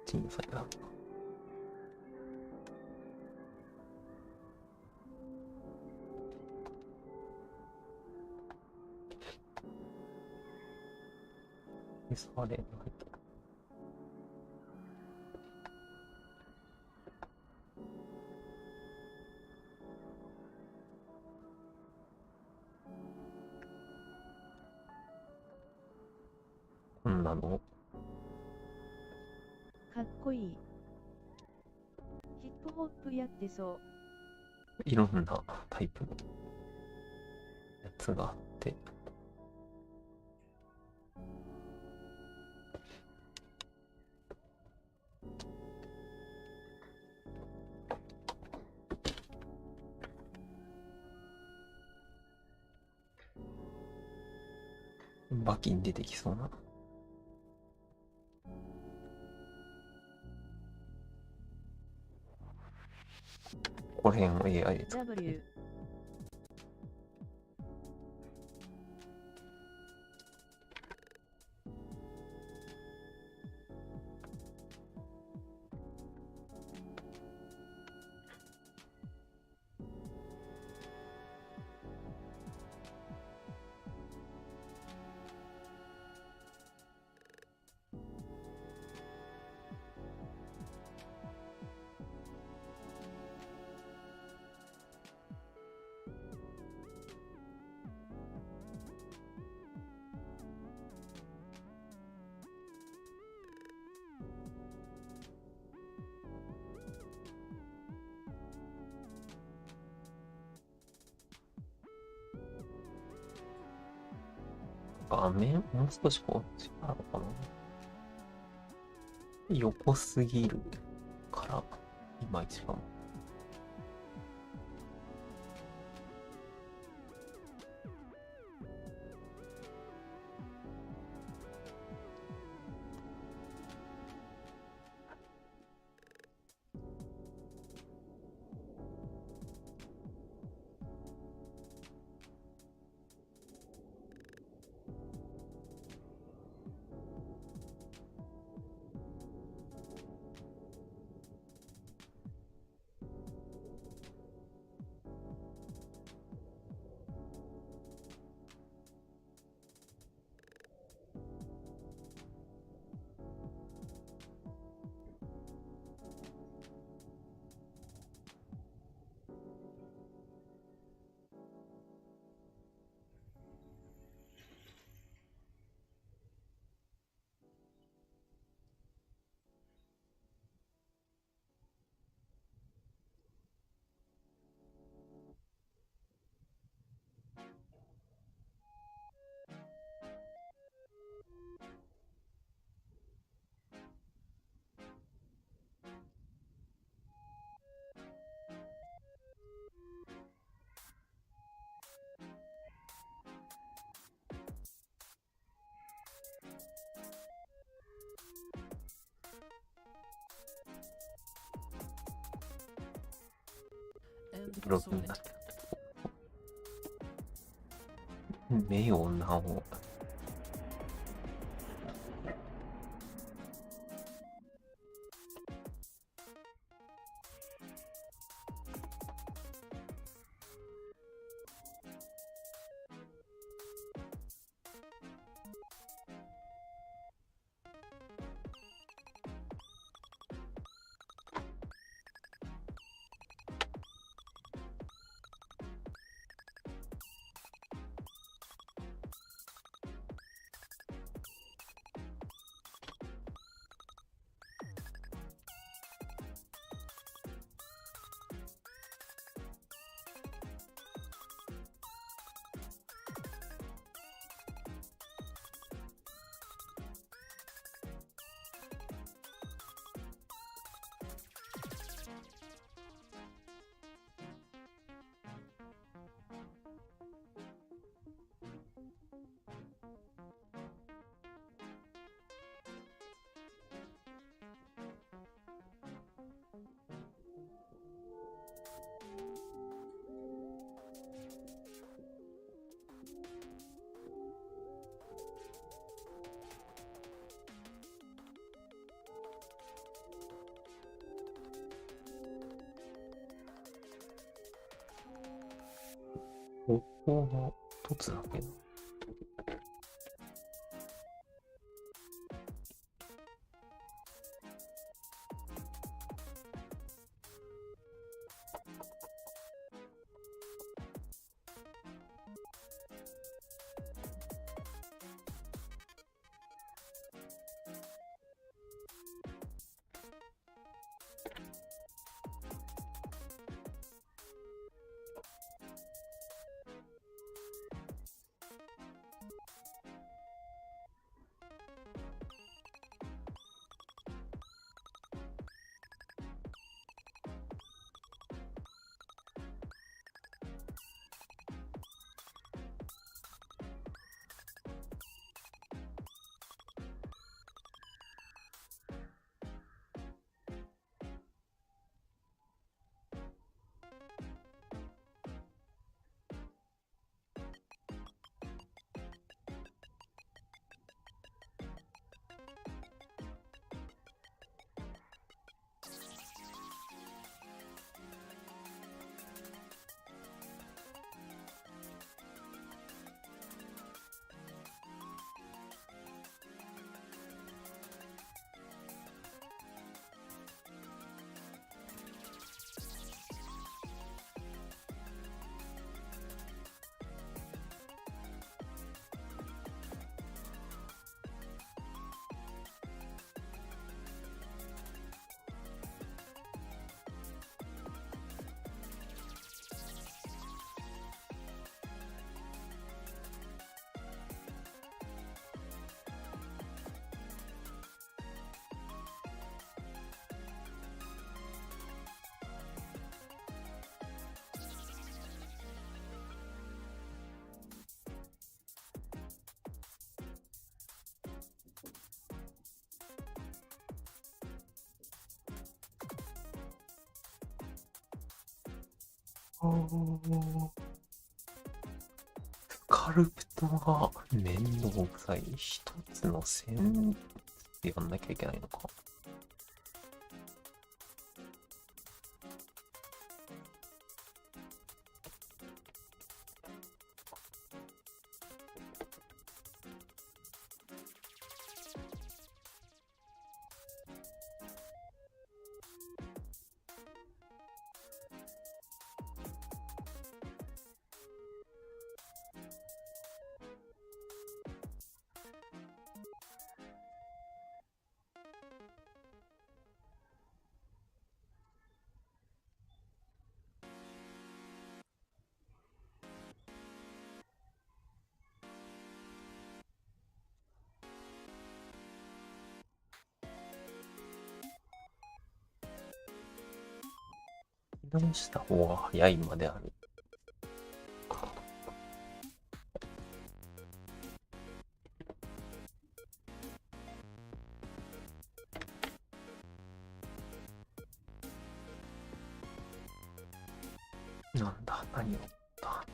小さいな。それ、こんなのかっこいい。ヒップホップやってそう。いろんなタイプのやつがあって。バキに出てきそうな。これ辺を AI で作って。画面もう少しこっちなのかな。横すぎるから、いまいちかも。ブログになってる。目をなお。ここが一つだけど。スカルプトが面倒くさい。一つの線でやんなきゃいけないのか。直した方が早いまである。なんだ、何をだ。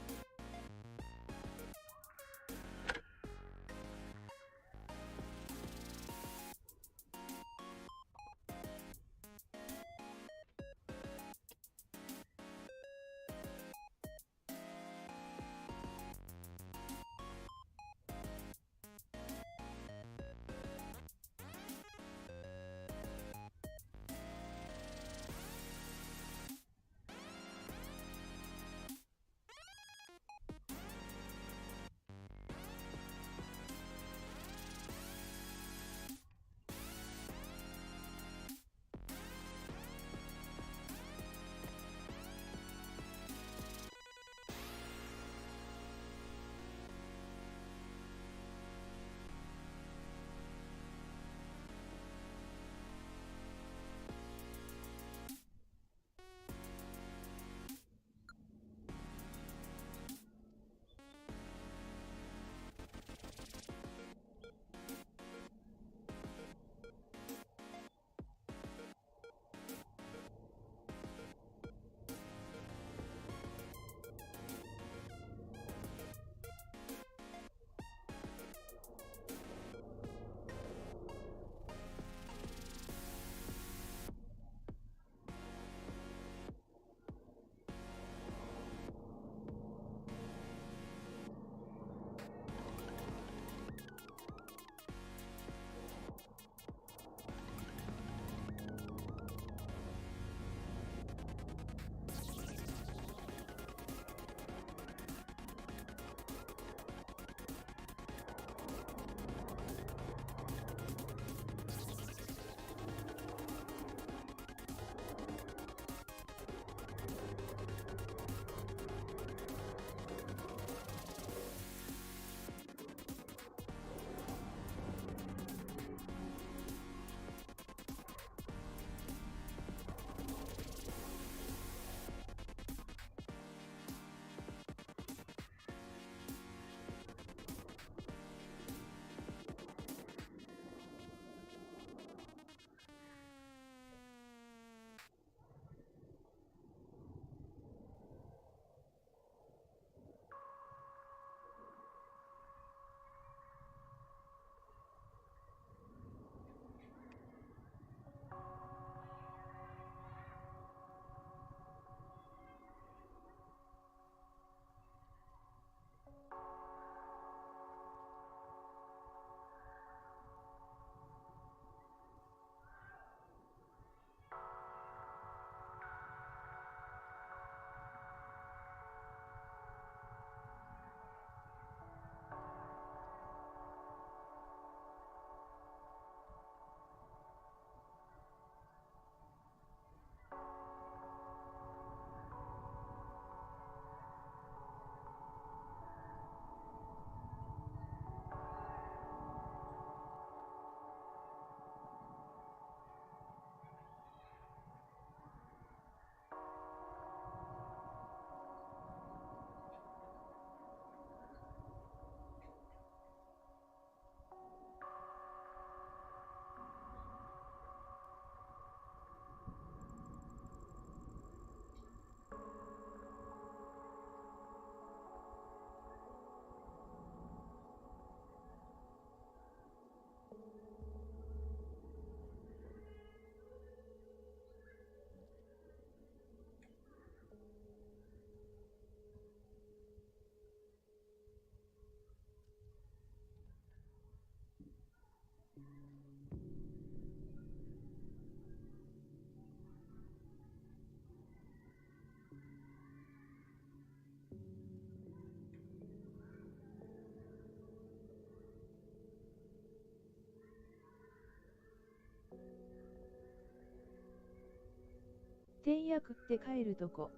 天野食って帰るとこ。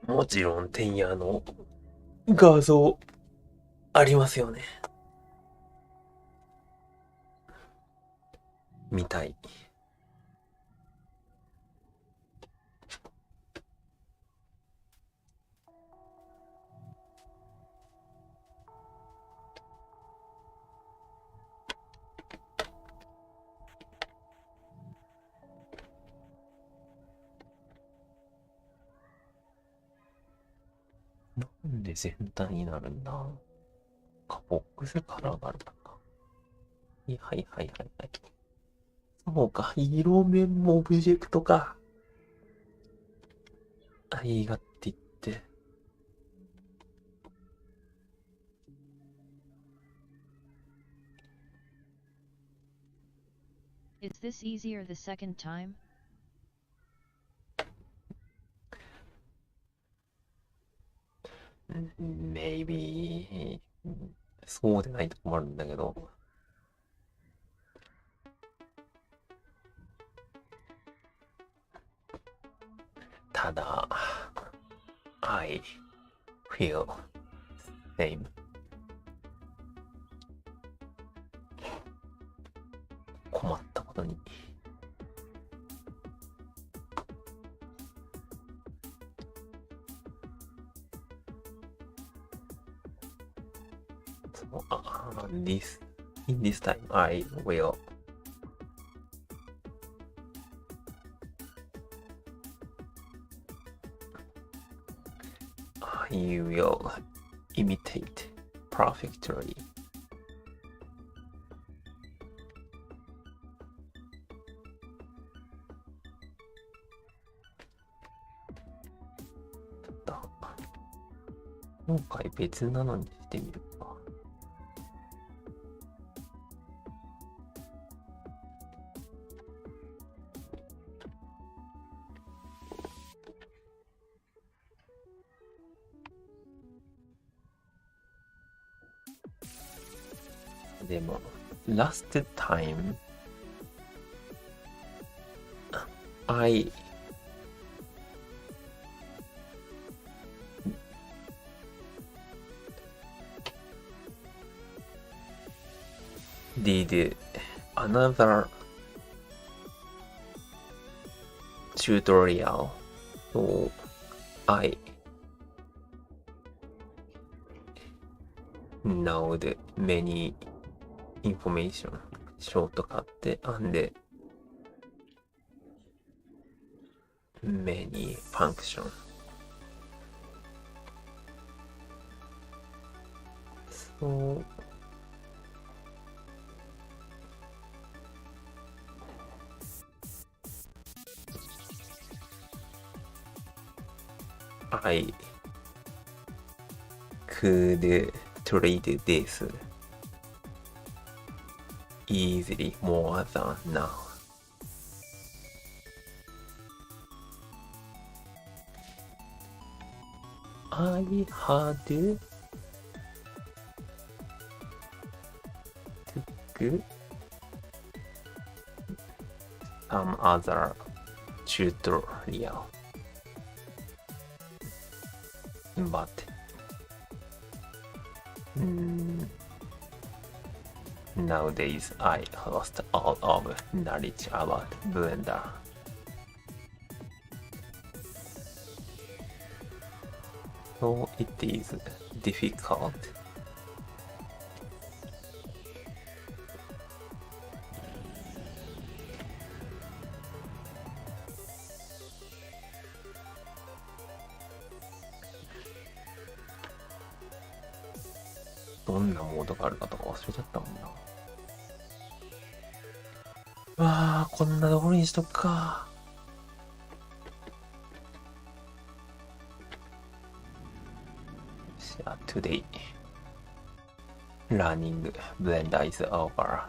もちろん、天野の画像ありますよね。見たい。なんで全体になるんだ。ボックスカラーがあるのか。はいはいはいはいはい。そうか、色面もオブジェクトか。映画って言って。Is this easier the second time? Maybe そうでないと困るんだけど。ただ、I feel same. 困ったことに。In this time, I will imitate perfectly. Da. 今回別なのにしてみるか。でも、last time, I did another tutorial, so I know the many information shortcut and many function. So I could treat this easily more than now. I had took some other tutorial, but nowadays I lost all of knowledge about Blender. So it is difficult.どんなモードがあるかとか忘れちゃったもんな。わあ、こんなところにしとくか。Today, learning Blender is over.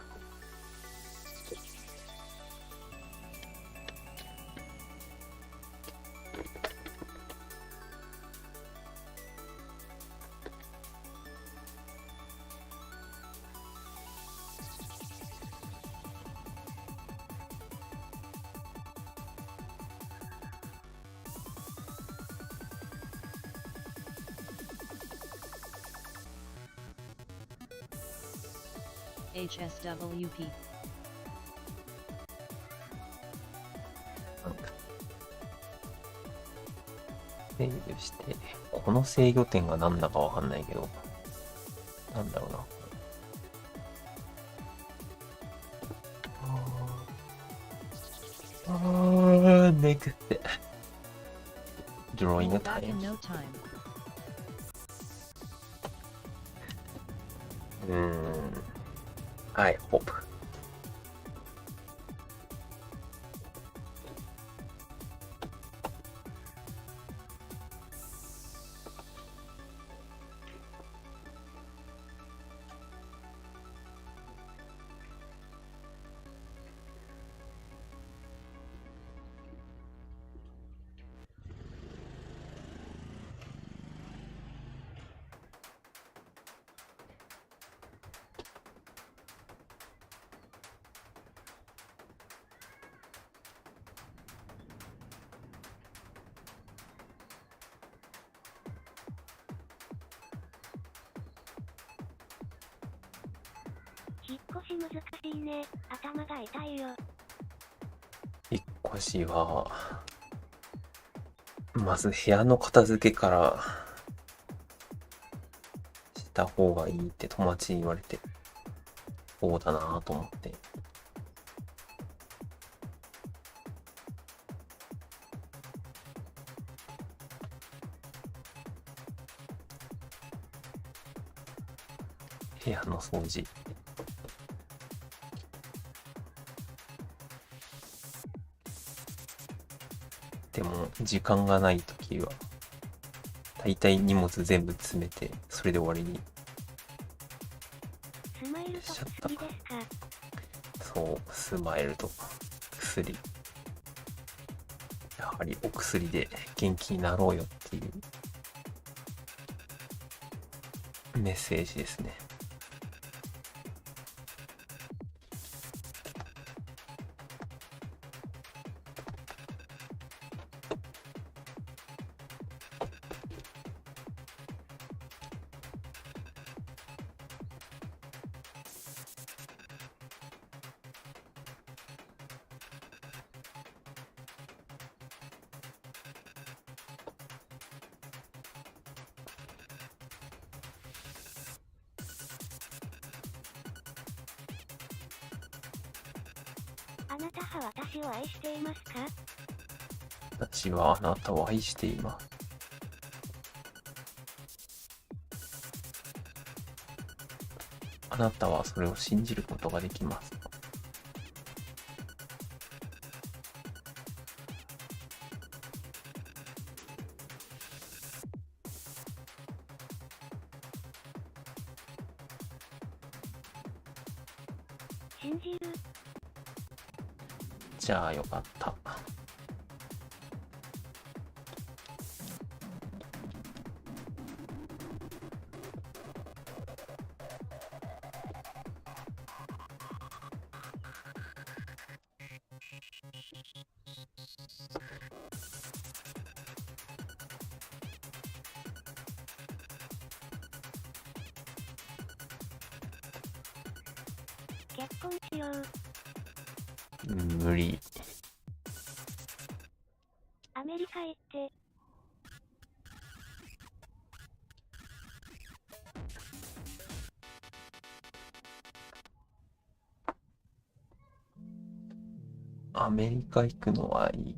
HSWP. セーブして、この制御点が何だかわかんないけど、なんだろうな。next. Drawing time. I hope. 引っ越し難しいね。頭が痛いよ。引っ越しは、まず部屋の片付けからした方がいいって友達に言われて、そうだなぁと思って。部屋の掃除。でも時間がないときはだいたい荷物全部詰めてそれで終わりにしちゃったか。そう、スマイルとか薬、やはりお薬で元気になろうよっていうメッセージですね。あなたは私を愛していますか？私はあなたを愛しています。あなたはそれを信じることができますか？信じる。じゃあよかった。結婚しよう。無理。アメリカ行って。アメリカ行くのはいい。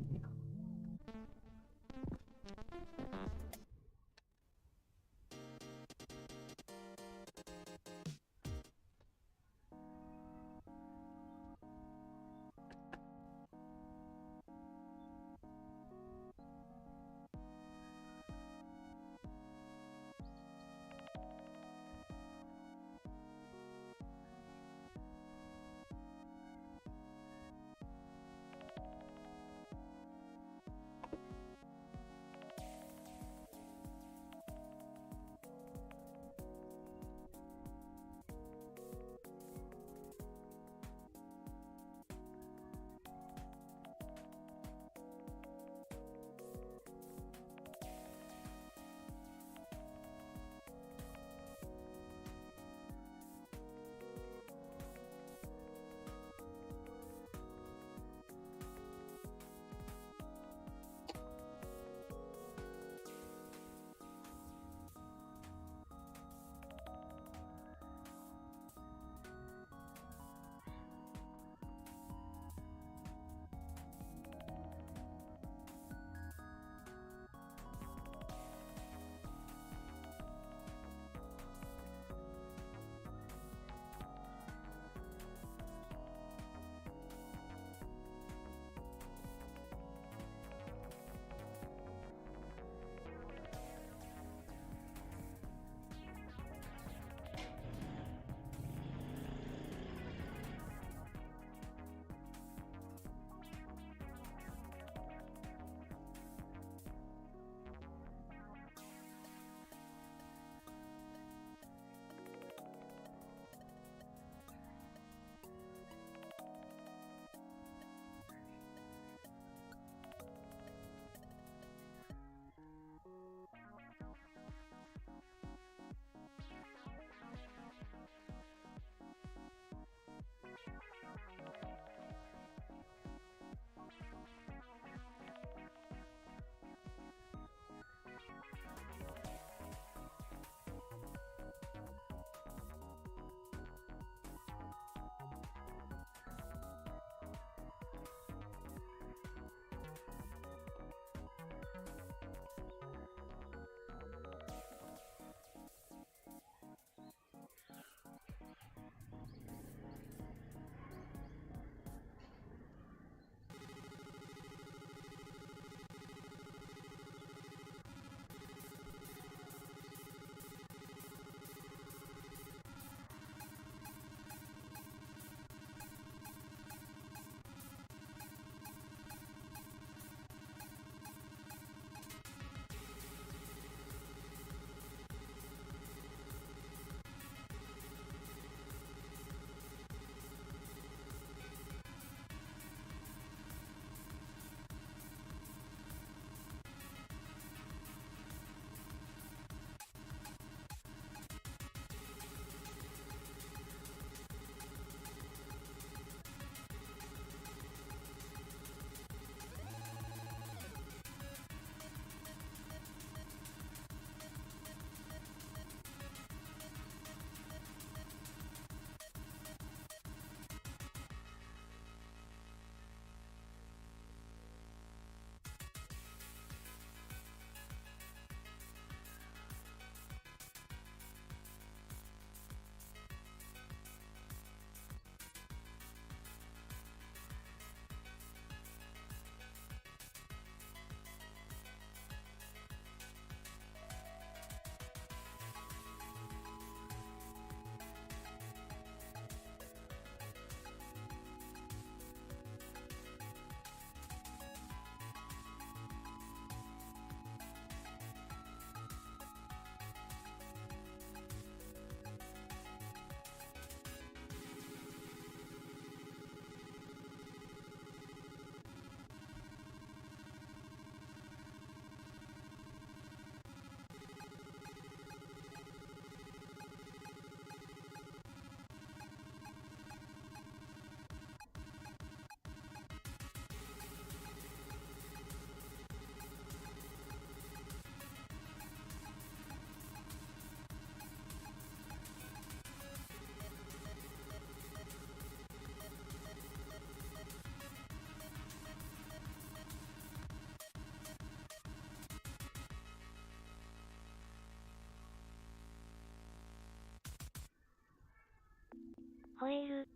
ホエール、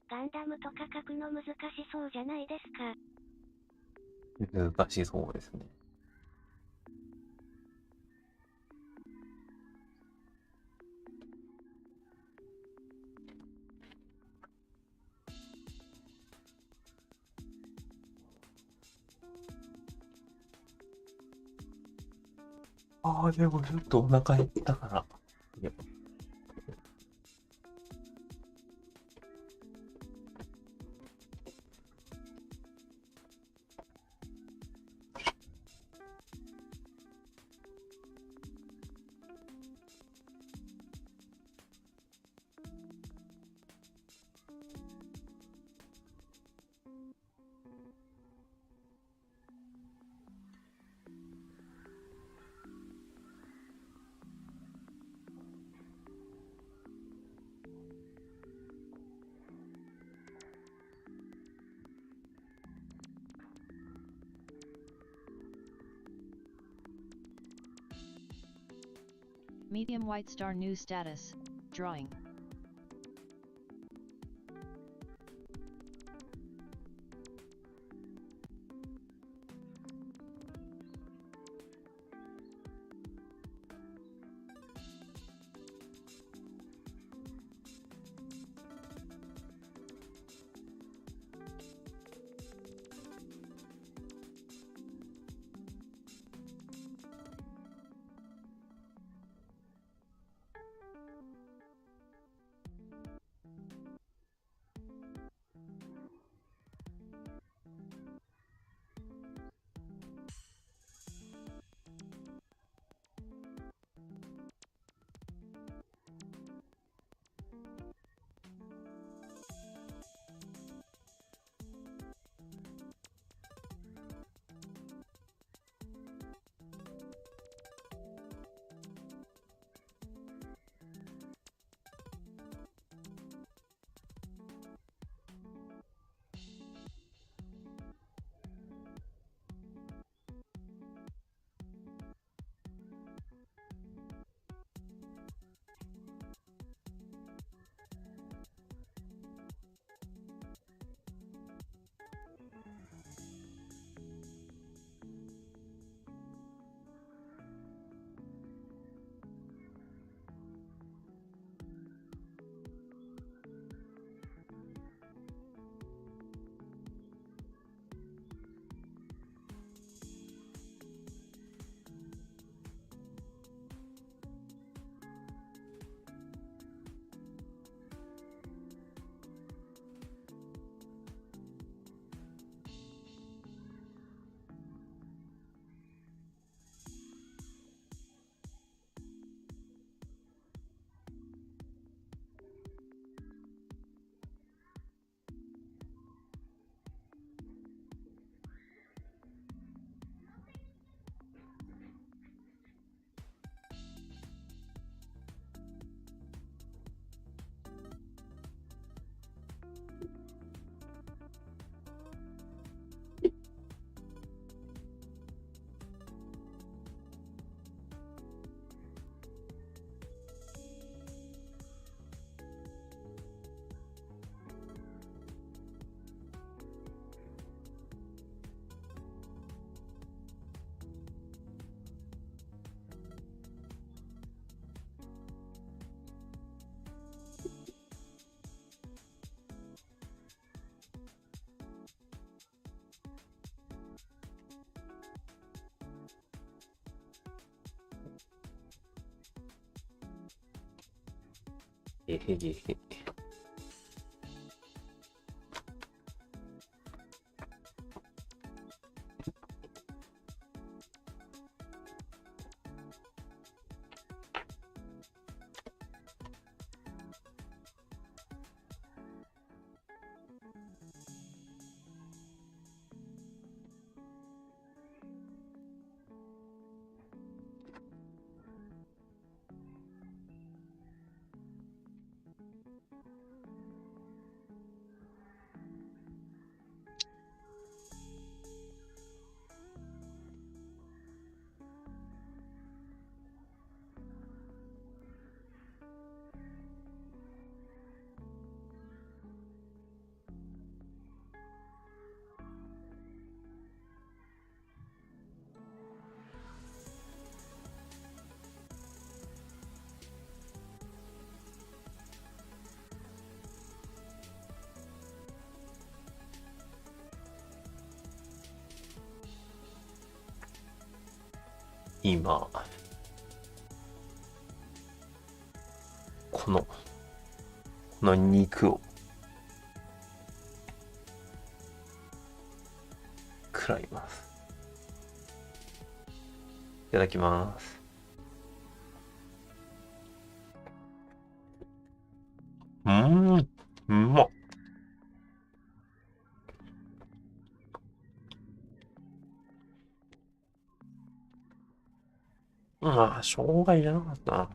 ガンダムとか書くの難しそうじゃないですか。難しそうですね。ああ、でもちょっとお腹減ったから。いやMedium white star new status, drawing.えへへへ。今、この肉を食らいます。いただきます。うまっ。生姜入れなかったな。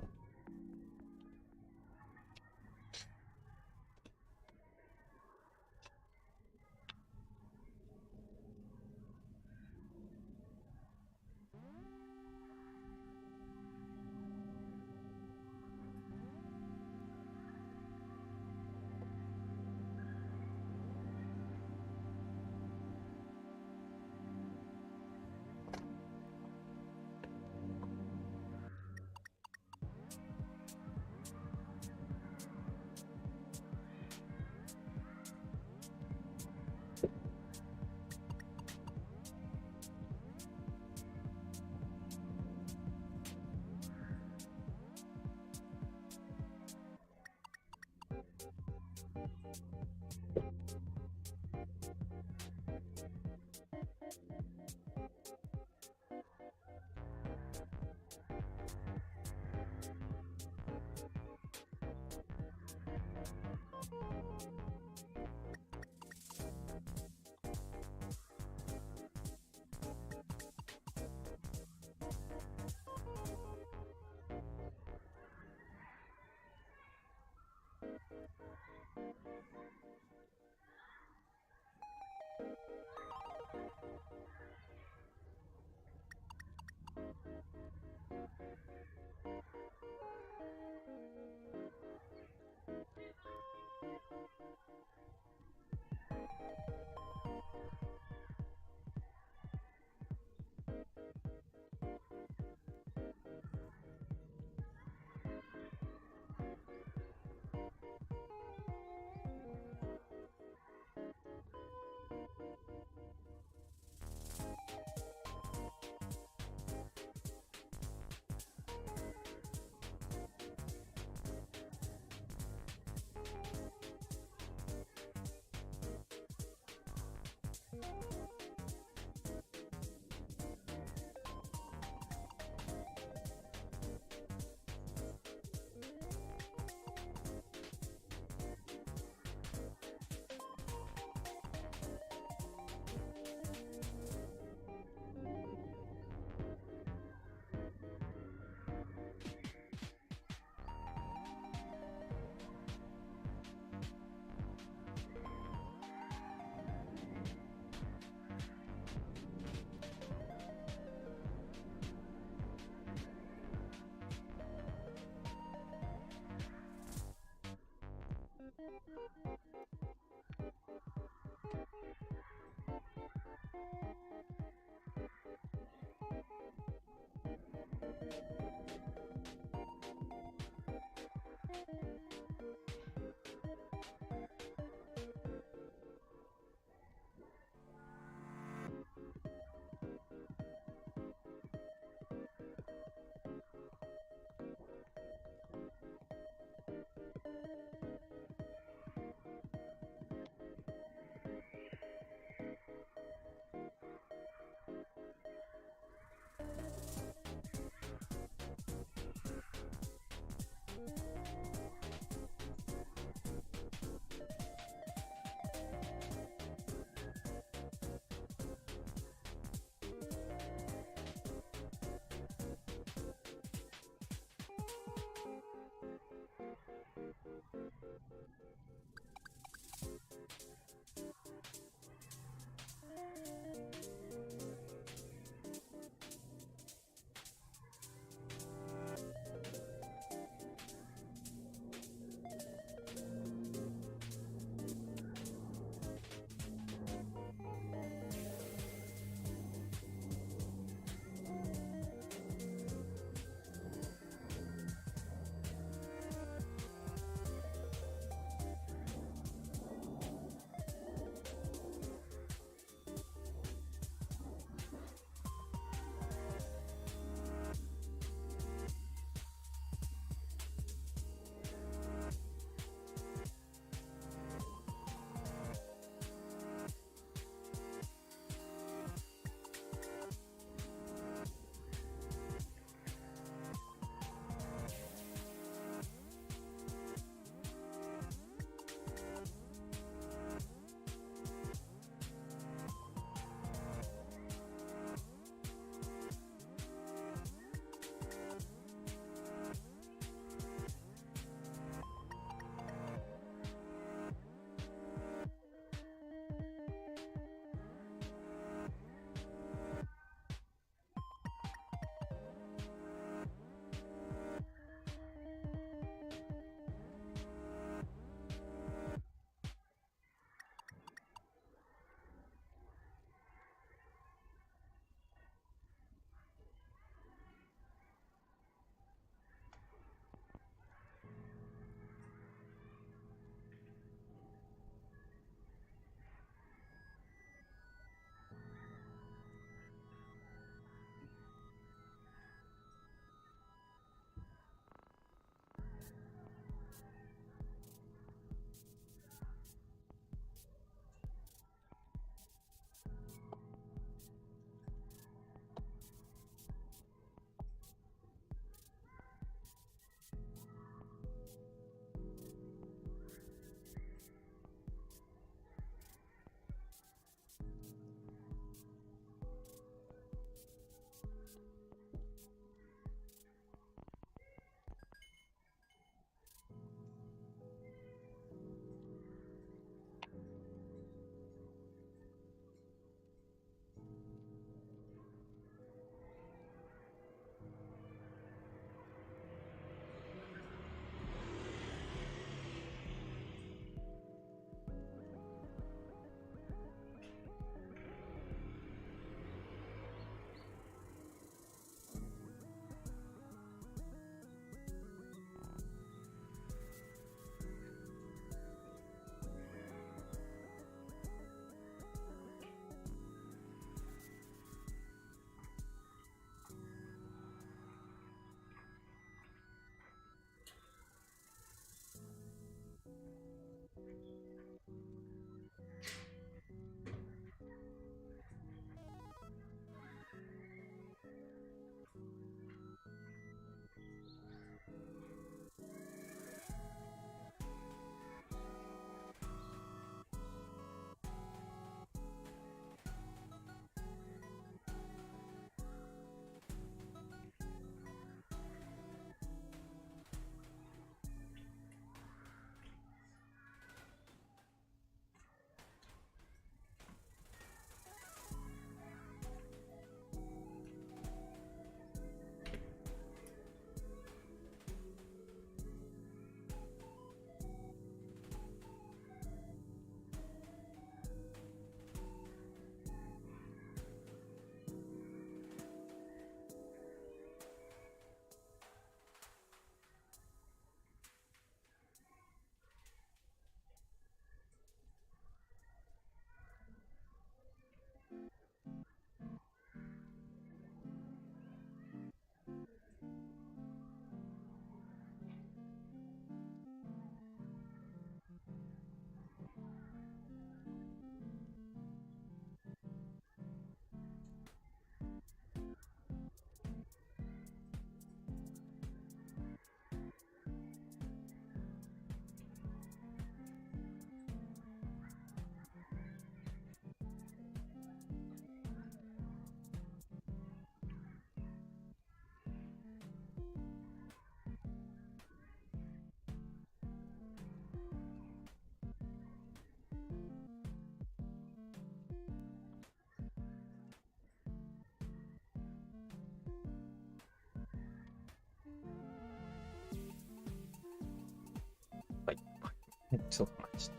ちょっと待って。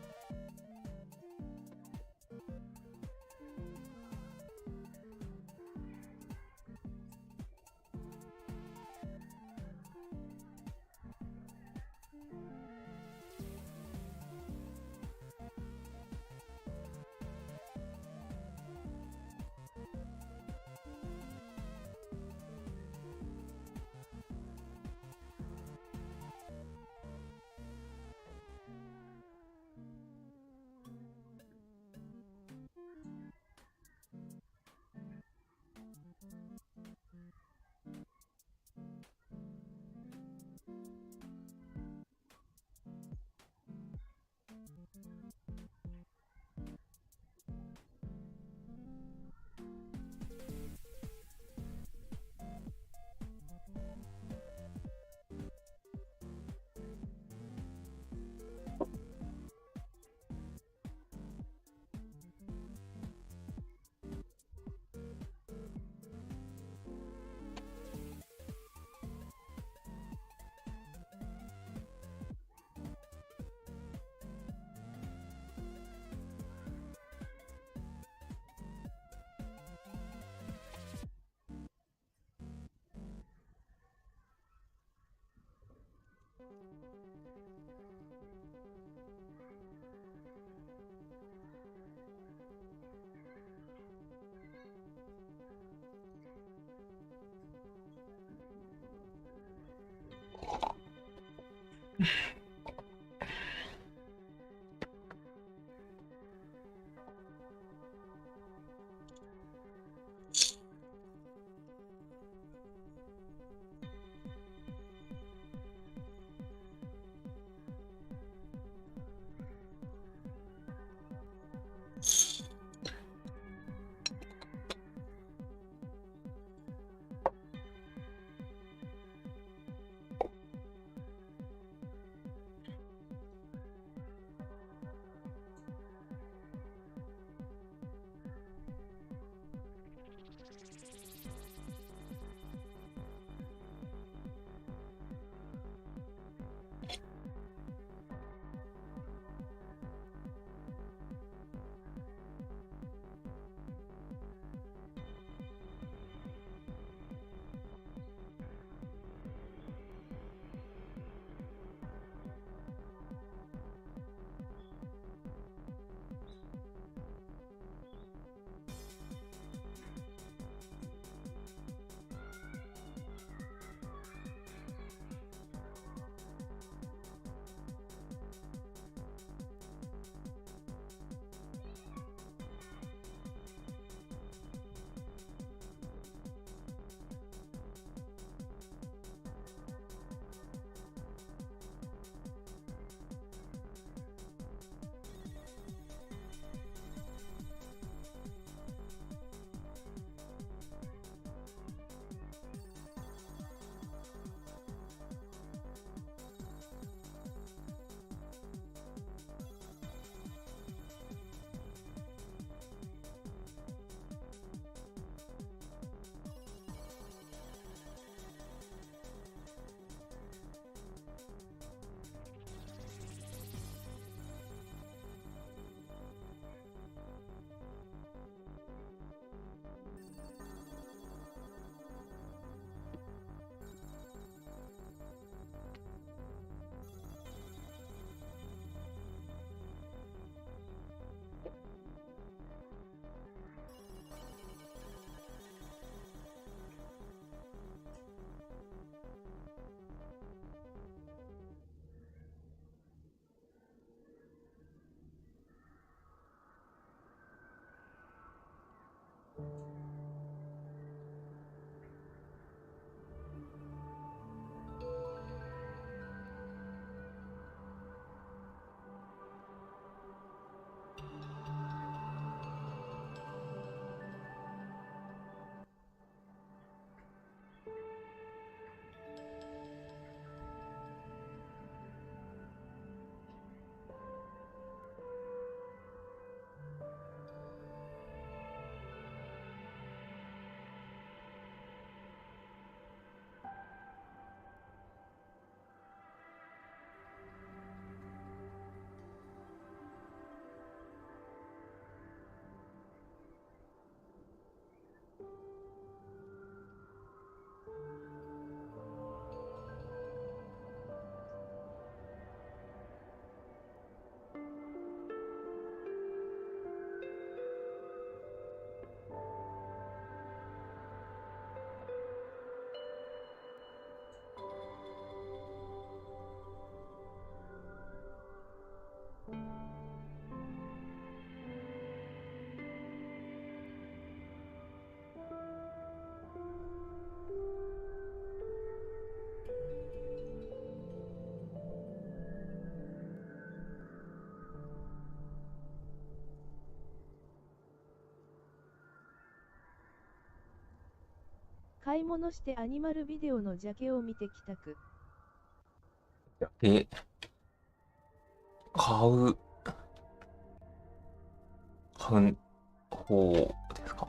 買い物してアニマルビデオのジャケを見て帰宅。買う方ですか？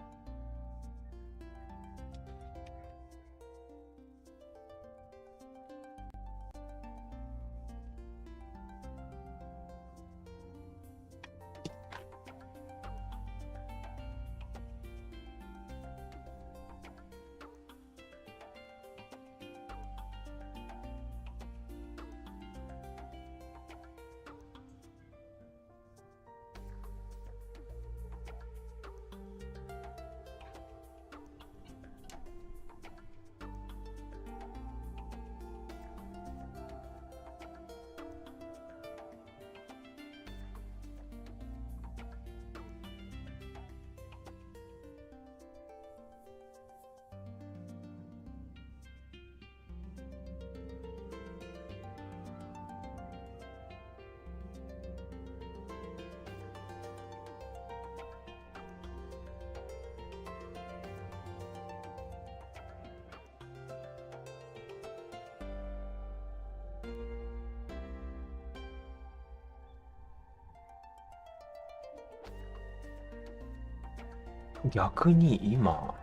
逆に今、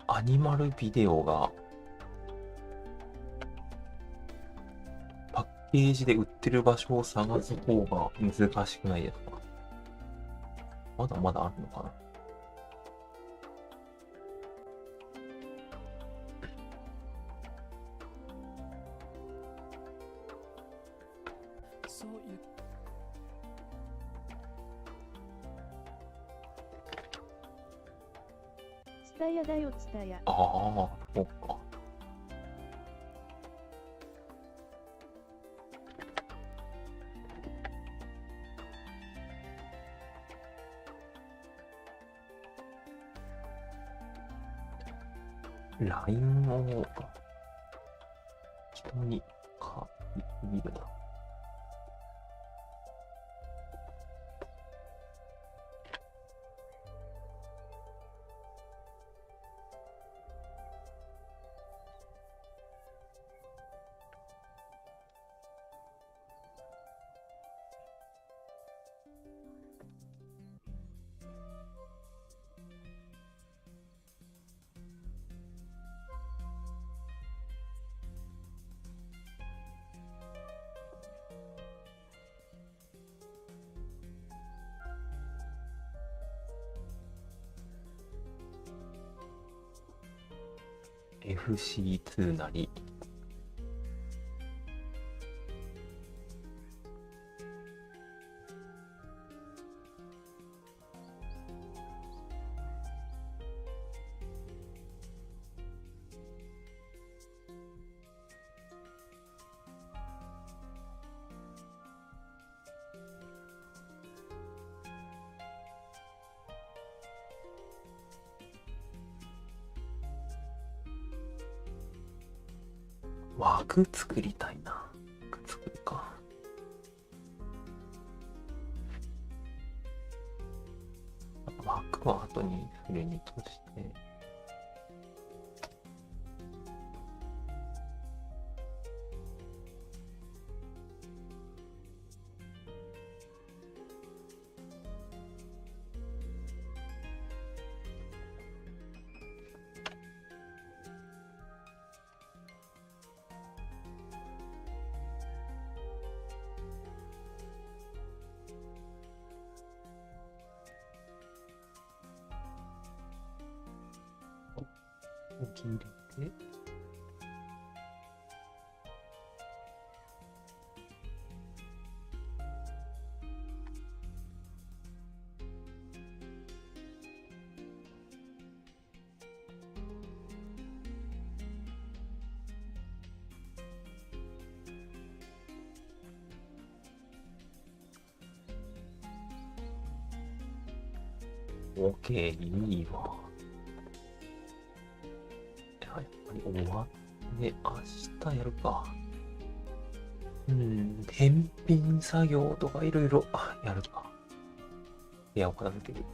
アニマルビデオがパッケージで売ってる場所を探す方が難しくないですか？まだまだあるのかな？ツタヤだよツタヤ。ああ、そうか。LINE を人に見るな。FC2 なり。枠作りたいな。枠作るか。枠は後にするにとして。入れて、OK、いいわ。やっぱり終わって明日やるか。返品作業とかいろいろやるか。部屋を片付ける。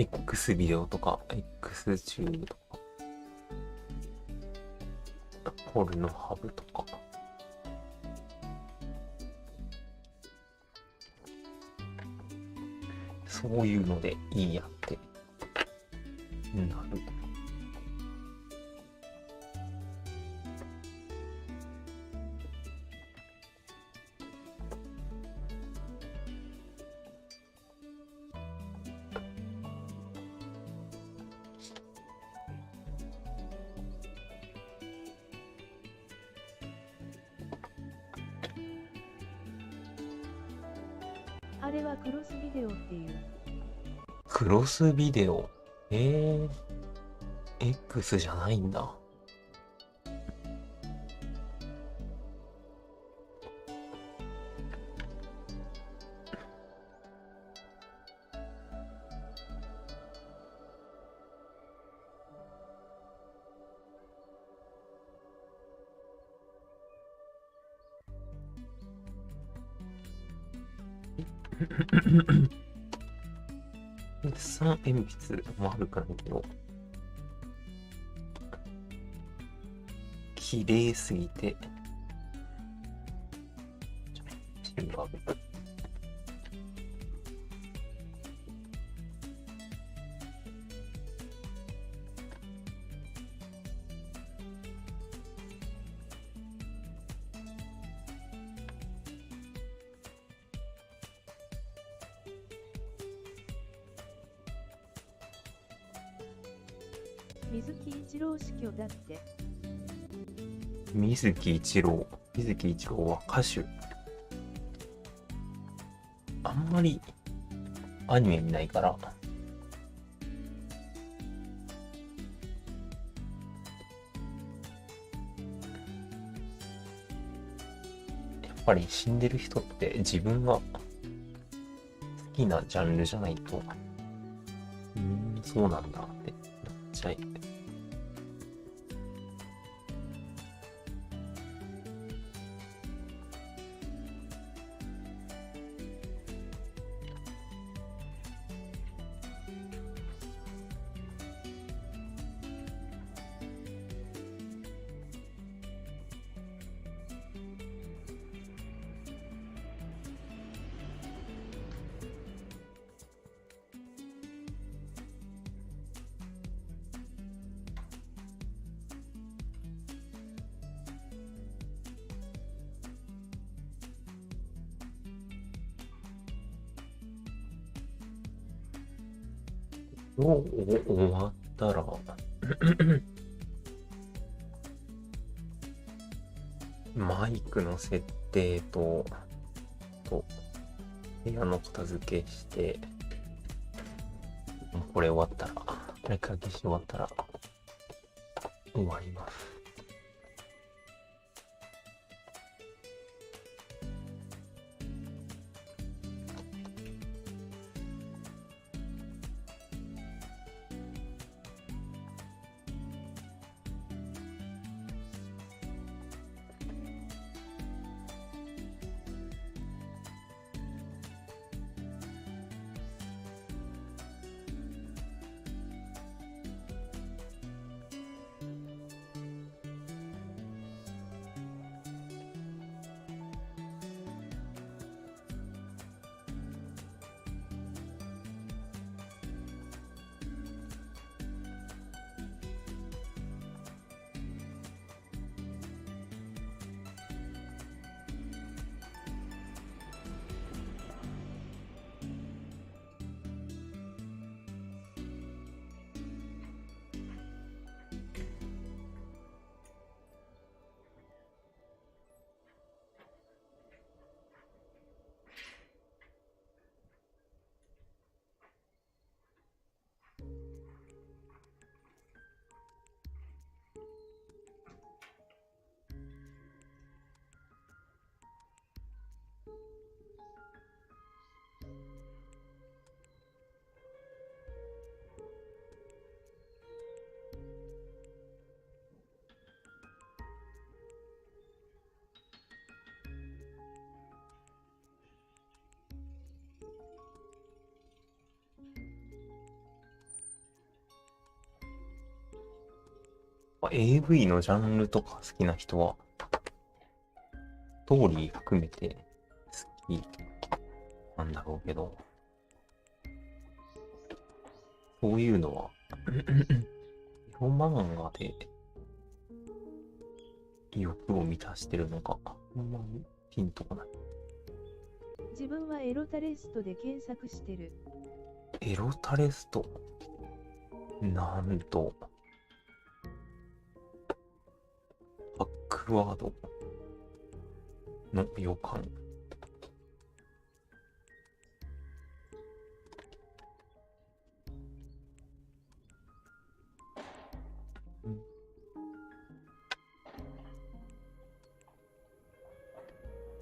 X ビデオとか、X チューブとか、ポルノハブとか。そういうのでいいやってなる。あれはクロスビデオっていう。クロスビデオ。X じゃないんだ。デッサン鉛筆も悪くないけど、綺麗すぎて、違う。水木一郎死去だって。水木一郎は歌手。あんまりアニメ見ないから。やっぱり死んでる人って自分が好きなジャンルじゃないと、そうなんだってなっちゃい。終わったらマイクの設定と部屋の片付けして、これ終わったら、ラクガキし終わったら終わります。AV のジャンルとか好きな人は、ストーリー含めて好きなんだろうけど、そういうのは、エロ漫画で欲を満たしてるのか、あんまりピンとこない。自分はエロタレストで検索してる。エロタレスト、なんと、パックワードの予感。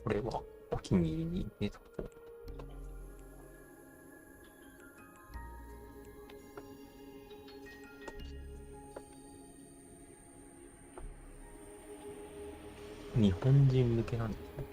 これはお気に入りに入れとこう。日本人向けなんですね。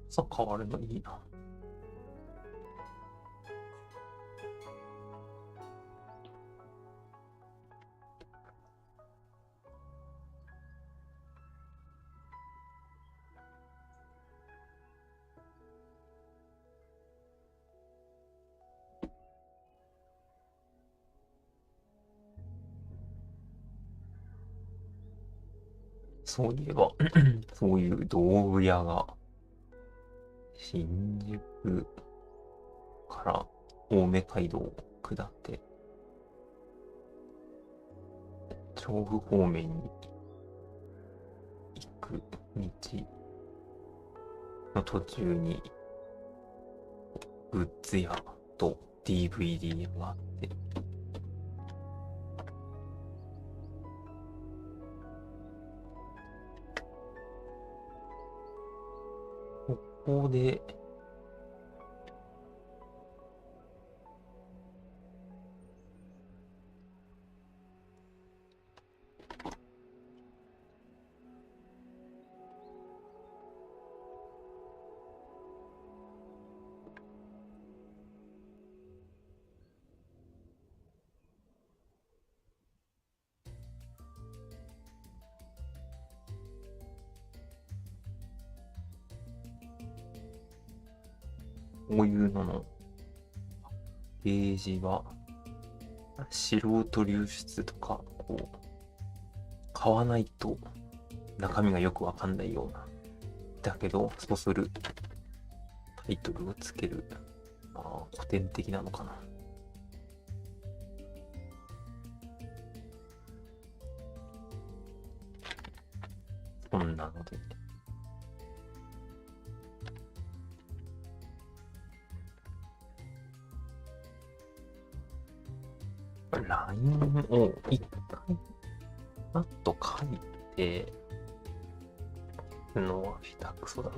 さあ変わるのいいな。そういえば、そういう道具屋が、新宿から青梅街道を下って、調布方面に行く道の途中に、グッズ屋と DVD 屋があって、ここで、こういうののページは素人流出とかこう買わないと中身がよくわかんないようなだけどそうするタイトルをつける、古典的なのかな。そんなのでLINE を一回パッと書いてるのは下手くそだな。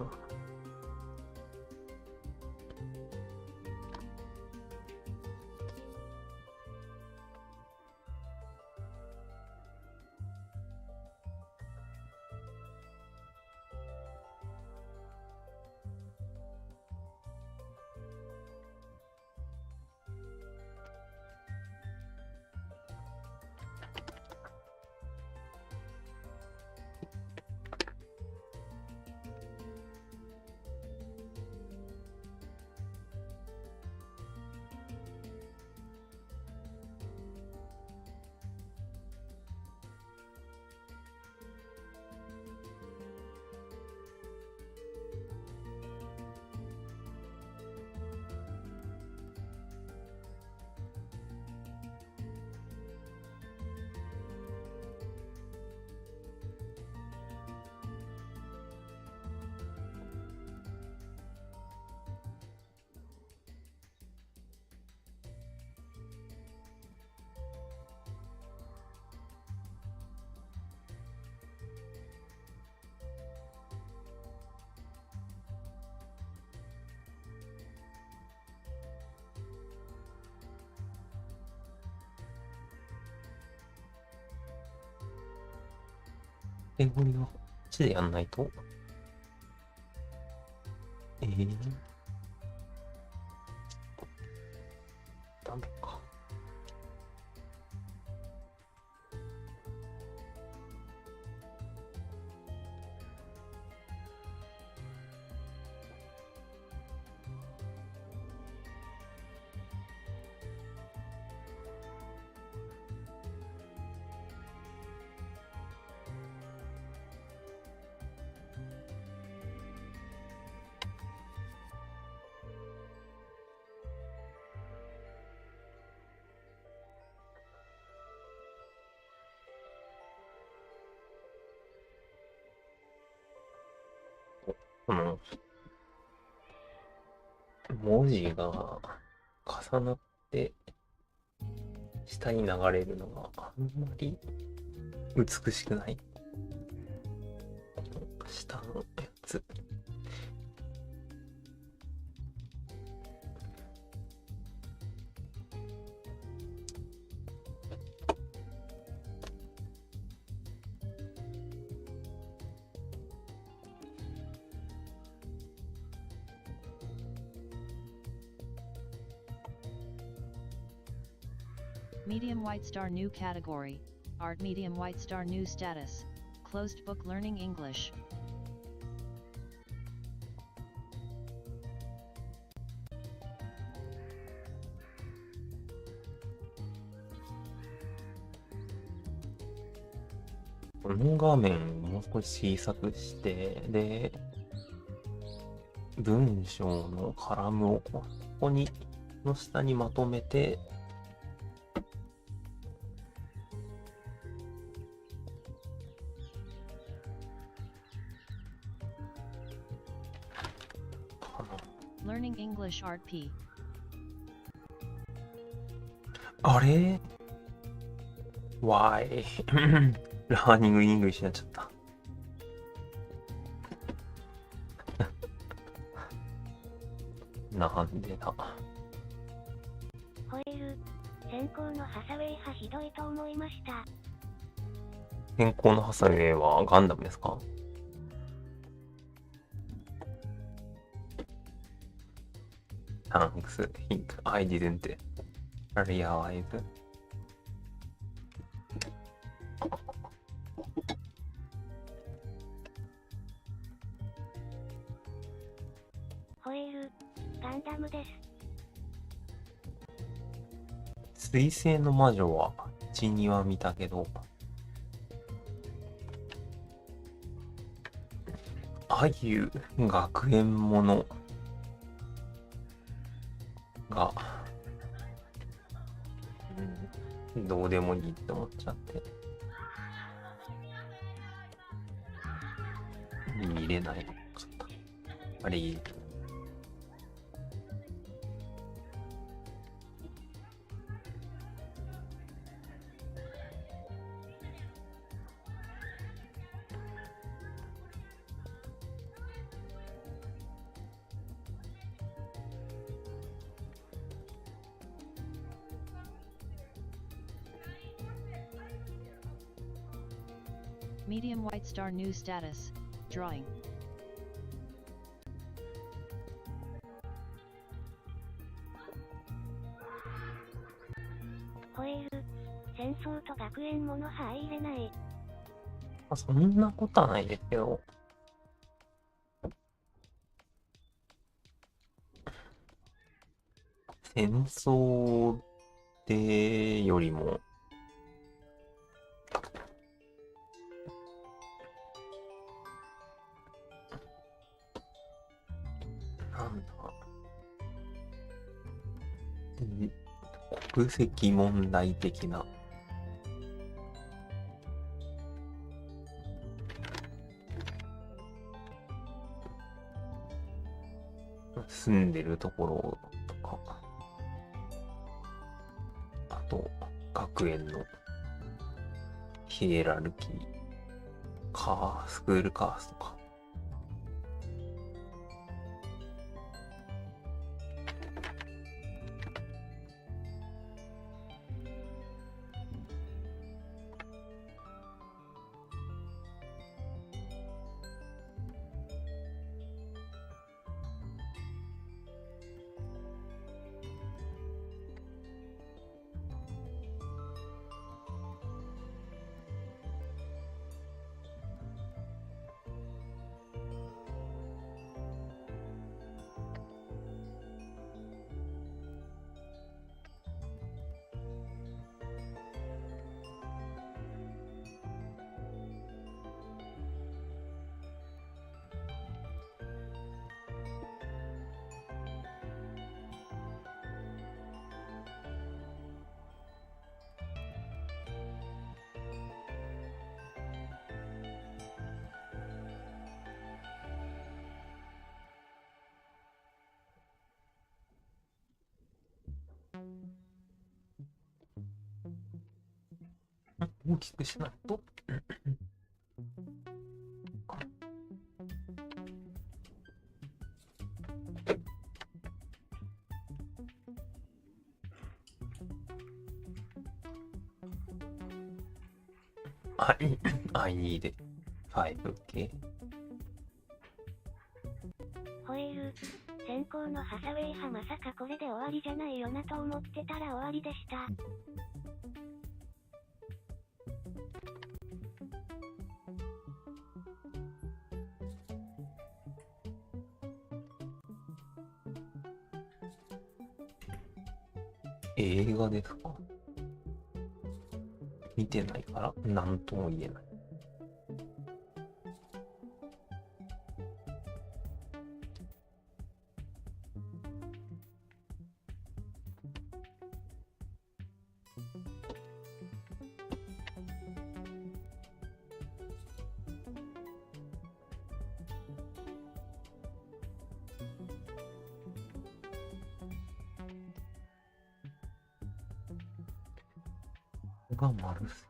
カテゴリーはこっちでやんないと。ダメか。この文字が重なって下に流れるのがあんまり美しくない。下のやつ。Medium White Star New Category, Art Medium White Star New Status, Closed Book Learning English.この画面をもう少し小さくして、で、文章のカラムをここに、の下にまとめて、Learning English Art P. あれ ?Why? ラーニングイングリッシュになっちゃった。なんでだ。ホエール、先行のハサウェイ派ひどいと思いました。先行のハサウェイはガンダムですか？Thanks, hint. I didn't realize. ホエール、ガンダムです。水星の魔女は1、2は見たけど、ああいう学園ものが、どうでもいいって思っちゃって、見れないかった。あれ、Medium White Star New Status, Drawing. ホエール、戦争と学園もの入れない。そんなことはないですけど、戦争でよりも、なんだ、国籍問題的な、住んでるところとか、あと学園のヒエラルキー、スクールカーストか。大きくしないと。I need 5K。ホエール。先行のハサウェイ派まさかこれで終わりじゃないよなと思ってたら終わりでした。映画ですか？見てないから何とも言えない。が丸す。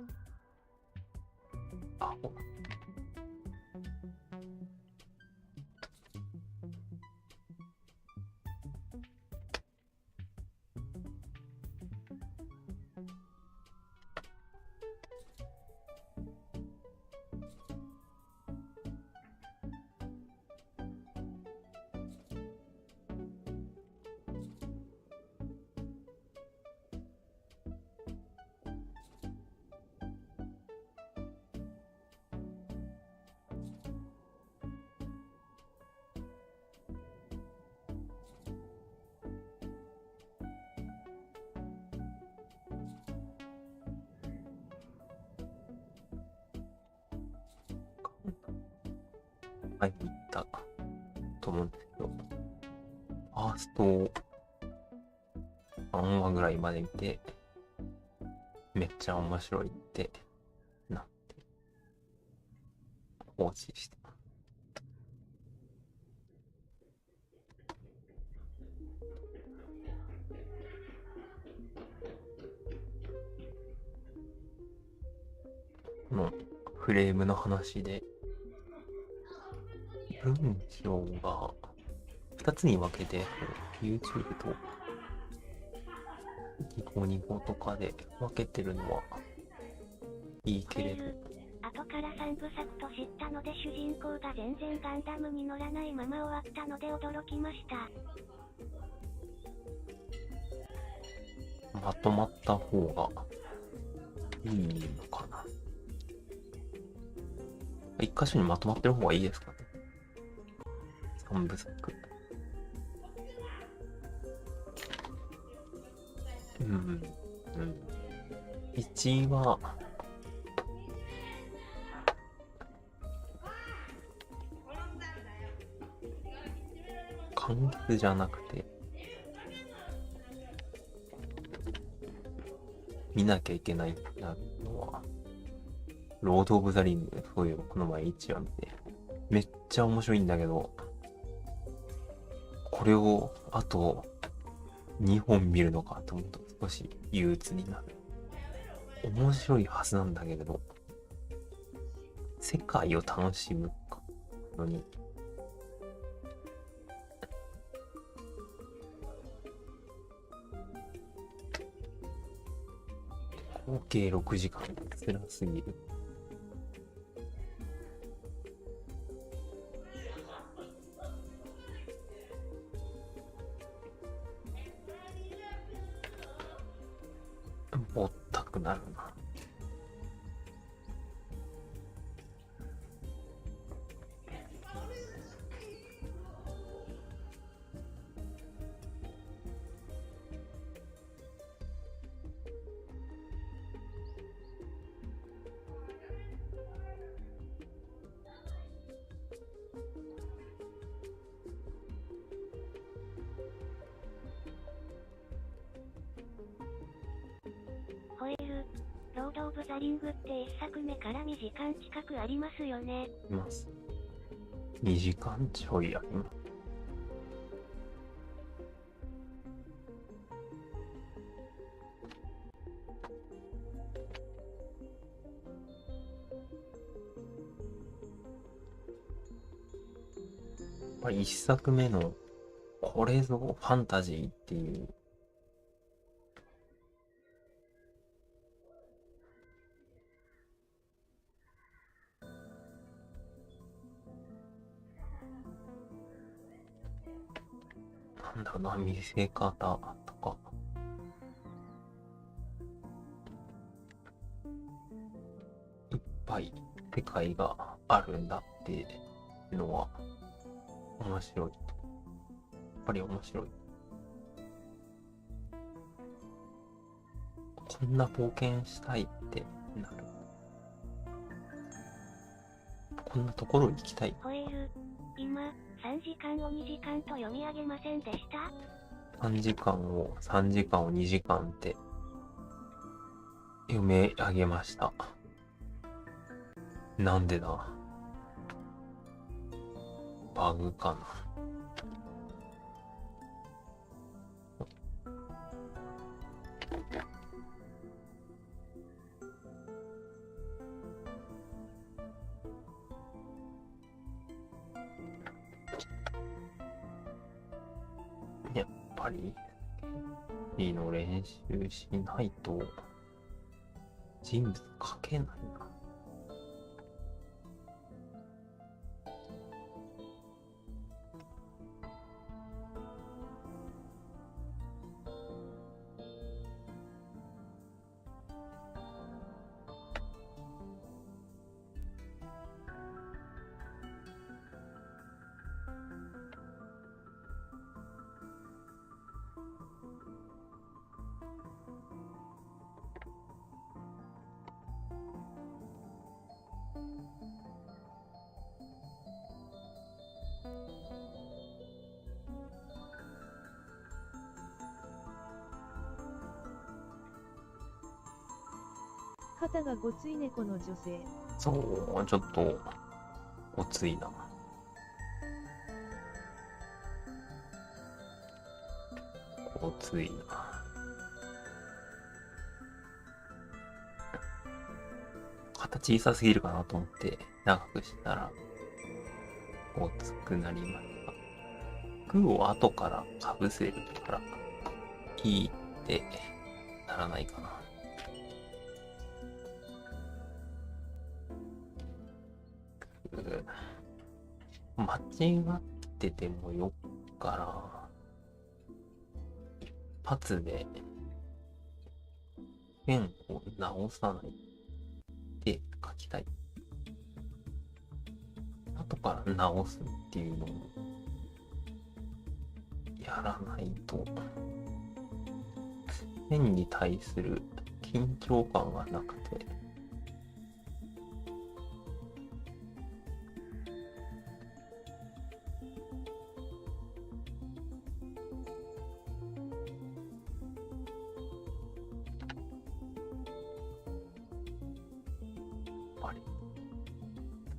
あ、入ったと思うんですけど、ファースト3話ぐらいまで見て、めっちゃ面白いってなって放置してます。このフレームの話で文章が2つに分けて YouTube とニコニコとかで分けてるのはいいけれど、後から3部作と知ったので主人公が全然ガンダムに乗らないまま終わったので驚きました。まとまった方がいいのかな。一箇所にまとまってる方がいいですかね。3部作。1は完結じゃなくて見なきゃいけないなのはロード・オブ・ザ・リング。そういうのこの前1話見てめっちゃ面白いんだけど、これをあと2本見るのかと思うと少し憂鬱になる。面白いはずなんだけれど、世界を楽しむのに合計6時間辛すぎる。ぼったくなるな。ホエール、ロード・オブ・ザ・リングって1作目から2時間近くありますよね。います。2時間ちょいあります。ぱり一作目のこれぞファンタジーっていう、なんだろうな、見せ方とか、いっぱい世界があるんだっていうのは面白い。やっぱり面白い。こんな冒険したいってなる。こんなところ行きたい。ホエール、今、3時間を2時間と読み上げませんでした？ 3時間を2時間って読み上げました。なんでだ？バグかな。やっぱりいいの練習しないと人物描けないな。肩がごつい猫の女性。そう、ちょっとごついな。ごついな。肩小さすぎるかなと思って長くしたらごつくなりました。グを後からかぶせるからいいってならないかな。間違っててもよっから一発でペンを直さないで書きたい。後から直すっていうのをやらないとペンに対する緊張感がなくて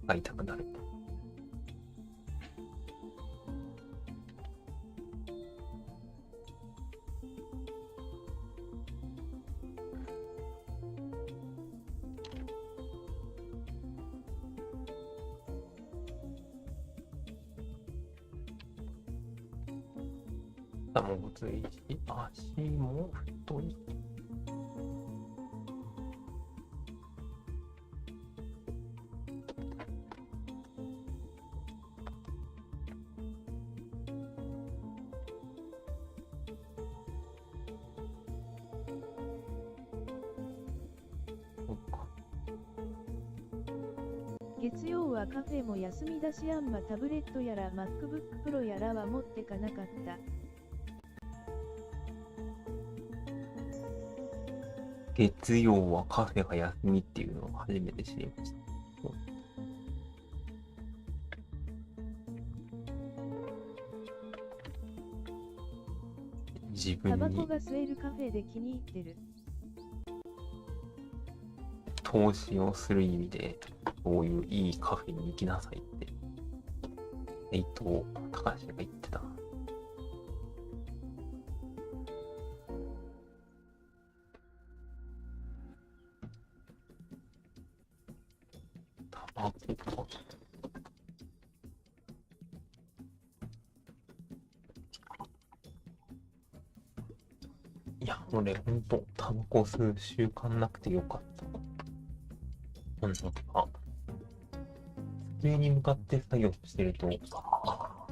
使いたくなる。肩もごついし、足も太い。月曜はカフェも休みだしタブレットやら MacBook Pro やらは持ってかなかった。月曜はカフェが休みっていうのを初めて知りました。自分にタバコが吸えるカフェで気に入ってる。投資をする意味でそういういいカフェに行きなさいって伊藤隆が言ってた。タバコか。いや、俺ほんと、タバコ吸う習慣なくてよかった。なんか、机に向かって作業してると、あ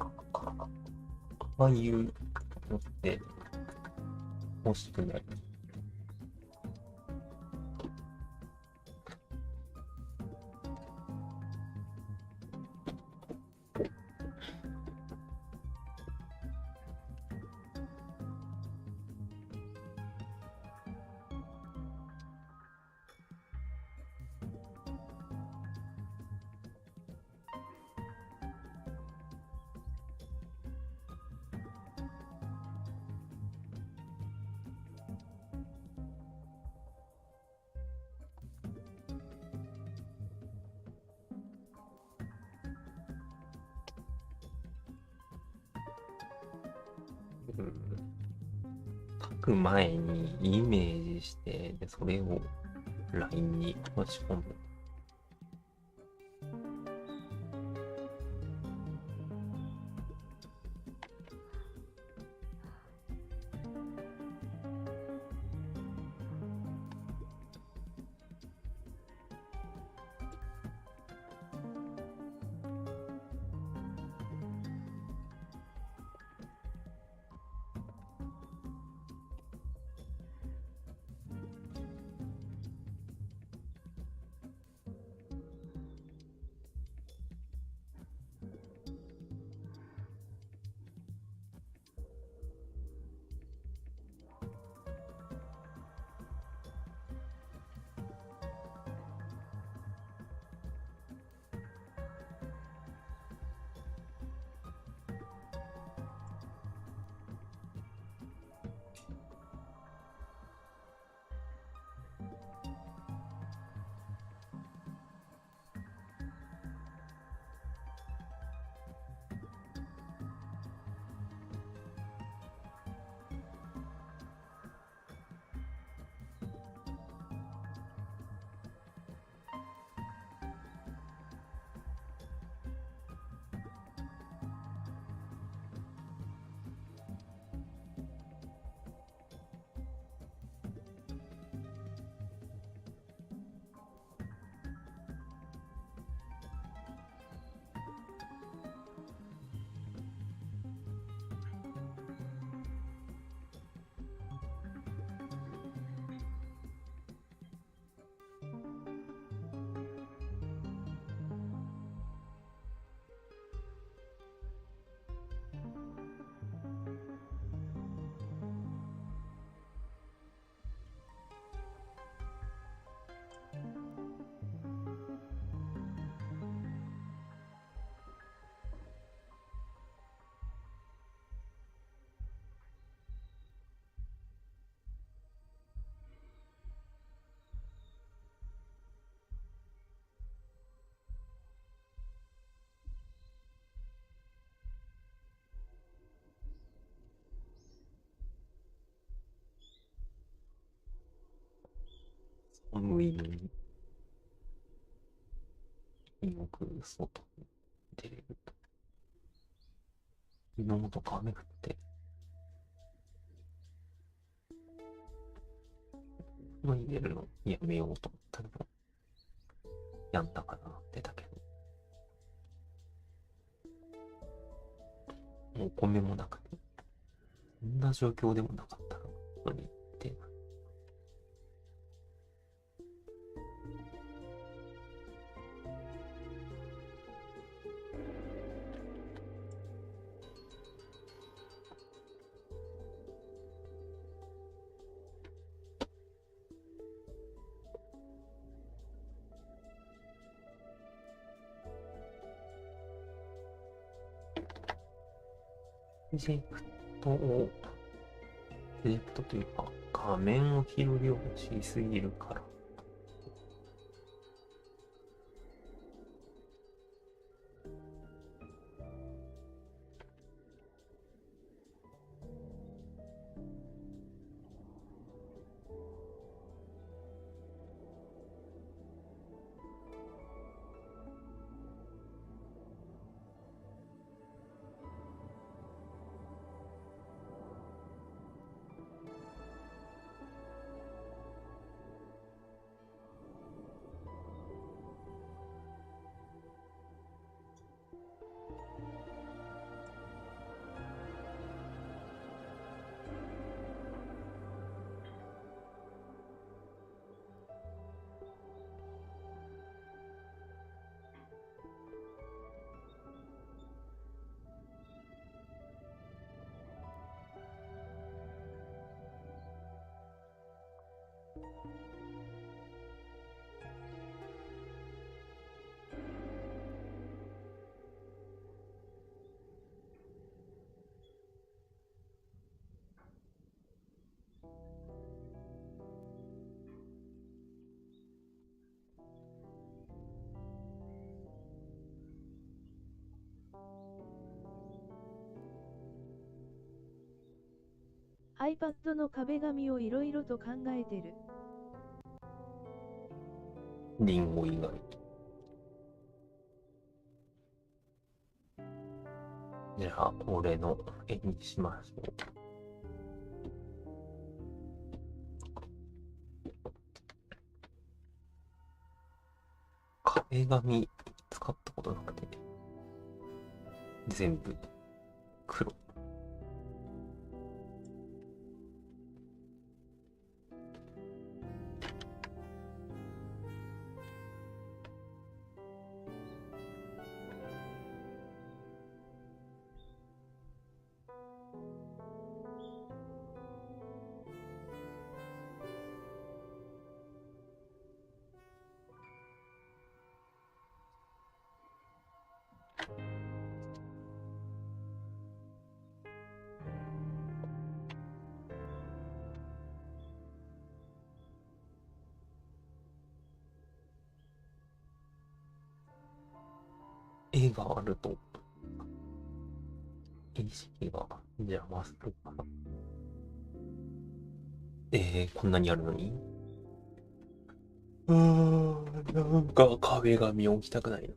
あいうのって欲しくなる。書く前にイメージして、でそれを LINE に持ち込む。寒いのによく外に出れると。昨日とか雨降って、外に出るのやめようと思ったけど、やんだかなってだけど、もうお米もなくて、そんな状況でもなかったのにって、プロジェクトというか、画面を広げようとしすぎるから。プ iPad の壁紙をいろいろと考えてる。リンゴ以外。じゃあ、俺の絵にしましょう。壁紙使ったことなくて、全部黒。絵があると意識が邪魔するかな。こんなにあるのになんか壁紙置きたくないな。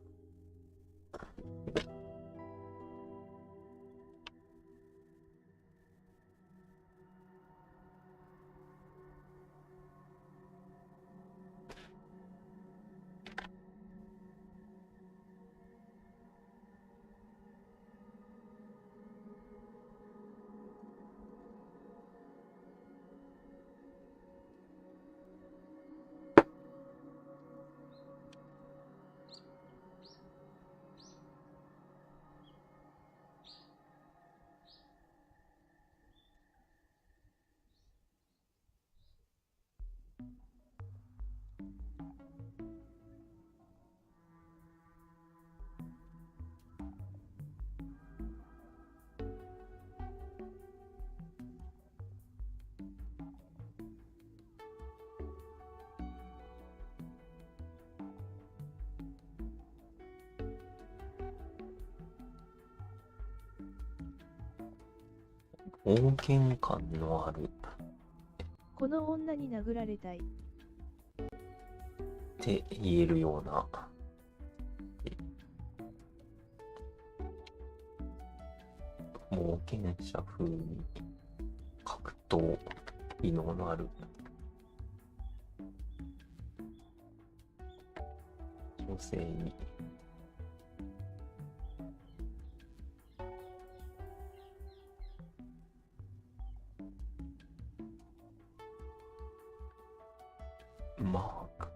冒険感のある。この女に殴られたい。って言えるような。冒険者風に格闘技能のある女性に。マーク。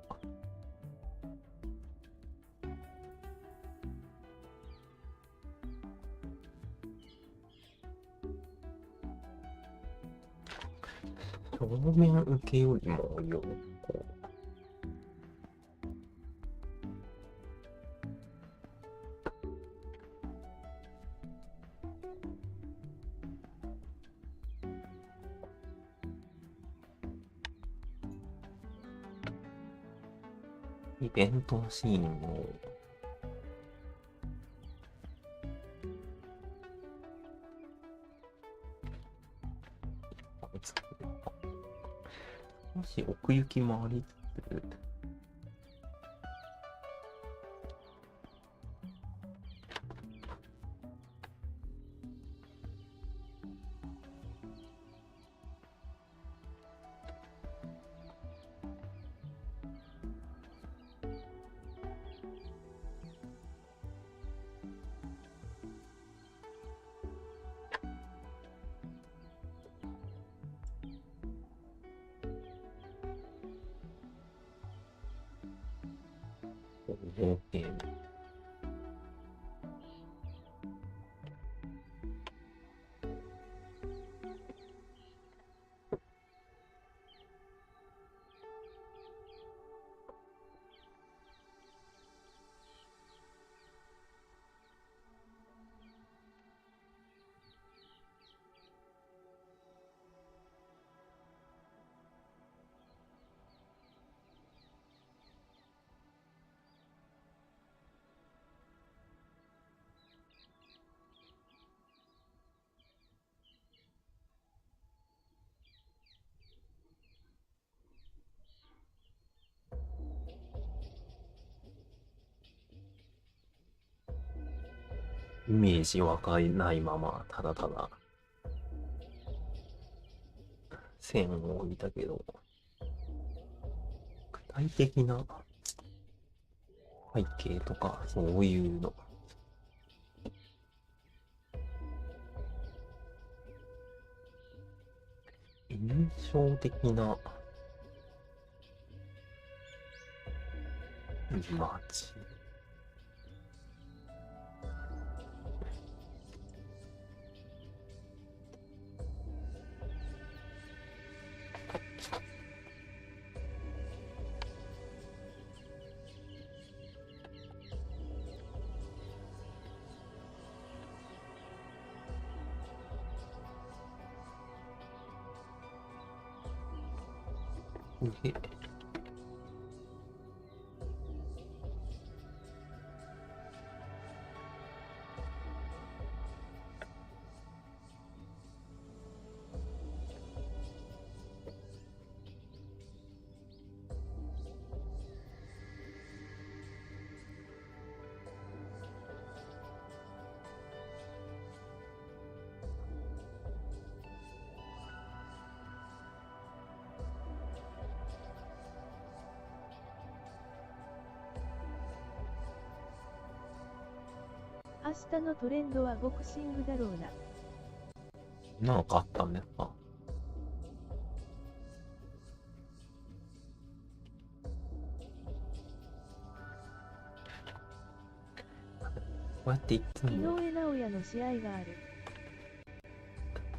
正面受けよりもよこイベントシーンを少し奥行きもありつつ、冒険。イメージわかんないまま、ただただ、線を置いたけど、具体的な背景とか、そういうの。印象的な街。で、明日のトレンドはボクシングだろうな。なんかあったんだよな。こうやって言って井も、上尚弥の試合がある。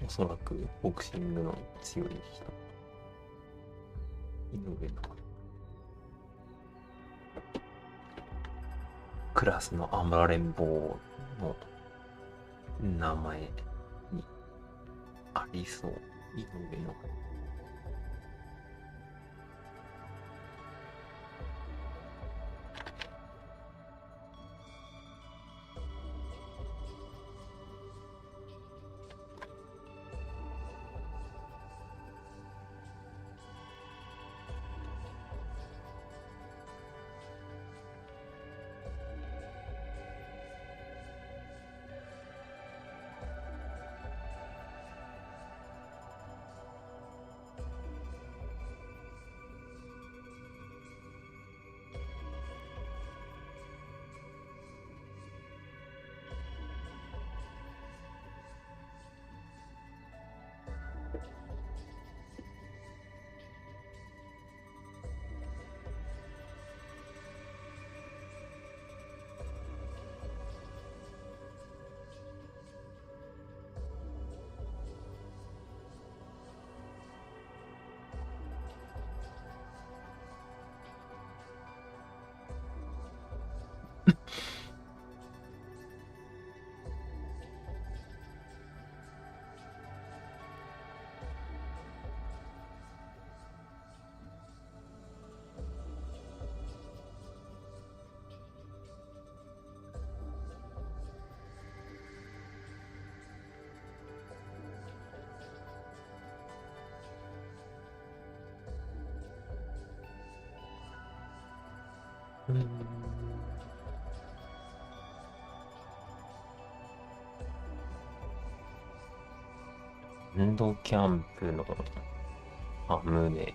おそらくボクシングの強い人。井上のクラスの暴れん坊の名前にありそう。井上の。エンドキャンプのサムネ。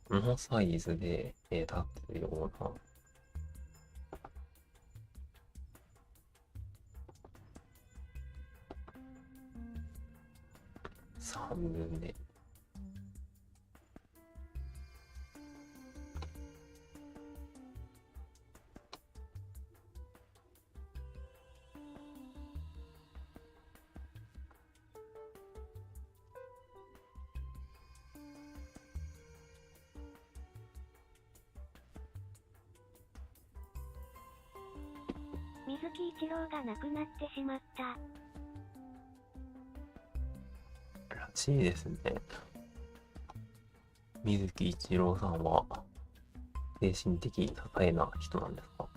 このサイズで立つようなサムネ。木一郎が亡くなってしまった。らしいですね。水木一郎さんは精神的支えな人なんですか？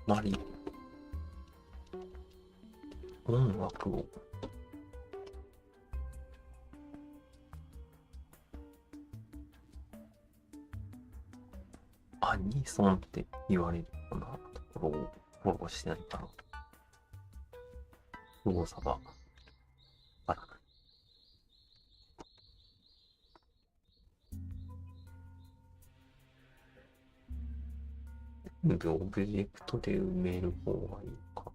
まり音楽をアニソンって言われるようなところをフォローしてないから動作があらない。オブジェクトで埋める方がいいか。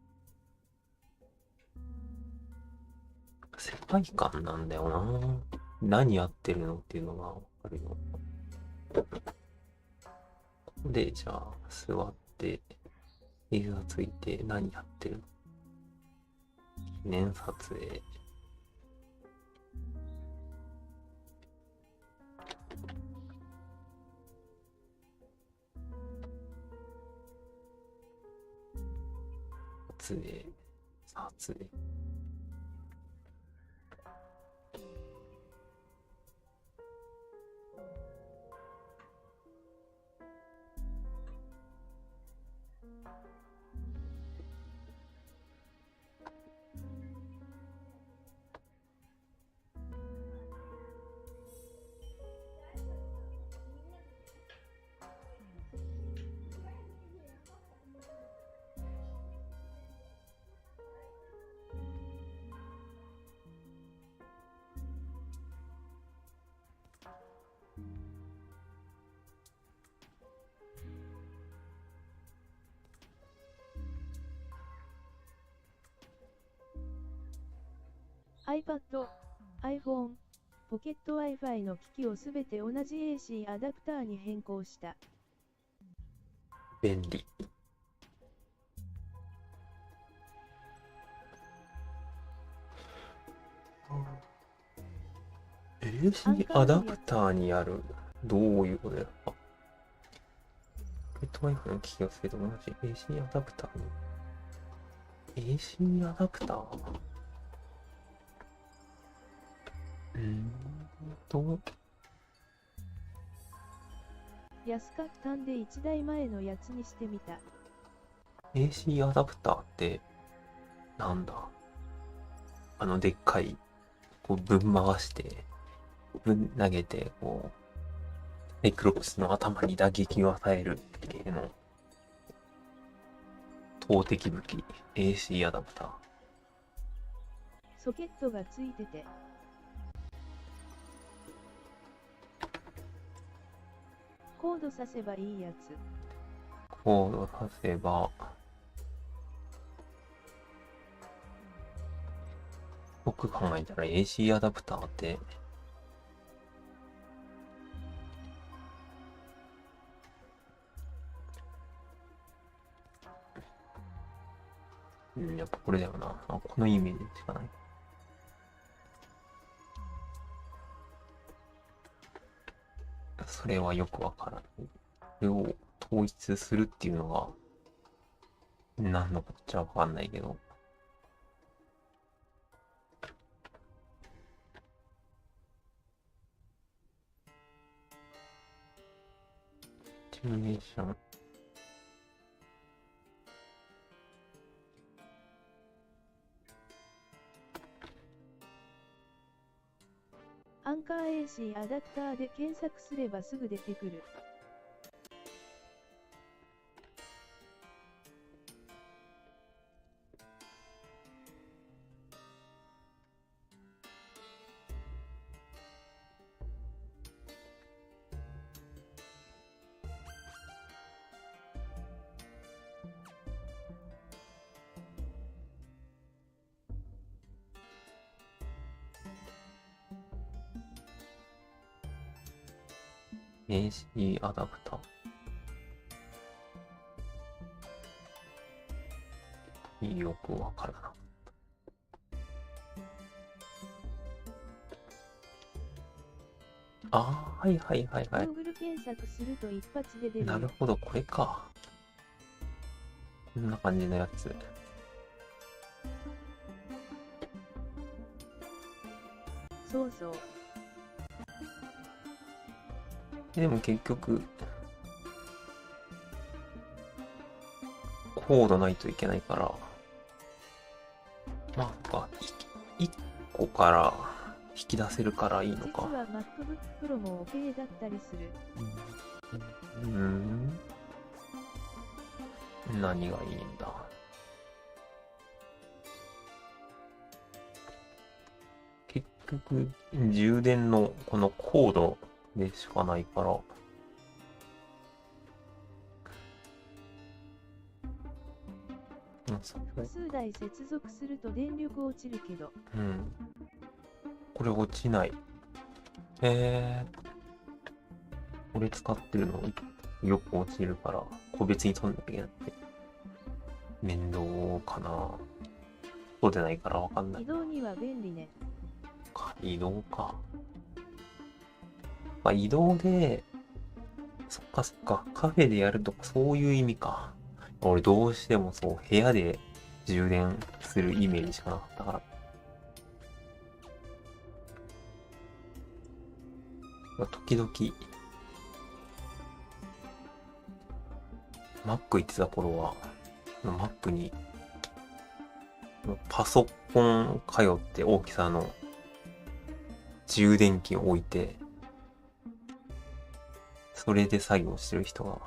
世界観なんだよな。何やってるのっていうのがわかるよ。で、じゃあ、座って、映画ついて何やってるの？記念撮影。撮影。iPad、iPhone、ポケット Wi-Fi の機器をすべて同じ AC アダプターに変更した。便利。AC アダプターにある。どういうことですか？ポケット Wi-Fi の機器をすべて同じ AC アダプターに。AC アダプター安かったんで1台前のやつにしてみた。AC アダプターってなんだ？でっかいこうぶん回してぶん投げてこうサイクロプスの頭に打撃を与える系の投擲武器 AC アダプター。ソケットがついててコードさせばいいやつ。コードさせば僕考えたら AC アダプターってやっぱこれだよな。このイメージしかない。それはよくわからない。これを統一するっていうのが何のこっちゃわかんないけど。シミュレーション。アンカー AC アダプターで検索すればすぐ出てくる。AC アダプター。よくわからな。ああ、はいはいはいはい。Google 検索すると一発で出る。なるほど、これか。こんな感じのやつ。そうそう。でも結局、コードないといけないから、まあ、1個から引き出せるからいいのか。実は MacBook Pro も OK だったりする。何がいいんだ。結局、充電のこのコードでしかないから、複数台接続すると電力落ちるけど。うん。これ落ちない。これ使ってるのよく落ちるから、個別に取んなきゃいけなくて。面倒かな。そうでないからわかんない。移動には便利ね。移動か。まあ、移動で、そっかそっか、カフェでやるとかそういう意味か。俺どうしてもそう、部屋で充電するイメージしかなかったから。まあ、時々、Mac 行ってた頃は、Mac に、パソコン通って大きさの充電器を置いて、それで作業してる人が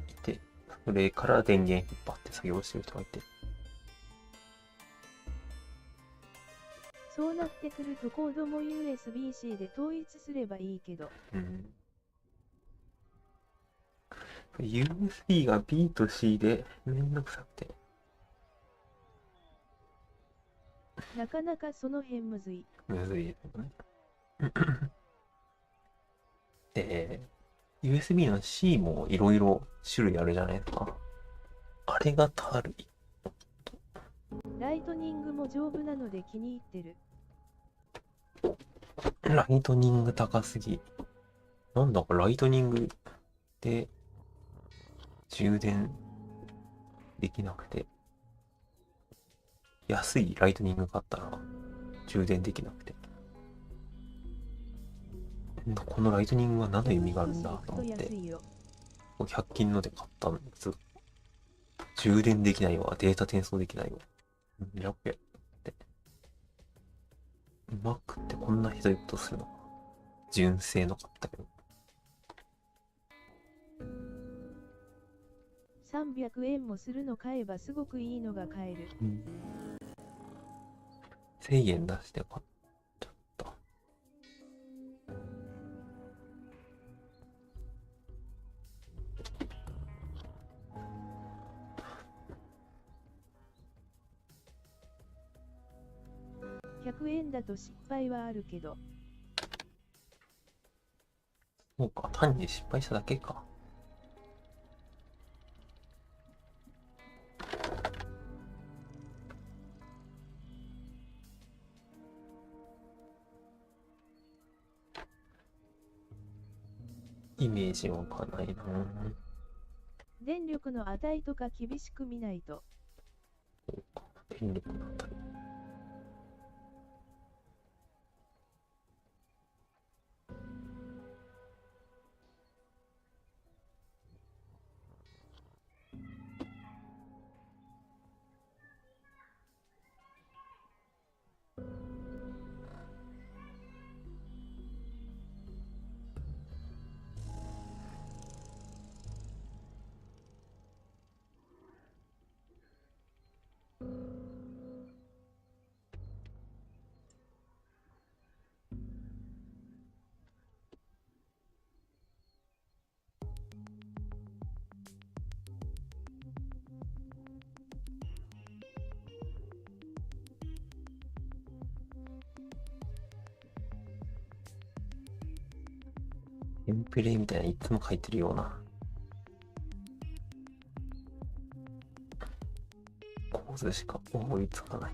いて、それから電源引っ張って作業してる人がいて。そうなってくるとコードも USB-C で統一すればいいけど。USB が B と C でめんどくさくて。なかなかその辺むずい。むずいですよね。で、USB の C もいろいろ種類あるじゃないですか。あれがたるい。ライトニングも丈夫なので気に入ってる。ライトニング高すぎ。なんだかライトニングで充電できなくて。安いライトニング買ったら充電できなくて。このライトニングは何の意味があるんだと思って。100均ので買ったんです。充電できないわ。データ転送できないわ。やっべ。Mac ってこんなひどいことするのか。純正の買ったけど。300円もするの買えばすごくいいのが買える。1000円出して買っちゃった。100円だと失敗はあるけど。そうか、単に失敗しただけか。イメージわかんないな。電力の値とか厳しく見ないと。そうか、電力の値。テンプレみたいないつも書いてるような構図しか思いつかない。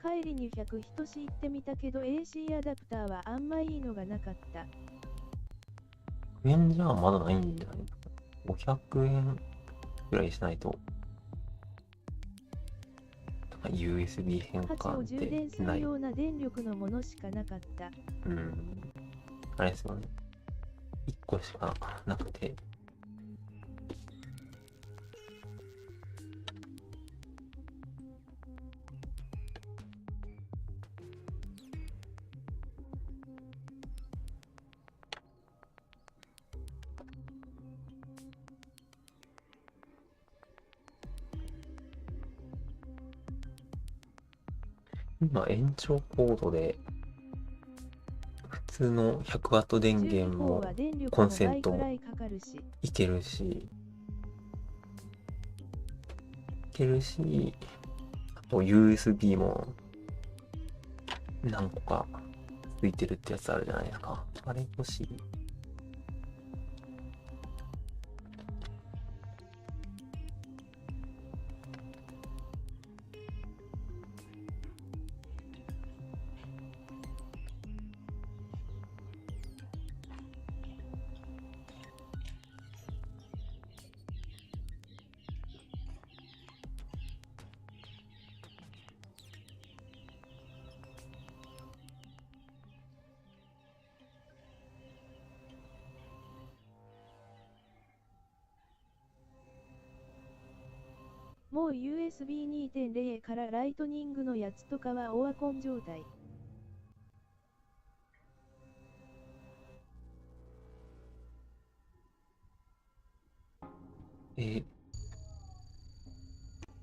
帰りに100ひとし行ってみたけど AC アダプターはあんまいいのがなかった。100円じゃまだないんじゃないですか。500円ぐらいしないと USB 変8を充電換でない。するような電力のものしかなかった。あれですよね。1個しかなくて。今延長コードで普通の 100W 電源もコンセントもいけるし、あと USB も何個かついてるってやつあるじゃないですか。あれ欲しい。もう USB 2.0 からライトニングのやつとかはオワコン状態。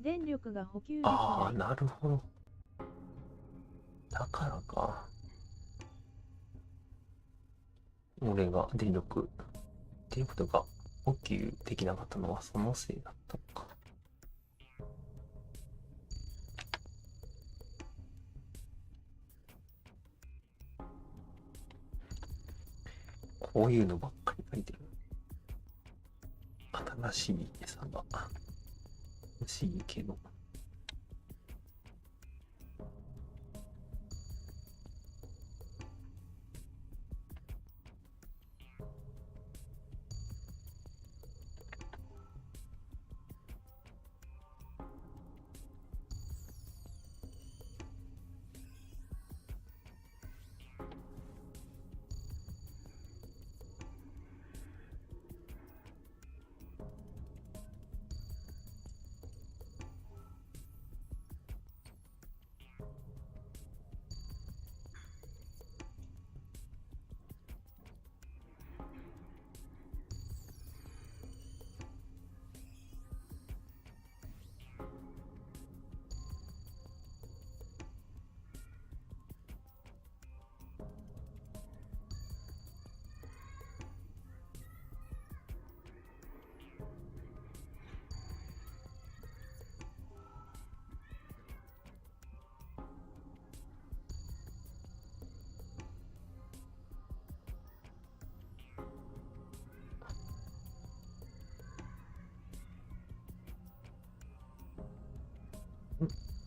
電力が補給できない。ああ、なるほど。だからか。俺が電力とか補給できなかったのはそのせいだったのか。こういうのばっかり書いてる。新しい餌が欲しいけど。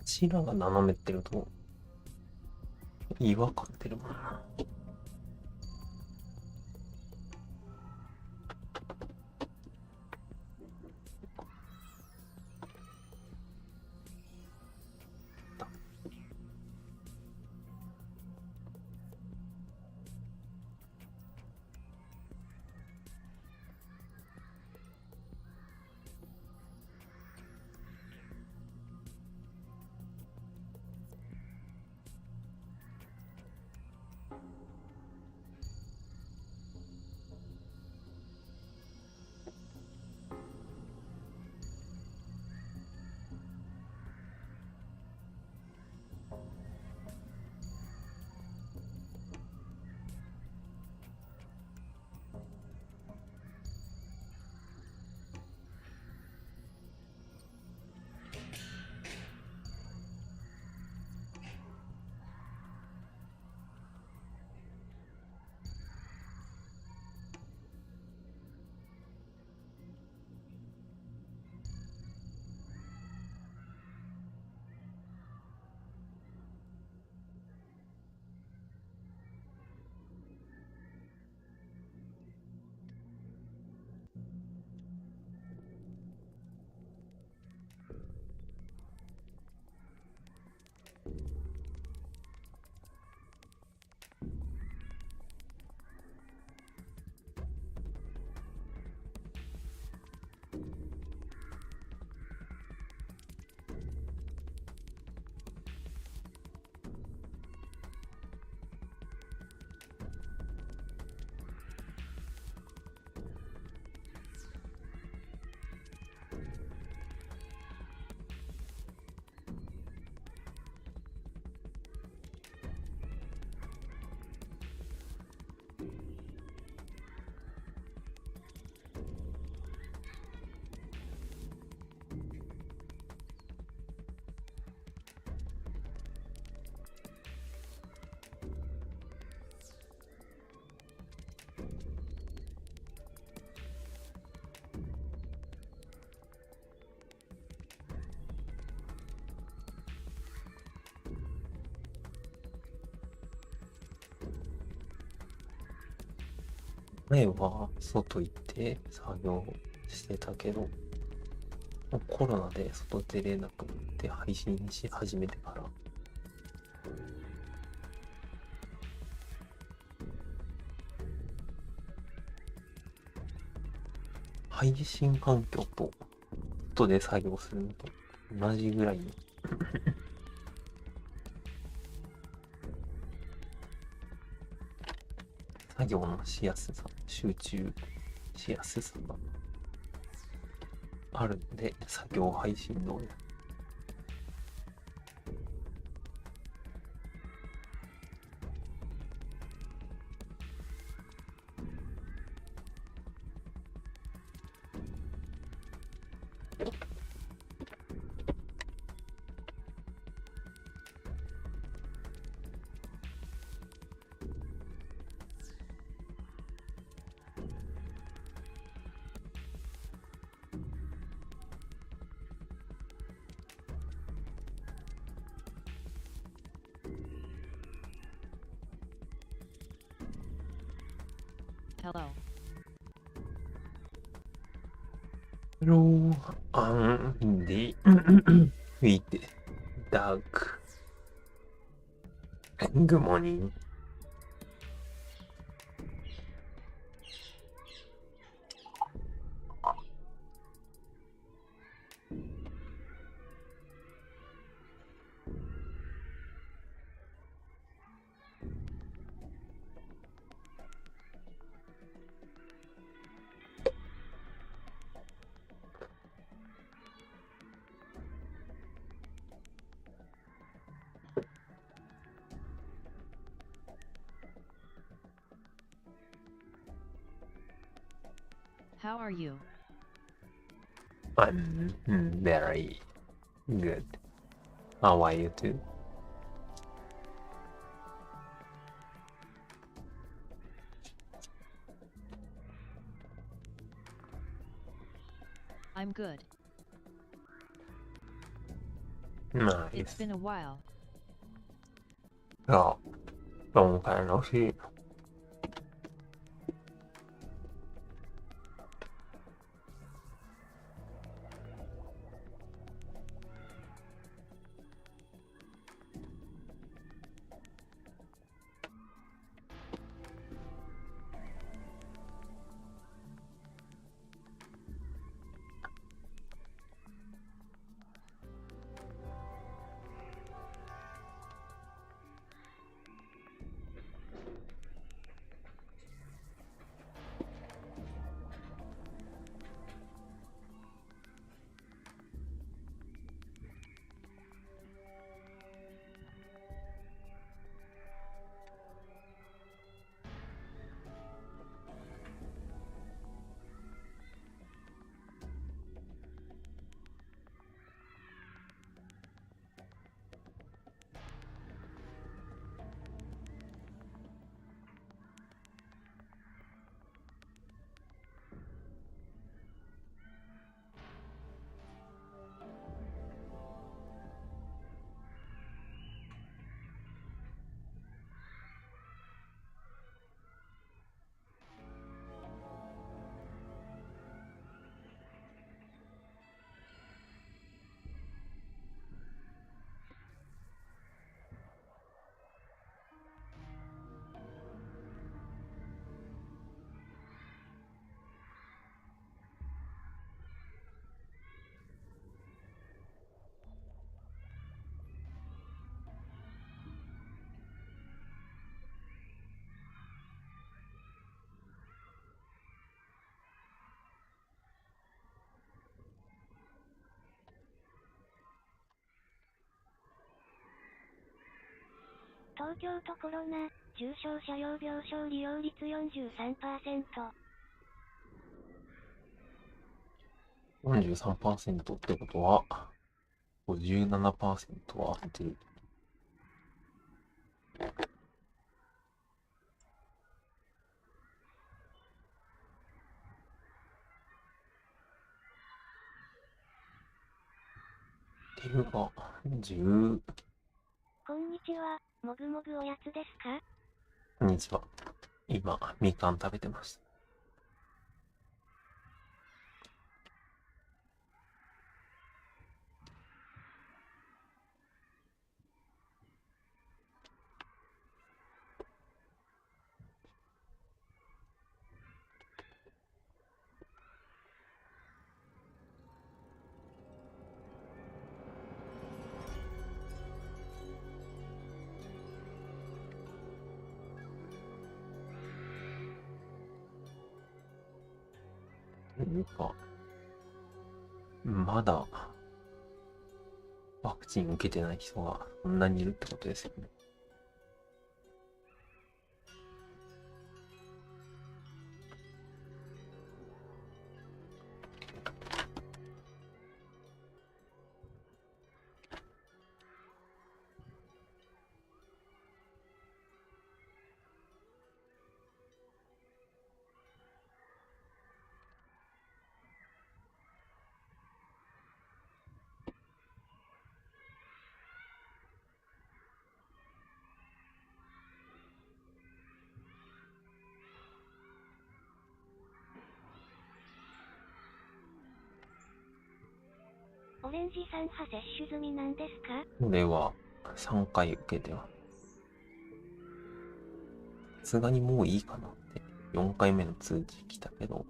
柱が斜めってると違和感出るもんな。前は外行って作業してたけど、コロナで外出れなくなって配信し始めてから、配信環境と外で作業するのと同じぐらいの作業のしやすさ、集中しやすさがあるんで、作業配信のHello. Hello, the with Doug. Good morning. How are you? I'm very good. How are you too? I'm good. Nice. It's been a while. ก็ตรงกันแล้วที่東京都コロナ、重症者用病床利用率 43%。43% ってことは、57% は合ってる。っていうか、10。こんにちは、もぐもぐおやつですか？こんにちは。今、みかん食べてました。なんか、まだ、ワクチン受けてない人がそんなにいるってことですよね。オレンジ3波接種済みなんですか？これは3回受けては。さすがにもういいかなって。4回目の通知来たけど。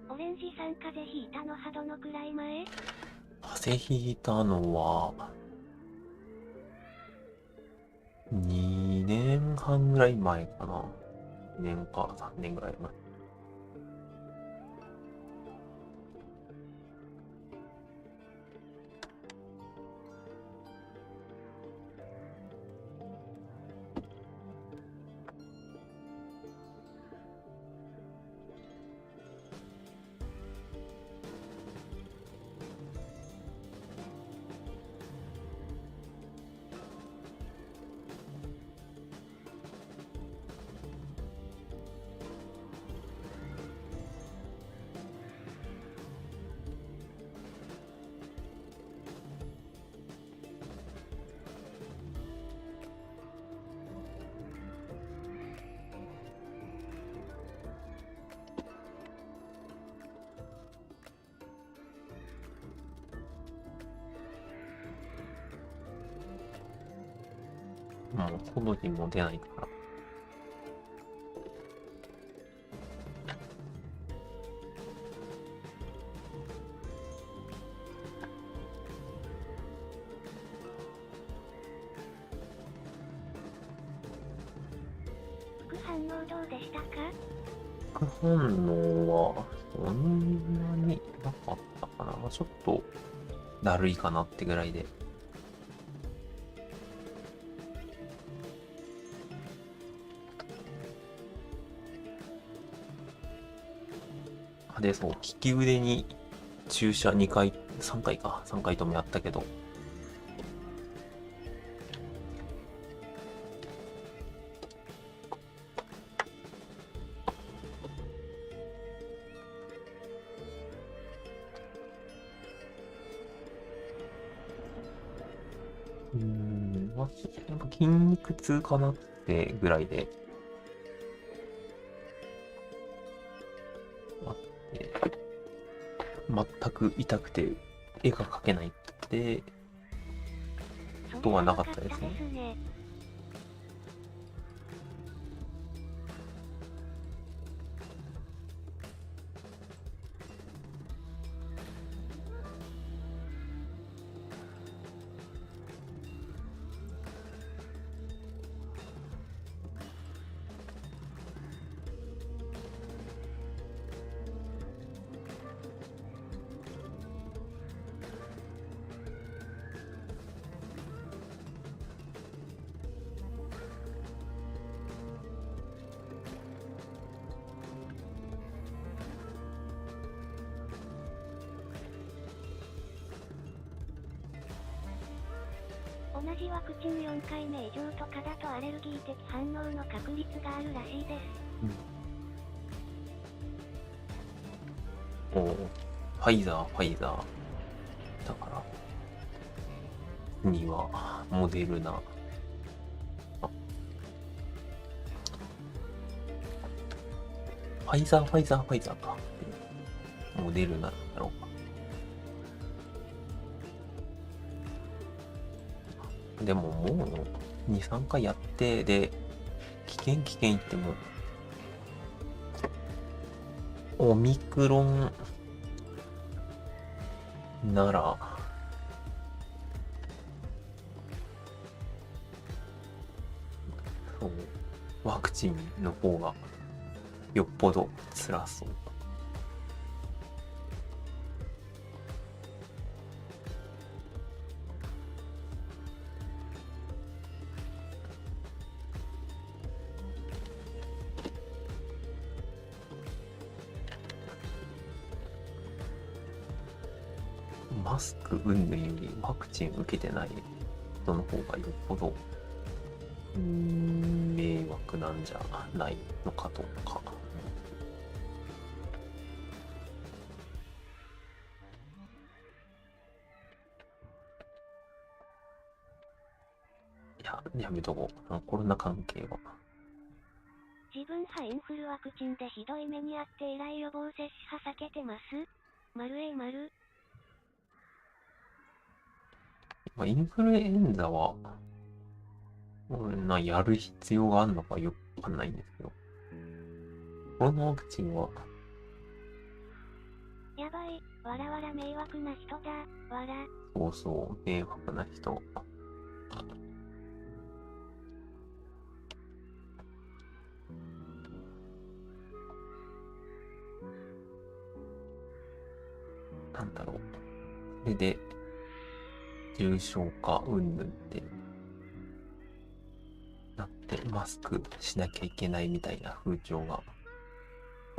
オレンジさん風邪ひいたのはどのくらい前？風邪ひいたのは、2年半ぐらい前かな。2年か3年ぐらい前。もう外にも出ないから。副反応どうでしたか？副反応はそんなになかったかな。ちょっとだるいかなってぐらいで。で、そう、利き腕に注射2回、3回か、3回ともやったけど、なんか筋肉痛かなってぐらいで、全く痛くて絵が描けないってことはなかったですね。同じワクチン4回目以上とかだとアレルギー的反応の確率があるらしいです。ファイザーだからにはモデルナ、ファイザーか、モデルナだろうか。でももう2、3回やってで危険言ってもオミクロンならそうワクチンの方がよっぽど辛そう。マスク云々よりワクチン受けてない人の方がよっぽど迷惑なんじゃないのかとか。いや、やめとこう。コロナ関係は。自分派インフルワクチンでひどい目に遭って以来予防接種派避けてます。丸 A 丸。インフルエンザは、やる必要があるのかよくわかんないんですけど。コロナワクチンは、やばい、わらわら迷惑な人だ、わら。そうそう、迷惑な人。なんだろう。それで、重症化云々ってなってマスクしなきゃいけないみたいな風潮が、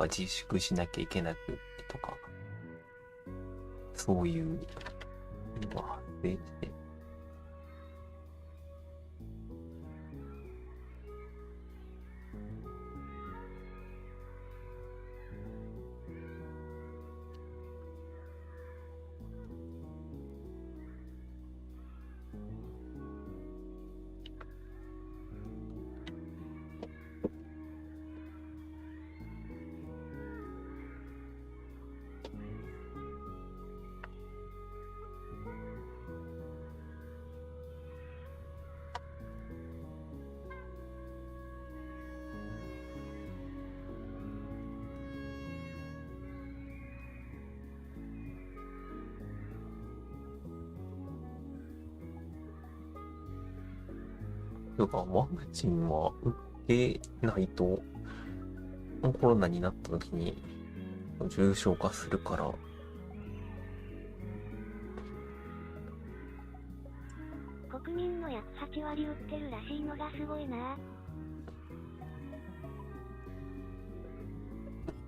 自粛しなきゃいけなくとか、そういうのが発生して、とかワクチンは受けないとコロナになった時に重症化するから、国民の約8割打ってるらしいのがすごいな。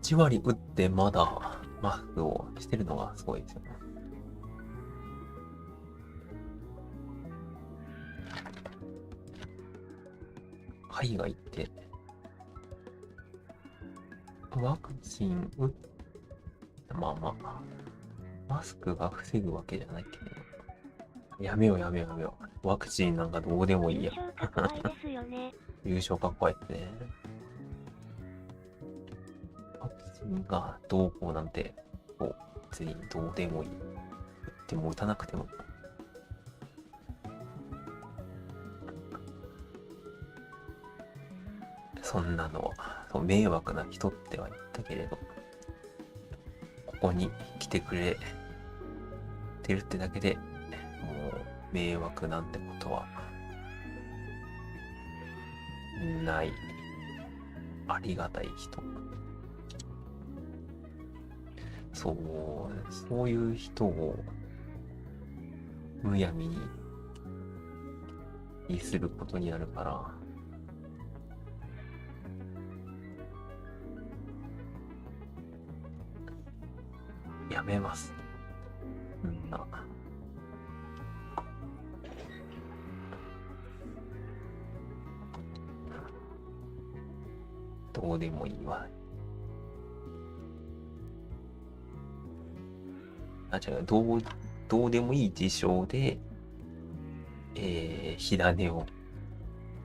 1割打ってまだマスクをしてるのがすごいですよね。海外ってワクチン打ってまあマスクが防ぐわけじゃないけど、やめよう。ワクチンなんかどうでもいいや。重症化怖いですよね。重症化怖いですね。ワクチンがどうこうなんて別にどうでもいい。打っても打たなくても。そんなのは迷惑な人っては言ったけれど、ここに来てくれてるってだけでもう迷惑なんてことはない。ありがたい人。そういう人をむやみにすることになるから、やめます。どうでもいいわ。どうでもいい事象で、火種を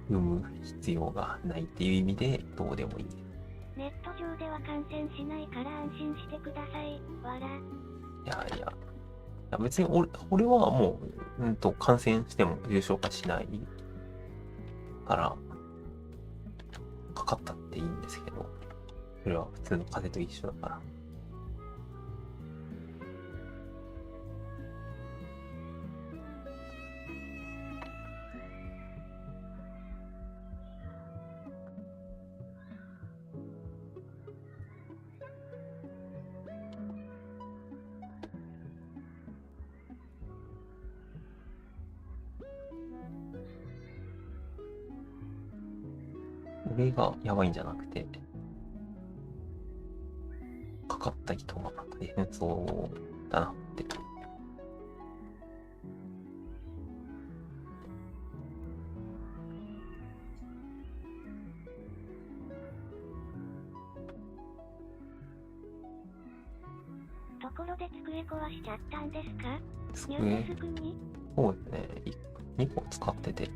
生む必要がないっていう意味でどうでもいい。ネット上では感染しないから安心してください。わら。いや別に俺はもう、感染しても重症化しないから、かかったっていいんですけど、それは普通の風邪と一緒だから。れがやばいんじゃなくて、かかった人が大変そうだなって。ところで机壊しちゃったんですか？机、ニューデスクにそうですね。2個使ってて、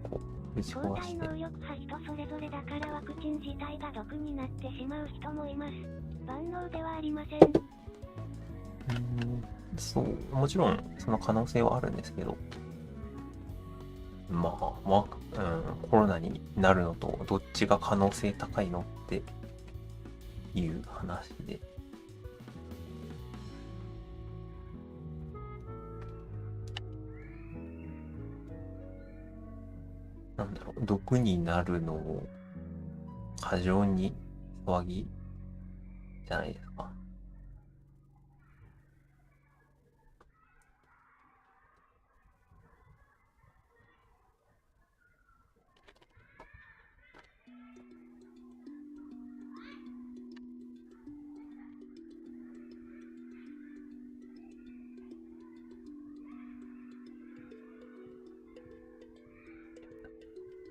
こう、打ち交代壊して。能力派人それぞれだからワクチン自体が毒になってしまう人もいます。万能ではありません。そう、もちろんその可能性はあるんですけど、コロナになるのとどっちが可能性高いのっていう話で。なんだろう、毒になるのを過剰に騒ぎじゃないですか。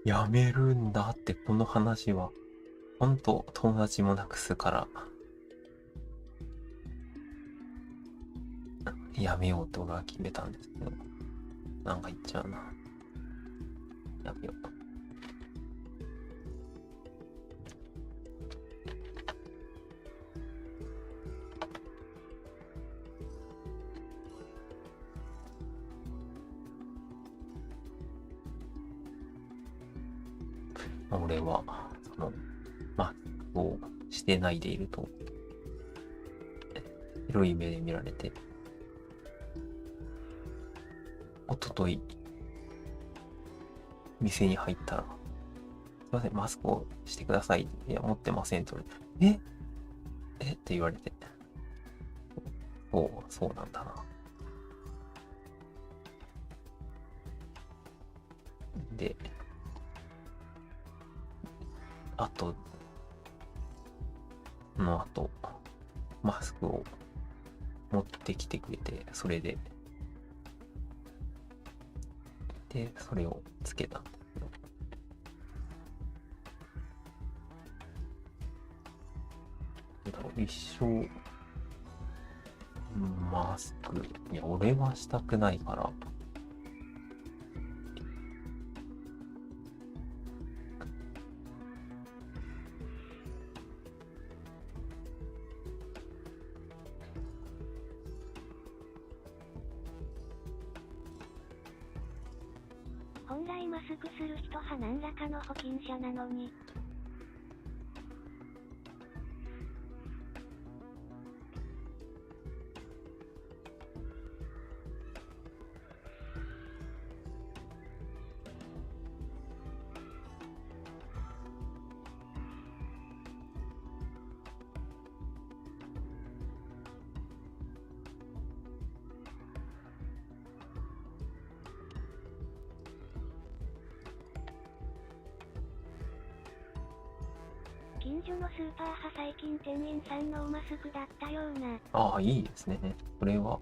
やめるんだって、この話はほんと友達もなくすからやめようって俺は決めたんですけど、なんか言っちゃうな。やめよう。俺はマスクをしてないでいると広い目で見られて、おととい店に入ったら、すいません、マスクをしてください。いや、持ってませんと。えって言われて、そうなんだな。で、あとマスクを持ってきてくれて、それでそれをつけたんだけど、一生マスク、いや俺はしたくないから。本来マスクする人は何らかの保菌者なのに。近所のスーパーは最近店員さんのマスクだったような。ああ、いいですね。これは。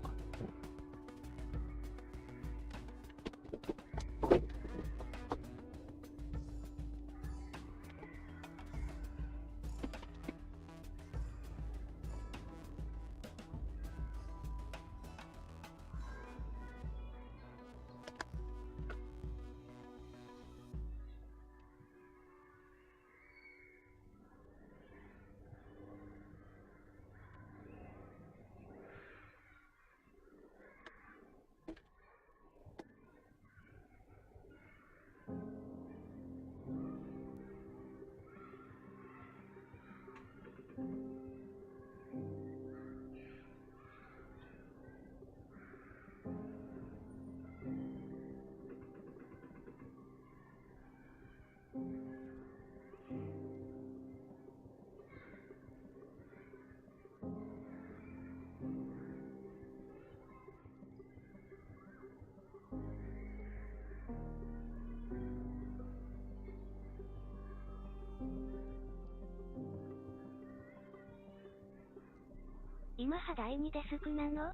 今派第2デスクなの？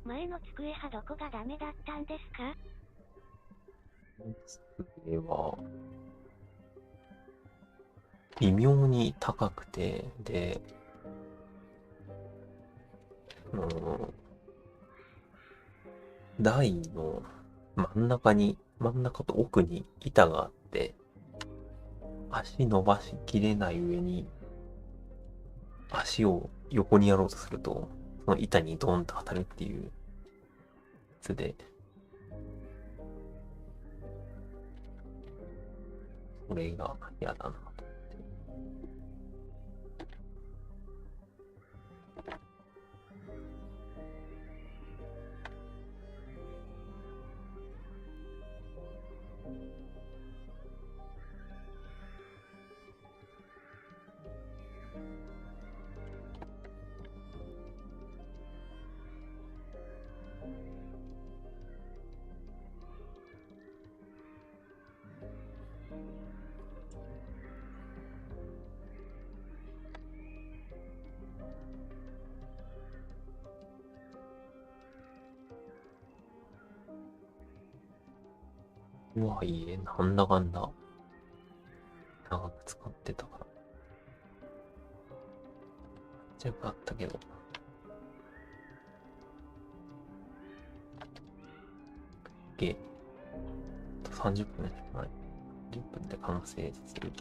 前の机派どこがダメだったんですか？机は、微妙に高くて、で、台の真ん中と奥に板があって、足伸ばしきれない上に、足を横にやろうとすると、その板にドーンと当たるっていうやつで、それが嫌だなと。うわ、いいえ、なんだかんだ、長く使ってたから。ちゃくあったけど。あと30分ね。はい。10分で完成する。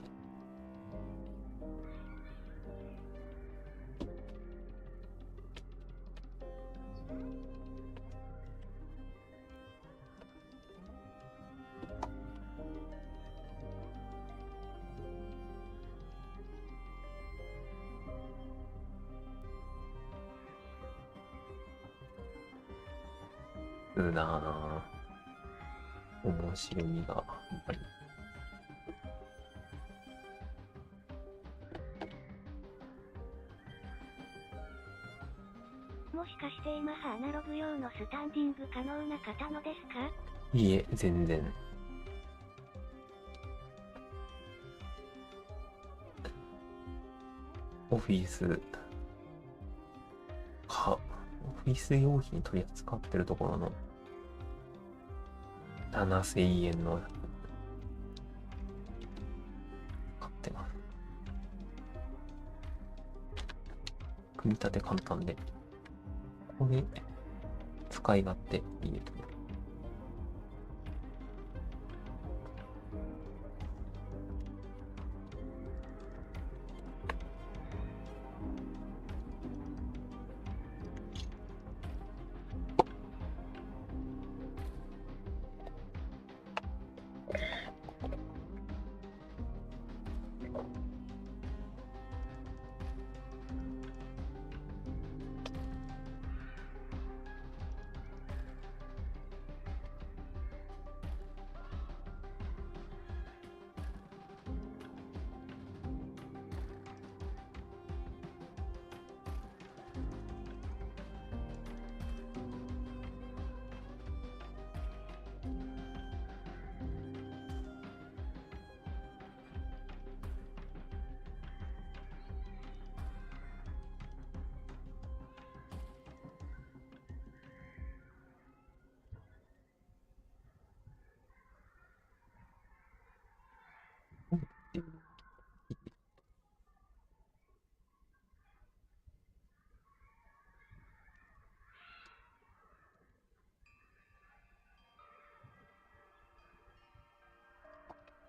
なぁ。面白みが、やっぱり。もしかして今アナログ用のスタンディング可能な方のですか？いいえ、全然。オフィス用品取り扱ってるところの7000円のやつ買ってます。組み立て簡単で、これ使い勝手いいねと思う。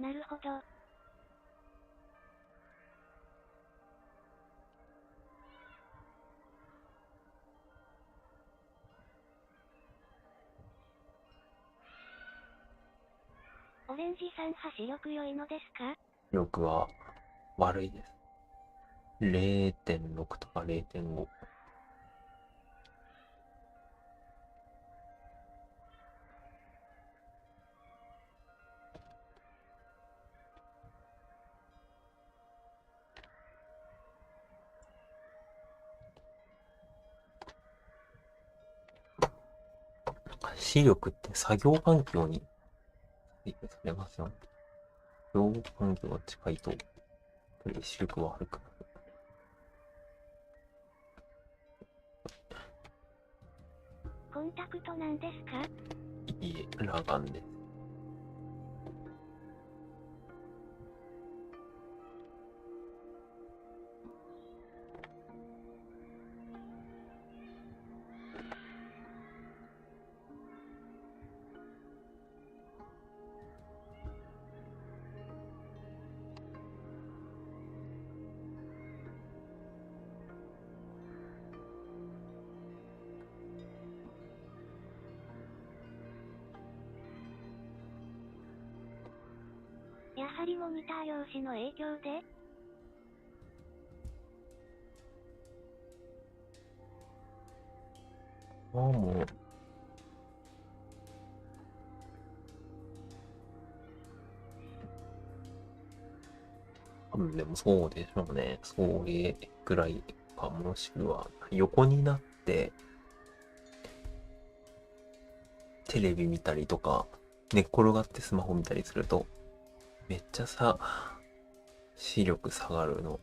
なるほど。オレンジさんは視力良いのですか？視力は悪いです。0.6 とか 0.5。視力って作業環境に影響されますよね。作業環境が近いと、視力は悪くなる。コンタクトなんですか？いいえ、裸眼です。やはりモニター用紙の影響で？もう、でもそうでしょうね。それくらいか、もしくは横になってテレビ見たりとか、寝っ転がってスマホ見たりすると、めっちゃ視力下がるの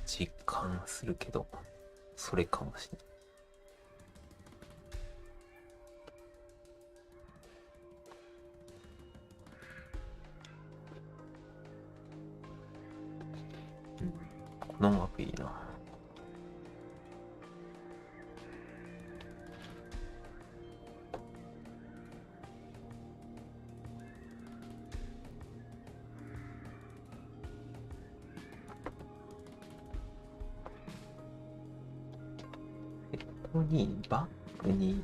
実感するけど、それかもしれない。このマップいいな。ここにバッグに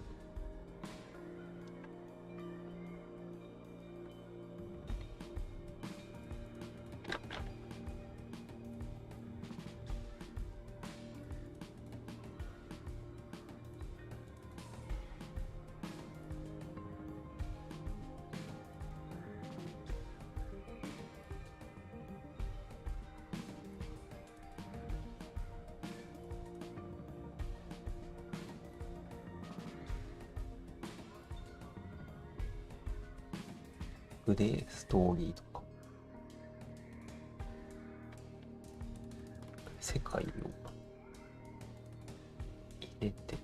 でストーリーとか世界を入れて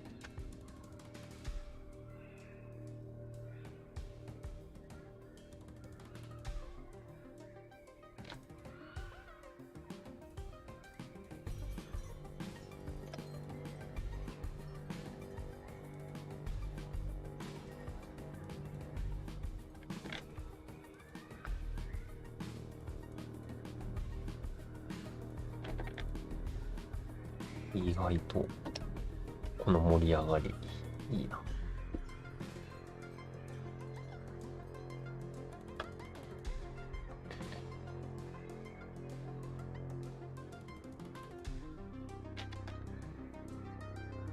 意外とこの盛り上がりいいな。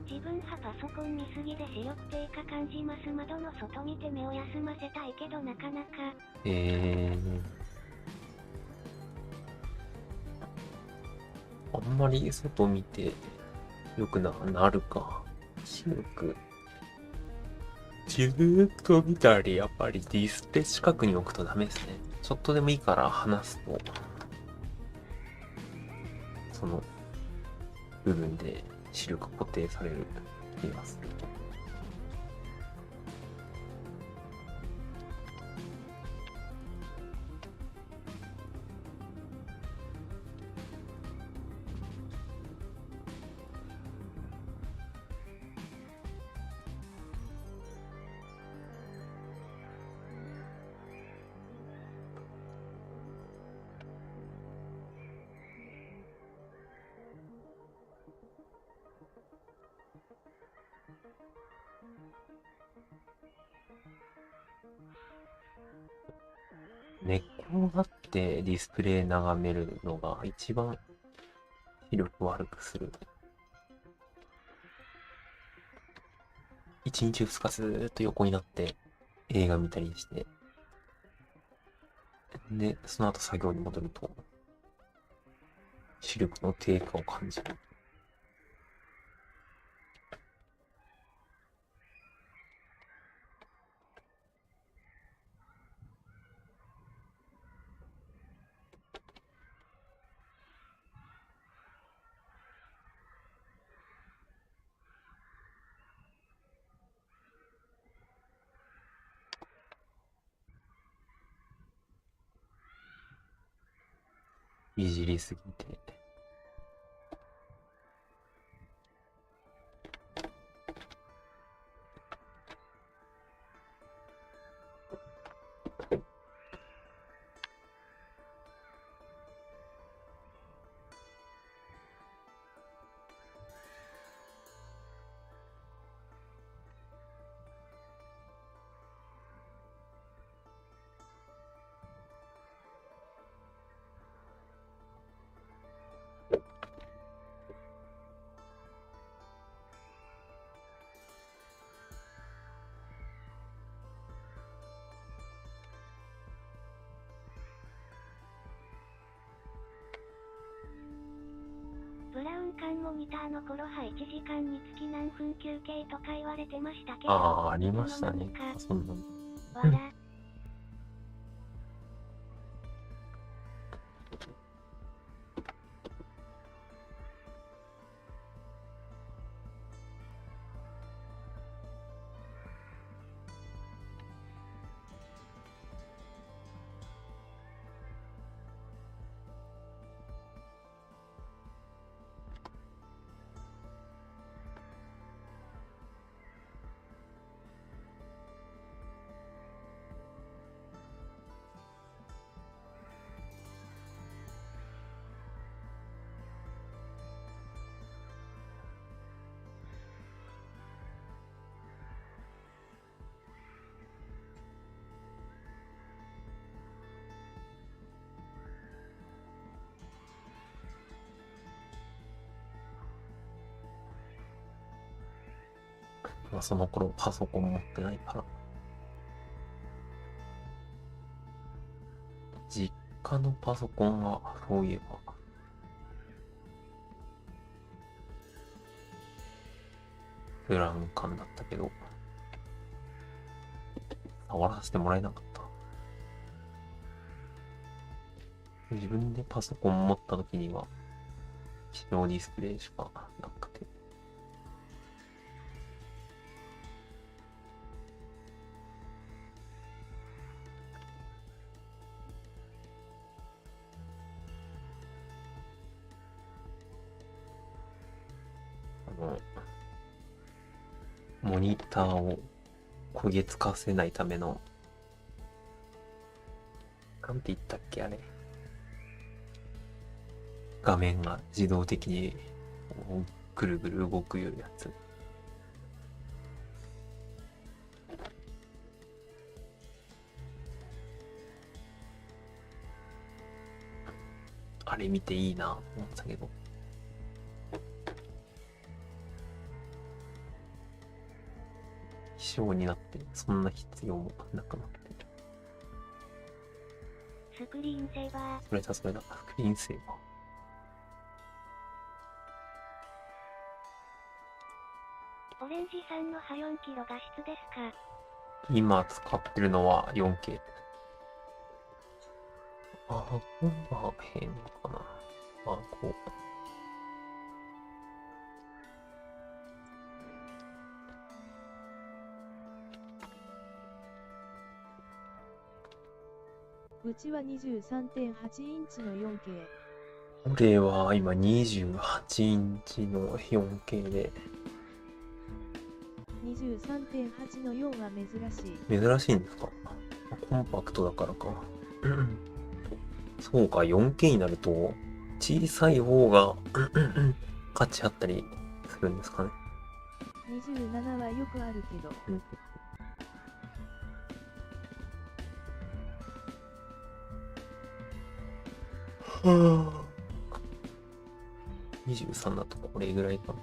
自分派パソコン見すぎで視力低下感じます。窓の外見て目を休ませたいけどなかなか。あんまり外見てよくなるか。視力。ずーっと見たり、やっぱりディスプレイ近くに置くとダメですね。ちょっとでもいいから離すと、その部分で視力固定される気がする。寝っ転がってディスプレイ眺めるのが一番視力悪くする。一日二日ずーっと横になって映画見たりして、で、その後作業に戻ると視力の低下を感じる。いじりすぎて。ブラウン管モニターの頃は1時間につき何分休憩とか言われてましたけど。ああ、ありましたね。そんなの。わら。まあその頃パソコン持ってないから。実家のパソコンは、そういえば。ブラウン管だったけど、触らせてもらえなかった。自分でパソコン持った時には、機能ディスプレイしかなくて。モニターを焦げつかせないための、なんて言ったっけあれ。画面が自動的にぐるぐる動くようなやつ。あれ見ていいなと思ったけど。希少になってそんな必要もなくなってる。スクリーンセーバー。それだそれだ、スクリーンセーバー。オレンジさんの波4キロ画質ですか？今使ってるのは 4K。あ、こんな変かな。あ、こう。うちは 23.8 インチの 4K。俺は今28インチの 4K で。23.8 の4は珍しい。珍しいんですか？コンパクトだからか。そうか、4K になると小さい方が価値あったりするんですかね。27はよくあるけど。23だとこれぐらいかな。い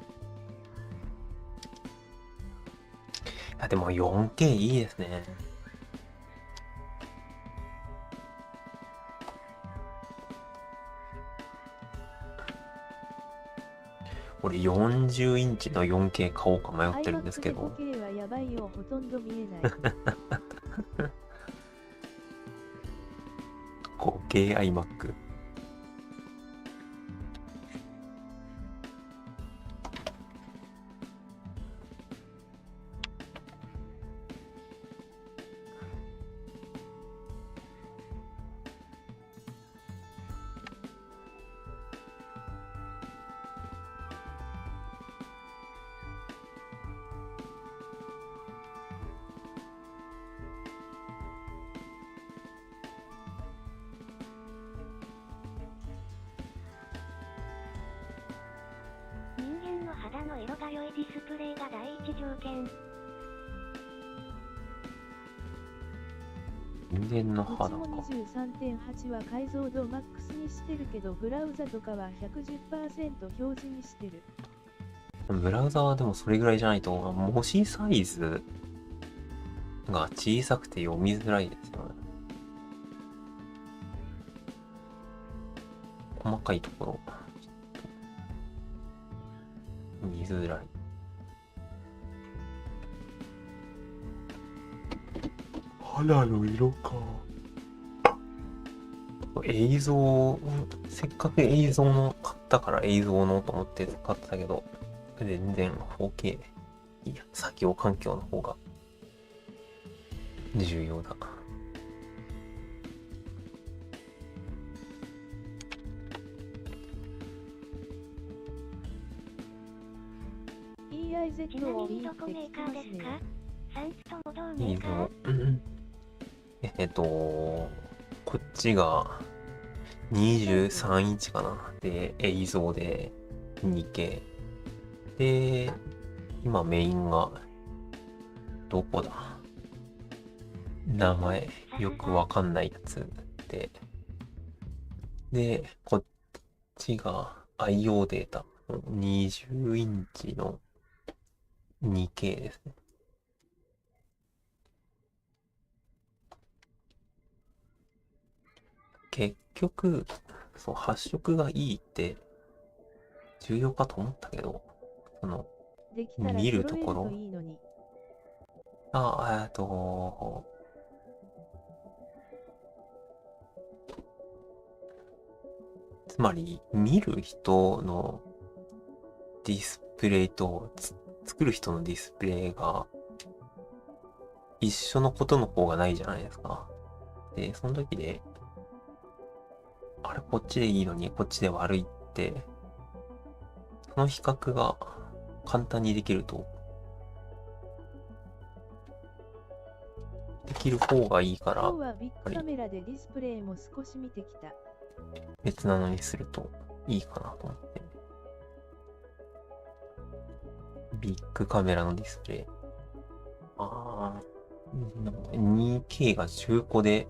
やでも 4K いいですね。俺40インチの 4K 買おうか迷ってるんですけど。5K はやばいよ、ほとんど見えない。5K iMac。色が良いディスプレイが第一条件。人間の肌か。うちも 23.8 は解像度マックスにしてるけど、ブラウザとかは 110% 表示にしてる。ブラウザはでもそれぐらいじゃないと、文字サイズが小さくて読みづらいですよね。細かいところ、見づらい。肌の色か。映像、せっかく映像の買ったから映像のと思って使ってたけど、全然 4K、いや、作業環境の方が重要だ。ちなみにどこメーカーですか？産地とも同メいいーカー？こっちが23インチかな。で、映像で 2K。で、今メインが、どこだ？名前よくわかんないやつで。で、こっちが IO データ。20インチの 2K ですね。結局、そう、発色がいいって重要かと思ったけど、見るところ、つまり、見る人のディスプレイと作る人のディスプレイが一緒のことの方がないじゃないですか。で、その時で、あれ、こっちでいいのに、こっちで悪いって、その比較が簡単にできると、できる方がいいから、今日はビッグカメラでディスプレイも少し見てきた。別なのにするといいかなと思って。ビッグカメラのディスプレイ。2K が中古で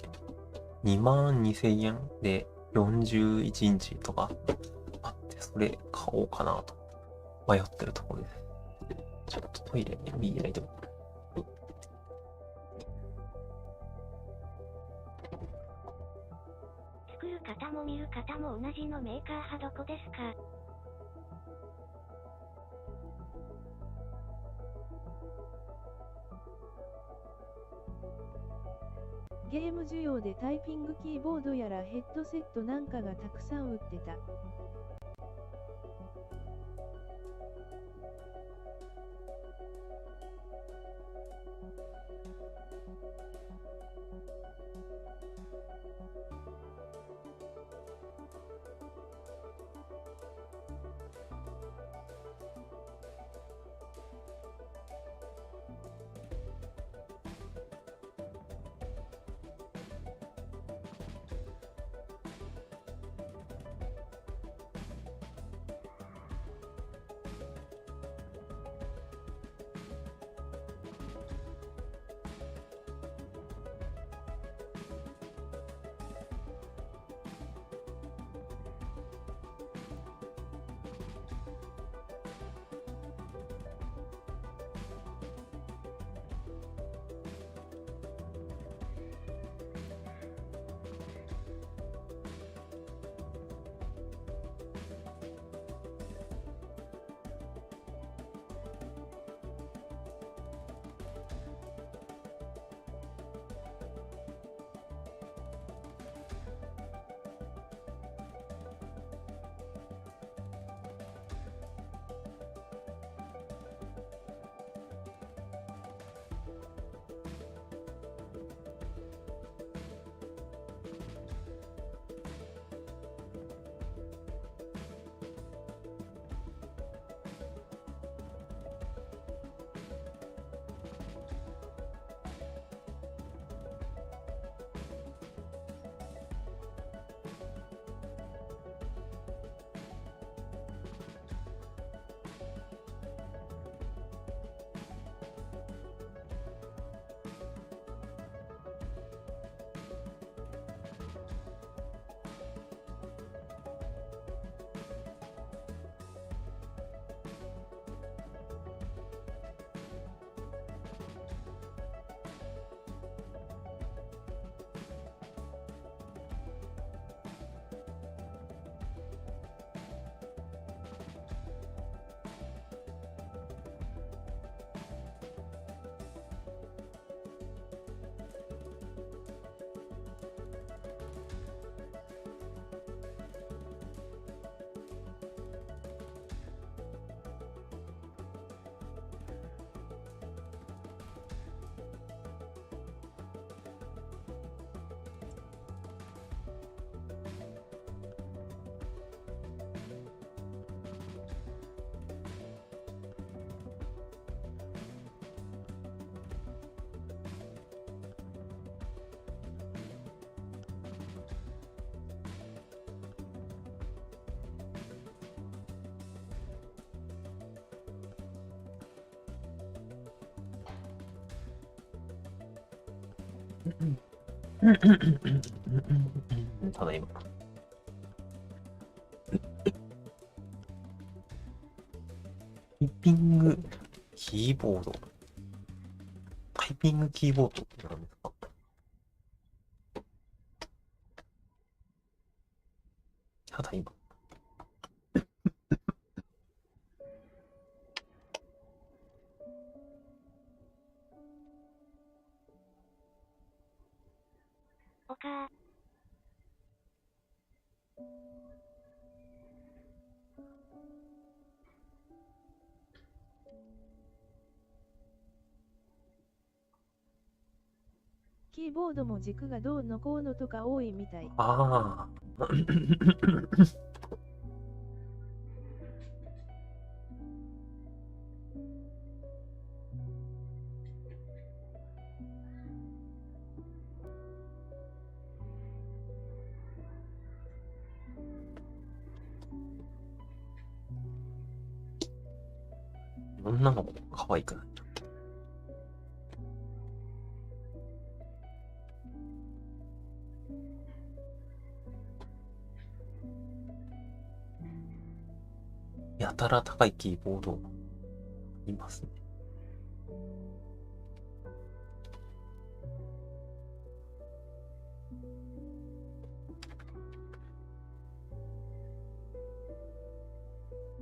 22,000円で41インチとかあって、それ買おうかなと迷ってるところです。ちょっとトイレに見えないと。作る方も見る方も同じのメーカー派どこですか？ゲーム需要でタイピングキーボードやらヘッドセットなんかがたくさん売ってた。ただいま。タイピングキーボード。タイピングキーボードって何ですか？ただいま。おかキーボードも軸がどうのこうのとか多いみたい。ああ。女の子可愛くない？やたら高いキーボードいますね。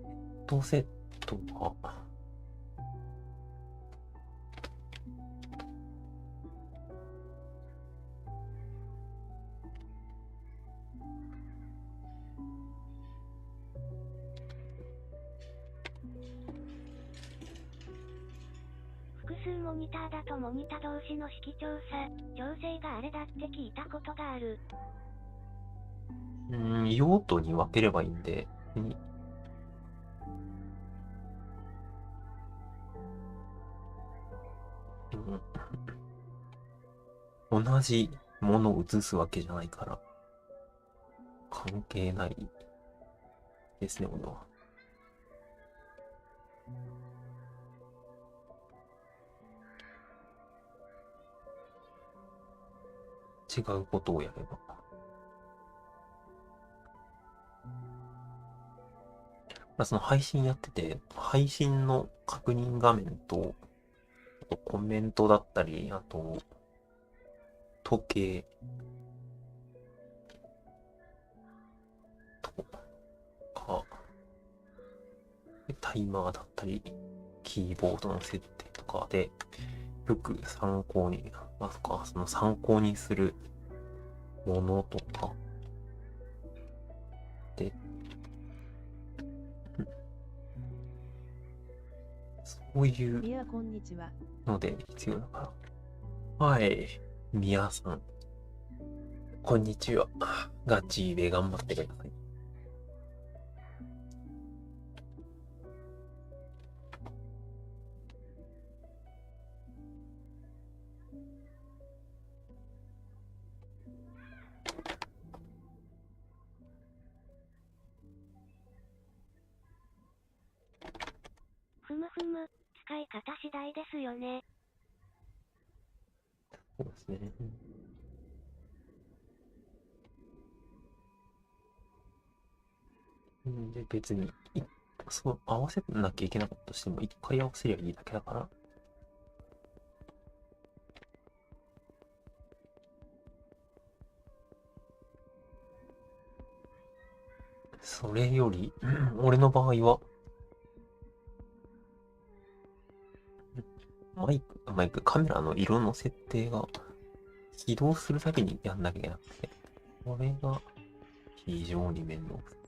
ヘッドセットは複数モニターだとモニター同士の色調整があれだって聞いたことがある。用途に分ければいいんで、同じものを映すわけじゃないから関係ないですね、俺は。違うことをやれば。その配信やってて、配信の確認画面と、あとコメントだったり、あと、時計とか、タイマーだったり、キーボードの設定とかで、よく参考に、その参考にするものとか、で、そういうので必要だから。はい。みやさん。こんにちは。ガチで頑張ってください。ふむふむ、使い方次第ですよね。そうですね。で、別に、そう合わせなきゃいけなかったとしても、一回合わせりゃいいだけだから。それより、俺の場合は、マイク、カメラの色の設定が起動するたびにやんなきゃいけなくて、これが非常に面倒くさい。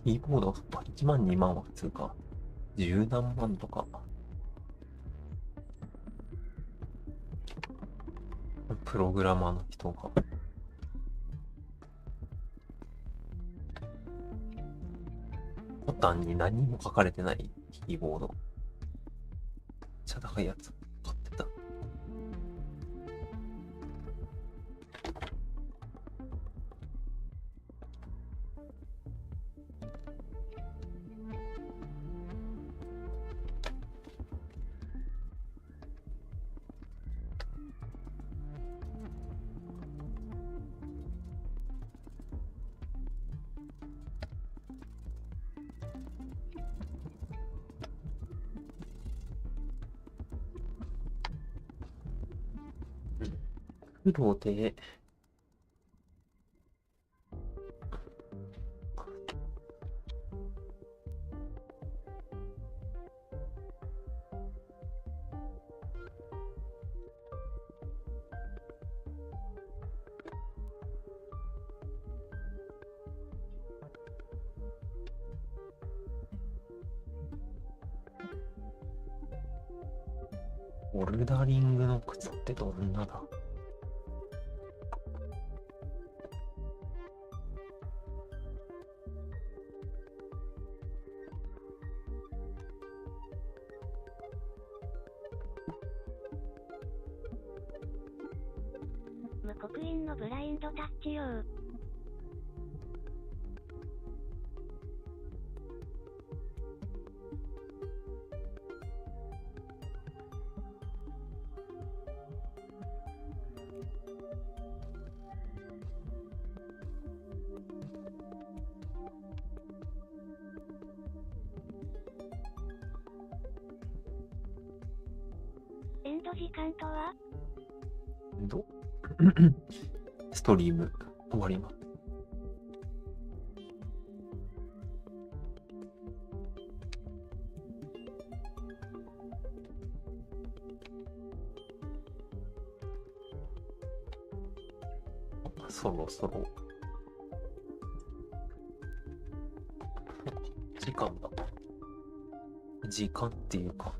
キーボードは1万2万は普通か。10何万とか。プログラマーの人が。ボタンに何も書かれてないキーボード。めっちゃ高いやつ買ってた。黒で、ボルダリングの靴ってどんなだ？無刻印のブラインドタッチ用。エンド時間とは？ストリーム終わります。そろそろ時間だ。時間っていうか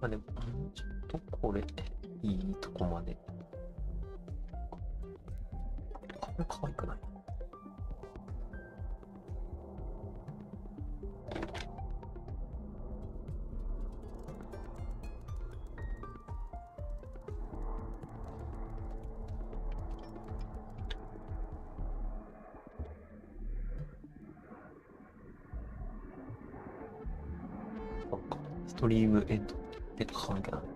まあでも、ちょっとこれ、いいとこまで。これ可愛くない？なんか、ストリームエンドって書かなきゃなのか。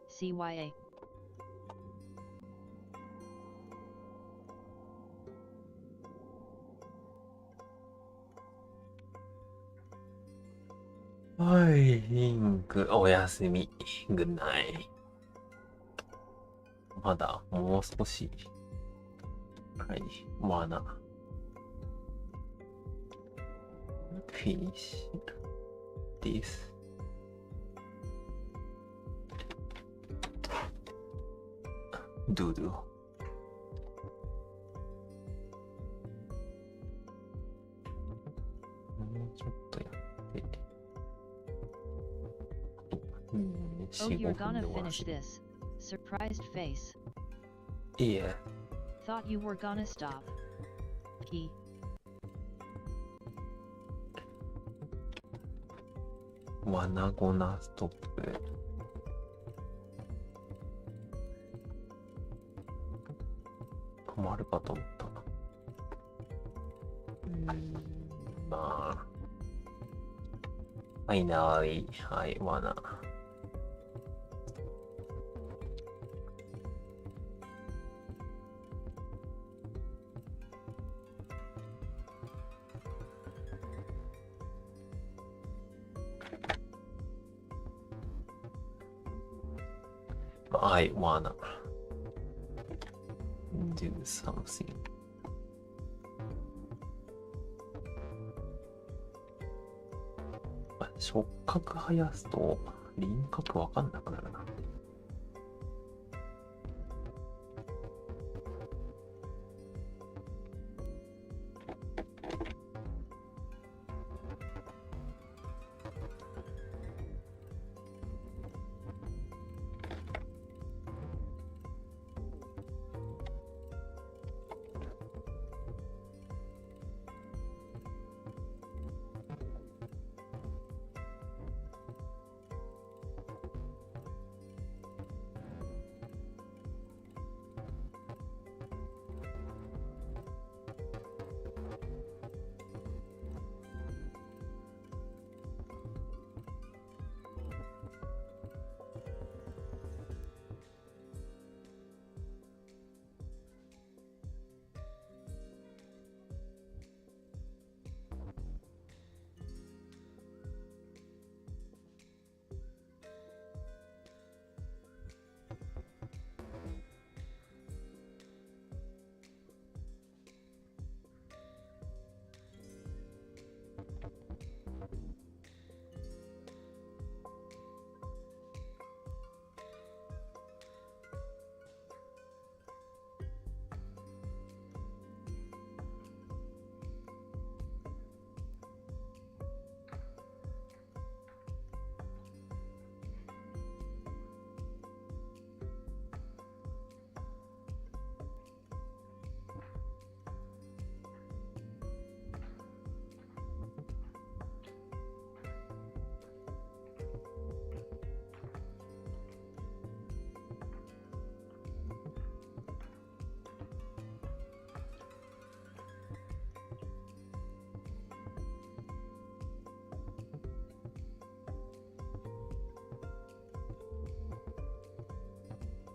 CYA.はいリンクおやすみ。グッナイ。まだもう少し。はい、罠。Finish this. ドゥドゥ。もうちょっとやって。Oh, you're gonna finish this. Surprised face. Yeah. Thought you were gonna stop. Key. 罠ゴナストップ。止まるかと思った。まあ。はいない。はい、罠。I wanna do something. 触覚生やすと輪郭わかんなくなるな。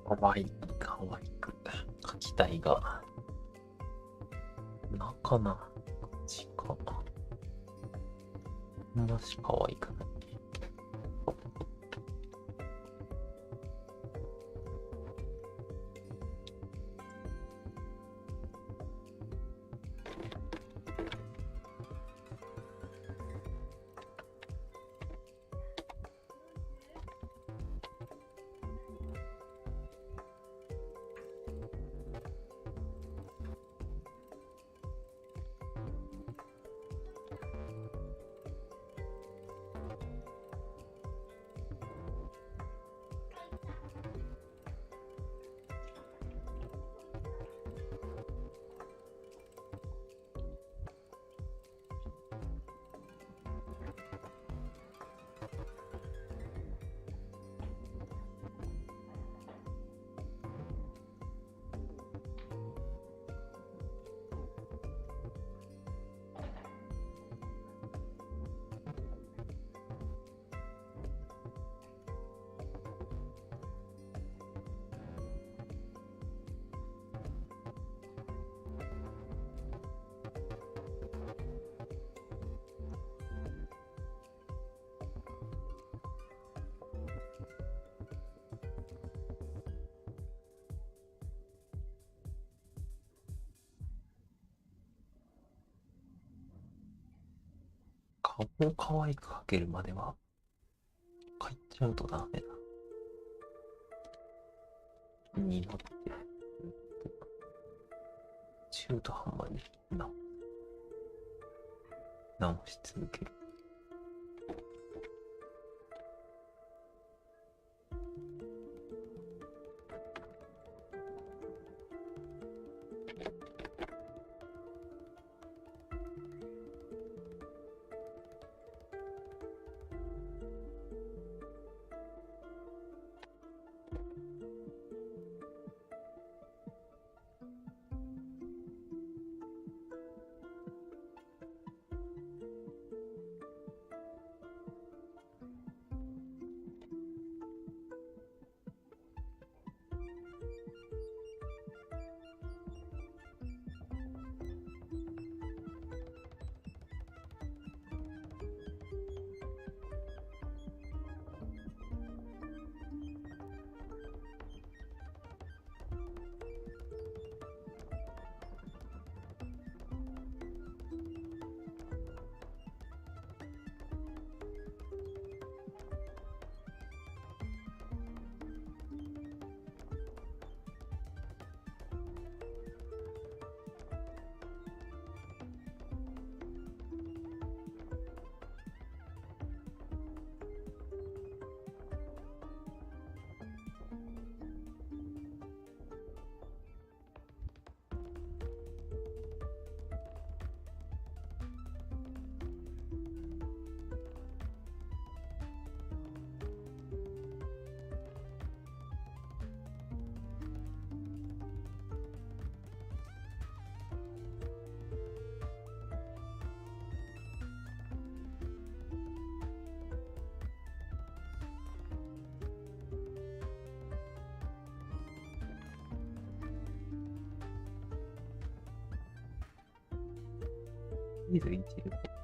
かわいく描きたいが、なかなかあんましかわいくない。顔を可愛く描けるまでは描いちゃうとダメだ。になって中途半端に直し続ける。りあえず一流。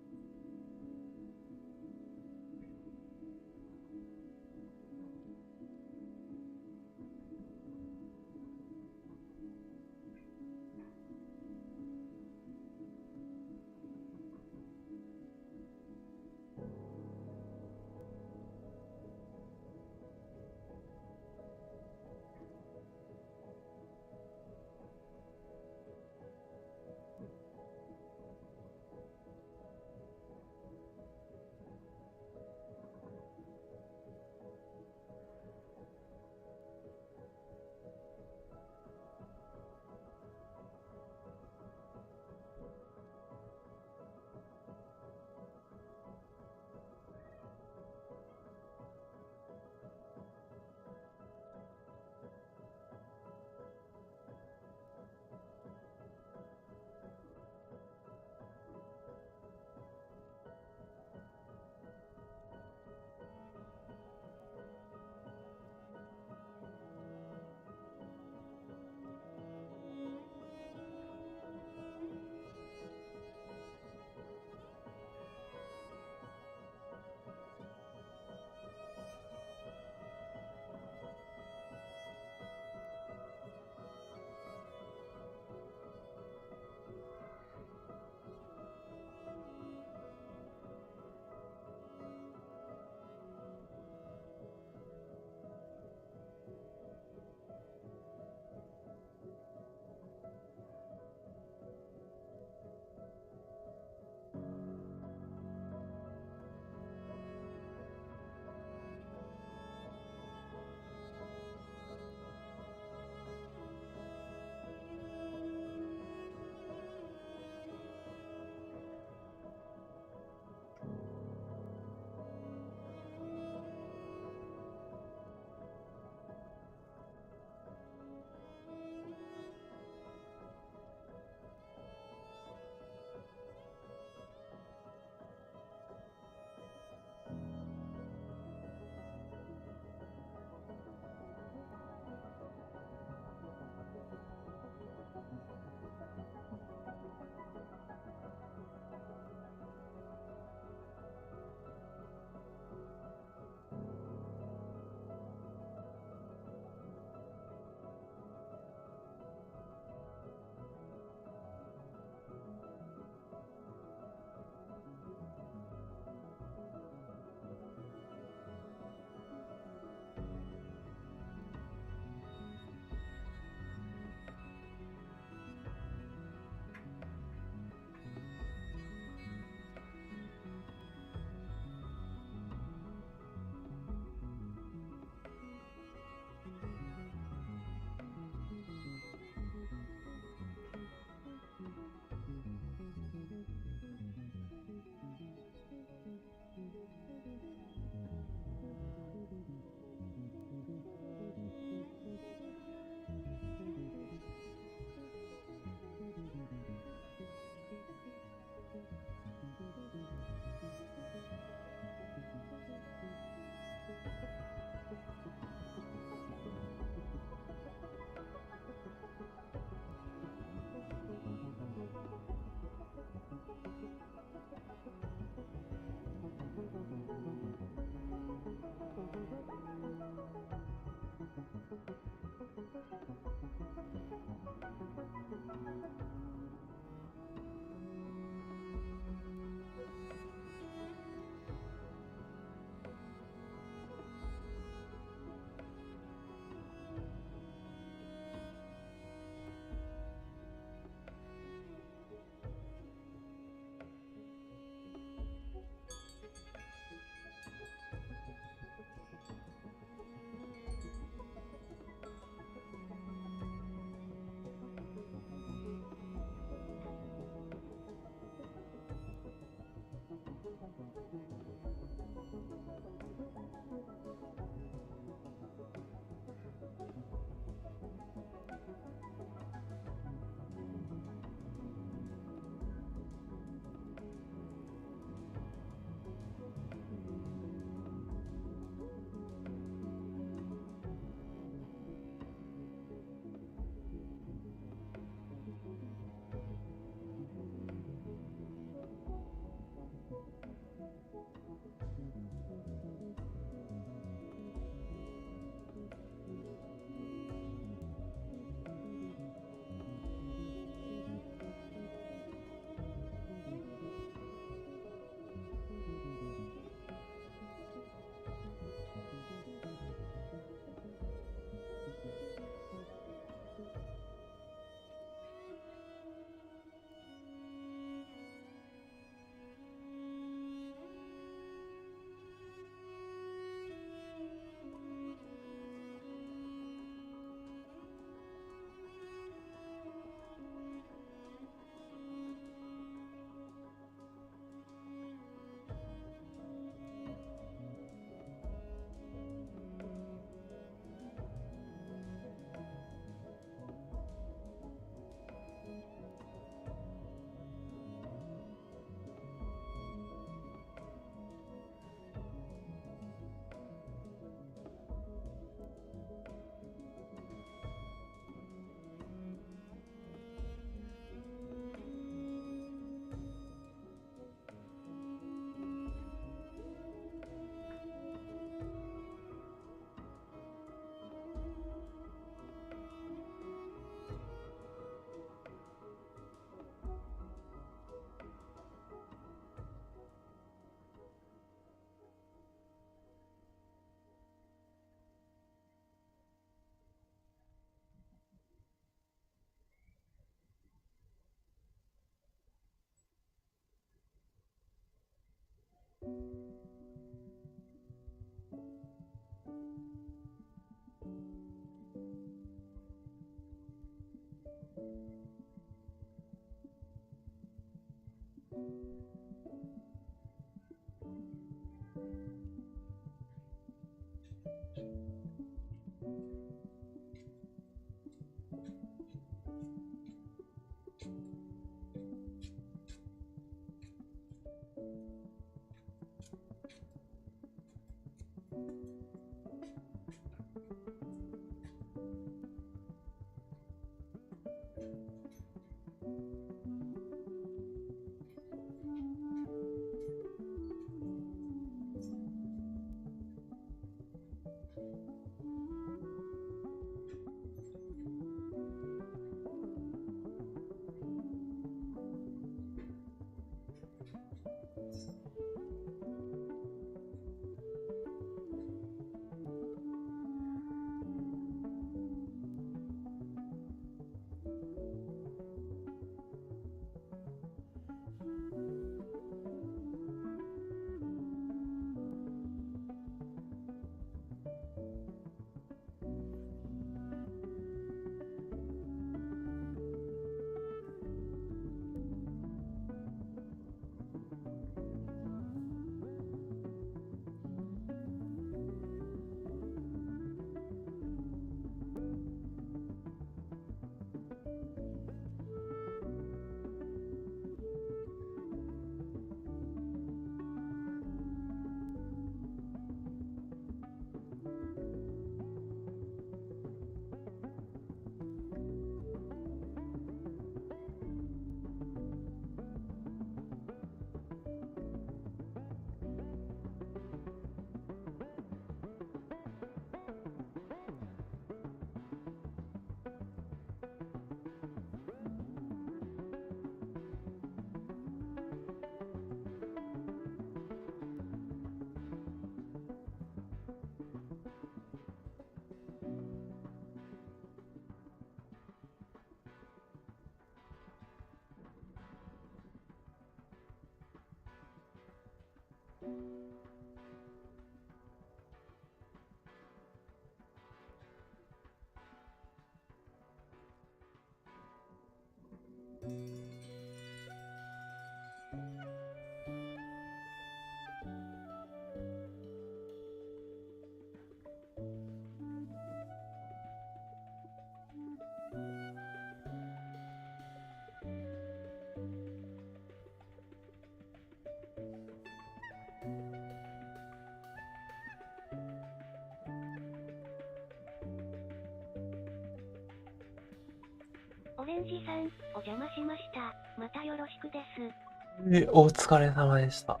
オレンジさん、お邪魔しました。またよろしくです。お疲れ様でした。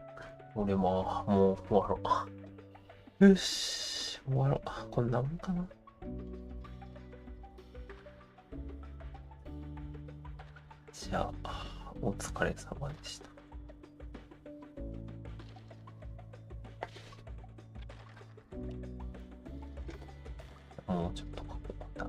俺も、もう終わろう。よし、終わろう。こんなもんかな。じゃあ、お疲れ様でした。もうちょっとここまた。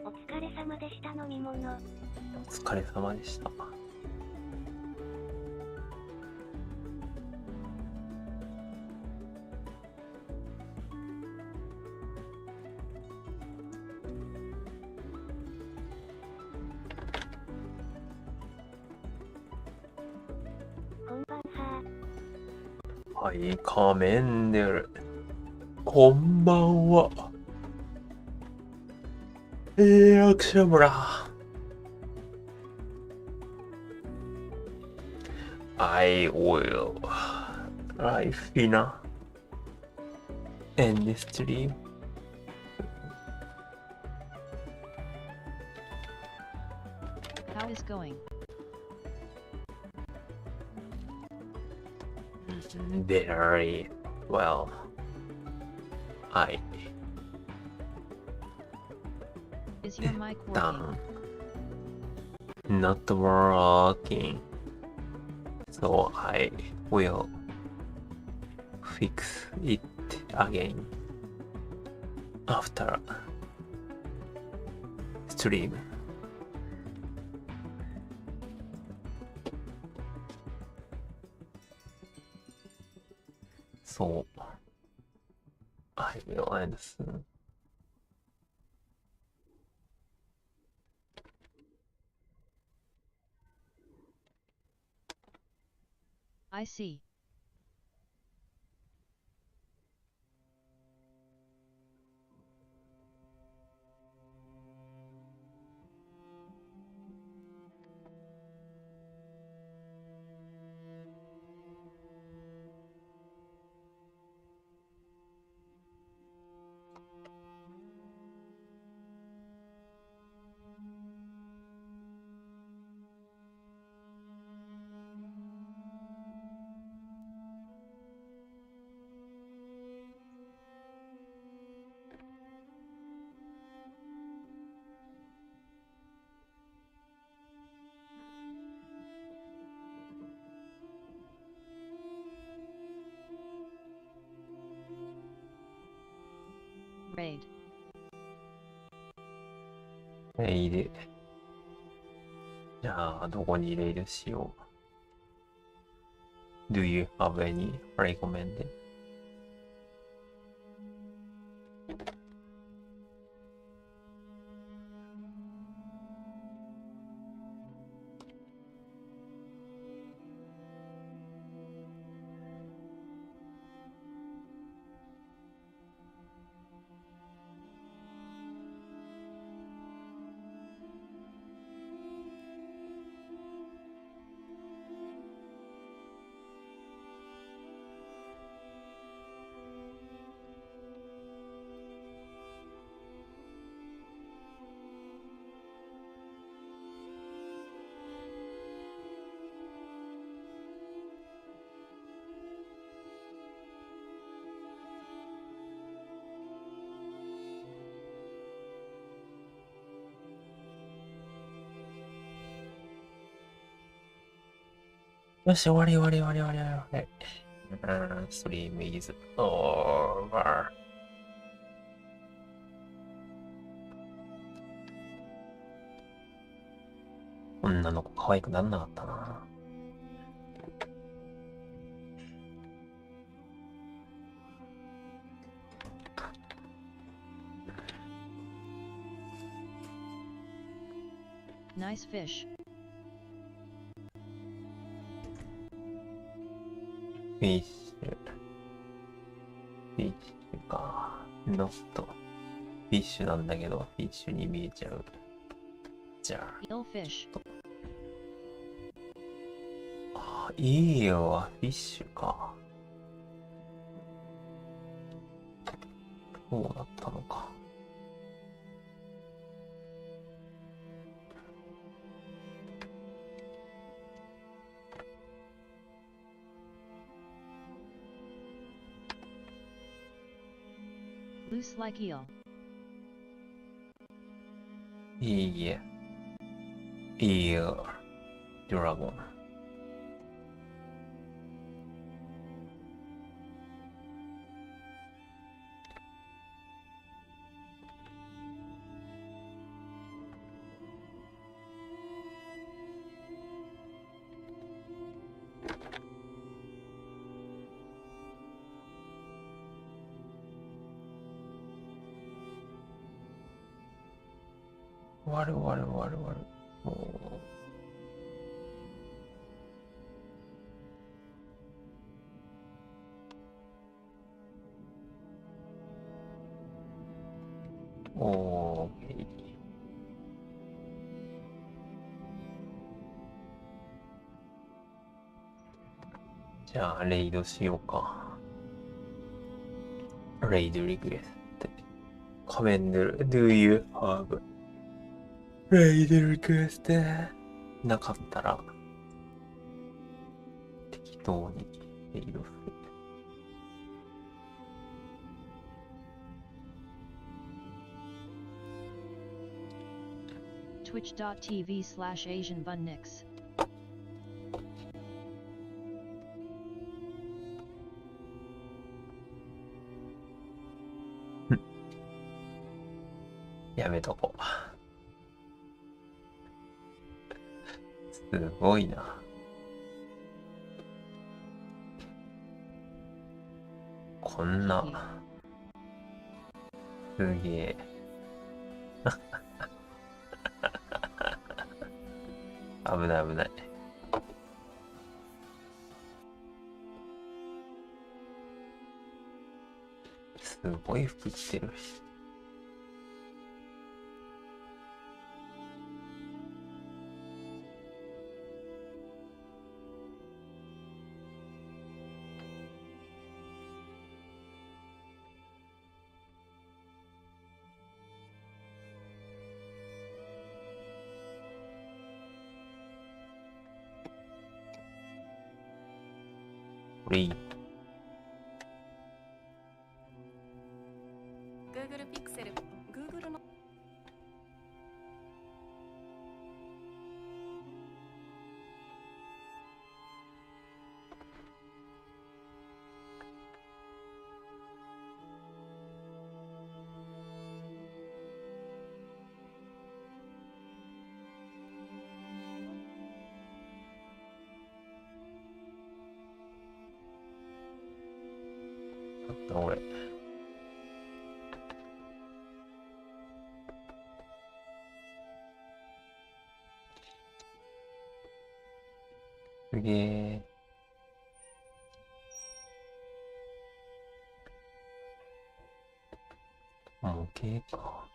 お疲れ様でした。飲み物。お疲れ様でした。こんばんは。はい、仮面でる。こんばんは。役者村。I will live dinner and stream. How is going? Very well. I Is your mic working? done. Not working. So I will fix it again after stream. So I will end soon. I see. Raid. レイル。じゃあ、どこにレイルしよう。Do you have any recommended? よし、終わり終わり終わり終わり終わり。ストリームイズオーバー。女の子可愛くなんなかったな。Nice fish. フィッシュ。フィッシュか。ノット。フィッシュなんだけど、フィッシュに見えちゃう。じゃあ。Eel fish. あ、いいよはフィッシュか。そうだったのか。Loose like eel. いいえ。いいよ。ドラゴン。終わる終わる終わる終わる。もう。オーケー。じゃあ、レイドしようか。レイドリクエスト。コメント、Do you have レイドリクエストなかったら、適当にレイドする。Twitch.tv/AsianBunNix. やめとこう。すごいな。こんな。すげえ。危ない危ない。すごい服着てるし。これいい。Google Pixel、Google のなんだ俺。すげえ。模型か。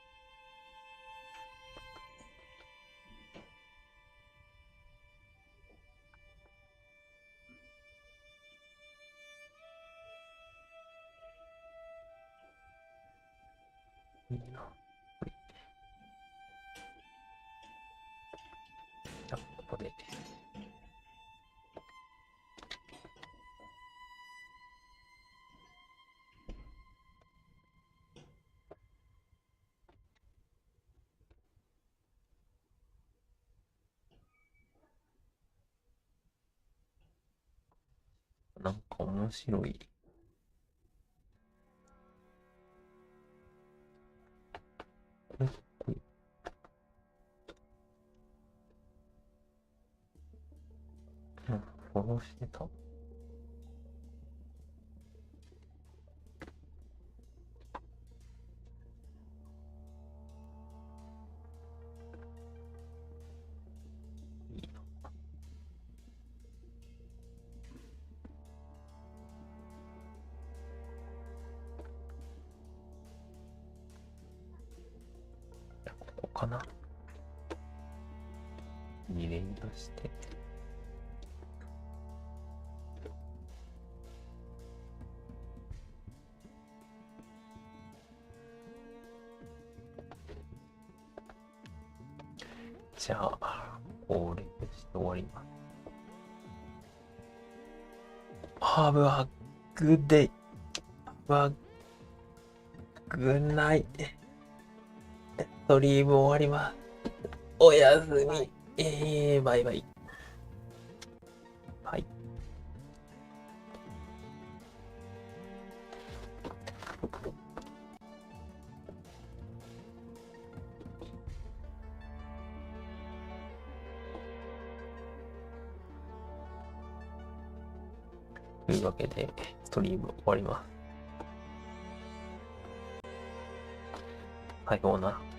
いいな。じゃあ、ここで。なんか面白い。フォローしてた。ここかな。2連出して。じゃあ、これして終わります。Have a good day. Have a good night. ストリーム終わります。おやすみ。バイバイ。はい。というわけで、ストリーム終わります。さようなら。